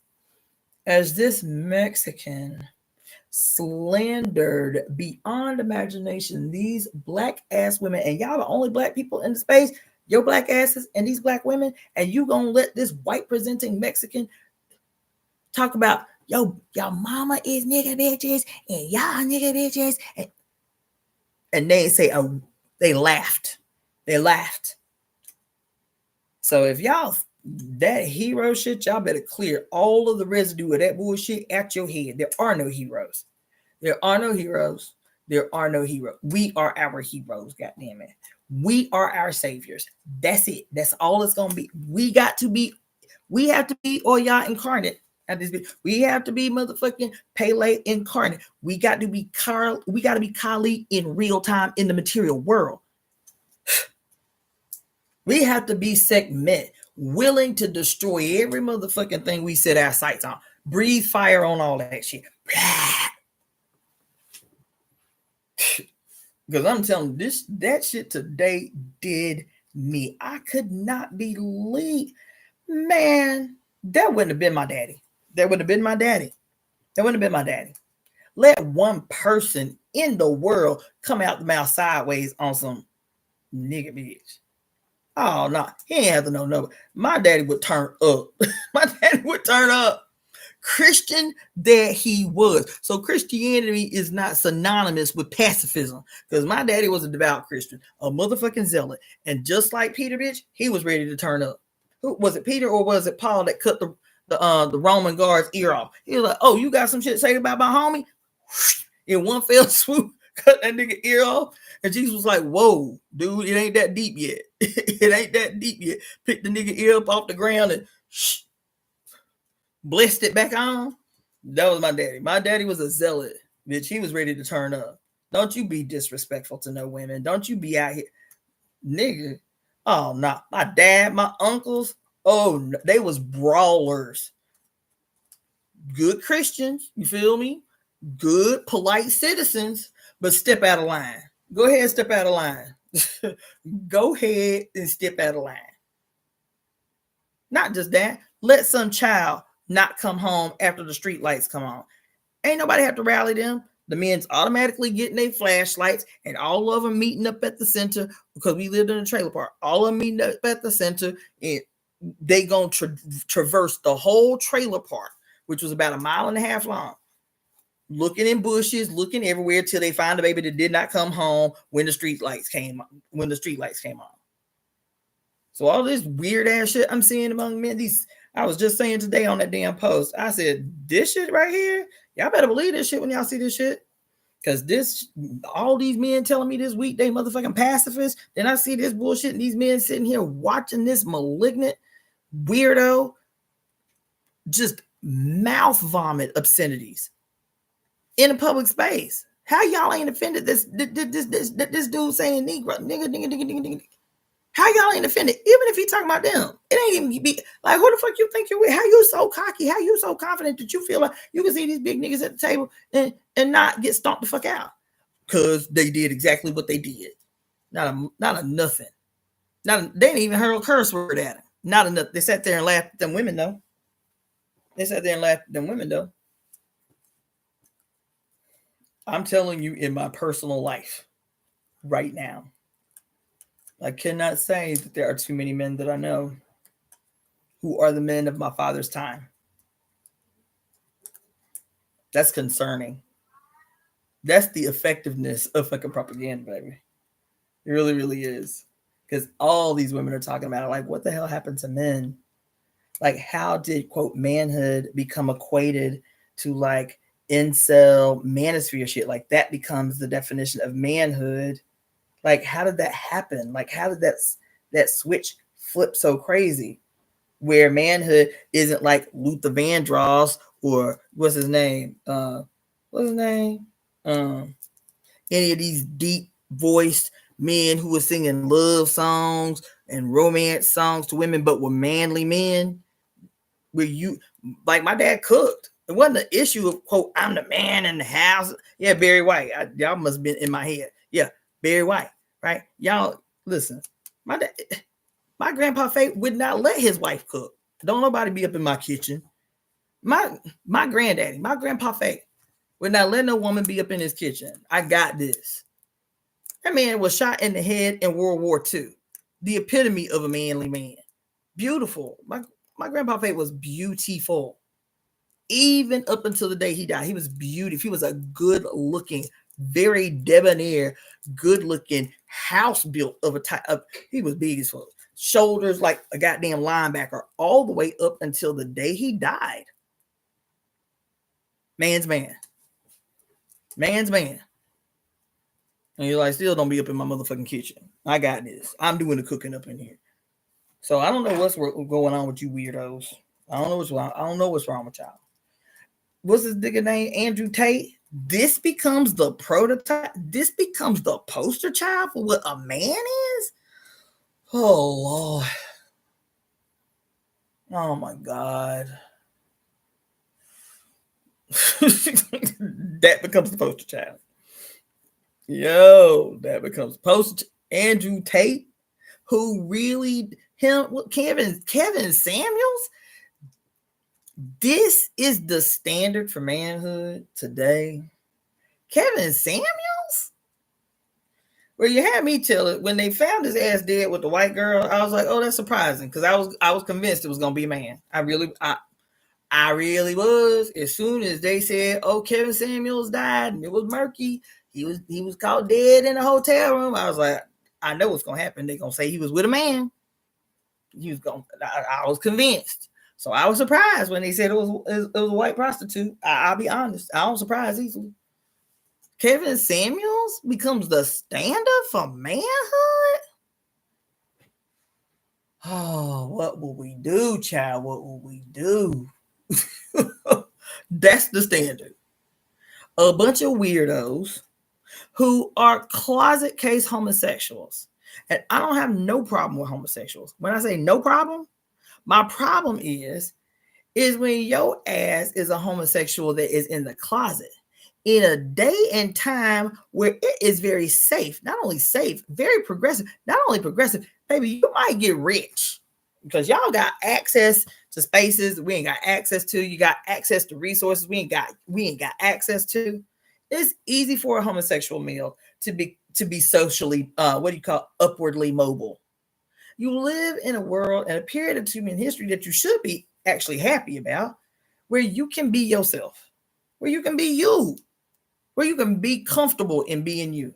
as this Mexican slandered beyond imagination these black ass women, and y'all the only black people in the space, your black asses and these black women, and you gonna let this white presenting Mexican talk about y'all mama is nigga bitches and y'all nigga bitches, and they say, oh, they laughed. So if y'all that hero shit, y'all better clear all of the residue of that bullshit out your head. There are no heroes. We are our heroes. God damn it. We are our saviors. That's it. That's all it's gonna be. We have to be Oya incarnate. We have to be motherfucking Pele incarnate. We got to be Kali in real time in the material world. We have to be Sekhmet, willing to destroy every motherfucking thing we set our sights on. Breathe fire on all that shit. Because I'm telling you, that shit today did me. I could not believe, man, that wouldn't have been my daddy. Let one person in the world come out the mouth sideways on some nigga bitch. Oh, no, he ain't have to know no. My daddy would turn up. Christian that he was. So Christianity is not synonymous with pacifism, because my daddy was a devout Christian, a motherfucking zealot. And just like Peter, bitch, he was ready to turn up. Who was it, Peter, or was it Paul that cut the Roman guard's ear off? He was like, oh, you got some shit to say about my homie? In one fell swoop, cut that nigga ear off. And Jesus was like, whoa, dude, it ain't that deep yet. Picked the nigga ear up off the ground and blessed it back on. That was my daddy. My daddy was a zealot, bitch. He was ready to turn up. Don't you be disrespectful to no women. Don't you be out here, nigga. Oh, no. My dad, my uncles, oh, no, they was brawlers. Good Christians, you feel me? Good, polite citizens, but step out of line. Go ahead and step out of line. Go ahead and step out of line. Not just that. Let some child not come home after the street lights come on. Ain't nobody have to rally them. The men's automatically getting their flashlights, and all of them meeting up at the center, because we lived in a trailer park. All of them meeting up at the center, and they gonna traverse the whole trailer park, which was about 1.5 miles long, looking in bushes, looking everywhere till they find a baby that did not come home when the street lights came on. So all this weird ass shit I'm seeing among men, I was just saying today on that damn post, I said, this shit right here, y'all better believe this shit when y'all see this shit. Because all these men telling me this week they motherfucking pacifists. Then I see this bullshit and these men sitting here watching this malignant weirdo just mouth vomit obscenities in a public space. How y'all ain't offended this dude saying Negro, nigga. How y'all ain't offended? Even if he talking about them, it ain't even be like, who the fuck you think you're with? How you so cocky? How you so confident that you feel like you can see these big niggas at the table and not get stomped the fuck out? Because they did exactly what they did. Not a nothing. They didn't even hurl a curse word at him. Not enough. They sat there and laughed at them women though. I'm telling you, in my personal life right now, I cannot say that there are too many men that I know who are the men of my father's time. That's concerning. That's the effectiveness of fucking propaganda, baby. It really, really is. Because all these women are talking about it, like, what the hell happened to men? Like, how did, quote, manhood become equated to like incel manosphere shit? Like, that becomes the definition of manhood. Like, how did that happen? Like, how did that switch flip so crazy? Where manhood isn't like Luther Vandross or what's his name? Any of these deep voiced men who were singing love songs and romance songs to women, but were manly men. Where you, like, my dad cooked. It wasn't an issue of, quote, I'm the man in the house. Yeah, Barry White. Y'all must have been in my head. Yeah, Barry White, right? Y'all, listen, my grandpa Faye would not let his wife cook. Don't nobody be up in my kitchen. My granddaddy, my grandpa Faye, would not let no woman be up in his kitchen. I got this. That man was shot in the head in World War II. The epitome of a manly man. Beautiful. My grandpa Faye was beautiful. Even up until the day he died, he was beautiful. He was a good-looking, very debonair, good-looking house built of a type of. He was big as fuck. Shoulders like a goddamn linebacker, all the way up until the day he died. Man's man. Man's man. And you're like, still don't be up in my motherfucking kitchen. I got this. I'm doing the cooking up in here. So I don't know what's going on with you weirdos. I don't know what's wrong. I don't know what's wrong with y'all. What's this nigga name? Andrew Tate. This becomes the prototype. This becomes the poster child for what a man is. Oh Lord. Oh my God. That becomes the poster child. Yo, that becomes poster. Andrew Tate, who really Kevin Samuels. This is the standard for manhood today. Kevin Samuels? Well, you had me tell it when they found his ass dead with the white girl. I was like, oh, that's surprising, because I was convinced it was gonna be a man. I really was. As soon as they said, oh, Kevin Samuels died and it was murky, he was caught dead in a hotel room. I was like, I know what's gonna happen. They're gonna say he was with a man. I was convinced. So I was surprised when they said it was a white prostitute. I'll be honest. I don't surprise easily. Kevin Samuels becomes the standard for manhood? Oh, what will we do, child? What will we do? That's the standard. A bunch of weirdos who are closet case homosexuals. And I don't have no problem with homosexuals. When I say no problem, my problem is when your ass is a homosexual that is in the closet in a day and time where it is very safe, not only safe, very progressive, not only progressive, baby, you might get rich because y'all got access to spaces we ain't got access to. You got access to resources we ain't got access to. It's easy for a homosexual male to be socially, upwardly mobile. You live in a world and a period of human history that you should be actually happy about, where you can be yourself, where you can be you, where you can be comfortable in being you.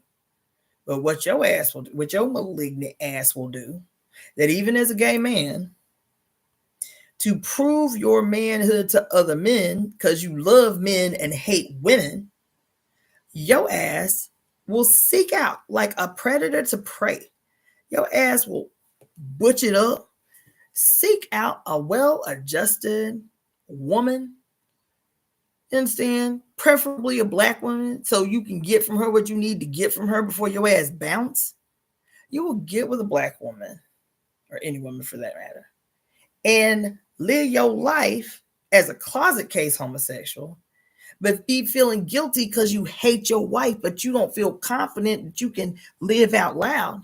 But what your malignant ass will do, that even as a gay man, to prove your manhood to other men, because you love men and hate women, your ass will seek out like a predator to prey. Your ass will butch it up, seek out a well-adjusted woman, you understand? Preferably a black woman, so you can get from her what you need to get from her before your ass bounce. You will get with a black woman, or any woman for that matter, and live your life as a closet case homosexual, but be feeling guilty because you hate your wife, but you don't feel confident that you can live out loud.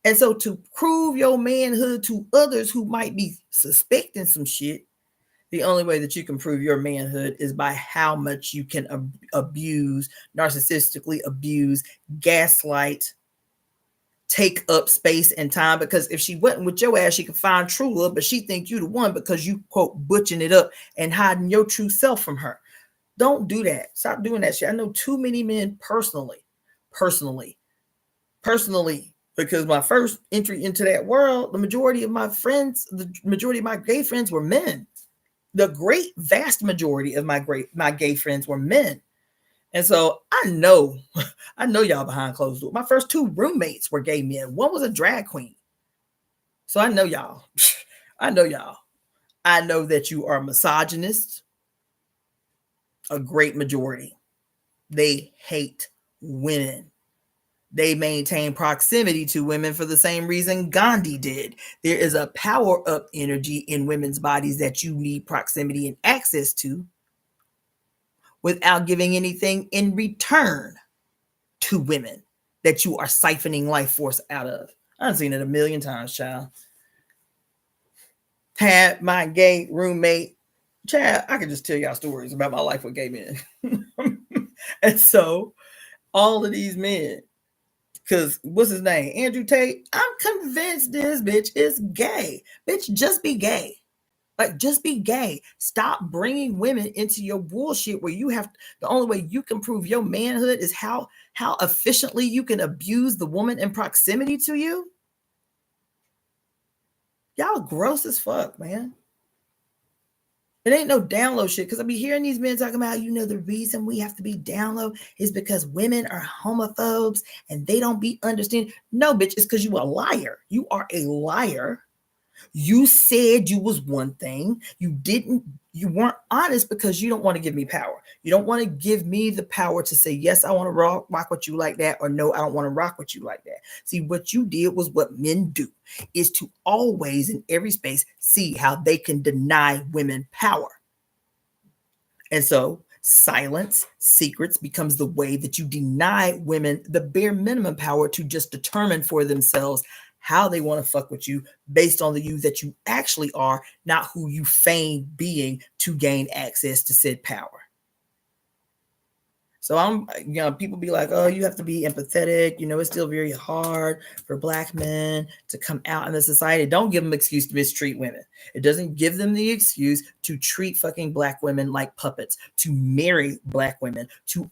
And so to prove your manhood to others who might be suspecting some shit, the only way that you can prove your manhood is by how much you can narcissistically abuse, gaslight, take up space and time, because if she wasn't with your ass, she could find true love, but she think you the one because you quote butching it up and hiding your true self from her. Don't do that. Stop doing that shit. I know too many men personally, because my first entry into that world, the majority of my gay friends were men. The great vast majority of my gay friends were men. And so I know y'all behind closed doors. My first 2 roommates were gay men. One was a drag queen. So I know y'all. I know that you are misogynists. A great majority. They hate women. They maintain proximity to women for the same reason Gandhi did. There is a power up energy in women's bodies that you need proximity and access to without giving anything in return to women that you are siphoning life force out of. I've seen it a million times, child. Had my gay roommate, child, I could just tell y'all stories about my life with gay men. And so all of these men, because what's his name? Andrew Tate. I'm convinced this bitch is gay. Bitch, just be gay. Like, just be gay. Stop bringing women into your bullshit where you have, the only way you can prove your manhood is how efficiently you can abuse the woman in proximity to you. Y'all gross as fuck, man. It ain't no down low shit, because I be hearing these men talking about, the reason we have to be down low is because women are homophobes and they don't be understanding. No, bitch, it's because you a liar. You are a liar. You said you was one thing. You weren't honest because you don't want to give me power. You don't want to give me the power to say, yes, I want to rock with you like that, or no, I don't want to rock with you like that. See, what you did was what men do, is to always in every space see how they can deny women power. And so silence, secrets becomes the way that you deny women the bare minimum power to just determine for themselves how they want to fuck with you based on the you that you actually are, not who you feign being to gain access to said power. So people be like, oh, you have to be empathetic. It's still very hard for Black men to come out in the society. Don't give them an excuse to mistreat women. It doesn't give them the excuse to treat fucking Black women like puppets, to marry Black women, to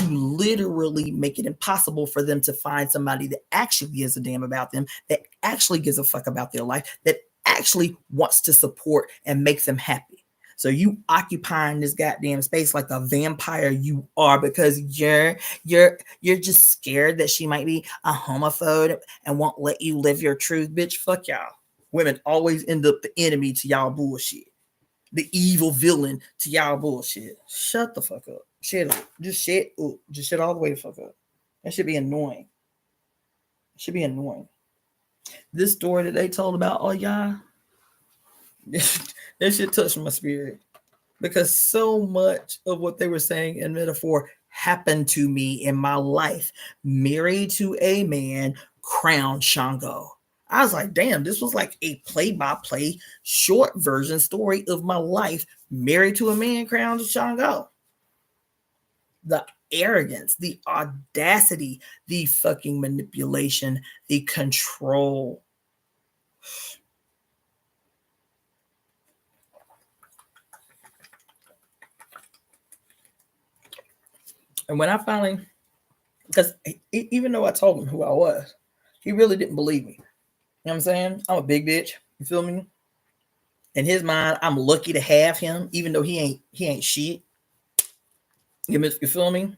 literally make it impossible for them to find somebody that actually gives a damn about them, that actually gives a fuck about their life, that actually wants to support and make them happy. So you occupying this goddamn space like a vampire you are, because you're just scared that she might be a homophobe and won't let you live your truth. Bitch, fuck y'all. Women always end up the enemy to y'all bullshit. The evil villain to y'all bullshit. Shut the fuck up. Shit up. Just shit up. Just shit all the way the fuck up. That should be annoying. This story that they told about Oya, that shit touched my spirit, because so much of what they were saying in metaphor happened to me in my life. Married to a man, crowned Shango. I was like, damn, this was like a play-by-play short version story of my life. Married to a man, crowned Shango. The arrogance, the audacity, the fucking manipulation, the control. And when I finally, because even though I told him who I was, he really didn't believe me. You know what I'm saying? I'm a big bitch. You feel me? In his mind, I'm lucky to have him, even though he ain't shit. You feel me?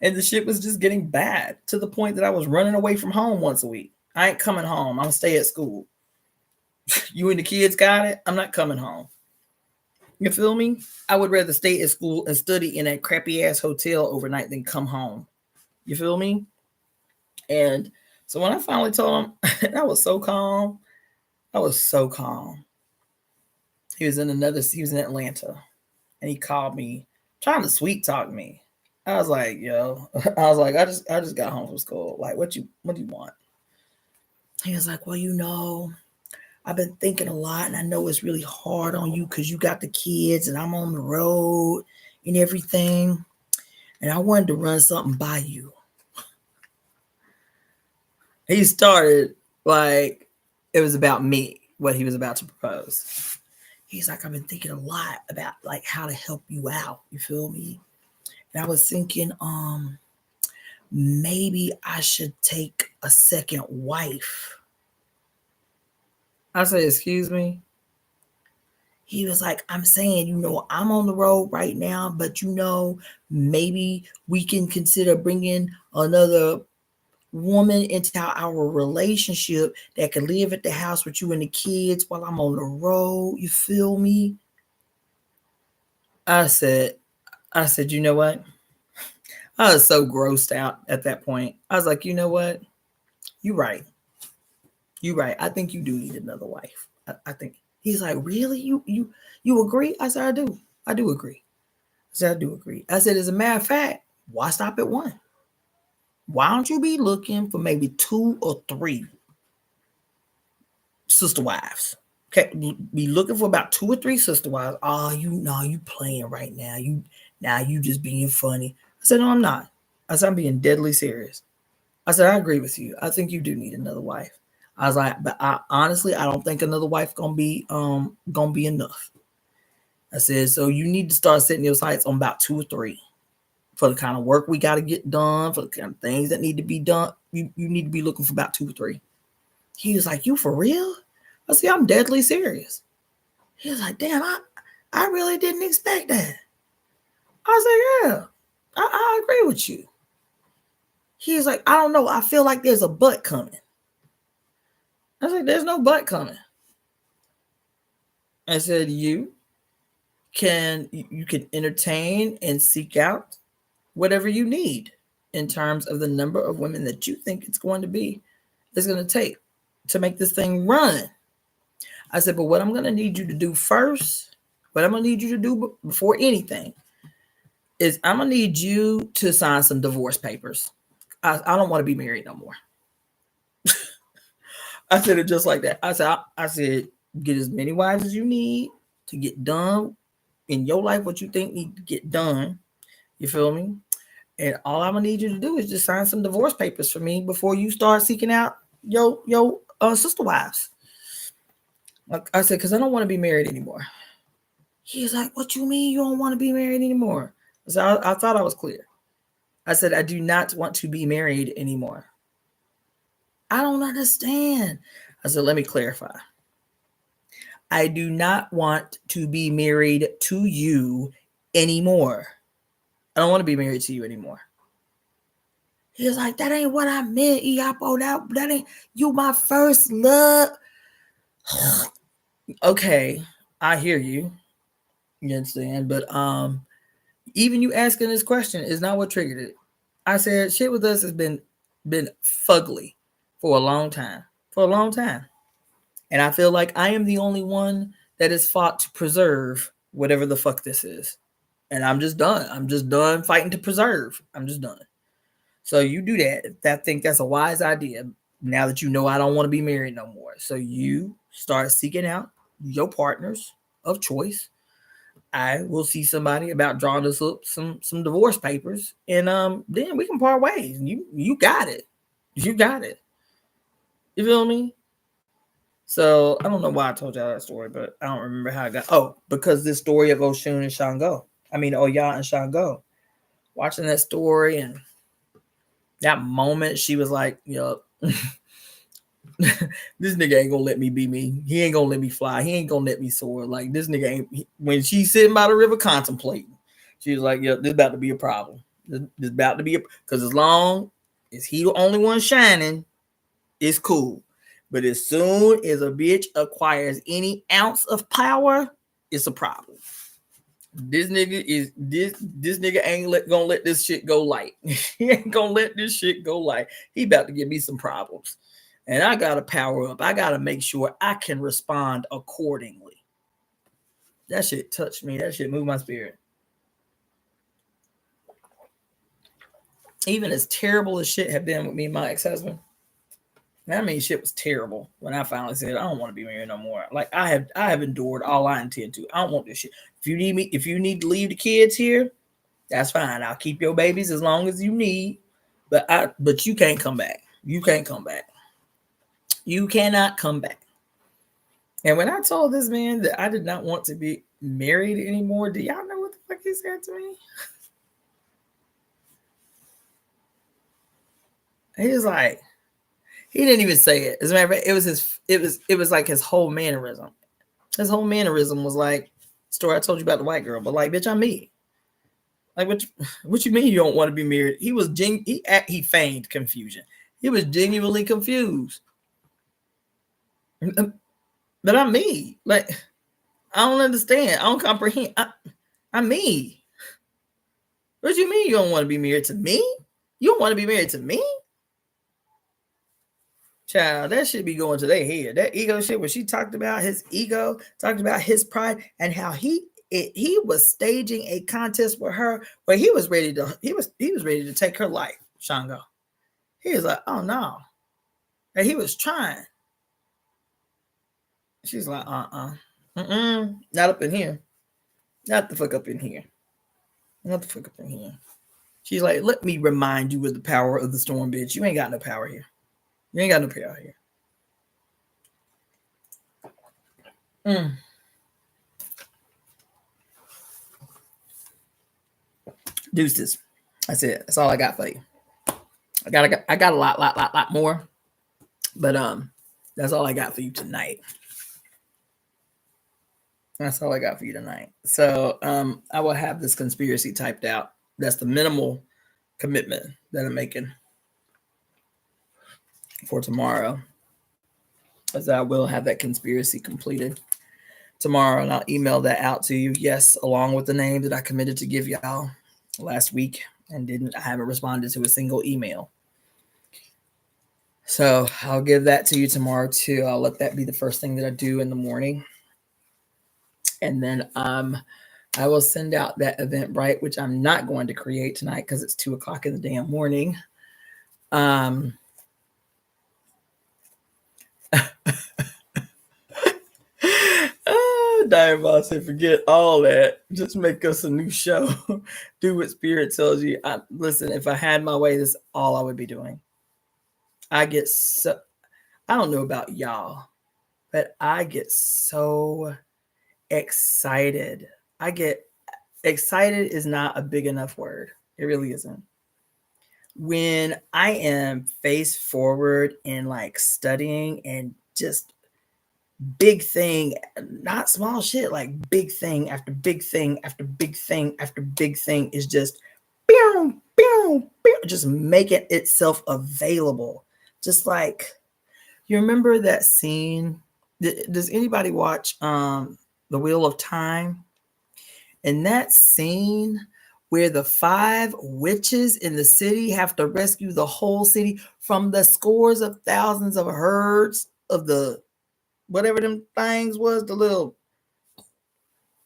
And the shit was just getting bad to the point that I was running away from home once a week. I ain't coming home. I'm gonna stay at school. You and the kids got it? I'm not coming home. You feel me? I would rather stay at school and study in a crappy ass hotel overnight than come home. You feel me? And so when I finally told him, I was so calm. He was in Atlanta, and he called me trying to sweet talk me. I was like, I just got home from school. Like, what do you want? He was like, well, I've been thinking a lot, and I know it's really hard on you because you got the kids and I'm on the road and everything. And I wanted to run something by you. He started like it was about me, what he was about to propose. He's like, I've been thinking a lot about like how to help you out. You feel me? And I was thinking, maybe I should take a second wife. I said, excuse me. He was like, I'm saying, I'm on the road right now, but maybe we can consider bringing another woman into our relationship that can live at the house with you and the kids while I'm on the road. You feel me? I said, you know what? I was so grossed out at that point. I was like, you know what? You're right. You're right. I think you do need another wife. I think. He's like, really? You agree? I said, I do. I do agree. I said, I do agree. I said, as a matter of fact, why stop at one? Why don't you be looking for maybe 2 or 3 sister wives? Okay, be looking for about 2 or 3 sister wives. Oh, you playing right now. You just being funny. I said, no, I'm not. I said, I'm being deadly serious. I said, I agree with you. I think you do need another wife. I was like, but honestly, I don't think another wife gonna be enough. I said, so you need to start setting your sights on about 2 or 3 for the kind of work we got to get done, for the kind of things that need to be done. You need to be looking for about 2 or 3. He was like, you for real? I said, I'm deadly serious. He was like, damn, I really didn't expect that. I said, yeah, I agree with you. He was like, I don't know. I feel like there's a butt coming. I said, there's no butt coming. I said, you can entertain and seek out whatever you need in terms of the number of women that you think it's going to take to make this thing run. I said, but what I'm going to need you to do first, what I'm going to need you to do before anything is I'm going to need you to sign some divorce papers. I don't want to be married no more. I said it just like that. I said, get as many wives as you need to get done in your life what you think need to get done. You feel me? And all I'm gonna need you to do is just sign some divorce papers for me before you start seeking out your sister wives. Like I said, because I don't want to be married anymore. He was like, what you mean you don't want to be married anymore? I said, I thought I was clear. I said, I do not want to be married anymore. I don't understand. I said, let me clarify. I do not want to be married to you anymore. I don't want to be married to you anymore. He was like, that ain't what I meant, Iapo. That ain't, you my first love. Okay, I hear you. You understand? But even you asking this question is not what triggered it. I said, shit with us has been fugly for a long time. And I feel like I am the only one that has fought to preserve whatever the fuck this is. And I'm just done. I'm just done fighting to preserve. I'm just done. So you do that. I think that's a wise idea. Now that you know I don't want to be married no more. So you start seeking out your partners of choice. I will see somebody about drawing us up some divorce papers. And then we can part ways. You got it. You got it. You feel me? So I don't know why I told y'all that story, but I don't remember how I got. Oh, because this story of Oya and Shango. Oya and Shango. Watching that story and that moment, she was like, yup. This nigga ain't gonna let me be me. He ain't gonna let me fly. He ain't gonna let me soar. Like this nigga ain't. When she's sitting by the river contemplating, she was like, "Yep, this about to be a problem. This about to be because as long as he the only one shining, it's cool. But as soon as a bitch acquires any ounce of power, it's a problem. This nigga ain't gonna let this shit go light. He ain't gonna let this shit go light. He about to give me some problems. And I gotta power up. I gotta make sure I can respond accordingly. That shit touched me. That shit moved my spirit. Even as terrible as shit had been with me and my ex-husband, shit was terrible when I finally said I don't want to be married no more. Like I have endured all I intend to. I don't want this shit. If you need to leave the kids here, that's fine. I'll keep your babies as long as you need. But you can't come back. You can't come back. You cannot come back. And when I told this man that I did not want to be married anymore, do y'all know what the fuck he said to me? He was like, he didn't even say it. As a matter of fact, it was like his whole mannerism. His whole mannerism was like story I told you about the white girl, but like, bitch, I'm me. Like, what you mean you don't want to be married? He feigned confusion. He was genuinely confused. But I'm me. Like, I don't understand. I don't comprehend. I'm me. What you mean you don't want to be married to me? You don't want to be married to me? Child, that should be going to their head. That ego shit where she talked about his ego, talked about his pride, and how he was staging a contest with her where he was ready to take her life, Shango. He was like, oh no. And he was trying. She's like, not up in here. Not the fuck up in here. Not the fuck up in here. She's like, let me remind you of the power of the storm, bitch. You ain't got no power here. You ain't got no power here. Deuces. That's it. That's all I got for you. I got a lot more. But that's all I got for you tonight. That's all I got for you tonight. So I will have this conspiracy typed out. That's the minimal commitment that I'm making for tomorrow. As I will have that conspiracy completed tomorrow, and I'll email that out to you. Yes, along with the name that I committed to give y'all last week and I haven't responded to a single email. So I'll give that to you tomorrow too. I'll let that be the first thing that I do in the morning. And then I will send out that Eventbrite, which I'm not going to create tonight because it's 2:00 in the damn morning. Diamond said, forget all that. Just make us a new show. Do what Spirit tells you. Listen, if I had my way, this is all I would be doing. I don't know about y'all, but I get so excited. Excited is not a big enough word. It really isn't. When I am face forward in like studying and just big thing, not small shit, like big thing after big thing after big thing after big thing is just just making itself available. Just like, you remember that scene? Does anybody watch The Wheel of Time? In that scene where the 5 witches in the city have to rescue the whole city from the scores of thousands of herds of the whatever them things was, the little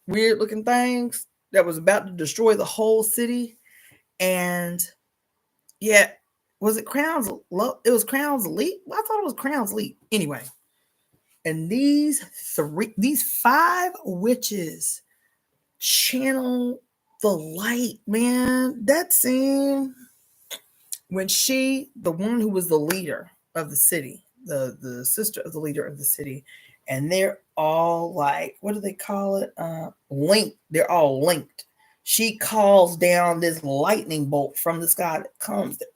weird looking things that was about to destroy the whole city. And yeah, was it Crown's? It was Crown's Leap. I thought it was Crown's Leap. Anyway, and these 5 witches channel the light, man. That scene when the one who was the leader of the city, the sister of the leader of the city, and they're all like, what do they call it? Linked. They're all linked. She calls down this lightning bolt from the sky that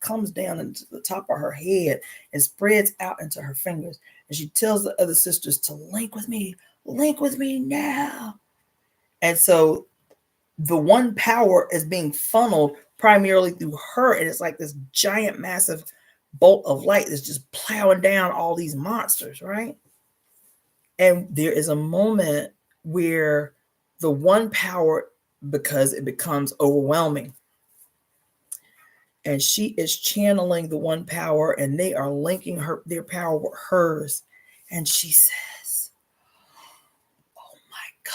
comes down into the top of her head and spreads out into her fingers. And she tells the other sisters to link with me now. And so the one power is being funneled primarily through her. And it's like this giant, massive bolt of light that's just plowing down all these monsters, right? And there is a moment where the one power, because it becomes overwhelming, and she is channeling the one power, and they are linking their power with hers. And she says, oh my God,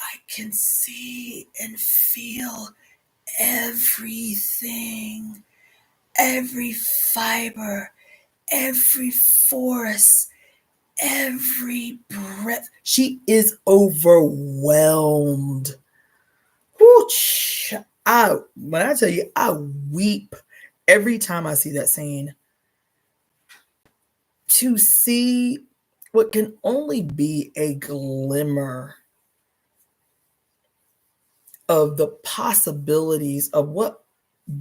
I can see and feel everything, every fiber, every force, every breath. She is overwhelmed. When I tell you, I weep every time I see that scene. to see what can only be a glimmer of the possibilities of what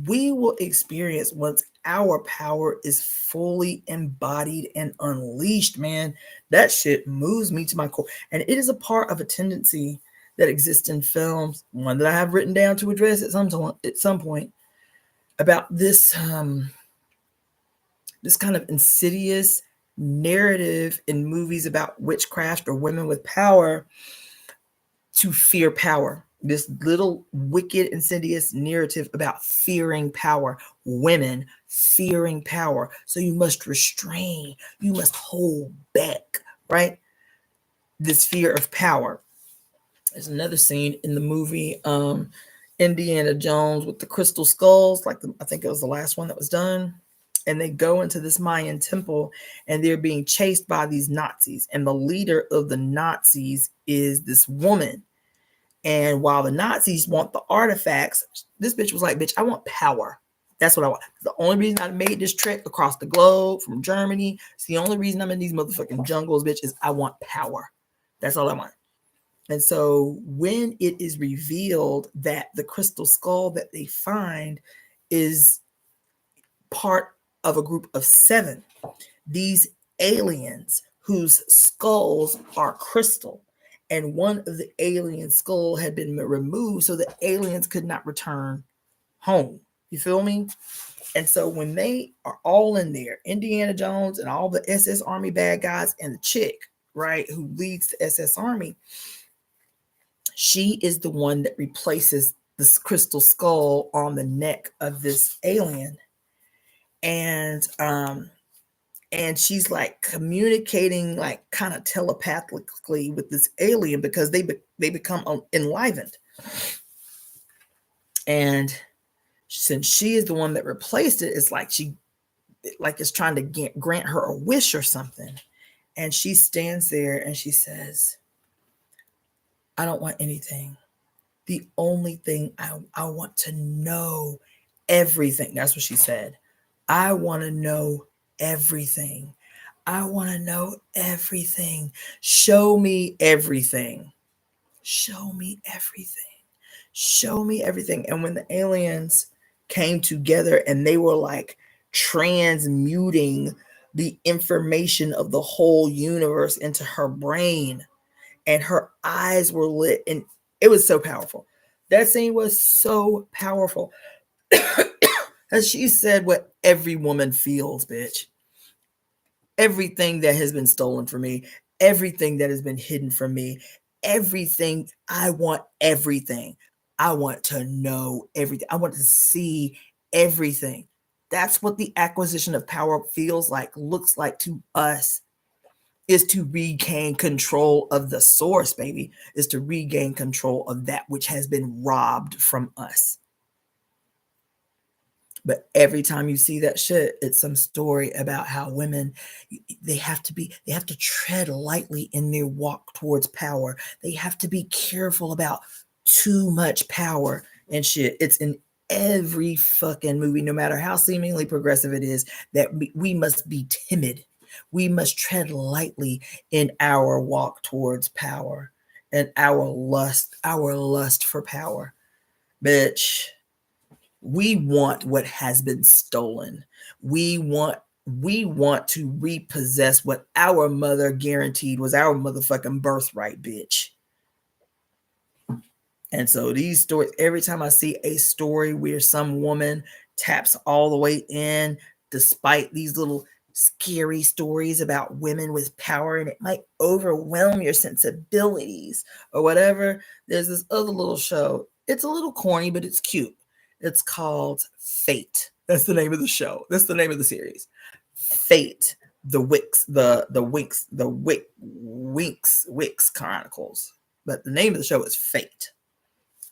we will experience once our power is fully embodied and unleashed, man. That shit moves me to my core. And it is a part of a tendency that exists in films, one that I have written down to address at some point, about this this kind of insidious narrative in movies about witchcraft or women with power to fear power. This little wicked, insidious narrative about fearing power, women fearing power. So you must restrain, you must hold back, right? This fear of power. There's another scene in the movie Indiana Jones with the crystal skulls, I think it was the last one that was done. And they go into this Mayan temple and they're being chased by these Nazis. And the leader of the Nazis is this woman. And while the Nazis want the artifacts, this bitch was like, bitch, I want power. That's what I want. The only reason I made this trek across the globe from Germany, it's the only reason I'm in these motherfucking jungles, bitch, is I want power. That's all I want. And so when it is revealed that the crystal skull that they find is part of a group of 7, these aliens whose skulls are crystal, and one of the alien skull had been removed so the aliens could not return home. You feel me? And so when they are all in there, Indiana Jones and all the SS Army bad guys and the chick, right, who leads the SS Army, she is the one that replaces this crystal skull on the neck of this alien. And she's like communicating like kind of telepathically with this alien because they become enlivened. And since she is the one that replaced it, it's like she is trying to grant her a wish or something. And she stands there and she says, I don't want anything. The only thing I want to know everything. That's what she said. I want to know everything. I want to know everything. Show me everything. Show me everything. Show me everything. And when the aliens came together and they were like transmuting the information of the whole universe into her brain, and her eyes were lit, and it was so powerful. That scene was so powerful. As she said what every woman feels, bitch. Everything that has been stolen from me, everything that has been hidden from me, everything. I want everything. I want to know everything. I want to see everything. That's what the acquisition of power feels like, looks like to us, is to regain control of the source, baby, is to regain control of that which has been robbed from us. But every time you see that shit, it's some story about how women, they have to tread lightly in their walk towards power. They have to be careful about too much power and shit. It's in every fucking movie, no matter how seemingly progressive it is, that we must be timid. We must tread lightly in our walk towards power and our lust for power. Bitch, we want what has been stolen. We want to repossess what our mother guaranteed was our motherfucking birthright, bitch. And so these stories, every time I see a story where some woman taps all the way in, despite these little scary stories about women with power, and it might overwhelm your sensibilities or whatever, there's this other little show. It's a little corny, but it's cute. It's called Fate. That's the name of the show. That's the name of the series. Fate, the Wicks Chronicles. But the name of the show is Fate,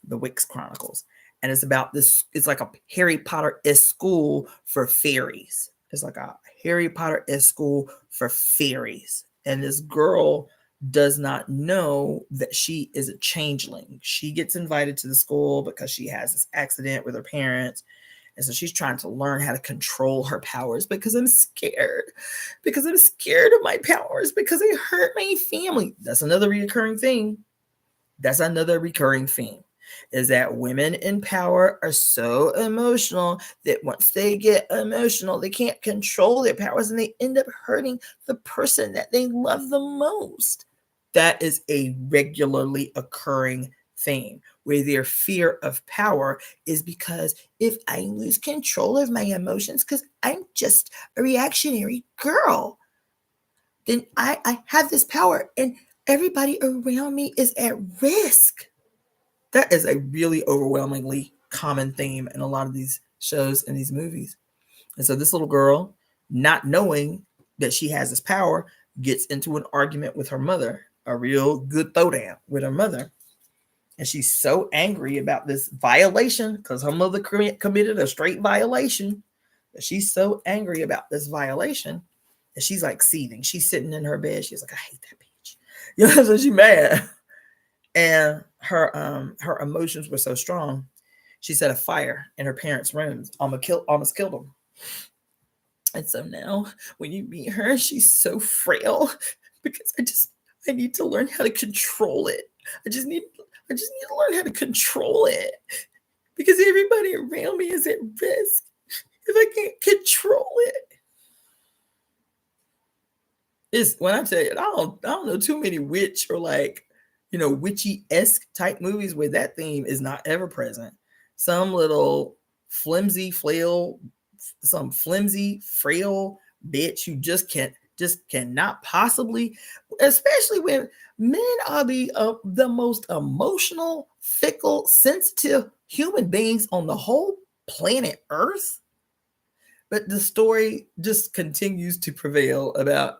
the Wicks Chronicles. And it's about this, it's like a Harry Potter-esque school for fairies. It's like a Harry Potter-esque school for fairies. And this girl does not know that she is a changeling. She gets invited to the school because she has this accident with her parents. And so she's trying to learn how to control her powers because I'm scared. Because I'm scared of my powers because they hurt my family. That's another recurring thing. Is that women in power are so emotional that once they get emotional, they can't control their powers and they end up hurting the person that they love the most. That is a regularly occurring thing where their fear of power is because if I lose control of my emotions, because I'm just a reactionary girl, then I have this power and everybody around me is at risk. That is a really overwhelmingly common theme in a lot of these shows and these movies. And so this little girl, not knowing that she has this power, gets into an argument with her mother, a real good throwdown with her mother. And she's so angry about this violation because her mother committed a straight violation. That she's so angry about this violation that she's like seething. She's sitting in her bed. She's like, I hate that bitch. You know, so she's mad. And her emotions were so strong, she set a fire in her parents' rooms, almost killed them. And so now when you meet her, she's so frail because I need to learn how to control it. I just need to learn how to control it because everybody around me is at risk if I can't control it. It's when I tell you, I don't know too many witch or like, you know, witchy-esque type movies where that theme is not ever present. Some little flimsy, frail bitch who just cannot possibly, especially when men are the most emotional, fickle, sensitive human beings on the whole planet Earth. But the story just continues to prevail about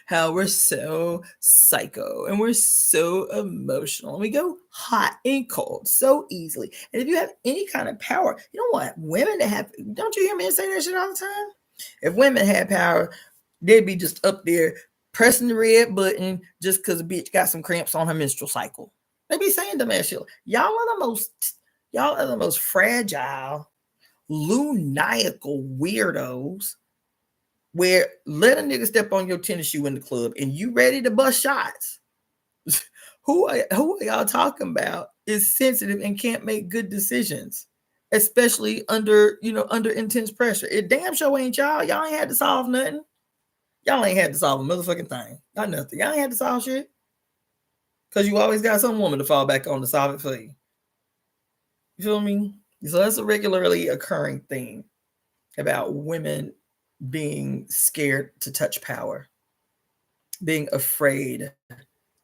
how we're so psycho and we're so emotional and we go hot and cold so easily. And if you have any kind of power, you know what? Women that have, don't you hear men say that shit all the time? If women had power, they'd be just up there pressing the red button just because a bitch got some cramps on her menstrual cycle. They be saying dumb ass shit. Y'all are the most fragile, lunatical weirdos. Where let a nigga step on your tennis shoe in the club and you ready to bust shots. Who are y'all talking about is sensitive and can't make good decisions, especially under intense pressure. It damn sure ain't y'all. Y'all ain't had to solve nothing. Y'all ain't had to solve a motherfucking thing. Not nothing. Y'all ain't had to solve shit. Because you always got some woman to fall back on to solve it for you. You feel me? So that's a regularly occurring thing about women being scared to touch power, being afraid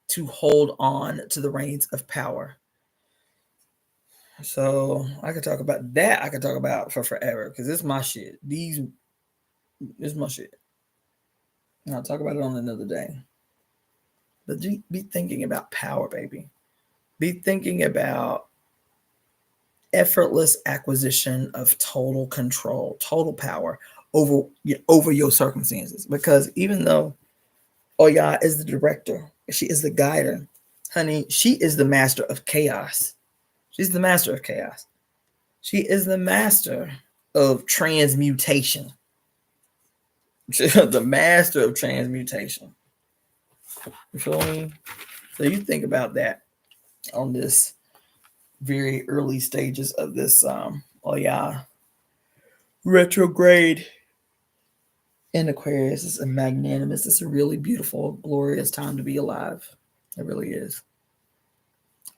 to hold on to the reins of power. So I could talk about that. I could talk about for forever because it's my shit. This is my shit. And I'll talk about it on another day. But be thinking about power, baby. Be thinking about effortless acquisition of total control, total power over your circumstances. Because even though Oya is the director, she is the guider, honey, she is the master of chaos. She's the master of chaos. She is the master of transmutation. The master of transmutation. You feel me? So you think about that on this very early stages of this Oya retrograde in Aquarius. It's a magnanimous, it's a really beautiful, glorious time to be alive. It really is.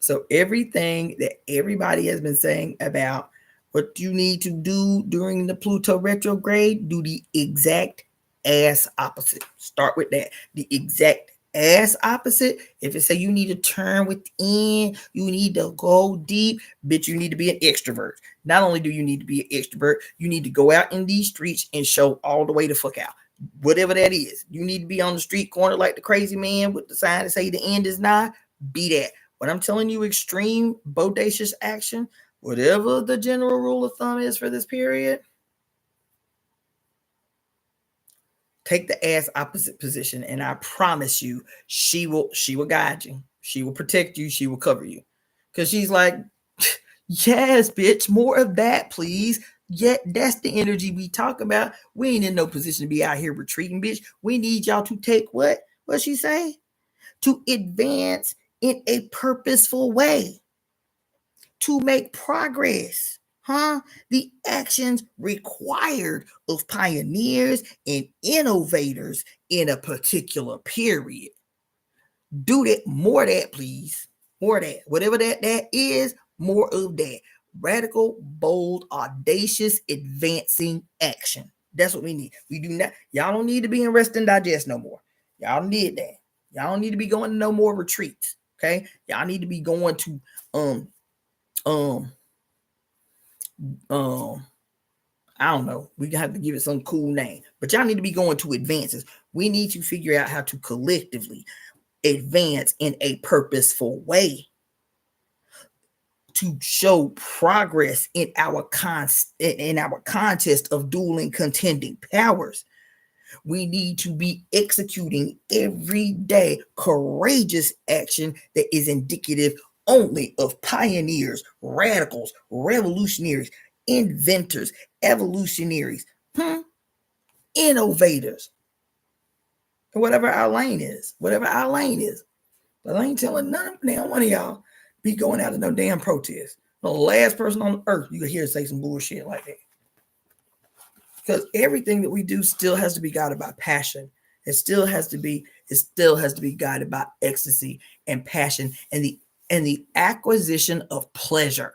So everything that everybody has been saying about what you need to do during the Pluto retrograde, do the exact ass opposite. Start with that. The exact ass opposite. If it say you need to turn within, you need to go deep, bitch, you need to be an extrovert. Not only do you need to be an extrovert, you need to go out in these streets and show all the way the fuck out. Whatever that is. You need to be on the street corner like the crazy man with the sign that say the end is nigh. Be that. When I'm telling you extreme, bodacious action, whatever the general rule of thumb is for this period, take the ass opposite position, and I promise you, she will guide you. She will protect you. She will cover you. Because she's like, yes, bitch, more of that, please. Yet that's the energy we talk about. We ain't in no position to be out here retreating, bitch. We need y'all to take what? What she say? To advance in a purposeful way, to make progress. The actions required of pioneers and innovators in a particular period. Do that, more of that, please. More of that. Whatever that is, more of that. Radical, bold, audacious, advancing action. That's what we need. We do not, y'all don't need to be in rest and digest no more. Y'all don't need that. Y'all don't need to be going to no more retreats. Okay. Y'all need to be going to I don't know. We have to give it some cool name. But y'all need to be going to advances. We need to figure out how to collectively advance in a purposeful way to show progress in our contest of dueling contending powers. We need to be executing every day courageous action that is indicative only of pioneers, radicals, revolutionaries, inventors, evolutionaries, innovators, whatever our lane is. But I ain't telling none of damn one of y'all be going out to no damn protest. The last person on earth you can hear say some bullshit like that. Because everything that we do still has to be guided by passion. It still has to be guided by ecstasy and passion and the acquisition of pleasure.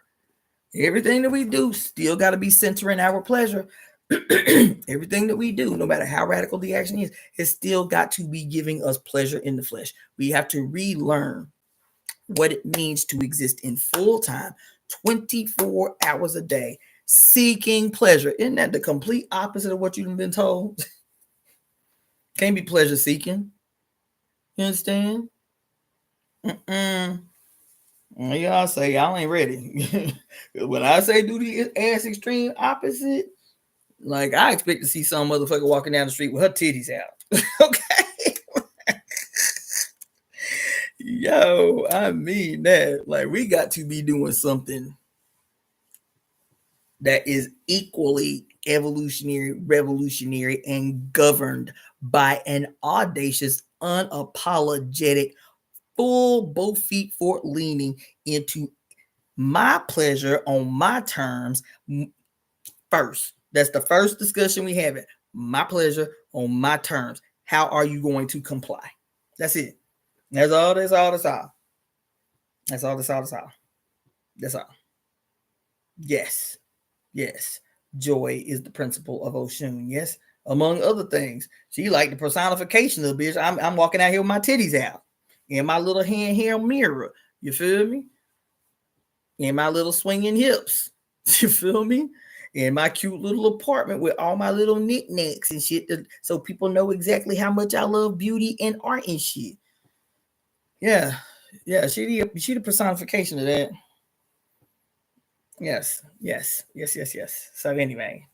Everything that we do still got to be centering our pleasure. Everything that we do, no matter how radical the action is, it's still got to be giving us pleasure in the flesh. We have to relearn what it means to exist in full time, 24 hours a day, seeking pleasure. Isn't that the complete opposite of what you've been told? Can't be pleasure seeking. You understand? Y'all say y'all ain't ready. When I say do the ass extreme opposite, like I expect to see some motherfucker walking down the street with her titties out. Okay. Yo, I mean that. Like we got to be doing something that is equally evolutionary, revolutionary, and governed by an audacious, unapologetic, full both feet forward leaning into my pleasure on my terms first. That's the first discussion we have. It my pleasure on my terms. How are you going to comply? That's it. That's all. Yes. Joy is the principle of Oshun. Yes. Among other things, she like the personification of the bitch. I'm walking out here with my titties out in my little handheld mirror. You feel me? In my little swinging hips. You feel me? In my cute little apartment with all my little knickknacks and shit, so people know exactly how much I love beauty and art and shit. Yeah, she the personification of that. Yes. So anyway,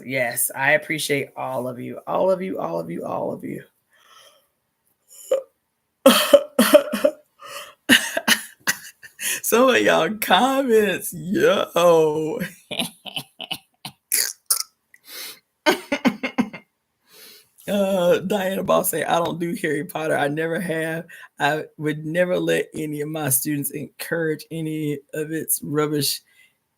yes. I appreciate all of you. Some of y'all comments, yo. Diana Boss say, I don't do Harry Potter. I never have. I would never let any of my students encourage any of its rubbish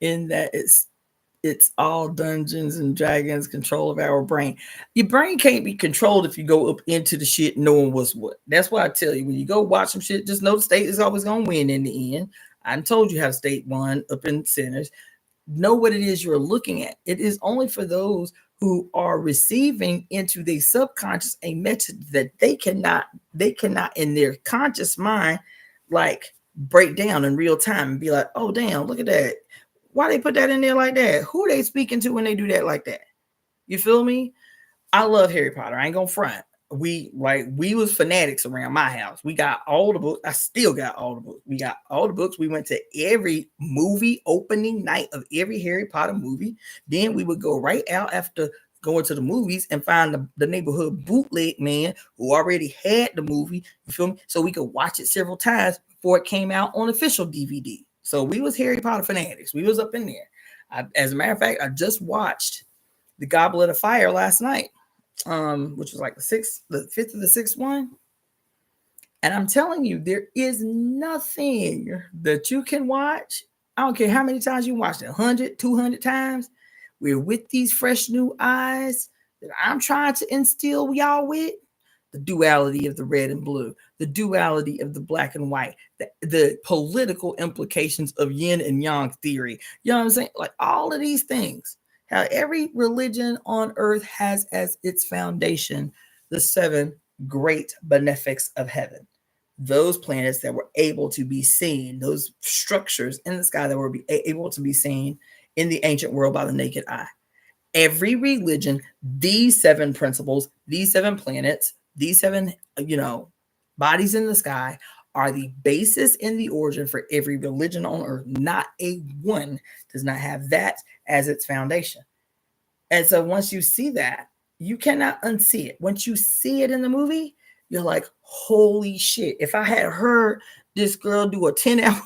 in that it's all Dungeons and Dragons, control of our brain. Your brain can't be controlled if you go up into the shit knowing what's what. That's why I tell you, when you go watch some shit, just know the state is always going to win in the end. I told you how the state won up in centers. Know what it is you're looking at. It is only for those who are receiving into their subconscious a message that they cannot in their conscious mind like break down in real time and be like, oh damn, look at that. Why they put that in there like that? Who they speaking to when they do that like that? You feel me? I love Harry Potter. I ain't gonna front. We was fanatics around my house. We got all the books. I still got all the books. We got all the books. We went to every movie opening night of every Harry Potter movie. Then we would go right out after going to the movies and find the neighborhood bootleg man who already had the movie. You feel me? So we could watch it several times before it came out on official DVD. So we was Harry Potter fanatics. We was up in there. As a matter of fact, I just watched the Goblet of Fire last night, which was like the fifth or the sixth one. And I'm telling you, there is nothing that you can watch. I don't care how many times you watched it, 100, 200 times. We're with these fresh new eyes that I'm trying to instill y'all with. The duality of the red and blue, the duality of the black and white, the political implications of yin and yang theory. You know what I'm saying? Like all of these things, how every religion on earth has as its foundation the 7 great benefics of heaven. Those planets that were able to be seen, those structures in the sky that were able to be seen in the ancient world by the naked eye. Every religion, these 7 principles, these 7 planets, these 7, bodies in the sky are the basis and the origin for every religion on earth. Not a one does not have that as its foundation. And so once you see that, you cannot unsee it. Once you see it in the movie, you're like, holy shit. If I had heard this girl do a 10-hour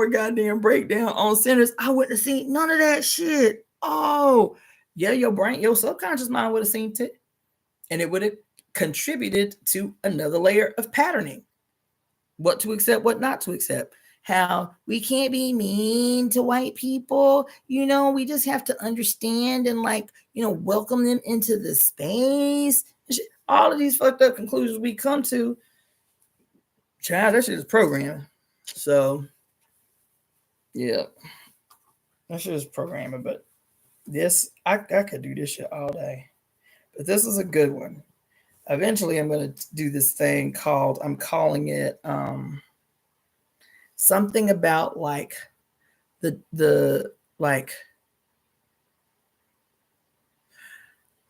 goddamn breakdown on centers, I wouldn't have seen none of that shit. Oh, yeah, your subconscious mind would have seen it. And it would have contributed to another layer of patterning. What to accept, what not to accept. How we can't be mean to white people. We just have to understand and welcome them into the space. All of these fucked up conclusions we come to, child, that shit is programming. So, yeah, that shit is programming. But this, I could do this shit all day. But this is a good one. Eventually, I'm going to do this thing called, I'm calling it something about like the like,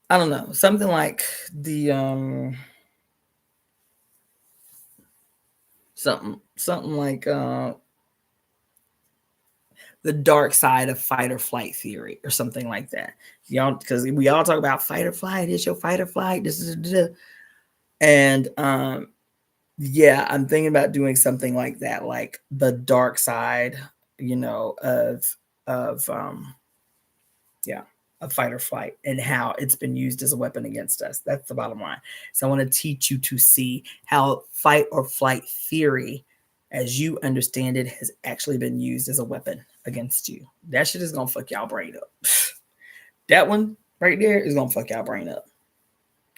I don't know, something like the something like the dark side of fight or flight theory or something like that. Y'all, because we all talk about fight or flight. It's your fight or flight. This is and yeah, I'm thinking about doing something like that, like the dark side, of fight or flight and how it's been used as a weapon against us. That's the bottom line. So I want to teach you to see how fight or flight theory, as you understand it, has actually been used as a weapon against you. That shit is gonna fuck y'all brain up. That one right there is gonna fuck y'all brain up.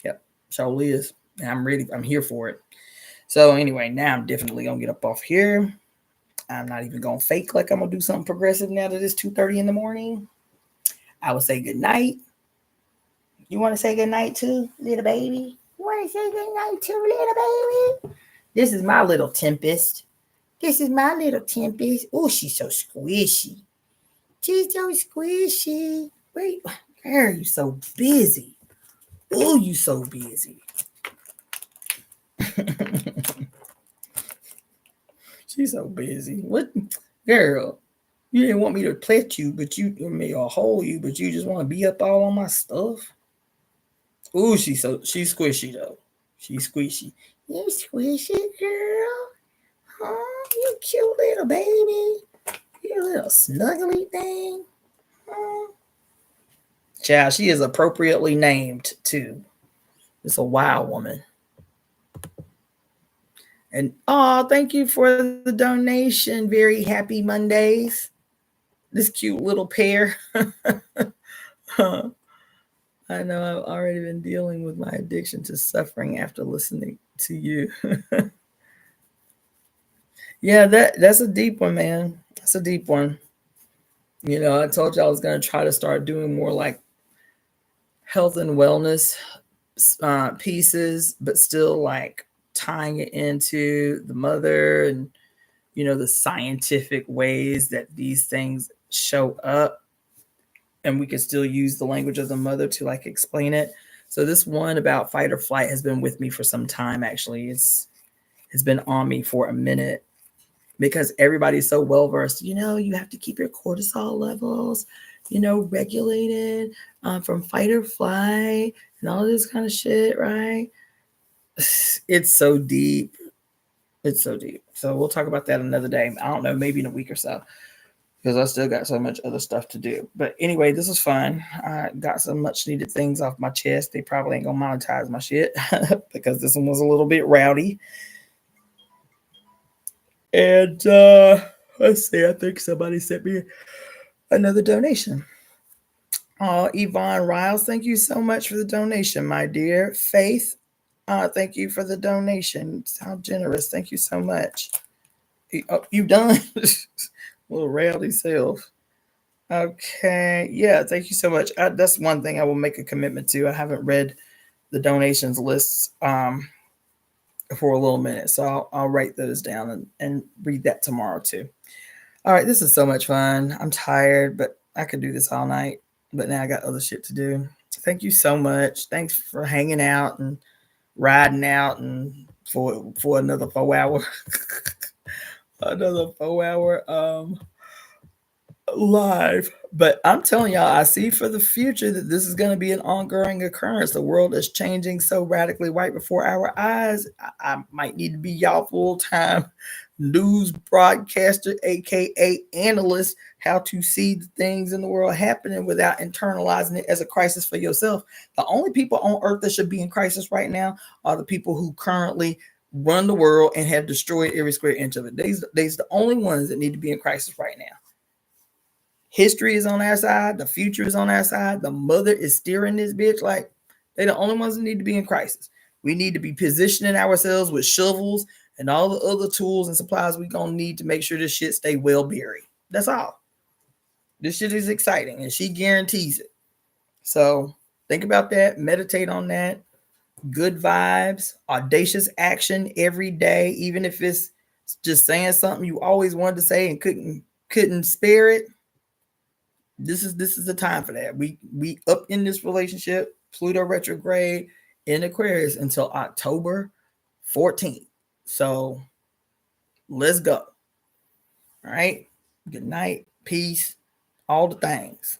Yep, surely is. And I'm here for it. So anyway, now I'm definitely gonna get up off here. I'm not even gonna fake like I'm gonna do something progressive now that it's 2:30 in the morning. I will say good night. You want to say good night too, little baby? You want to say good night too, little baby? This is my little Tempest. This is my little Tempest. Oh, she's so squishy. She's so squishy. Wait, girl, you so busy. Oh, you so busy. She's so busy. What, girl? You didn't want me to pet you, or hold you, but you just want to be up all on my stuff. Ooh, she's squishy though. She's squishy. You squishy, girl. Oh, you cute little baby. You little snuggly thing. Oh. Child, she is appropriately named too. It's a wild woman. And thank you for the donation. Very happy Mondays. This cute little pair. I know I've already been dealing with my addiction to suffering after listening to you. Yeah, that's a deep one, man. That's a deep one. I told you I was going to try to start doing more like health and wellness pieces, but still like tying it into the mother and, the scientific ways that these things show up. And we can still use the language of the mother to like explain it. So this one about fight or flight has been with me for some time. Actually, it's been on me for a minute because everybody's so well versed. You have to keep your cortisol levels, regulated from fight or flight and all this kind of shit, right? It's so deep. It's so deep. So we'll talk about that another day. I don't know, maybe in a week or so. because I still got so much other stuff to do. But anyway, this is fun. I got some much needed things off my chest. They probably ain't gonna monetize my shit because this one was a little bit rowdy. And let's see, I think somebody sent me another donation. Yvonne Riles, thank you so much for the donation, my dear. Faith, thank you for the donation. How generous. Thank you so much. You done? Little rowdy self. Okay. Yeah, thank you so much. That's one thing I will make a commitment to. I haven't read the donations lists for a little minute. So I'll write those down and read that tomorrow too. All right, this is so much fun. I'm tired, but I could do this all night. But now I got other shit to do. Thank you so much. Thanks for hanging out and riding out and for another 4 hour another 4 hour live. But I'm telling y'all, I see for the future that this is going to be an ongoing occurrence. The world is changing so radically right before our eyes. I might need to be y'all full-time news broadcaster, aka analyst, how to see the things in the world happening without internalizing it as a crisis for yourself. The only people on earth that should be in crisis right now are the people who currently run the world and have destroyed every square inch of it. These the only ones that need to be in crisis right now. History is on our side. The future is on our side. The mother is steering this bitch. Like, they're the only ones that need to be in crisis. We need to be positioning ourselves with shovels and all the other tools and supplies we're going to need to make sure this shit stay well buried. That's all. This shit is exciting, and she guarantees it. So think about that. Meditate on that. Good vibes. Audacious action every day, even if it's just saying something you always wanted to say and couldn't spare it. This is the time for that. We up in this relationship. Pluto retrograde in Aquarius until October 14th. So let's go. All right. Good night. Peace. All the things.